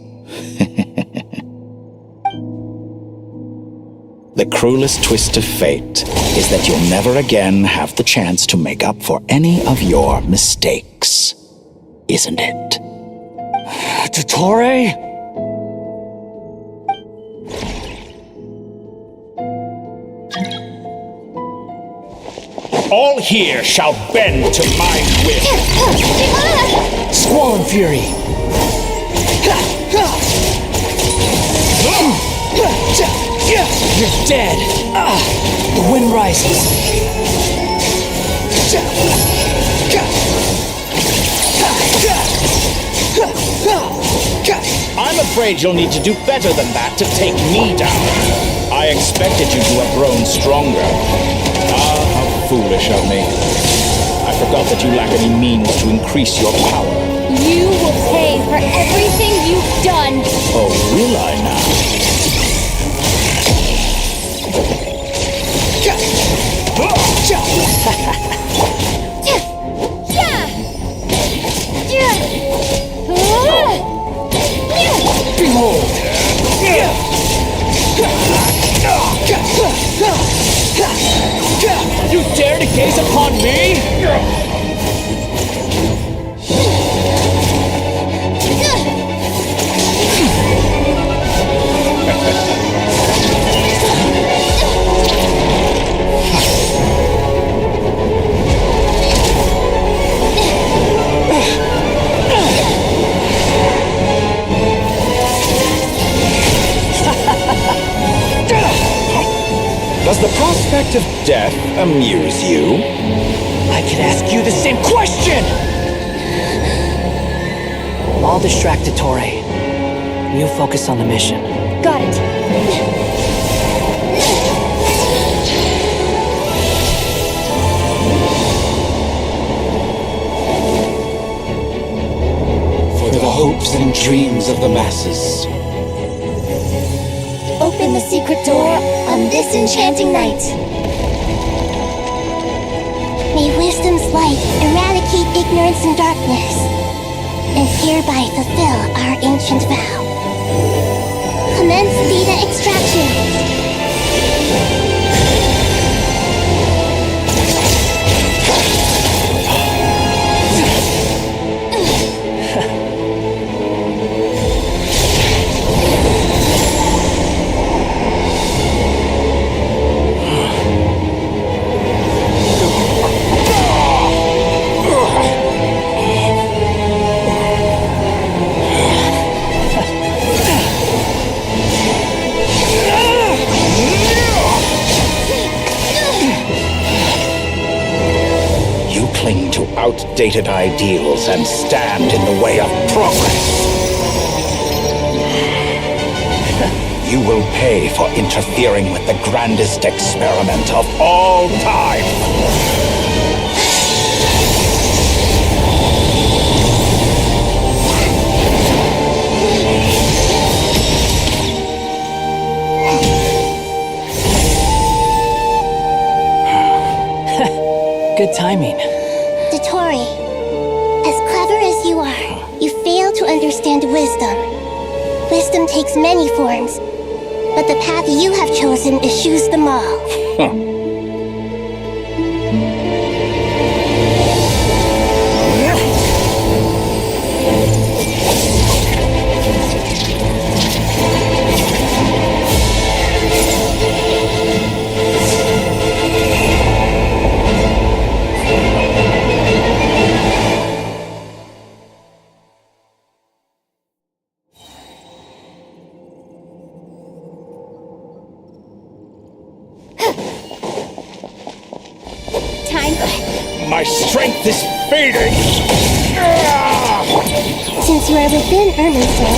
the cruelest twist of fate is that you'll never again have the chance to make up for any of your mistakes. Isn't it? Dottore? All here shall bend to my will. Squall and fury. You're dead. The wind rises. I'm afraid you'll need to do better than that to take me down. I expected you to have grown stronger. Ah, how foolish of me. I forgot that you lack any means to increase your power. You will pay for everything you've done. Oh, will I now? Behold! You dare to gaze upon me? Does the prospect of death amuse you? I could ask you the same question! I'll distract Dottore. You focus on the mission. Got it. For the hopes and dreams of the masses. Open the secret door on this enchanting night. May wisdom's light eradicate ignorance and darkness, and hereby fulfill our ancient vow. Commence data extraction. Outdated ideals and stand in the way of progress. You will pay for interfering with the grandest experiment of all time. Good timing. Dottore, as clever as you are, you fail to understand wisdom. Wisdom takes many forms, but the path you have chosen eschews them all. My strength is fading! Since you are within Irminsul,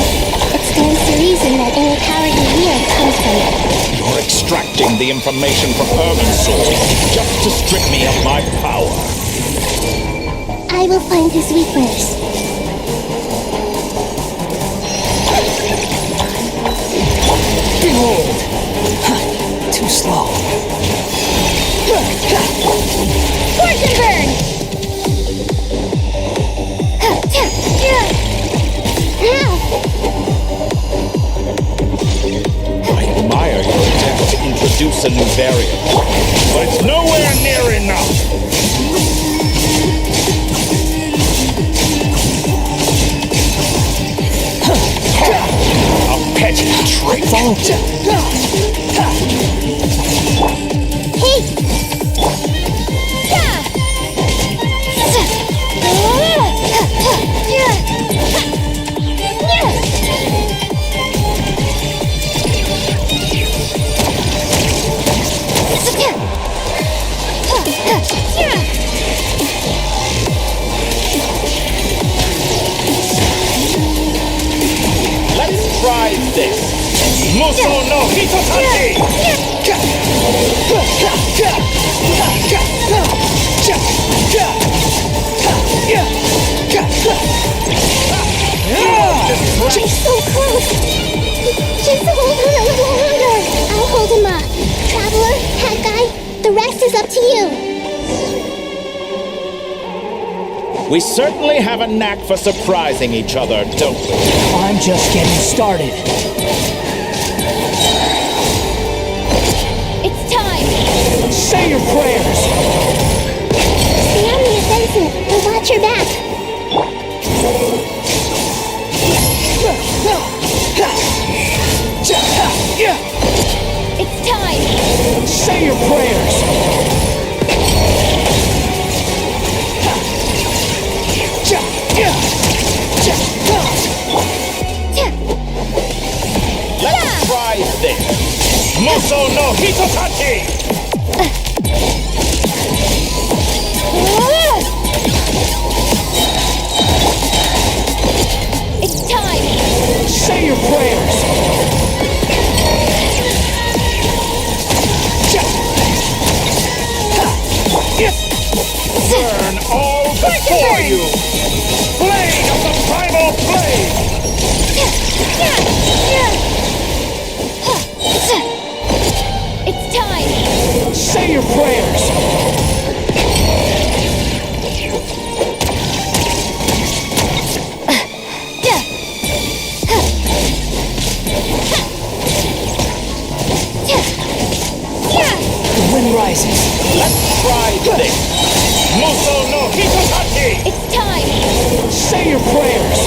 it stands to reason that any power you wield comes from it. You're extracting the information from Irminsul just to strip me of my power. I will find his weakness. too slow. Poison burn! I admire your attempt to introduce a new variant, but it's nowhere near enough. A petty trick. Hey! Let's try this. Muso no Hitotaki! She's so close! Just hold on a little longer! I'll hold him up. Traveler, Hat Guy, the rest is up to you. We certainly have a knack for surprising each other, don't we? I'm just getting started. It's time! Say your prayers! Stay on the offensive and watch your back. It's time! Say your prayers! Let's try this. Muso no Hitotaki! It's time! Say your prayers! Burn all before you! Blade of the primal blade! It's time! Say your prayers! The wind rises. Let's try this! Muso no Hitotaki! It's time! Say your prayers!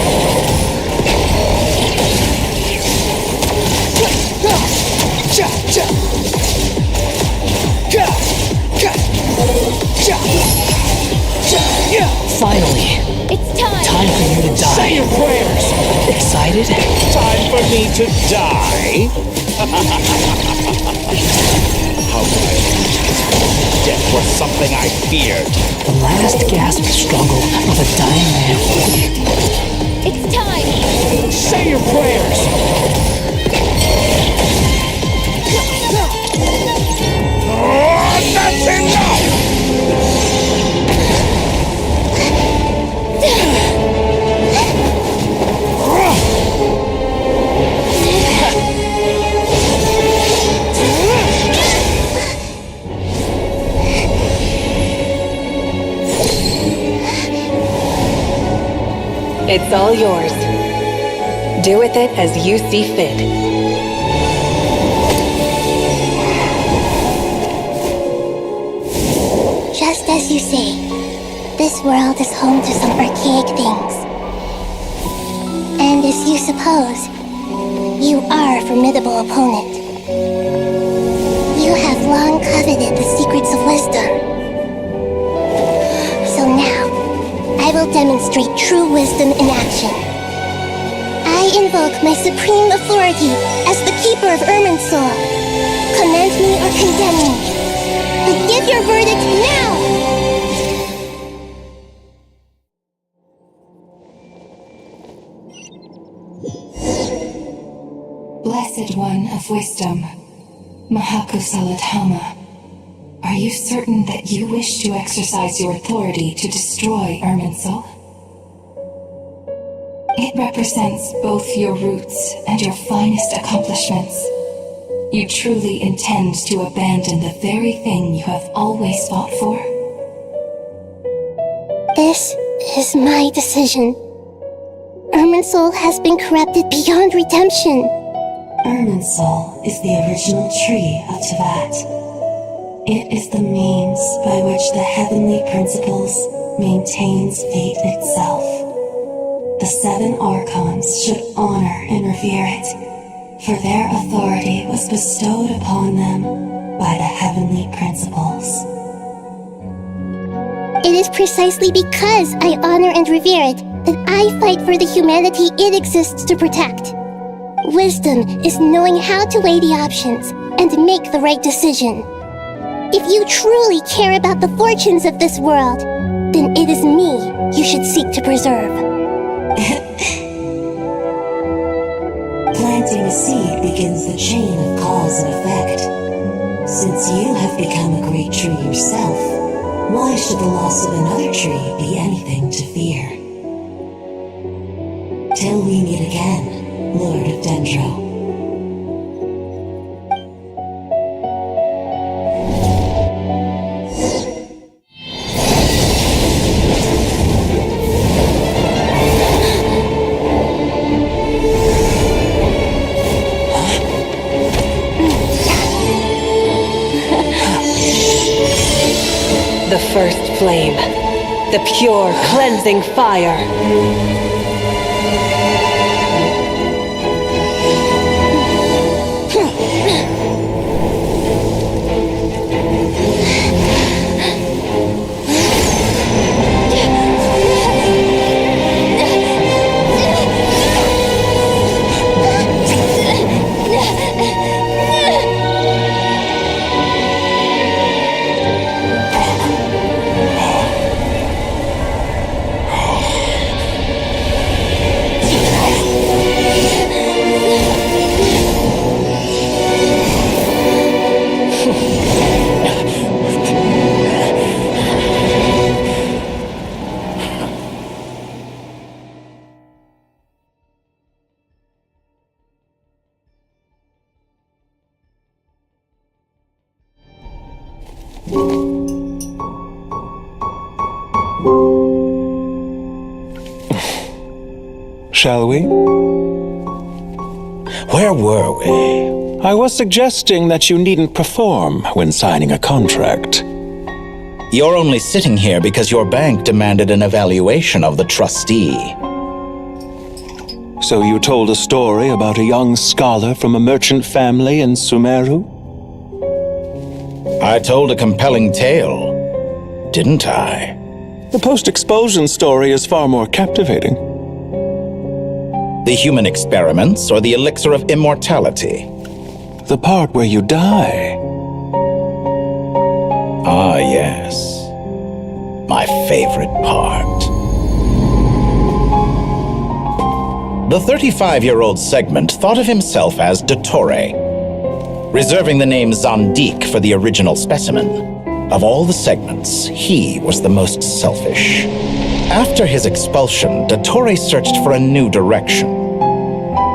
Finally! It's time! Time for you to die. Say your prayers! Excited? Time for me to die? How could I apologize? Death was something I feared. The last gasp struggle of a dying man. It's time! Say your prayers! Oh, that's enough! It's all yours. Do with it as you see fit. Just as you say, this world is home to some archaic things. And as you suppose, you are a formidable opponent. You have long coveted the secrets of wisdom. So now, I will demonstrate true wisdom in action. I invoke my supreme authority as the keeper of Irminsul. Command me or condemn me. But give your verdict now! Blessed One of Wisdom, Mahakusalatama, are you certain that you wish to exercise your authority to destroy Irminsul? It represents both your roots and your finest accomplishments. You truly intend to abandon the very thing you have always fought for? This is my decision. Irminsul has been corrupted beyond redemption. Irminsul is the original tree of Teyvat. It is the means by which the heavenly principles maintains fate itself. The 7 Archons should honor and revere it, for their authority was bestowed upon them by the heavenly principles. It is precisely because I honor and revere it that I fight for the humanity it exists to protect. Wisdom is knowing how to weigh the options and make the right decision. If you truly care about the fortunes of this world, then it is me you should seek to preserve. Planting a seed begins the chain of cause and effect. Since you have become a great tree yourself, why should the loss of another tree be anything to fear? Till we meet again, Lord of Dendro. The first flame, the pure, cleansing fire. Shall we? Where were we? I was suggesting that you needn't perform when signing a contract. You're only sitting here because your bank demanded an evaluation of the trustee. So you told a story about a young scholar from a merchant family in Sumeru? I told a compelling tale, didn't I? The post-expulsion story is far more captivating. The human experiments or the elixir of immortality? The part where you die. Ah, yes. My favorite part. The 35-year-old Segment thought of himself as Dottore, reserving the name Zandik for the original specimen. Of all the Segments, he was the most selfish. After his expulsion, Dottore searched for a new direction.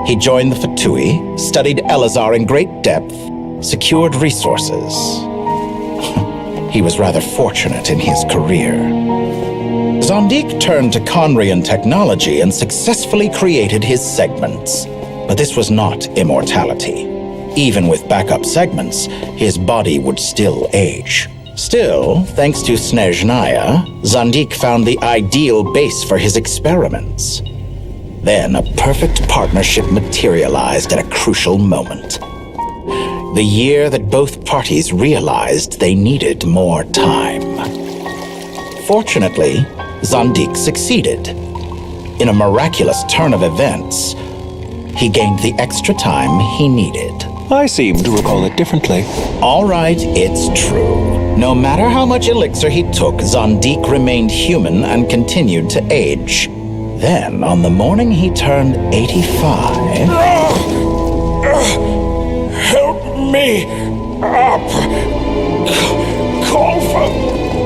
He joined the Fatui, studied Elazar in great depth, secured resources. He was rather fortunate in his career. Zandik turned to Conrian technology and successfully created his segments. But this was not immortality. Even with backup segments, his body would still age. Still, thanks to Snezhnaya, Zandik found the ideal base for his experiments. Then a perfect partnership materialized at a crucial moment. The year that both parties realized they needed more time. Fortunately, Zandik succeeded. In a miraculous turn of events, he gained the extra time he needed. I seem to recall it differently. All right, it's true. No matter how much elixir he took, Zandik remained human and continued to age. Then, on the morning he turned 85... Help me up! Call for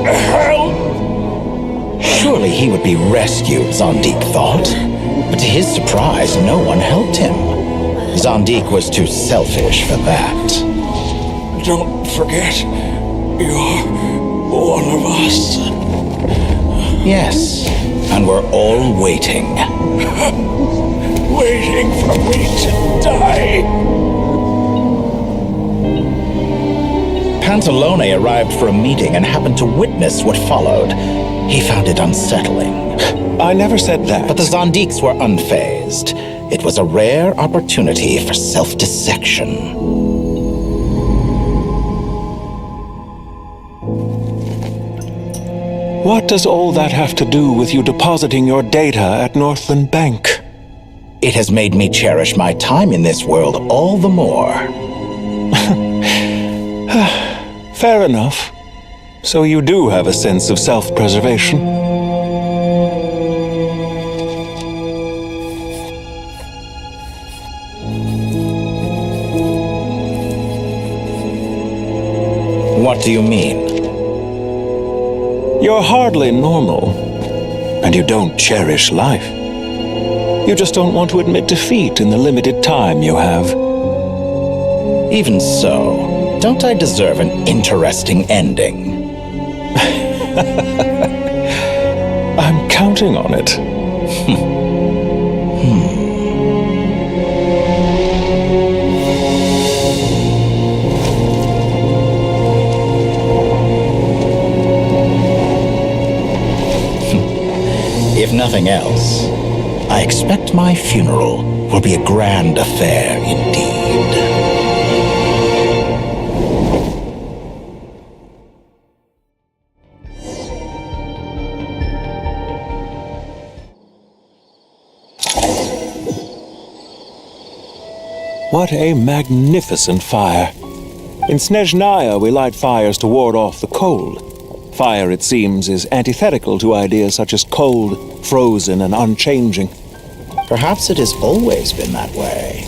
help! Surely he would be rescued, Zandik thought. But to his surprise, no one helped him. Zondik was too selfish for that. Don't forget, you're one of us. Yes, and we're all waiting. Waiting for me to die. Pantalone arrived for a meeting and happened to witness what followed. He found it unsettling. I never said that. But the Zondiks were unfazed. It was a rare opportunity for self-dissection. What does all that have to do with you depositing your data at Northland Bank? It has made me cherish my time in this world all the more. Fair enough. So you do have a sense of self-preservation. What do you mean? You're hardly normal, and you don't cherish life. You just don't want to admit defeat in the limited time you have. Even so, don't I deserve an interesting ending? I'm counting on it. If nothing else, I expect my funeral will be a grand affair indeed. What a magnificent fire. In Snezhnaya, we light fires to ward off the cold. Fire, it seems, is antithetical to ideas such as cold, frozen, and unchanging. Perhaps it has always been that way.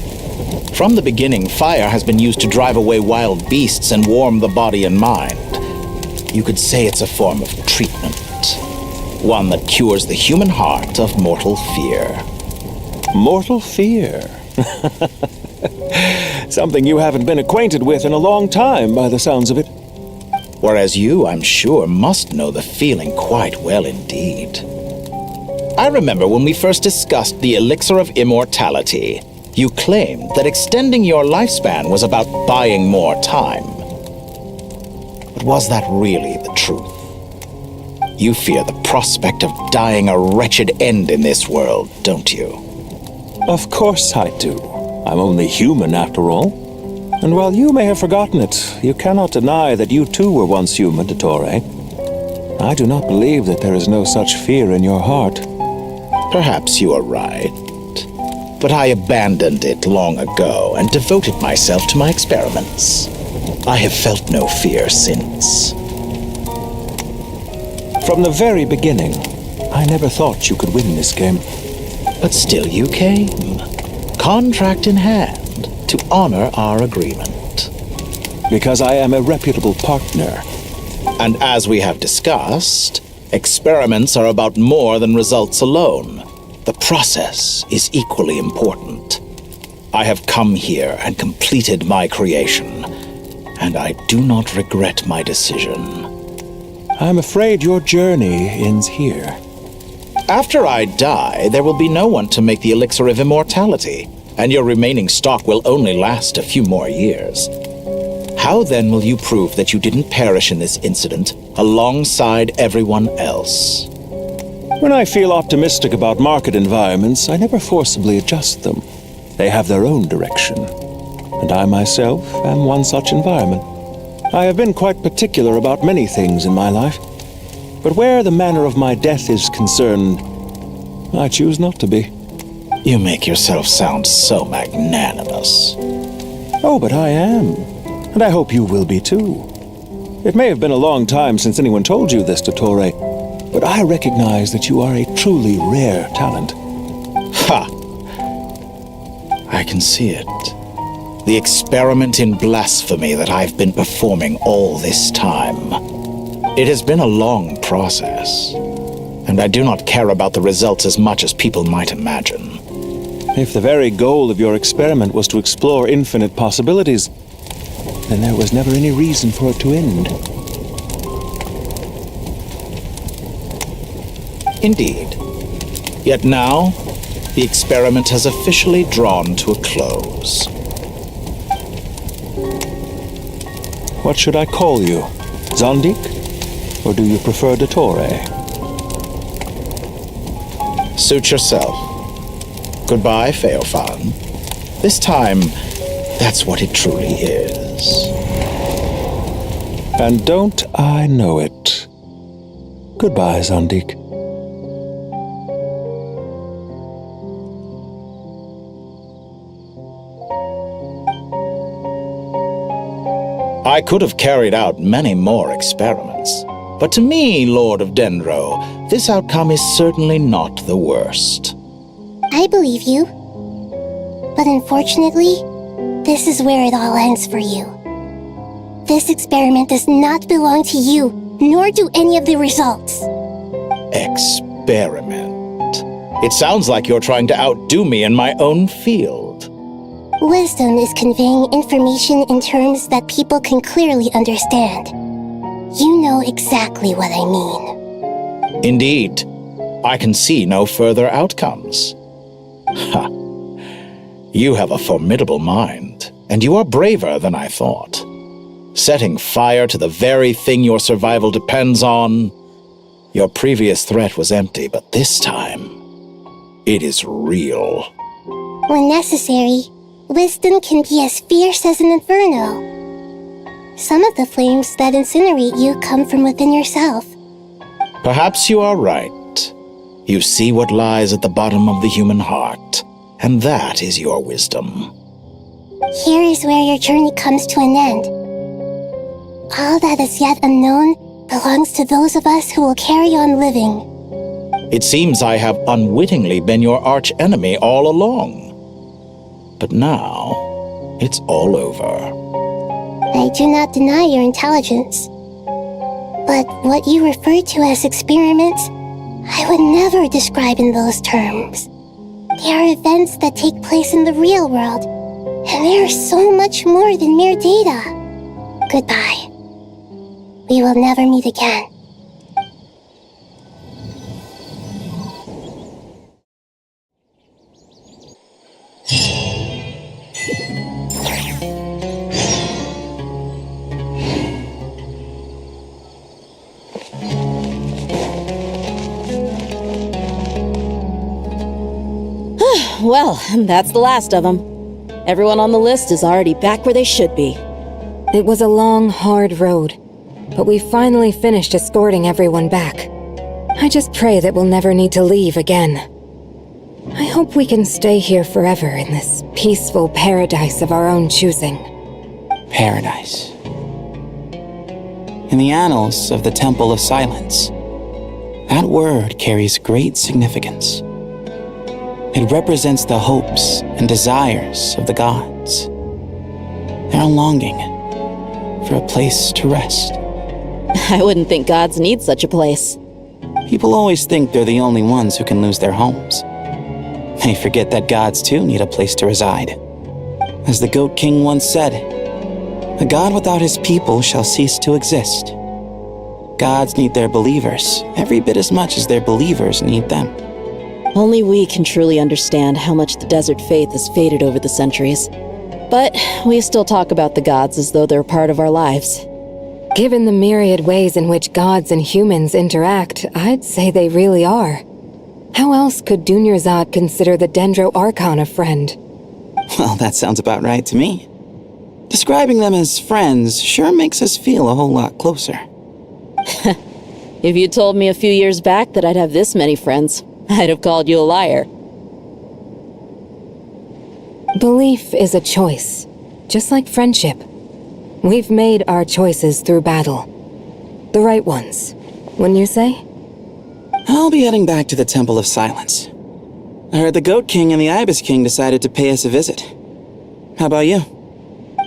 From the beginning, fire has been used to drive away wild beasts and warm the body and mind. You could say it's a form of treatment. One that cures the human heart of mortal fear. Mortal fear? Something you haven't been acquainted with in a long time, by the sounds of it. Whereas you, I'm sure, must know the feeling quite well indeed. I remember when we first discussed the elixir of immortality, you claimed that extending your lifespan was about buying more time. But was that really the truth? You fear the prospect of dying a wretched end in this world, don't you? Of course I do. I'm only human, after all. And while you may have forgotten it, you cannot deny that you too were once human, Dottore. I do not believe that there is no such fear in your heart. Perhaps you are right. But I abandoned it long ago and devoted myself to my experiments. I have felt no fear since. From the very beginning, I never thought you could win this game. But still you came, contract in hand, to honor our agreement. Because I am a reputable partner. And as we have discussed, experiments are about more than results alone. The process is equally important. I have come here and completed my creation, and I do not regret my decision. I'm afraid your journey ends here. After I die, there will be no one to make the elixir of immortality, and your remaining stock will only last a few more years. How then will you prove that you didn't perish in this incident alongside everyone else? When I feel optimistic about market environments, I never forcibly adjust them. They have their own direction. And I myself am one such environment. I have been quite particular about many things in my life. But where the manner of my death is concerned, I choose not to be. You make yourself sound so magnanimous. Oh, but I am. And I hope you will be too. It may have been a long time since anyone told you this, Dottore, but I recognize that you are a truly rare talent. Ha! I can see it. The experiment in blasphemy that I've been performing all this time. It has been a long process, and I do not care about the results as much as people might imagine. If the very goal of your experiment was to explore infinite possibilities, then there was never any reason for it to end. Indeed. Yet now, the experiment has officially drawn to a close. What should I call you? Zondik? Or do you prefer Dottore? Suit yourself. Goodbye, Feofan. This time, that's what it truly is. And don't I know it? Goodbye, Zondik. I could have carried out many more experiments, but to me, Lord of Dendro, this outcome is certainly not the worst. I believe you. But unfortunately, this is where it all ends for you. This experiment does not belong to you, nor do any of the results. Experiment. It sounds like you're trying to outdo me in my own field. Wisdom is conveying information in terms that people can clearly understand. You know exactly what I mean. Indeed. I can see no further outcomes. Ha! You have a formidable mind, and you are braver than I thought. Setting fire to the very thing your survival depends on. Your previous threat was empty, but this time, it is real. When necessary, wisdom can be as fierce as an inferno. Some of the flames that incinerate you come from within yourself. Perhaps you are right. You see what lies at the bottom of the human heart, and that is your wisdom. Here is where your journey comes to an end. All that is yet unknown belongs to those of us who will carry on living. It seems I have unwittingly been your arch-enemy all along. But now, it's all over. I do not deny your intelligence. But what you refer to as experiments, I would never describe in those terms. They are events that take place in the real world, and they are so much more than mere data. Goodbye. We will never meet again. Well, that's the last of them. Everyone on the list is already back where they should be. It was a long, hard road, but we finally finished escorting everyone back. I just pray that we'll never need to leave again. I hope we can stay here forever in this peaceful paradise of our own choosing. Paradise. In the annals of the Temple of Silence, that word carries great significance. It represents the hopes and desires of the gods. Their longing for a place to rest. I wouldn't think gods need such a place. People always think they're the only ones who can lose their homes. They forget that gods too need a place to reside. As the Goat King once said, "A god without his people shall cease to exist." Gods need their believers every bit as much as their believers need them. Only we can truly understand how much the desert faith has faded over the centuries. But we still talk about the gods as though they're part of our lives. Given the myriad ways in which gods and humans interact, I'd say they really are. How else could Dunyarzad consider the Dendro Archon a friend? Well, that sounds about right to me. Describing them as friends sure makes us feel a whole lot closer. If you told me a few years back that I'd have this many friends, I'd have called you a liar. Belief is a choice, just like friendship. We've made our choices through battle. The right ones, wouldn't you say? I'll be heading back to the Temple of Silence. I heard the Goat King and the Ibis King decided to pay us a visit. How about you?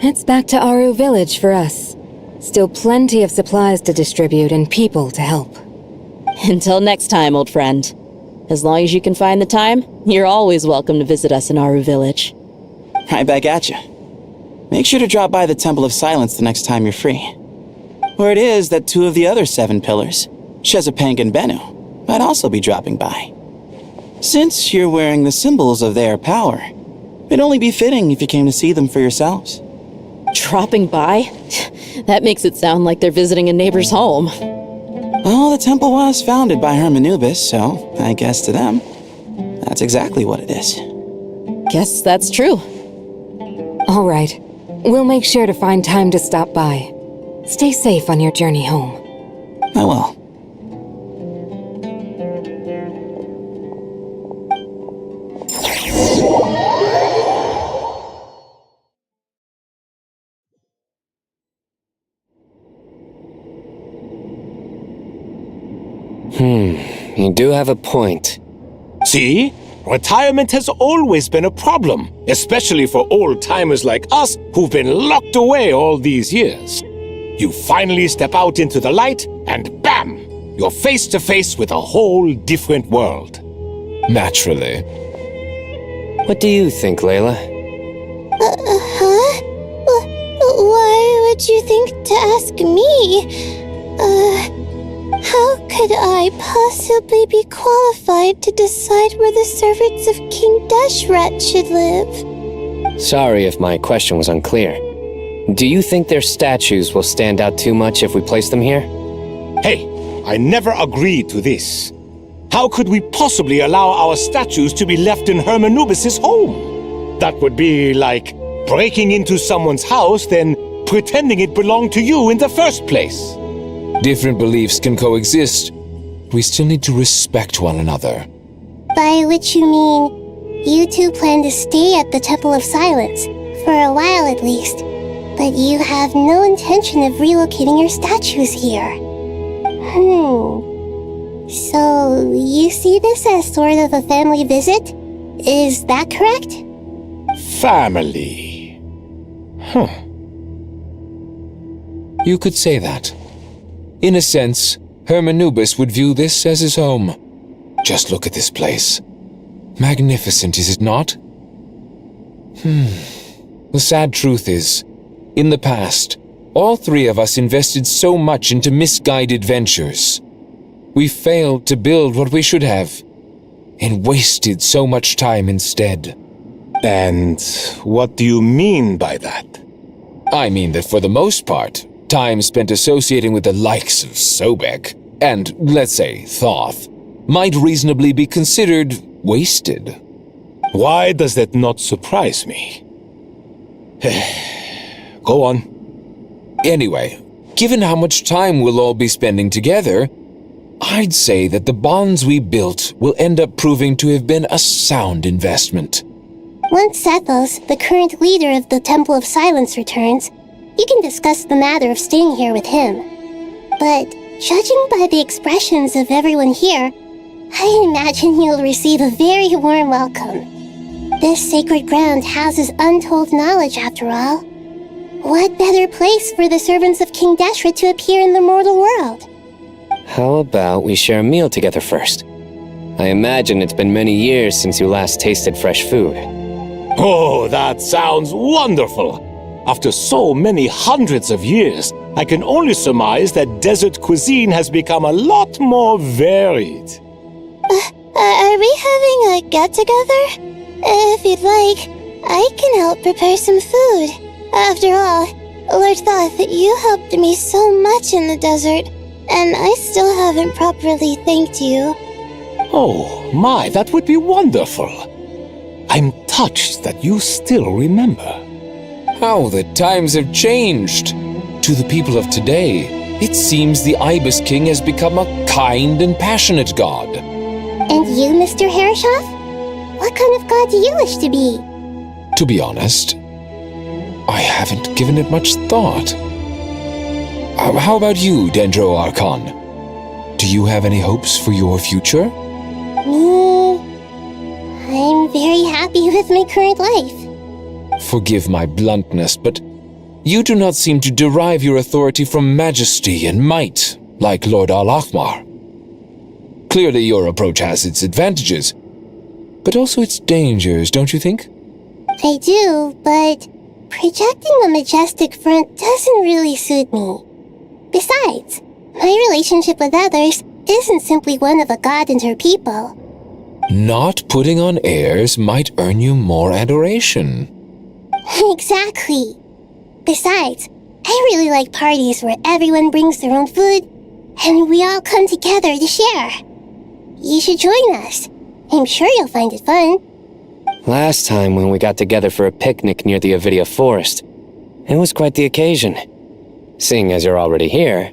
It's back to Aru Village for us. Still plenty of supplies to distribute and people to help. Until next time, old friend. As long as you can find the time, you're always welcome to visit us in Aru Village. Right back at you. Make sure to drop by the Temple of Silence the next time you're free. Word is that 2 of the other 7 pillars, Shezapang and Bennu, might also be dropping by. Since you're wearing the symbols of their power, it'd only be fitting if you came to see them for yourselves. Dropping by? That makes it sound like they're visiting a neighbor's home. Well, the temple was founded by Hermanubis, so I guess to them, that's exactly what it is. Guess that's true. All right. We'll make sure to find time to stop by. Stay safe on your journey home. I will. You do have a point. See? Retirement has always been a problem, especially for old-timers like us who've been locked away all these years. You finally step out into the light, and bam! You're face to face with a whole different world. Naturally. What do you think, Layla? Huh? Why would you think to ask me? How could I possibly be qualified to decide where the servants of King Deshret should live? Sorry if my question was unclear. Do you think their statues will stand out too much if we place them here? Hey, I never agreed to this. How could we possibly allow our statues to be left in Hermanubis' home? That would be like breaking into someone's house, then pretending it belonged to you in the first place. Different beliefs can coexist. We still need to respect one another. By which you mean, you two plan to stay at the Temple of Silence, for a while at least, but you have no intention of relocating your statues here. So, you see this as sort of a family visit? Is that correct? Family. You could say that. In a sense, Hermanubis would view this as his home. Just look at this place. Magnificent, is it not? The sad truth is, in the past, all 3 of us invested so much into misguided ventures. We failed to build what we should have, and wasted so much time instead. And what do you mean by that? I mean that for the most part, time spent associating with the likes of Sobek, and, let's say, Thoth, might reasonably be considered wasted. Why does that not surprise me? Go on. Anyway, given how much time we'll all be spending together, I'd say that the bonds we built will end up proving to have been a sound investment. Once Sethos, the current leader of the Temple of Silence, returns, you can discuss the matter of staying here with him. But judging by the expressions of everyone here, I imagine you'll receive a very warm welcome. This sacred ground houses untold knowledge, after all. What better place for the servants of King Deshret to appear in the mortal world? How about we share a meal together first? I imagine it's been many years since you last tasted fresh food. Oh, that sounds wonderful! After so many hundreds of years, I can only surmise that desert cuisine has become a lot more varied. Are we having a get-together? If you'd like, I can help prepare some food. After all, Lord Thoth, you helped me so much in the desert, and I still haven't properly thanked you. Oh, my, that would be wonderful. I'm touched that you still remember. How the times have changed! To the people of today, it seems the Ibis King has become a kind and passionate god. And you, Mr. Herreshoff? What kind of god do you wish to be? To be honest, I haven't given it much thought. How about you, Dendro Archon? Do you have any hopes for your future? Me? I'm very happy with my current life. Forgive my bluntness, but you do not seem to derive your authority from majesty and might, like Lord Al-Akhmar. Clearly, your approach has its advantages, but also its dangers, don't you think? I do, but projecting a majestic front doesn't really suit me. Besides, my relationship with others isn't simply one of a god and her people. Not putting on airs might earn you more adoration. Exactly. Besides, I really like parties where everyone brings their own food and we all come together to share. You should join us. I'm sure you'll find it fun. Last time when we got together for a picnic near the Avidia Forest, it was quite the occasion. Seeing as you're already here,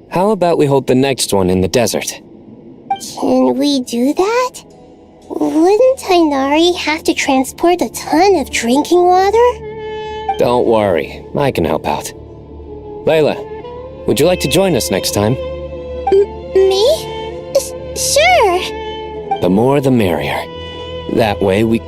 how about we hold the next one in the desert? Can we do that? Wouldn't Tainari have to transport a ton of drinking water? Don't worry, I can help out. Layla, would you like to join us next time? Me? Sure. The more the merrier. That way we...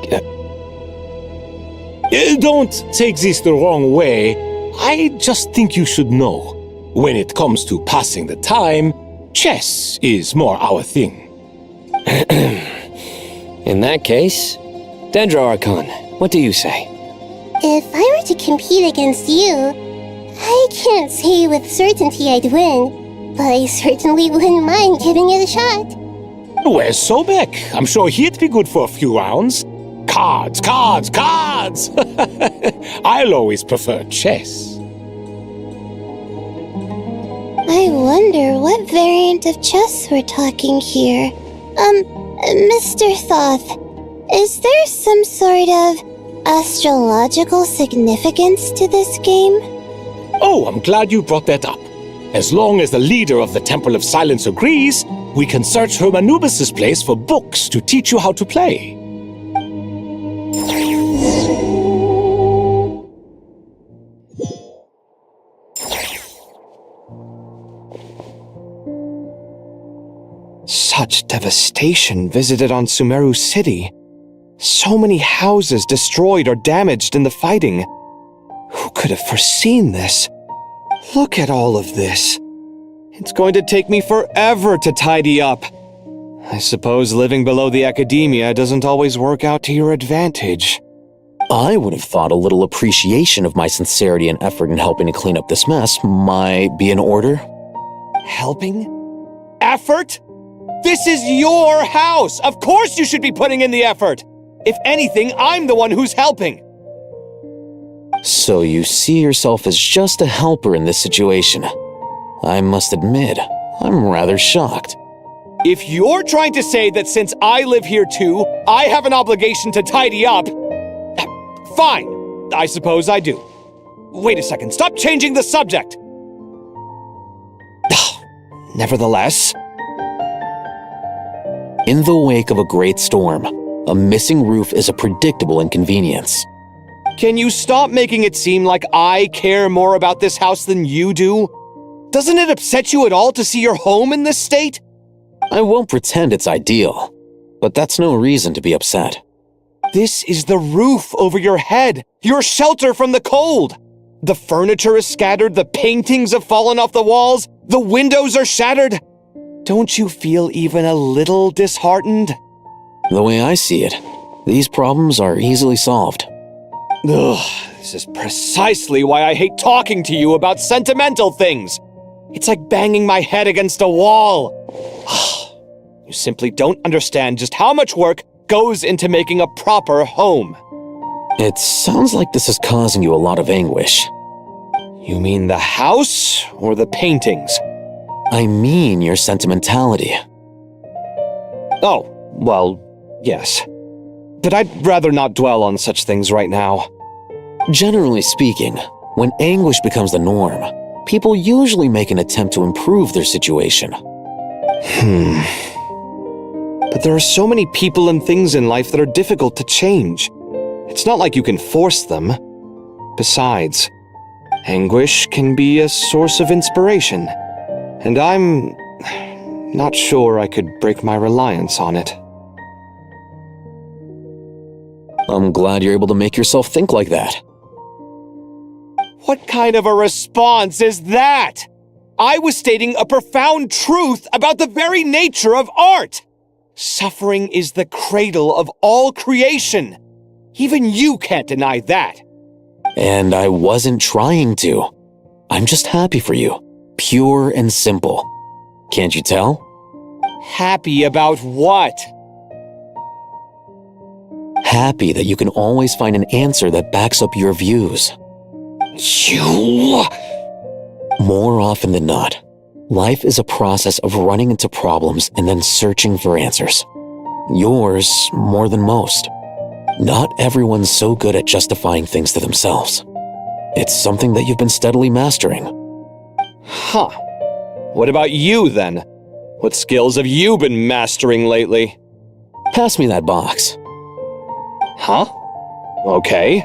Don't take this the wrong way. I just think you should know. When it comes to passing the time, chess is more our thing. In that case, Dendro Archon, what do you say? If I were to compete against you, I can't say with certainty I'd win, but I certainly wouldn't mind giving it a shot. Where's Sobek? I'm sure he'd be good for a few rounds. Cards, cards, cards! I'll always prefer chess. I wonder what variant of chess we're talking here. Mr. Thoth, is there some sort of astrological significance to this game? Oh, I'm glad you brought that up. As long as the leader of the Temple of Silence agrees, we can search Hermanubis' place for books to teach you how to play. Such devastation visited on Sumeru City. So many houses destroyed or damaged in the fighting. Who could have foreseen this? Look at all of this. It's going to take me forever to tidy up. I suppose living below the academia doesn't always work out to your advantage. I would have thought a little appreciation of my sincerity and effort in helping to clean up this mess might be in order. Helping? Effort? This is your house! Of course you should be putting in the effort! If anything, I'm the one who's helping! So you see yourself as just a helper in this situation. I must admit, I'm rather shocked. If you're trying to say that since I live here too, I have an obligation to tidy up, fine, I suppose I do. Wait a second, stop changing the subject! Nevertheless... In the wake of a great storm, a missing roof is a predictable inconvenience. Can you stop making it seem like I care more about this house than you do? Doesn't it upset you at all to see your home in this state? I won't pretend it's ideal, but that's no reason to be upset. This is the roof over your head, your shelter from the cold. The furniture is scattered, the paintings have fallen off the walls, the windows are shattered. Don't you feel even a little disheartened? The way I see it, these problems are easily solved. Ugh, this is precisely why I hate talking to you about sentimental things. It's like banging my head against a wall. You simply don't understand just how much work goes into making a proper home. It sounds like this is causing you a lot of anguish. You mean the house or the paintings? I mean your sentimentality. Oh, well, yes. But I'd rather not dwell on such things right now. Generally speaking, when anguish becomes the norm, people usually make an attempt to improve their situation. But there are so many people and things in life that are difficult to change. It's not like you can force them. Besides, anguish can be a source of inspiration. And I'm not sure I could break my reliance on it. I'm glad you're able to make yourself think like that. What kind of a response is that? I was stating a profound truth about the very nature of art. Suffering is the cradle of all creation. Even you can't deny that. And I wasn't trying to. I'm just happy for you. Pure and simple. Can't you tell? Happy about what? Happy that you can always find an answer that backs up your views. You... More often than not, life is a process of running into problems and then searching for answers. Yours more than most. Not everyone's so good at justifying things to themselves. It's something that you've been steadily mastering. Huh. What about you, then? What skills have you been mastering lately? Pass me that box. Huh? Okay.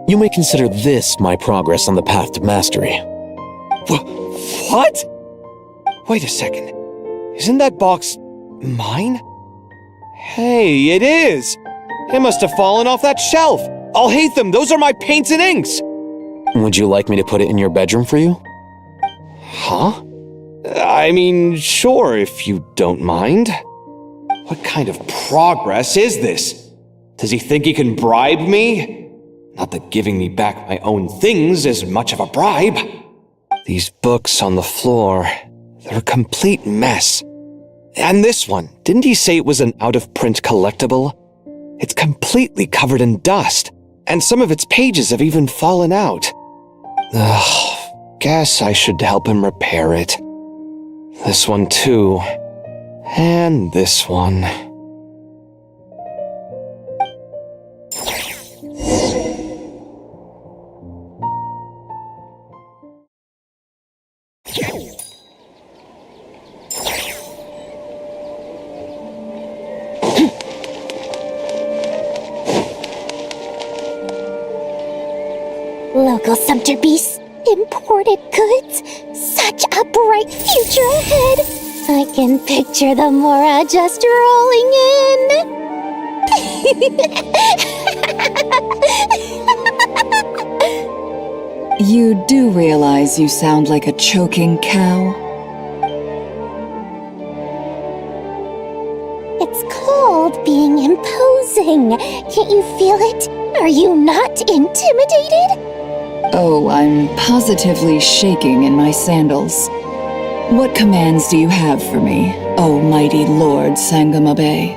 You may consider this my progress on the path to mastery. What? Wait a second. Isn't that box mine? Hey, it is! It must have fallen off that shelf. I'll hate them. Those are my paints and inks. Would you like me to put it in your bedroom for you? Huh? I mean, sure, if you don't mind. What kind of progress is this? Does he think he can bribe me? Not that giving me back my own things is much of a bribe. These books on the floor, they're a complete mess. And this one, didn't he say it was an out-of-print collectible? It's completely covered in dust, and some of its pages have even fallen out. Ugh, guess I should help him repair it. This one too. And this one. Local sumpter beasts, imported goods, such a bright future ahead. I can picture the Mora just rolling in. You do realize you sound like a choking cow? It's called being imposing. Can't you feel it? Are you not intimidated? Oh, I'm positively shaking in my sandals. What commands do you have for me, oh mighty Lord Sangamabe?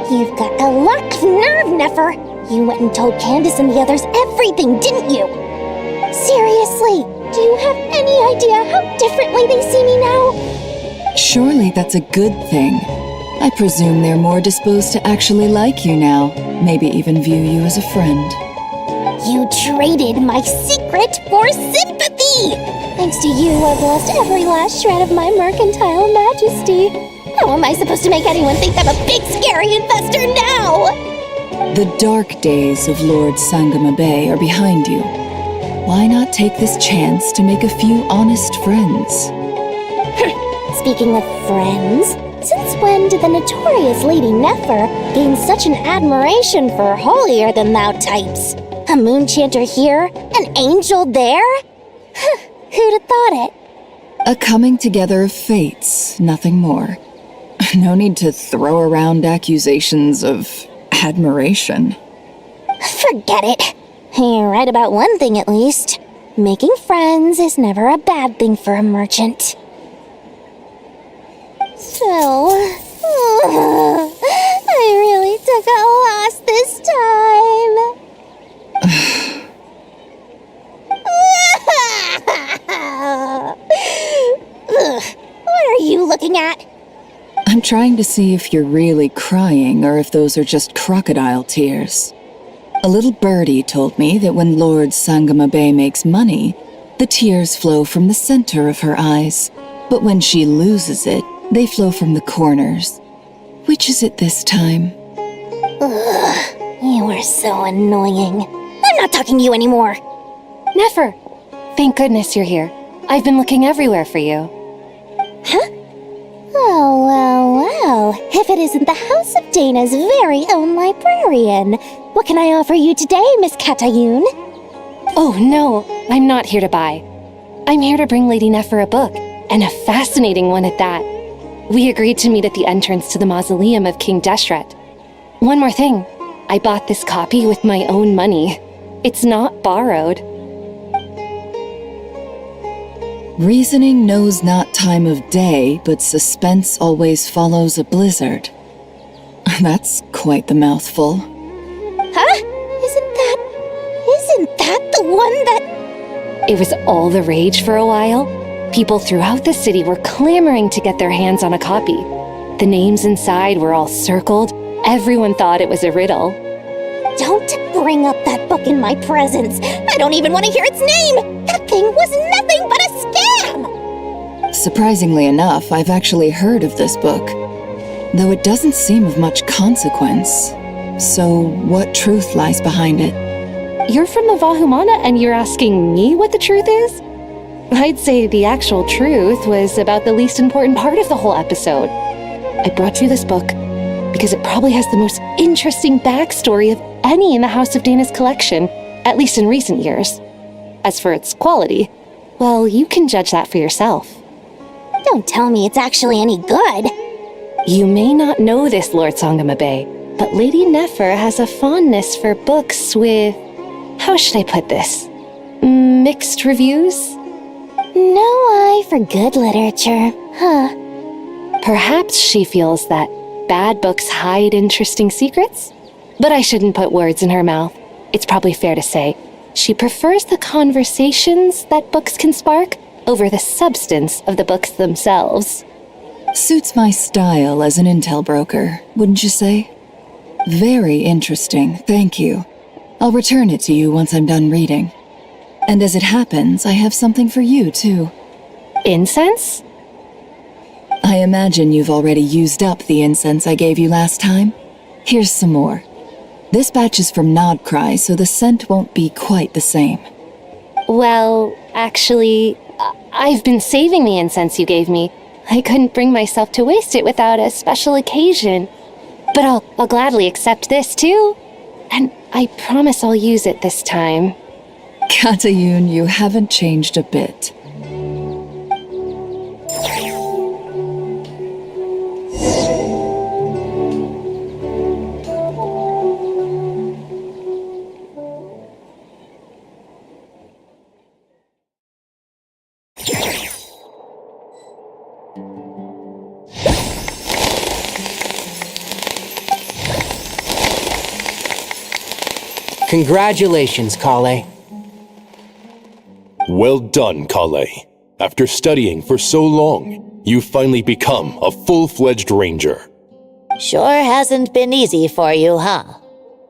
You've got a lot of nerve, Nefer. You went and told Candace and the others everything, didn't you? Seriously, do you have any idea how differently they see me now? Surely that's a good thing. I presume they're more disposed to actually like you now, maybe even view you as a friend. You traded my secret for sympathy! Thanks to you, I've lost every last shred of my mercantile majesty. How am I supposed to make anyone think I'm a big, scary investor now? The dark days of Lord Sangamabe are behind you. Why not take this chance to make a few honest friends? Speaking of friends, since when did the notorious Lady Nefer gain such an admiration for holier-than-thou types? A moon chanter here? An angel there? Who'd have thought it? A coming together of fates, nothing more. No need to throw around accusations of admiration. Forget it. You're right about one thing at least. Making friends is never a bad thing for a merchant. So, I really took a loss this time. What are you looking at? I'm trying to see if you're really crying or if those are just crocodile tears. A little birdie told me that when Lord Sangamabe makes money, the tears flow from the center of her eyes, but when she loses it, they flow from the corners. Which is it this time? You are so annoying. I'm not talking to you anymore. Nefer, thank goodness you're here. I've been looking everywhere for you. Huh? Oh, well. If it isn't the House of Dana's very own librarian. What can I offer you today, Miss Katayun? Oh no, I'm not here to buy. I'm here to bring Lady Nefer a book, and a fascinating one at that. We agreed to meet at the entrance to the mausoleum of King Deshret. One more thing, I bought this copy with my own money. It's not borrowed. Reasoning knows not time of day, but suspense always follows a blizzard. That's quite the mouthful. Huh? Isn't that the one that... It was all the rage for a while. People throughout the city were clamoring to get their hands on a copy. The names inside were all circled. Everyone thought it was a riddle. Don't bring up that book in my presence. I don't even want to hear its name. That thing was nothing but a scam. Surprisingly enough, I've actually heard of this book, though it doesn't seem of much consequence. So, what truth lies behind it? You're from the Vahumana and you're asking me what the truth is? I'd say the actual truth was about the least important part of the whole episode. I brought you this book because it probably has the most interesting backstory of any in the House of Dana's collection, at least in recent years. As for its quality, well, you can judge that for yourself. Don't tell me it's actually any good. You may not know this, Lord Sangamabe, but Lady Nefer has a fondness for books with... how should I put this? Mixed reviews? No eye for good literature, huh? Perhaps she feels that bad books hide interesting secrets? But I shouldn't put words in her mouth. It's probably fair to say she prefers the conversations that books can spark over the substance of the books themselves. Suits my style as an intel broker, wouldn't you say? Very interesting, thank you. I'll return it to you once I'm done reading. And as it happens, I have something for you, too. Incense? I imagine you've already used up the incense I gave you last time. Here's some more. This batch is from Nodcry, so the scent won't be quite the same. Well, actually, I've been saving the incense you gave me. I couldn't bring myself to waste it without a special occasion. But I'll gladly accept this, too. And I promise I'll use it this time. Katayun, you haven't changed a bit. Congratulations, Kale. Well done, Kale. After studying for so long, you've finally become a full-fledged ranger. Sure hasn't been easy for you, huh?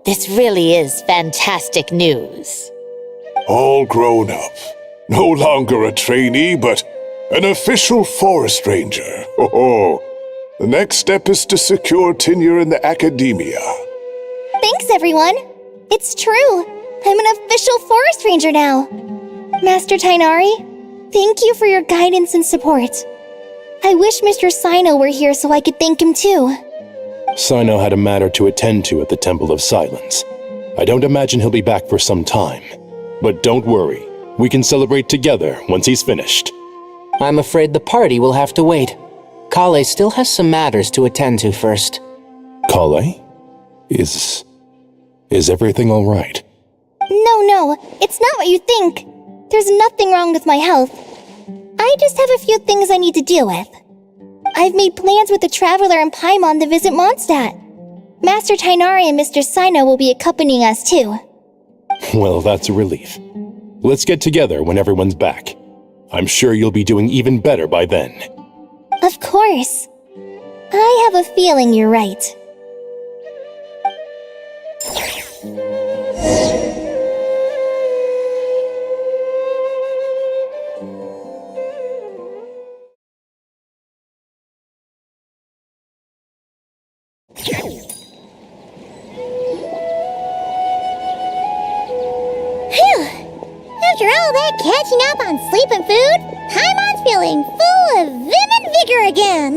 This really is fantastic news. All grown up. No longer a trainee, but an official forest ranger. Oh, the next step is to secure tenure in the academia. Thanks, everyone. It's true. I'm an official forest ranger now. Master Tainari, thank you for your guidance and support. I wish Mr. Sino were here so I could thank him too. Sino had a matter to attend to at the Temple of Silence. I don't imagine he'll be back for some time. But don't worry, we can celebrate together once he's finished. I'm afraid the party will have to wait. Kale still has some matters to attend to first. Kale? Is everything all right? No, it's not what you think. There's nothing wrong with my health. I just have a few things I need to deal with. I've made plans with the Traveler and Paimon to visit Mondstadt. Master Tainari and Mr. Sino will be accompanying us too. Well, that's a relief. Let's get together when everyone's back. I'm sure you'll be doing even better by then. Of course. I have a feeling you're right. After all that catching up on sleep and food, Paimon's feeling full of vim and vigor again.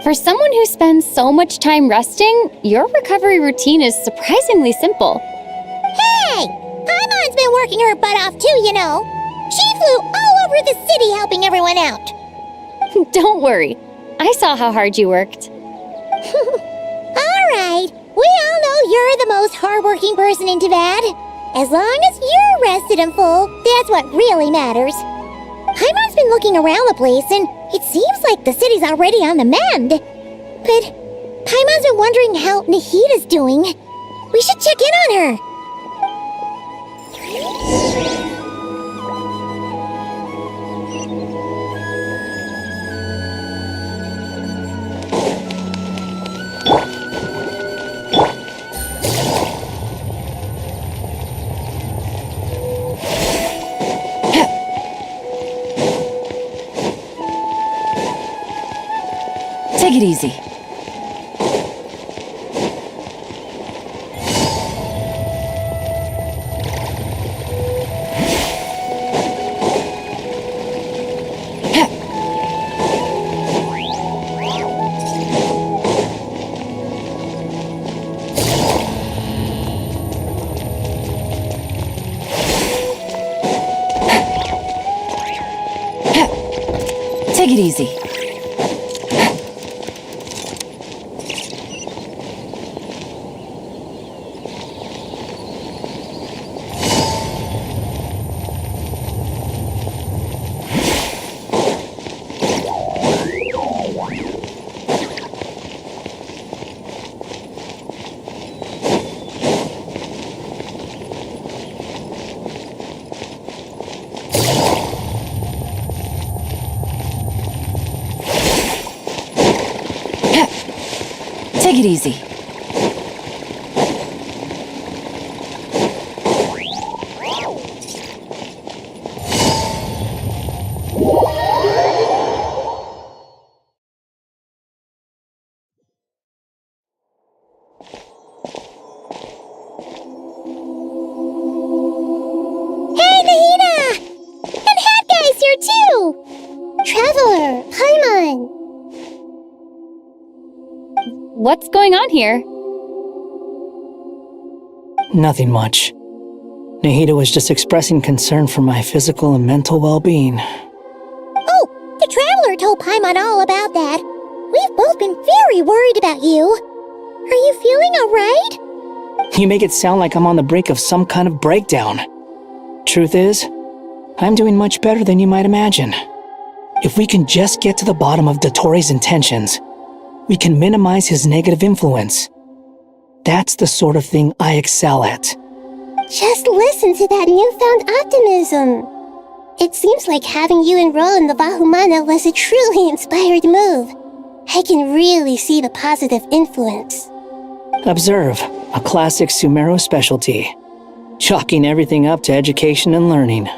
For someone who spends so much time resting, your recovery routine is surprisingly simple. Hey! Paimon's been working her butt off too, you know. She flew all over the city helping everyone out. Don't worry. I saw how hard you worked. All right. We all know you're the most hardworking person in Teyvat. As long as you're rested and full, that's what really matters. Paimon's been looking around the place, and it seems like the city's already on the mend. But Paimon's been wondering how Nahita's doing. We should check in on her. Take it easy. Take it easy. Take it easy. Hey, Nahita! And Hat Guy's here too! Traveler, Paimon! What's going on here? Nothing much. Nahita was just expressing concern for my physical and mental well-being. Oh, the Traveler told Paimon all about that. We've both been very worried about you. Are you feeling alright? You make it sound like I'm on the brink of some kind of breakdown. Truth is, I'm doing much better than you might imagine. If we can just get to the bottom of Dottoro's intentions, we can minimize his negative influence. That's the sort of thing I excel at. Just listen to that newfound optimism. It seems like having you enroll in the Vahumana was a truly inspired move. I can really see the positive influence. Observe, a classic Sumeru specialty. Chalking everything up to education and learning.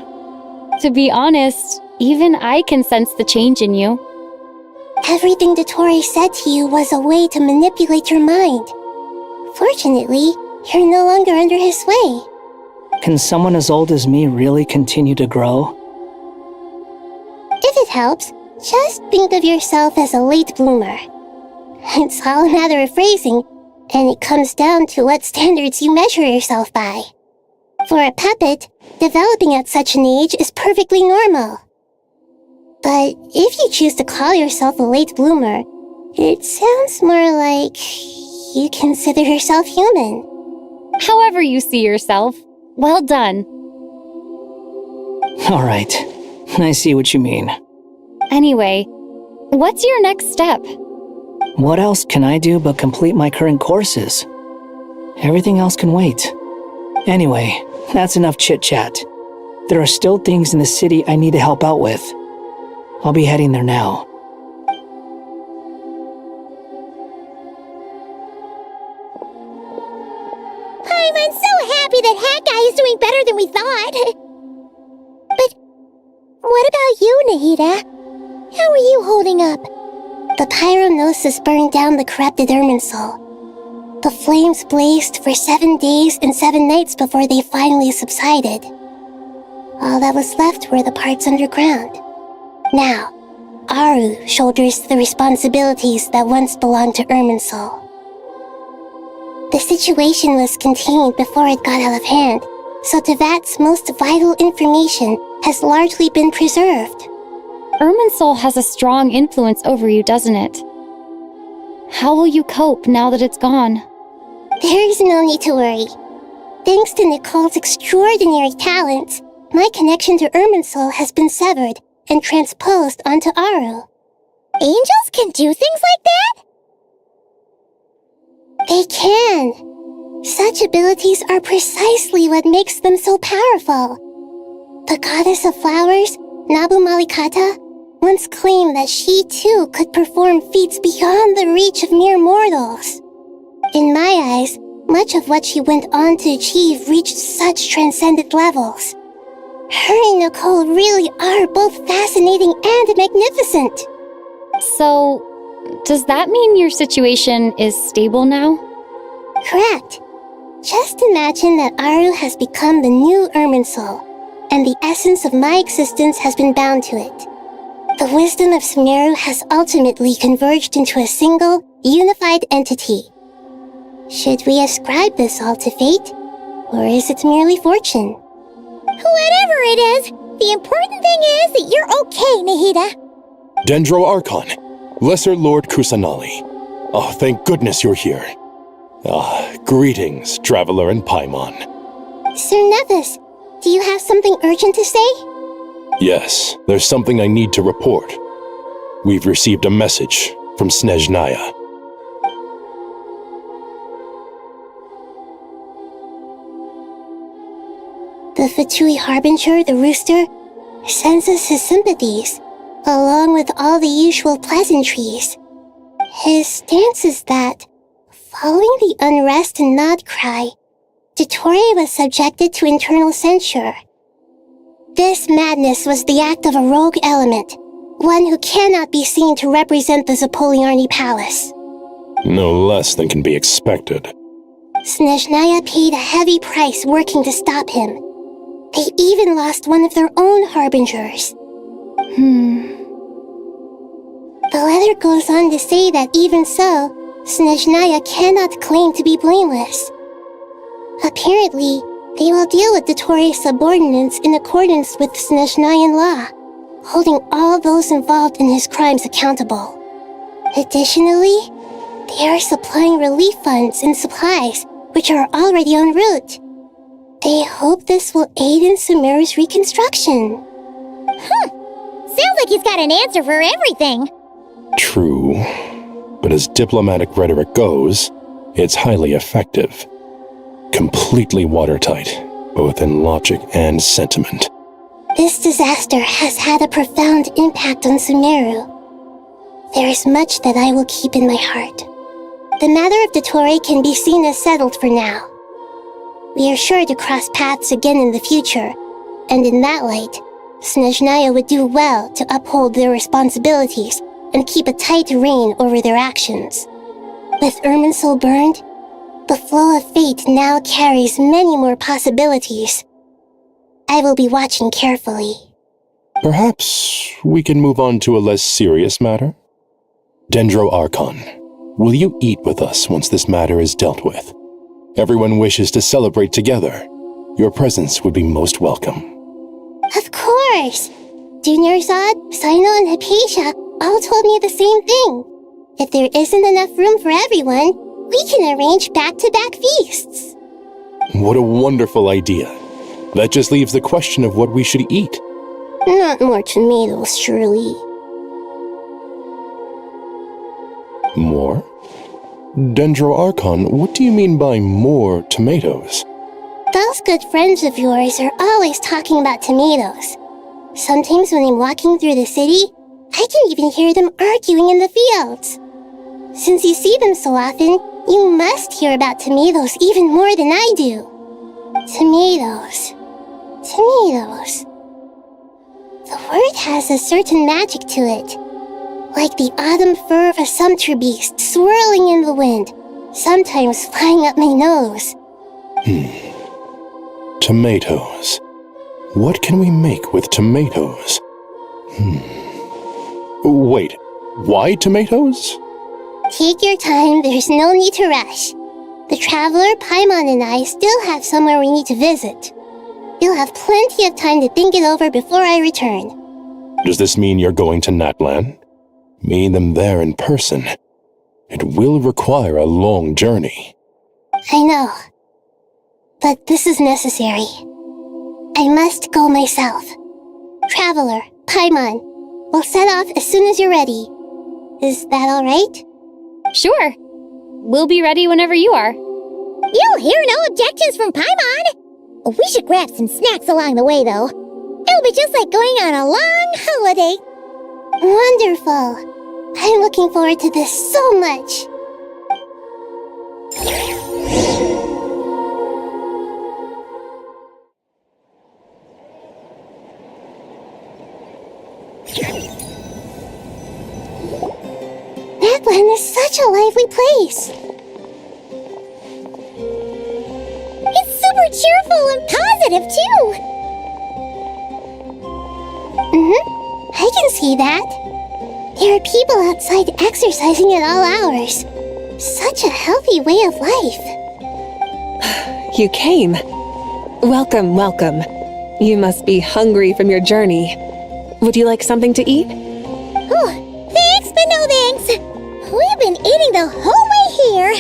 To be honest, even I can sense the change in you. Everything Dottore said to you was a way to manipulate your mind. Fortunately, you're no longer under his sway. Can someone as old as me really continue to grow? If it helps, just think of yourself as a late bloomer. It's all a matter of phrasing, and it comes down to what standards you measure yourself by. For a puppet, developing at such an age is perfectly normal. But if you choose to call yourself a late bloomer, it sounds more like you consider yourself human. However you see yourself, well done. All right, I see what you mean. Anyway, what's your next step? What else can I do but complete my current courses? Everything else can wait. Anyway, that's enough chit-chat. There are still things in the city I need to help out with. I'll be heading there now. I'm so happy that Hat Guy is doing better than we thought. But what about you, Nahita? How are you holding up? The pyronosis burned down the corrupted Irminsul. The flames blazed for 7 days and 7 nights before they finally subsided. All that was left were the parts underground. Now, Aru shoulders the responsibilities that once belonged to Irminsul. The situation was contained before it got out of hand, so Teyvat's most vital information has largely been preserved. Irminsul has a strong influence over you, doesn't it? How will you cope now that it's gone? There is no need to worry. Thanks to Nicole's extraordinary talents, my connection to Irminsul has been severed and transposed onto Aru. Angels can do things like that? They can. Such abilities are precisely what makes them so powerful. The goddess of flowers, Nabu Malikata, once claimed that she too could perform feats beyond the reach of mere mortals. In my eyes, much of what she went on to achieve reached such transcendent levels. Her and Nicole really are both fascinating and magnificent. So, does that mean your situation is stable now? Correct. Just imagine that Aru has become the new Irminsul, and the essence of my existence has been bound to it. The wisdom of Sumeru has ultimately converged into a single, unified entity. Should we ascribe this all to fate, or is it merely fortune? Whatever it is, the important thing is that you're okay, Nahida. Dendro Archon, Lesser Lord Kusanali. Oh, thank goodness you're here. Greetings, Traveler and Paimon. Sir Nevis, do you have something urgent to say? Yes, there's something I need to report. We've received a message from Snezhnaya. The Fatui Harbinger, the rooster, sends us his sympathies, along with all the usual pleasantries. His stance is that, following the unrest and Nod cry, Dottore was subjected to internal censure. This madness was the act of a rogue element, one who cannot be seen to represent the Zapoliarni Palace. No less than can be expected. Snezhnaya paid a heavy price working to stop him. They even lost one of their own harbingers. The letter goes on to say that even so, Snezhnaya cannot claim to be blameless. Apparently, they will deal with Dottore's subordinates in accordance with Snezhnayan law, holding all those involved in his crimes accountable. Additionally, they are supplying relief funds and supplies, which are already en route. They hope this will aid in Sumeru's reconstruction. Sounds like he's got an answer for everything. True, but as diplomatic rhetoric goes, it's highly effective. Completely watertight, both in logic and sentiment. This disaster has had a profound impact on Sumeru. There is much that I will keep in my heart. The matter of Dottore can be seen as settled for now. We are sure to cross paths again in the future, and in that light, Snezhnaya would do well to uphold their responsibilities and keep a tight rein over their actions. With Irminsul burned, the flow of fate now carries many more possibilities. I will be watching carefully. Perhaps we can move on to a less serious matter? Dendro Archon, will you eat with us once this matter is dealt with? Everyone wishes to celebrate together. Your presence would be most welcome. Of course! Dunyarzad, Sino, and Hypatia all told me the same thing. If there isn't enough room for everyone, we can arrange back-to-back feasts. What a wonderful idea. That just leaves the question of what we should eat. Not more tomatoes, surely. More? Dendro Archon, what do you mean by more tomatoes? Those good friends of yours are always talking about tomatoes. Sometimes when I'm walking through the city, I can even hear them arguing in the fields. Since you see them so often, you must hear about tomatoes even more than I do. Tomatoes. Tomatoes. The word has a certain magic to it. Like the autumn fur of a sumpter beast swirling in the wind, sometimes flying up my nose. Tomatoes. What can we make with tomatoes? Wait, why tomatoes? Take your time, there's no need to rush. The Traveler, Paimon, and I still have somewhere we need to visit. You'll have plenty of time to think it over before I return. Does this mean you're going to Natlan? Meeting them there in person. It will require a long journey. I know. But this is necessary. I must go myself. Traveler, Paimon, we'll set off as soon as you're ready. Is that all right? Sure. We'll be ready whenever you are. You'll hear no objections from Paimon. We should grab some snacks along the way, though. It'll be just like going on a long holiday. Wonderful. I'm looking forward to this so much. Natlan is such a lively place. It's super cheerful and positive, too. I can see that. There are people outside exercising at all hours. Such a healthy way of life. You came. Welcome, welcome. You must be hungry from your journey. Would you like something to eat? Oh, thanks, but no thanks. We've been eating the whole way here.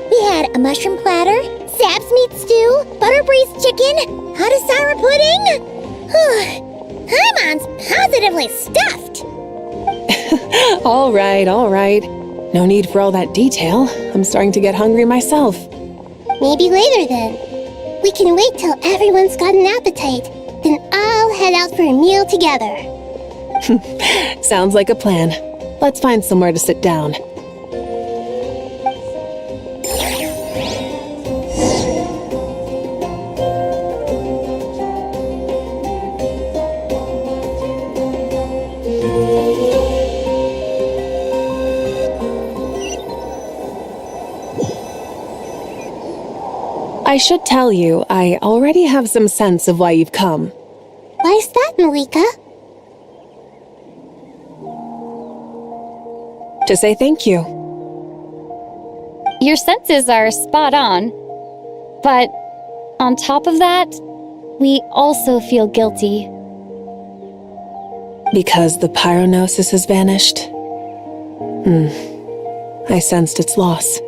We had a mushroom platter, sap's meat stew, butter braised chicken, hot sour pudding. Paimon's positively stuffed. All right, all right. No need for all that detail. I'm starting to get hungry myself. Maybe later then. We can wait till everyone's got an appetite. Then I'll head out for a meal together. Sounds like a plan. Let's find somewhere to sit down. I should tell you, I already have some sense of why you've come. Why's that, Malika? To say thank you. Your senses are spot on. But on top of that, we also feel guilty. Because the pyronosis has vanished? I sensed its loss.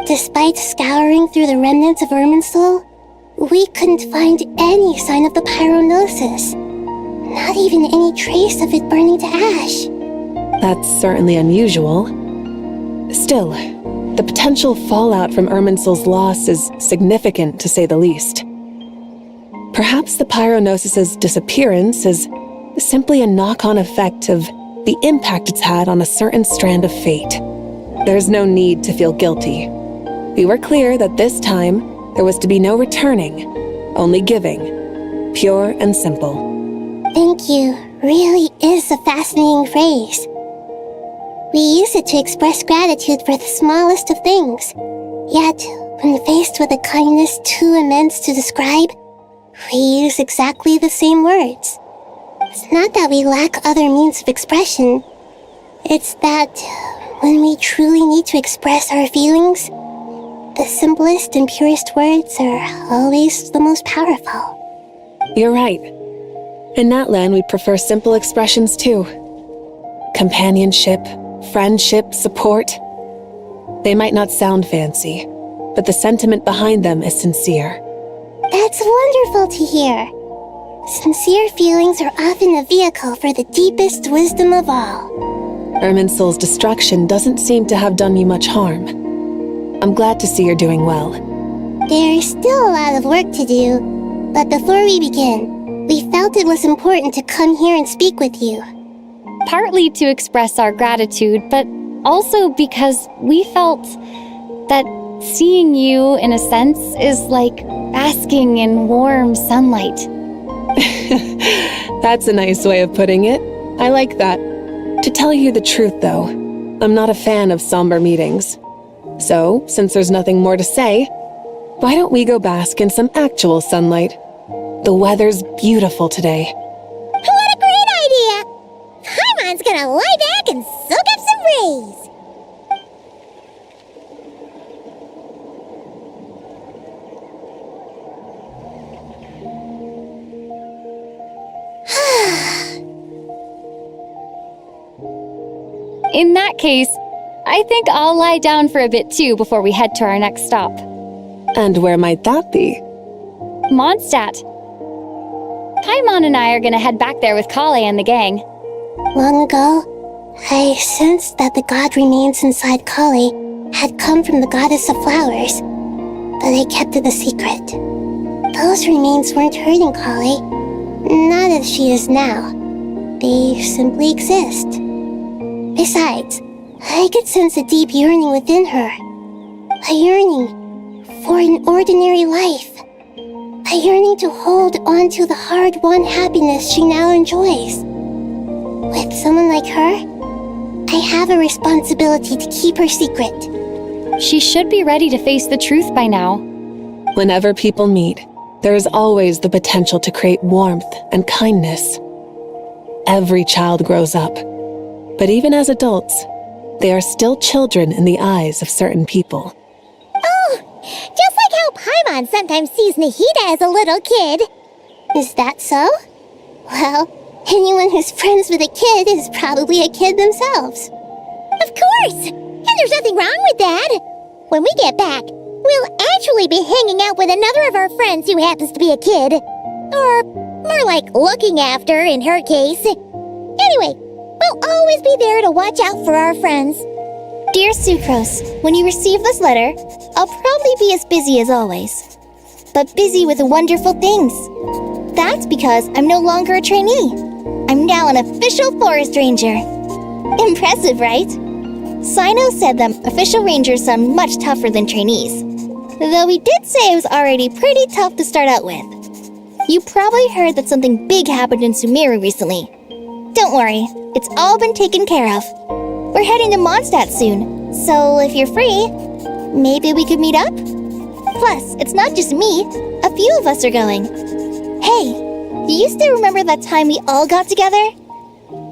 Despite scouring through the remnants of Irminsul, we couldn't find any sign of the pyronosis. Not even any trace of it burning to ash. That's certainly unusual. Still, the potential fallout from Irminsul's loss is significant, to say the least. Perhaps the pyronosis's disappearance is simply a knock-on effect of the impact it's had on a certain strand of fate. There's no need to feel guilty. We were clear that this time there was to be no returning, only giving, pure and simple. Thank you really is a fascinating phrase. We use it to express gratitude for the smallest of things. Yet, when faced with a kindness too immense to describe, we use exactly the same words. It's not that we lack other means of expression. It's that when we truly need to express our feelings, the simplest and purest words are always the most powerful. You're right. In Natlan, we prefer simple expressions too. Companionship, friendship, support. They might not sound fancy, but the sentiment behind them is sincere. That's wonderful to hear. Sincere feelings are often a vehicle for the deepest wisdom of all. Irminsul's destruction doesn't seem to have done you much harm. I'm glad to see you're doing well. There's still a lot of work to do, but before we begin, we felt it was important to come here and speak with you. Partly to express our gratitude, but also because we felt that seeing you, in a sense, is like basking in warm sunlight. That's a nice way of putting it. I like that. To tell you the truth, though, I'm not a fan of somber meetings. So, since there's nothing more to say, why don't we go bask in some actual sunlight? The weather's beautiful today. What a great idea! Paimon's gonna lie back and soak up some rays. In that case, I think I'll lie down for a bit too before we head to our next stop. And where might that be? Mondstadt. Paimon and I are gonna head back there with Kale and the gang. Long ago, I sensed that the god remains inside Kali had come from the goddess of flowers, but I kept it a secret. Those remains weren't hurting Kali, not as she is now. They simply exist. Besides, I could sense a deep yearning within her. A yearning for an ordinary life. A yearning to hold on to the hard-won happiness she now enjoys. With someone like her, I have a responsibility to keep her secret. She should be ready to face the truth by now. Whenever people meet, there is always the potential to create warmth and kindness. Every child grows up, but even as adults, they are still children in the eyes of certain people. Oh, just like how Paimon sometimes sees Nahida as a little kid. Is that so? Well, anyone who's friends with a kid is probably a kid themselves. Of course! And there's nothing wrong with that. When we get back, we'll actually be hanging out with another of our friends who happens to be a kid. Or more like looking after, in her case. Anyway, we'll always be there to watch out for our friends. Dear Sucrose, when you receive this letter, I'll probably be as busy as always. But busy with wonderful things. That's because I'm no longer a trainee. I'm now an official forest ranger. Impressive, right? Sino said that official rangers sound much tougher than trainees. Though he did say it was already pretty tough to start out with. You probably heard that something big happened in Sumeru recently. Don't worry, it's all been taken care of. We're heading to Mondstadt soon, so if you're free, maybe we could meet up? Plus, it's not just me, a few of us are going. Hey, do you still remember that time we all got together?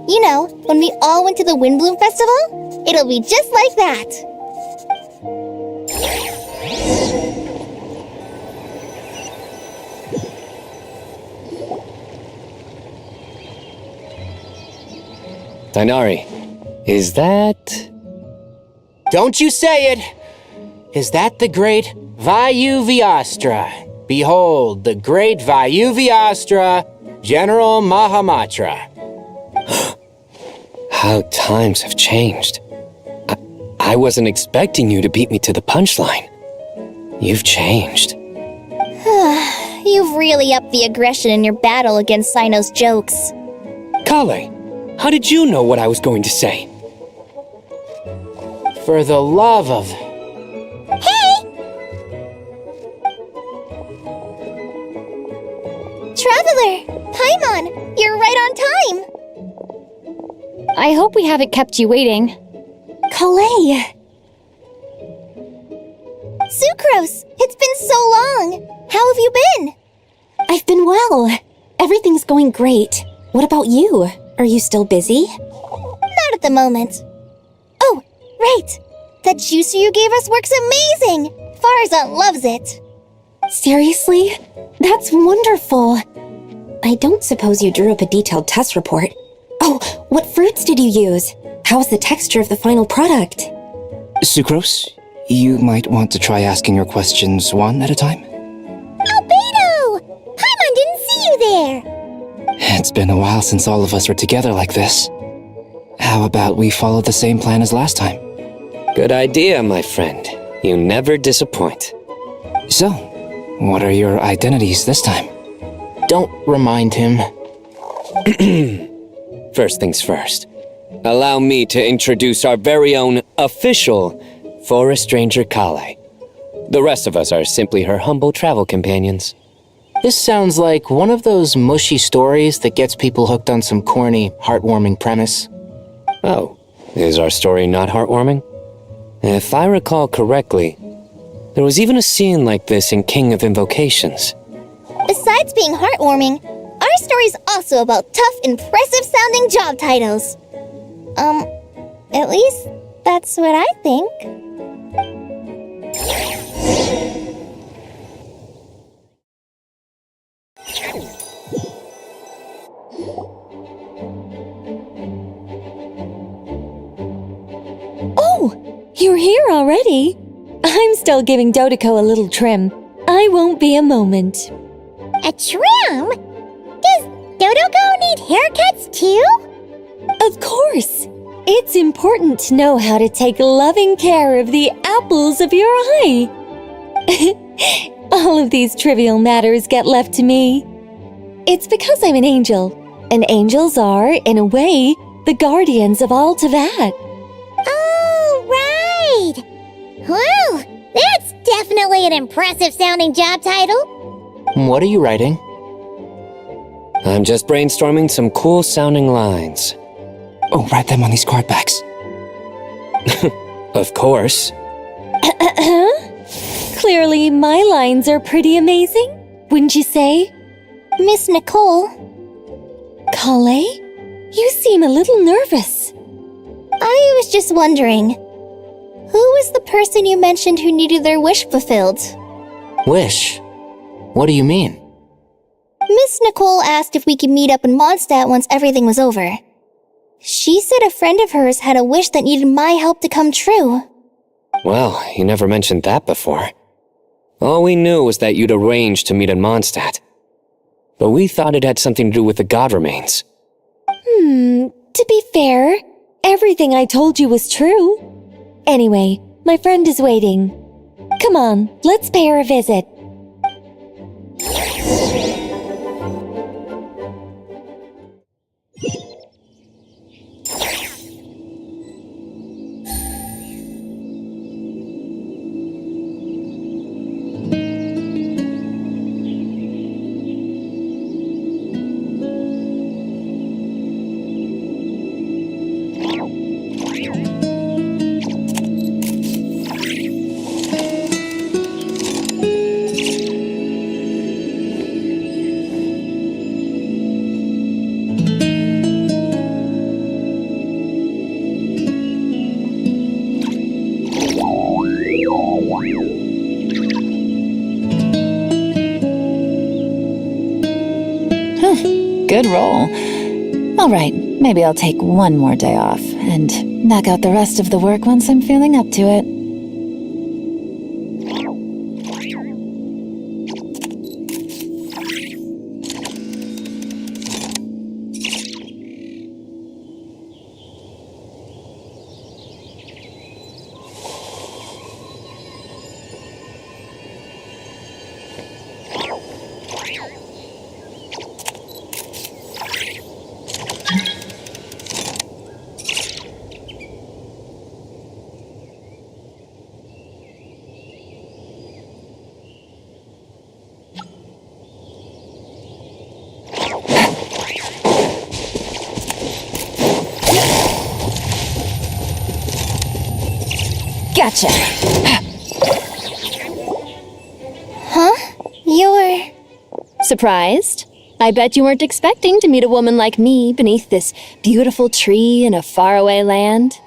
You know, when we all went to the Windbloom Festival? It'll be just like that. Dainari, is that... Don't you say it! Is that the great Vayuvyastra? Behold, the great Vayuvyastra, General Mahamatra. How times have changed. I wasn't expecting you to beat me to the punchline. You've changed. You've really upped the aggression in your battle against Sino's jokes. Kale, how did you know what I was going to say? For the love of... Hey! Traveler! Paimon! You're right on time! I hope we haven't kept you waiting. Kale! Sucrose! It's been so long! How have you been? I've been well. Everything's going great. What about you? Are you still busy? Not at the moment. Oh, right! That juicer you gave us works amazing! Farzan loves it. Seriously? That's wonderful. I don't suppose you drew up a detailed test report. Oh, what fruits did you use? How's the texture of the final product? Sucrose, you might want to try asking your questions one at a time. Albedo! Paimon didn't see you there! It's been a while since all of us were together like this. How about we follow the same plan as last time? Good idea, my friend. You never disappoint. So, what are your identities this time? Don't remind him. First things first. Allow me to introduce our very own official Forest Ranger Kale. The rest of us are simply her humble travel companions. This sounds like one of those mushy stories that gets people hooked on some corny, heartwarming premise. Oh, is our story not heartwarming? If I recall correctly, there was even a scene like this in King of Invocations. Besides being heartwarming, our story's also about tough, impressive-sounding job titles. At least that's what I think. You're here already? I'm still giving Dodeko a little trim. I won't be a moment. A trim? Does Dodeko need haircuts too? Of course. It's important to know how to take loving care of the apples of your eye. All of these trivial matters get left to me. It's because I'm an angel, and angels are, in a way, the guardians of all Teyvat. Oh, right! Wow, that's definitely an impressive sounding job title. What are you writing? I'm just brainstorming some cool sounding lines. Oh, write them on these card backs. Of course. Clearly, my lines are pretty amazing, wouldn't you say? Miss Nicole. Kale? You seem a little nervous. I was just wondering, who was the person you mentioned who needed their wish fulfilled? Wish? What do you mean? Miss Nicole asked if we could meet up in Mondstadt once everything was over. She said a friend of hers had a wish that needed my help to come true. Well, you never mentioned that before. All we knew was that you'd arranged to meet in Mondstadt. But we thought it had something to do with the god remains. To be fair, everything I told you was true. Anyway, my friend is waiting. Come on, let's pay her a visit. Good roll. All right, maybe I'll take one more day off and knock out the rest of the work once I'm feeling up to it. Gotcha. Huh? You're... surprised? I bet you weren't expecting to meet a woman like me beneath this beautiful tree in a faraway land.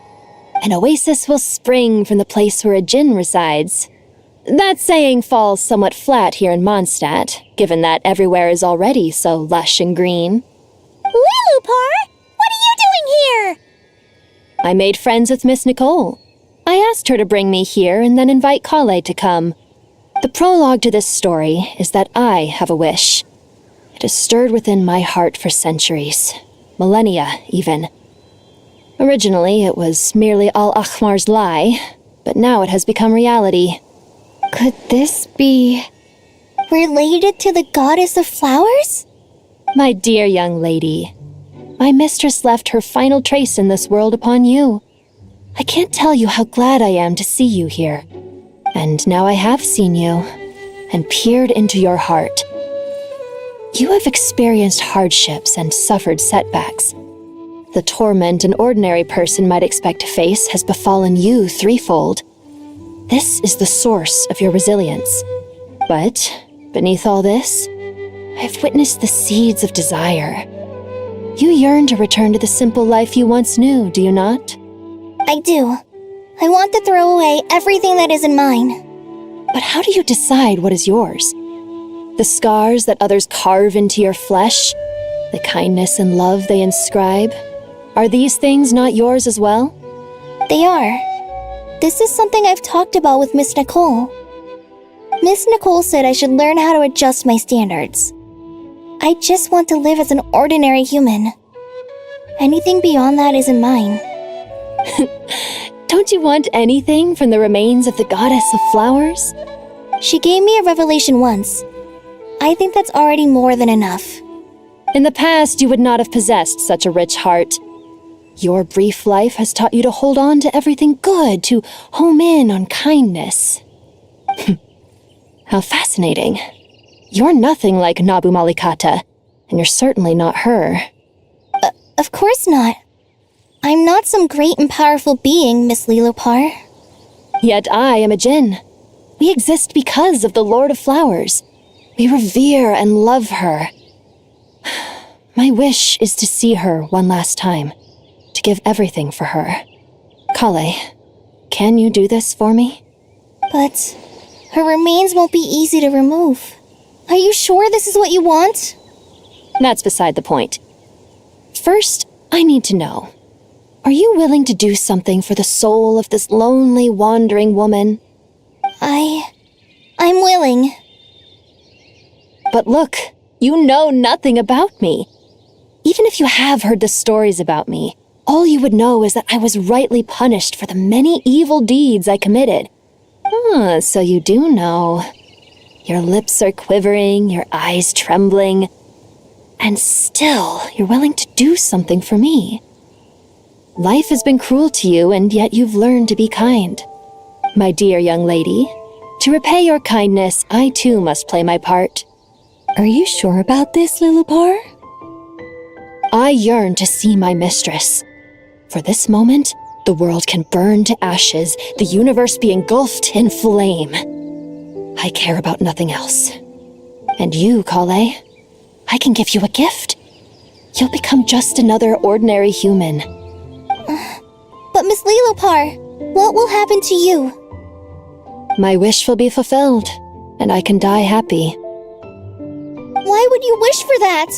An oasis will spring from the place where a djinn resides. That saying falls somewhat flat here in Mondstadt, given that everywhere is already so lush and green. Lilupar, what are you doing here? I made friends with Miss Nicole. I asked her to bring me here and then invite Kale to come. The prologue to this story is that I have a wish. It has stirred within my heart for centuries, millennia even. Originally, it was merely Al-Ahmar's lie, but now it has become reality. Could this be related to the goddess of flowers? My dear young lady, my mistress left her final trace in this world upon you. I can't tell you how glad I am to see you here. And now I have seen you, and peered into your heart. You have experienced hardships and suffered setbacks. The torment an ordinary person might expect to face has befallen you threefold. This is the source of your resilience. But, beneath all this, I've witnessed the seeds of desire. You yearn to return to the simple life you once knew, do you not? I do. I want to throw away everything that isn't mine. But how do you decide what is yours? The scars that others carve into your flesh? The kindness and love they inscribe? Are these things not yours as well? They are. This is something I've talked about with Miss Nicole. Miss Nicole said I should learn how to adjust my standards. I just want to live as an ordinary human. Anything beyond that isn't mine. Don't you want anything from the remains of the goddess of flowers? She gave me a revelation once. I think that's already more than enough. In the past, you would not have possessed such a rich heart. Your brief life has taught you to hold on to everything good, to home in on kindness. How fascinating. You're nothing like Nabu Malikata, and you're certainly not her. Of course not. I'm not some great and powerful being, Miss Lilopar. Yet I am a Djinn. We exist because of the Lord of Flowers. We revere and love her. My wish is to see her one last time, to give everything for her. Kale, can you do this for me? But her remains won't be easy to remove. Are you sure this is what you want? That's beside the point. First, I need to know. Are you willing to do something for the soul of this lonely, wandering woman? I'm willing. But look, you know nothing about me. Even if you have heard the stories about me, all you would know is that I was rightly punished for the many evil deeds I committed. So you do know. Your lips are quivering, your eyes trembling, and still you're willing to do something for me. Life has been cruel to you, and yet you've learned to be kind. My dear young lady, to repay your kindness, I too must play my part. Are you sure about this, Lilopar? I yearn to see my mistress. For this moment, the world can burn to ashes, the universe be engulfed in flame. I care about nothing else. And you, Kale, I can give you a gift. You'll become just another ordinary human. But Miss Lilopar, what will happen to you? My wish will be fulfilled, and I can die happy. Why would you wish for that?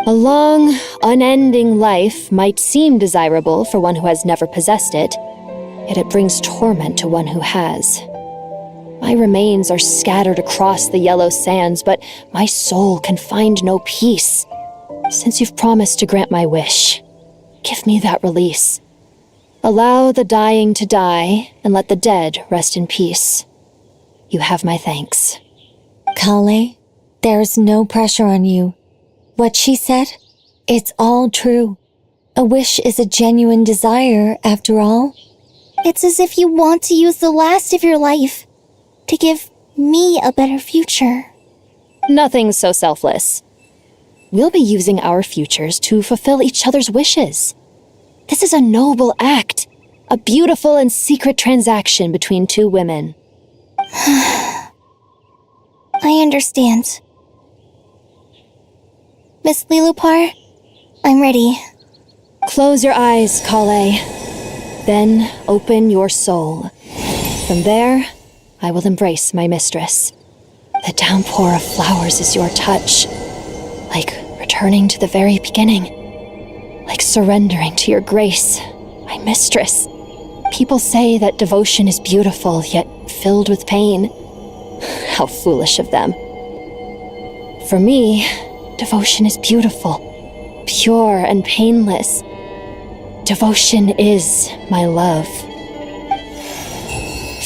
A long, unending life might seem desirable for one who has never possessed it, yet it brings torment to one who has. My remains are scattered across the yellow sands, but my soul can find no peace. Since you've promised to grant my wish, give me that release. Allow the dying to die, and let the dead rest in peace. You have my thanks. Kale, there's no pressure on you. What she said, it's all true. A wish is a genuine desire, after all. It's as if you want to use the last of your life to give me a better future. Nothing's so selfless. We'll be using our futures to fulfill each other's wishes. This is a noble act, a beautiful and secret transaction between two women. I understand. Miss Lilopar, I'm ready. Close your eyes, Kale. Then open your soul. From there, I will embrace my mistress. The downpour of flowers is your touch, like returning to the very beginning. Like surrendering to your grace, my mistress. People say that devotion is beautiful, yet filled with pain. How foolish of them. For me, devotion is beautiful, pure and painless. Devotion is my love.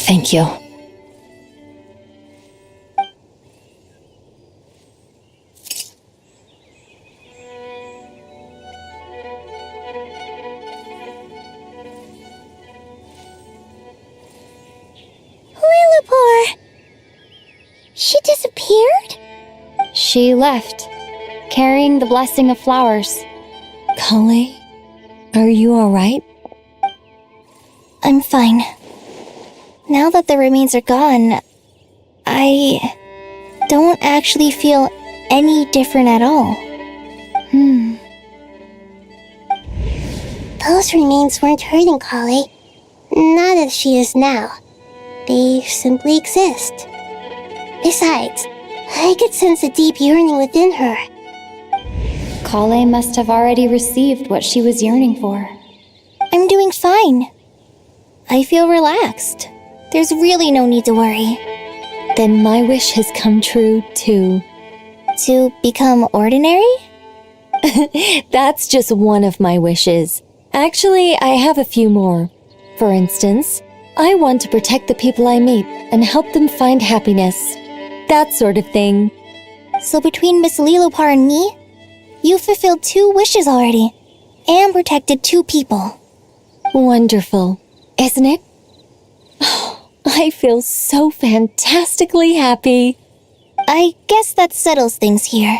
Thank you. Lilopar! She disappeared? She left, carrying the blessing of flowers. Kale, are you alright? I'm fine. Now that the remains are gone, I don't actually feel any different at all. Those remains weren't hurting Kale. Not as she is now. They simply exist. Besides, I could sense a deep yearning within her. Kale must have already received what she was yearning for. I'm doing fine. I feel relaxed. There's really no need to worry. Then my wish has come true, too. To become ordinary? That's just one of my wishes. Actually, I have a few more. For instance, I want to protect the people I meet and help them find happiness. That sort of thing. So between Miss Lilopar and me, you've fulfilled 2 wishes already, and protected 2 people. Wonderful, isn't it? I feel so fantastically happy. I guess that settles things here.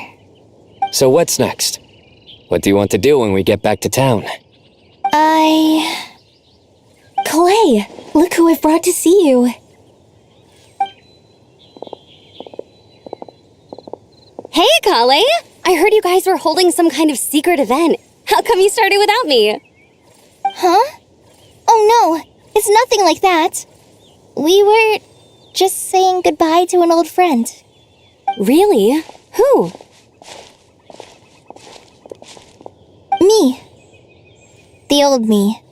So what's next? What do you want to do when we get back to town? Clay, look who I've brought to see you. Hey, Kale! I heard you guys were holding some kind of secret event. How come you started without me? Huh? Oh no, it's nothing like that. We were just saying goodbye to an old friend. Really? Who? Me. The old me.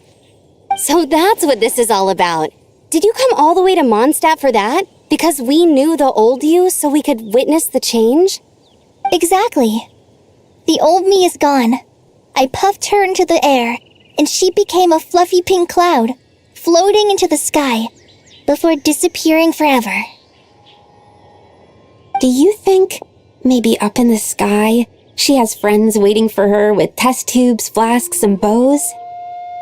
So that's what this is all about. Did you come all the way to Mondstadt for that? Because we knew the old you so we could witness the change? Exactly. The old me is gone. I puffed her into the air, and she became a fluffy pink cloud, floating into the sky, before disappearing forever. Do you think, maybe up in the sky, she has friends waiting for her with test tubes, flasks, and bows?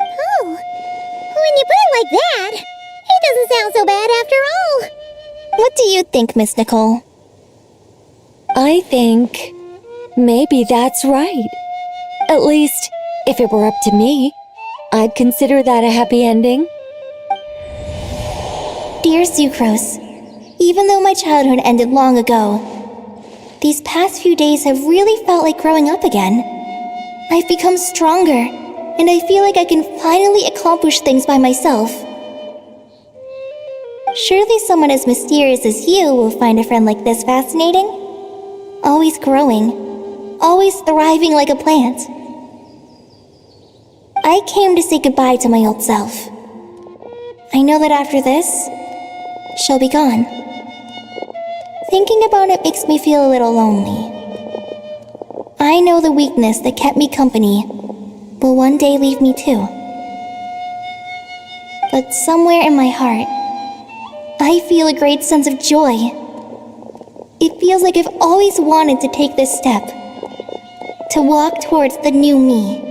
Oh, when you put it like that, it doesn't sound so bad after all. What do you think, Miss Nicole? I think maybe that's right. At least, if it were up to me, I'd consider that a happy ending. Dear Sucrose, even though my childhood ended long ago, these past few days have really felt like growing up again. I've become stronger, and I feel like I can finally accomplish things by myself. Surely someone as mysterious as you will find a friend like this fascinating. Always growing, always thriving like a plant. I came to say goodbye to my old self. I know that after this, she'll be gone. Thinking about it makes me feel a little lonely. I know the weakness that kept me company will one day leave me too. But somewhere in my heart, I feel a great sense of joy. It feels like I've always wanted to take this step, to walk towards the new me.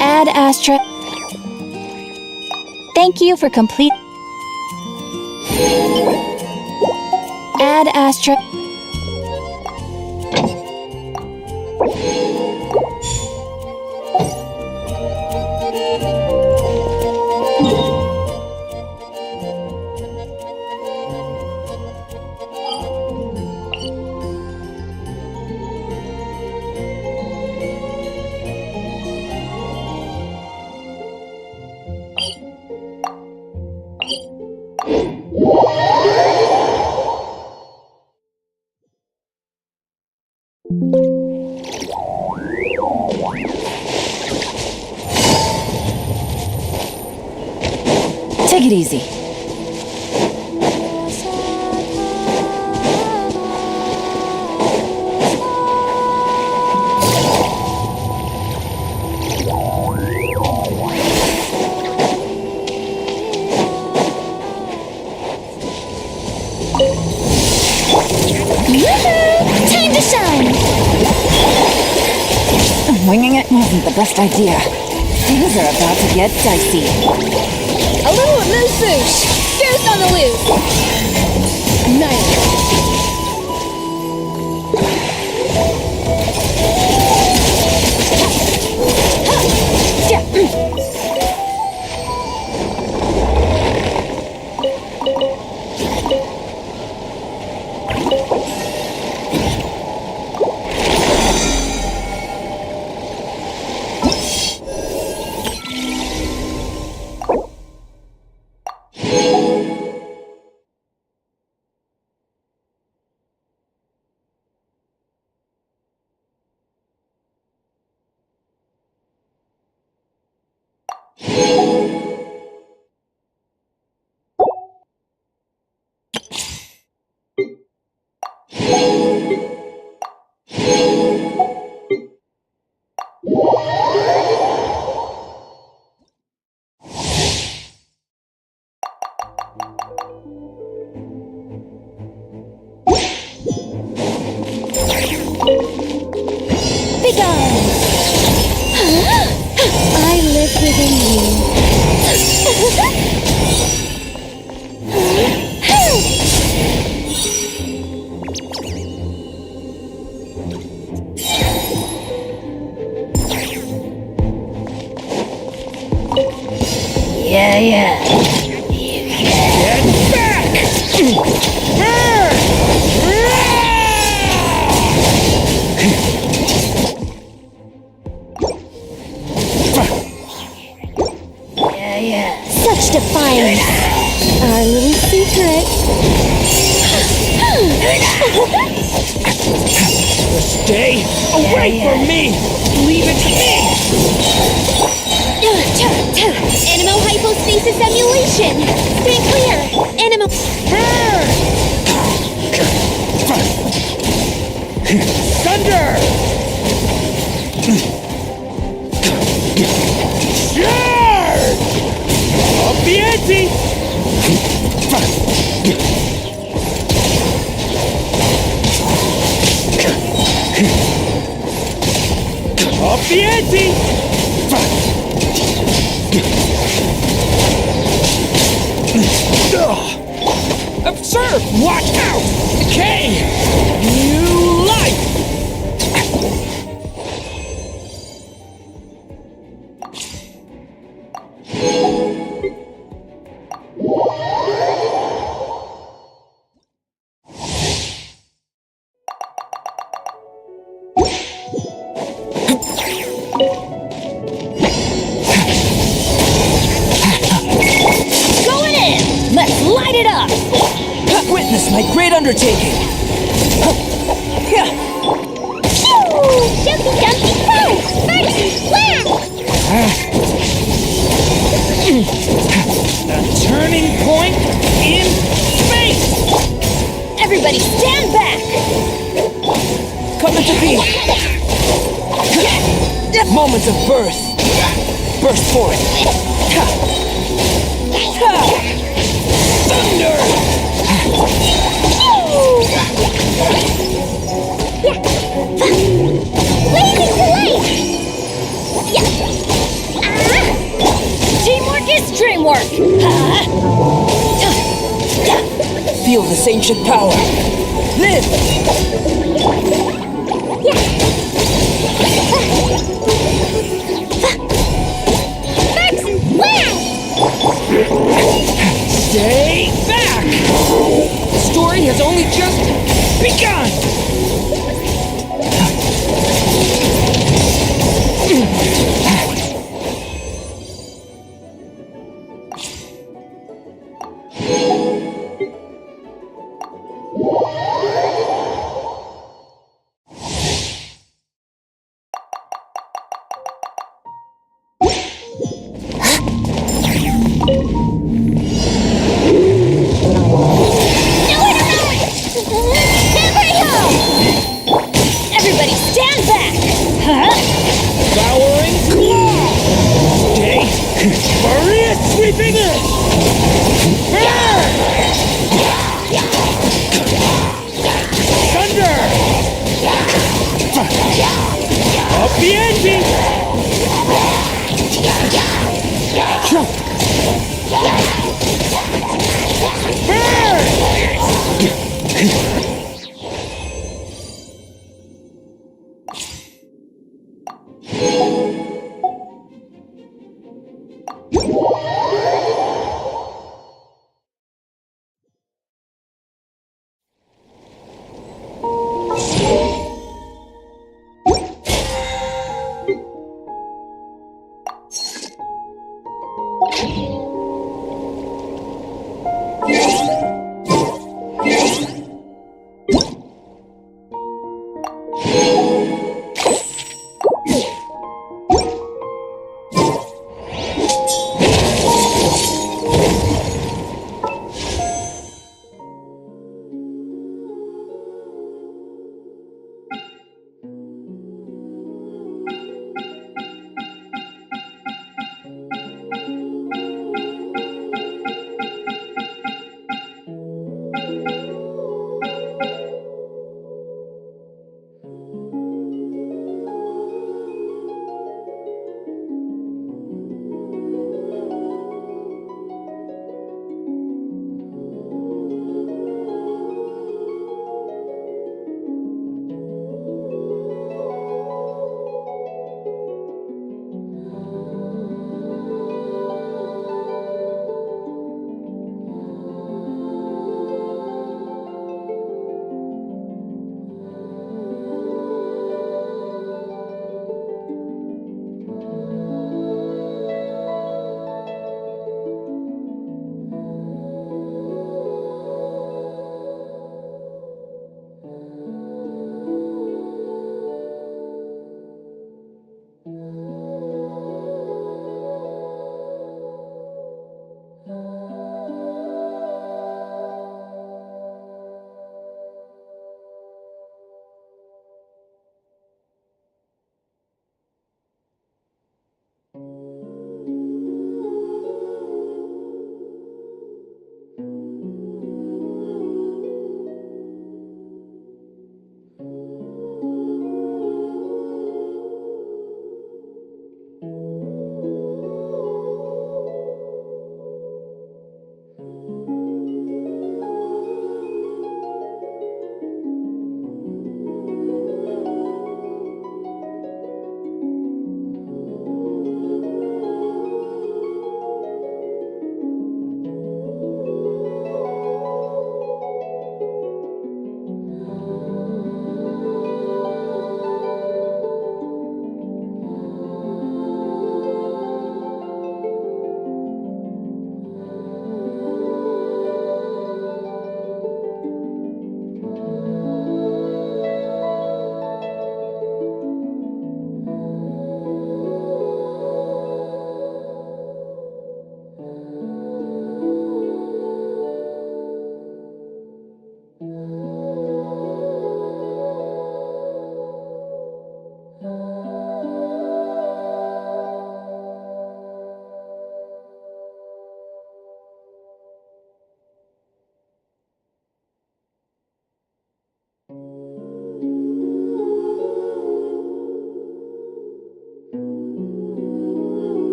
Ad Astra. Thank you for complete. Ad Astra. Take it easy. Time to shine! Winging it wasn't the best idea. Things are about to get dicey. A little moose boosh! Goose on the loose! Nice! I live within you. Yeah. Get back! Yeah. Such defiance. Our little secret. Stay away from me! Leave it to me! Animo hypostasis emulation. Stay clear. Animo. Thunder! Charge! Up the ante! Up the ante! Observe! Watch out! Decay! New life! Going in! Let's light it up! Witness my great undertaking! Jumpy Dumpy Go! First, wow! A turning point in space! Everybody stand back! Coming to be! Moment of birth! Burst forth! Thunder! Blazing to light! Teamwork is dreamwork! Feel this ancient power! Live! Stay back! The story has only just begun! finish! Thunder! Up the ante!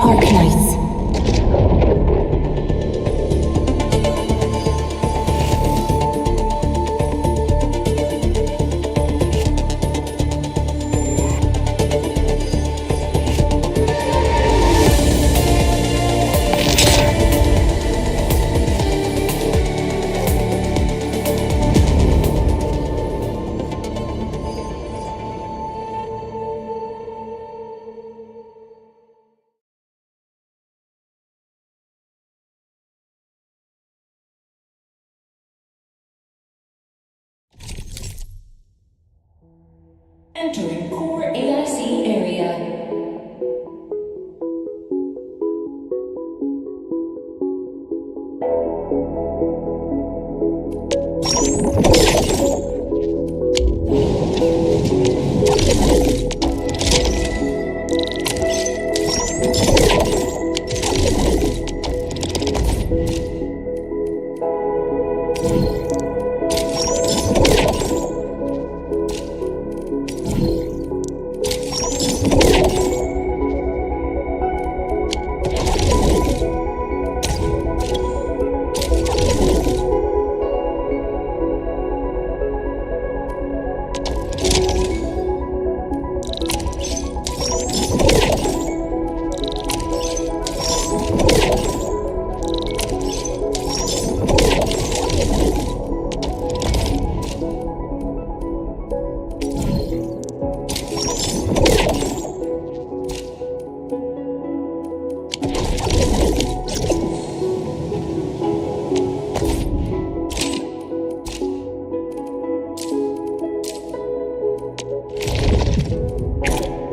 Arknights. Entering core AIC area.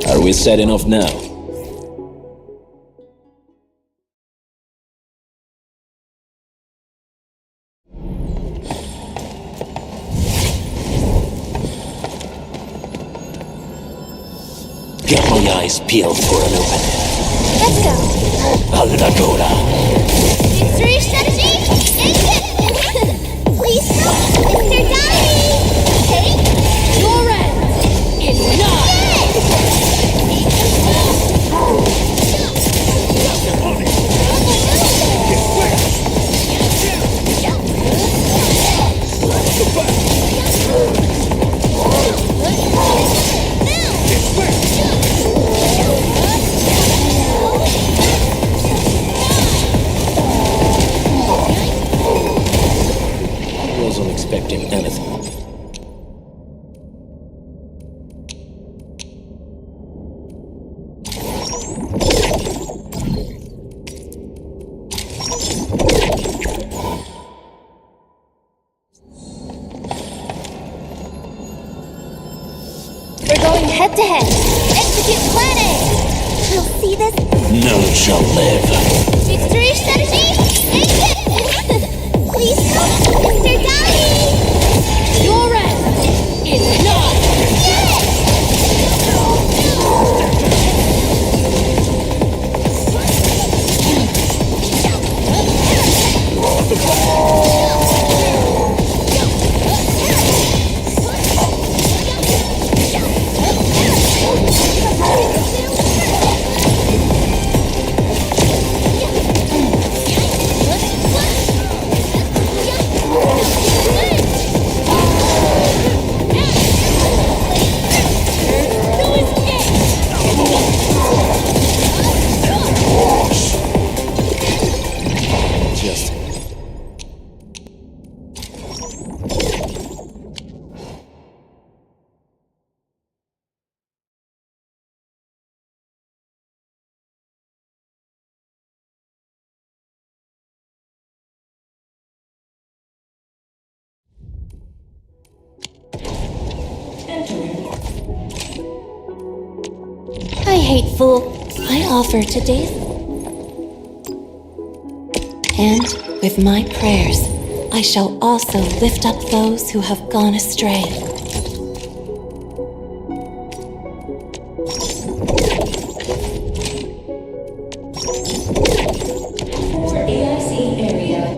Are we setting off now? Got my eyes peeled for an opening. Let's go. Allagora. Victory strategy? Please help, Mr. Dolly! Take your end! It's not! Wasn't expecting anything. We're going head to head. Execute plan A. We'll see this. None shall live. Victory strategy? Please help, Mr. Dolly! Your end is not! I hate fool. I offer today's. And with my prayers, I shall also lift up those who have gone astray. For AIC area.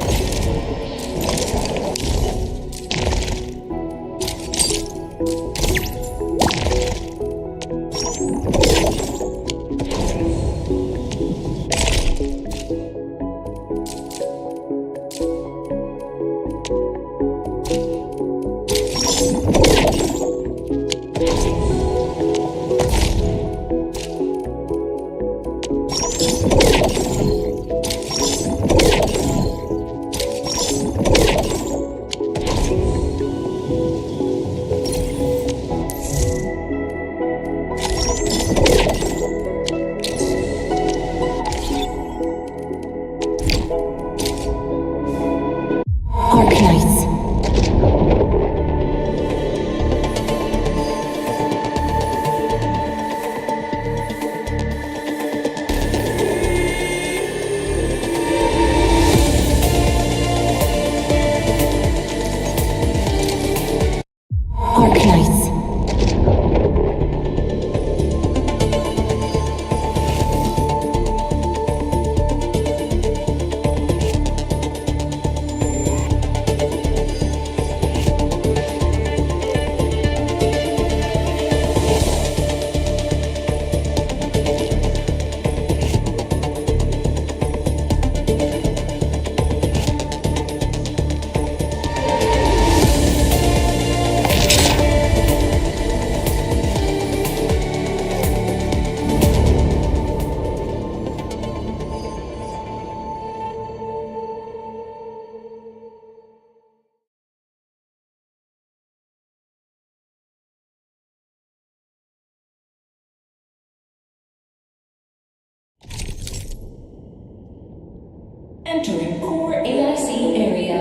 Entering core AIC area.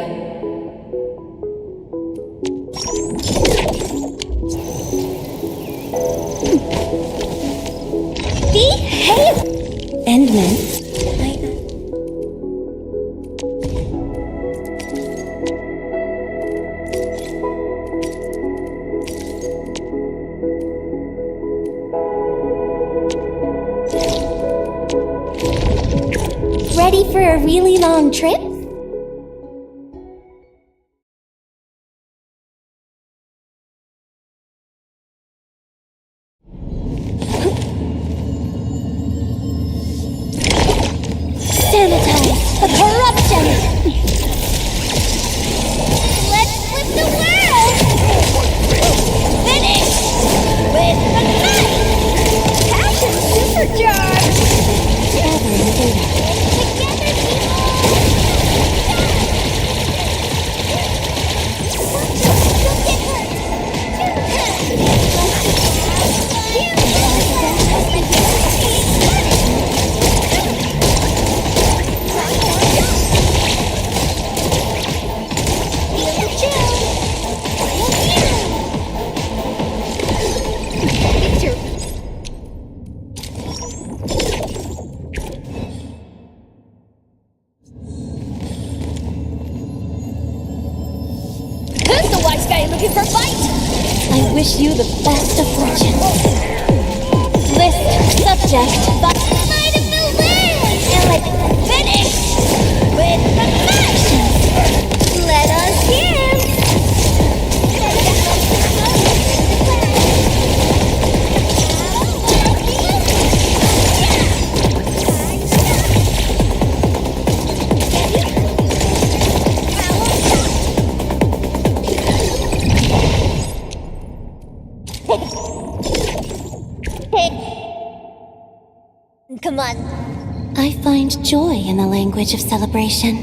Behave! Endman. Ready for a really long trip? Sanitize the corruption! Let's flip the world! Finish with the fight! Passion supercharged! Gathering data. Together, looking for fight? I wish you the best of fortune. List subject, but might of the wind. And like finish with the fight. Let us hear. Come on. I find joy in the language of celebration.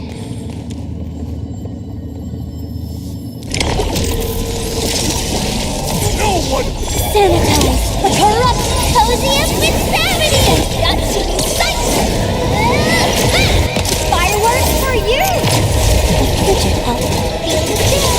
No one! Sanitize the corrupt coziest with gravity and guts to be sight. Fireworks for you. A fidget help. Feel the chill.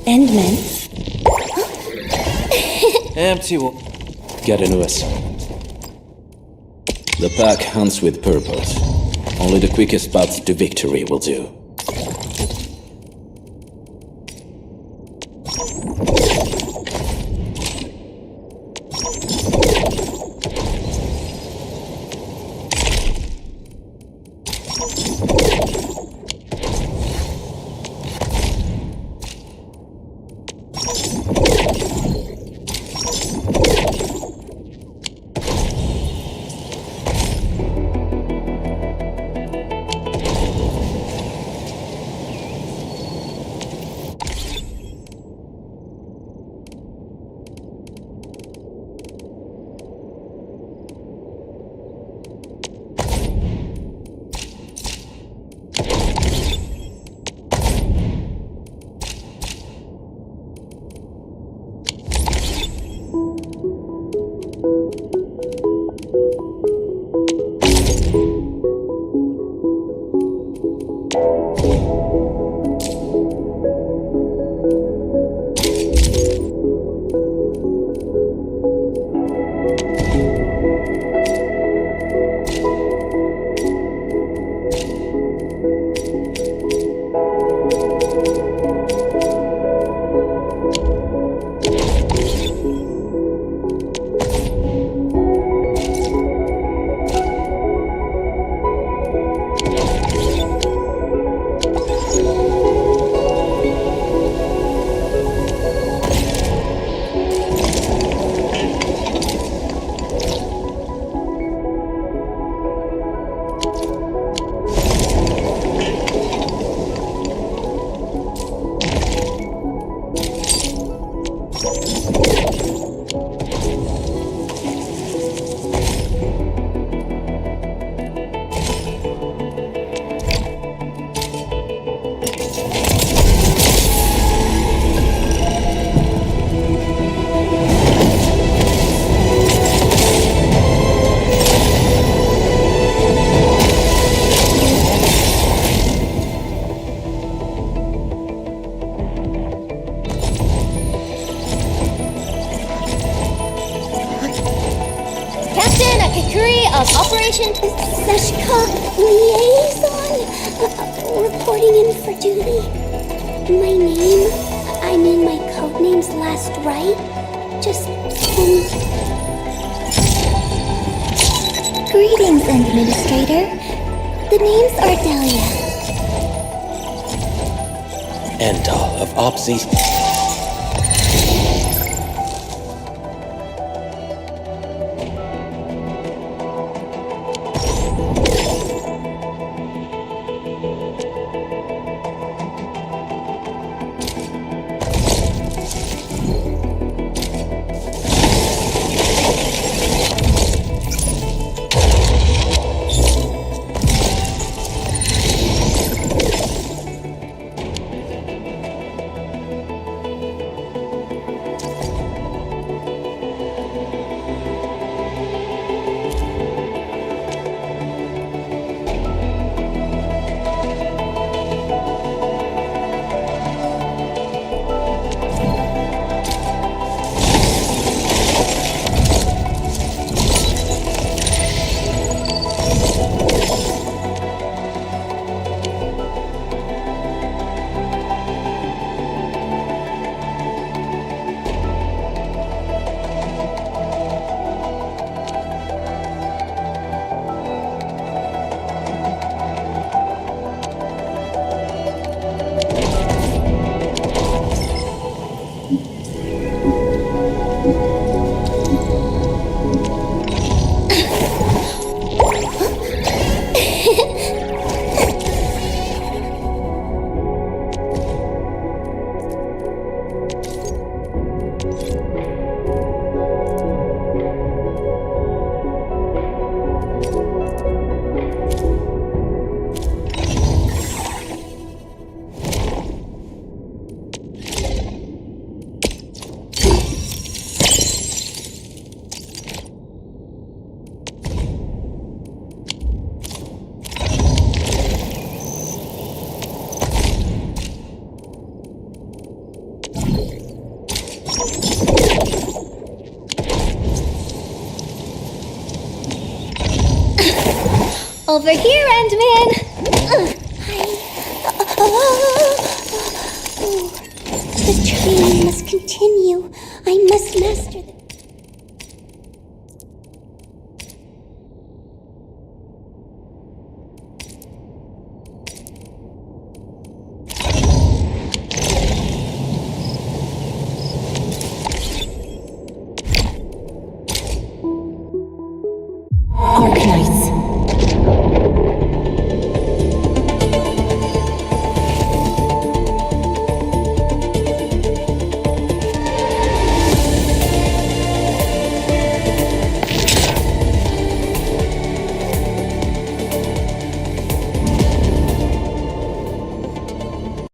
Endman. Empty. Get a news. The pack hunts with purpose. Only the quickest path to victory will do. of Operation Seshka Liaison, reporting in for duty. My name, I mean my codename's last right. Just, Greetings, Administrator. The name's Ardelia. Endal of Opsy. Over here, Endman! The training must continue. I must master the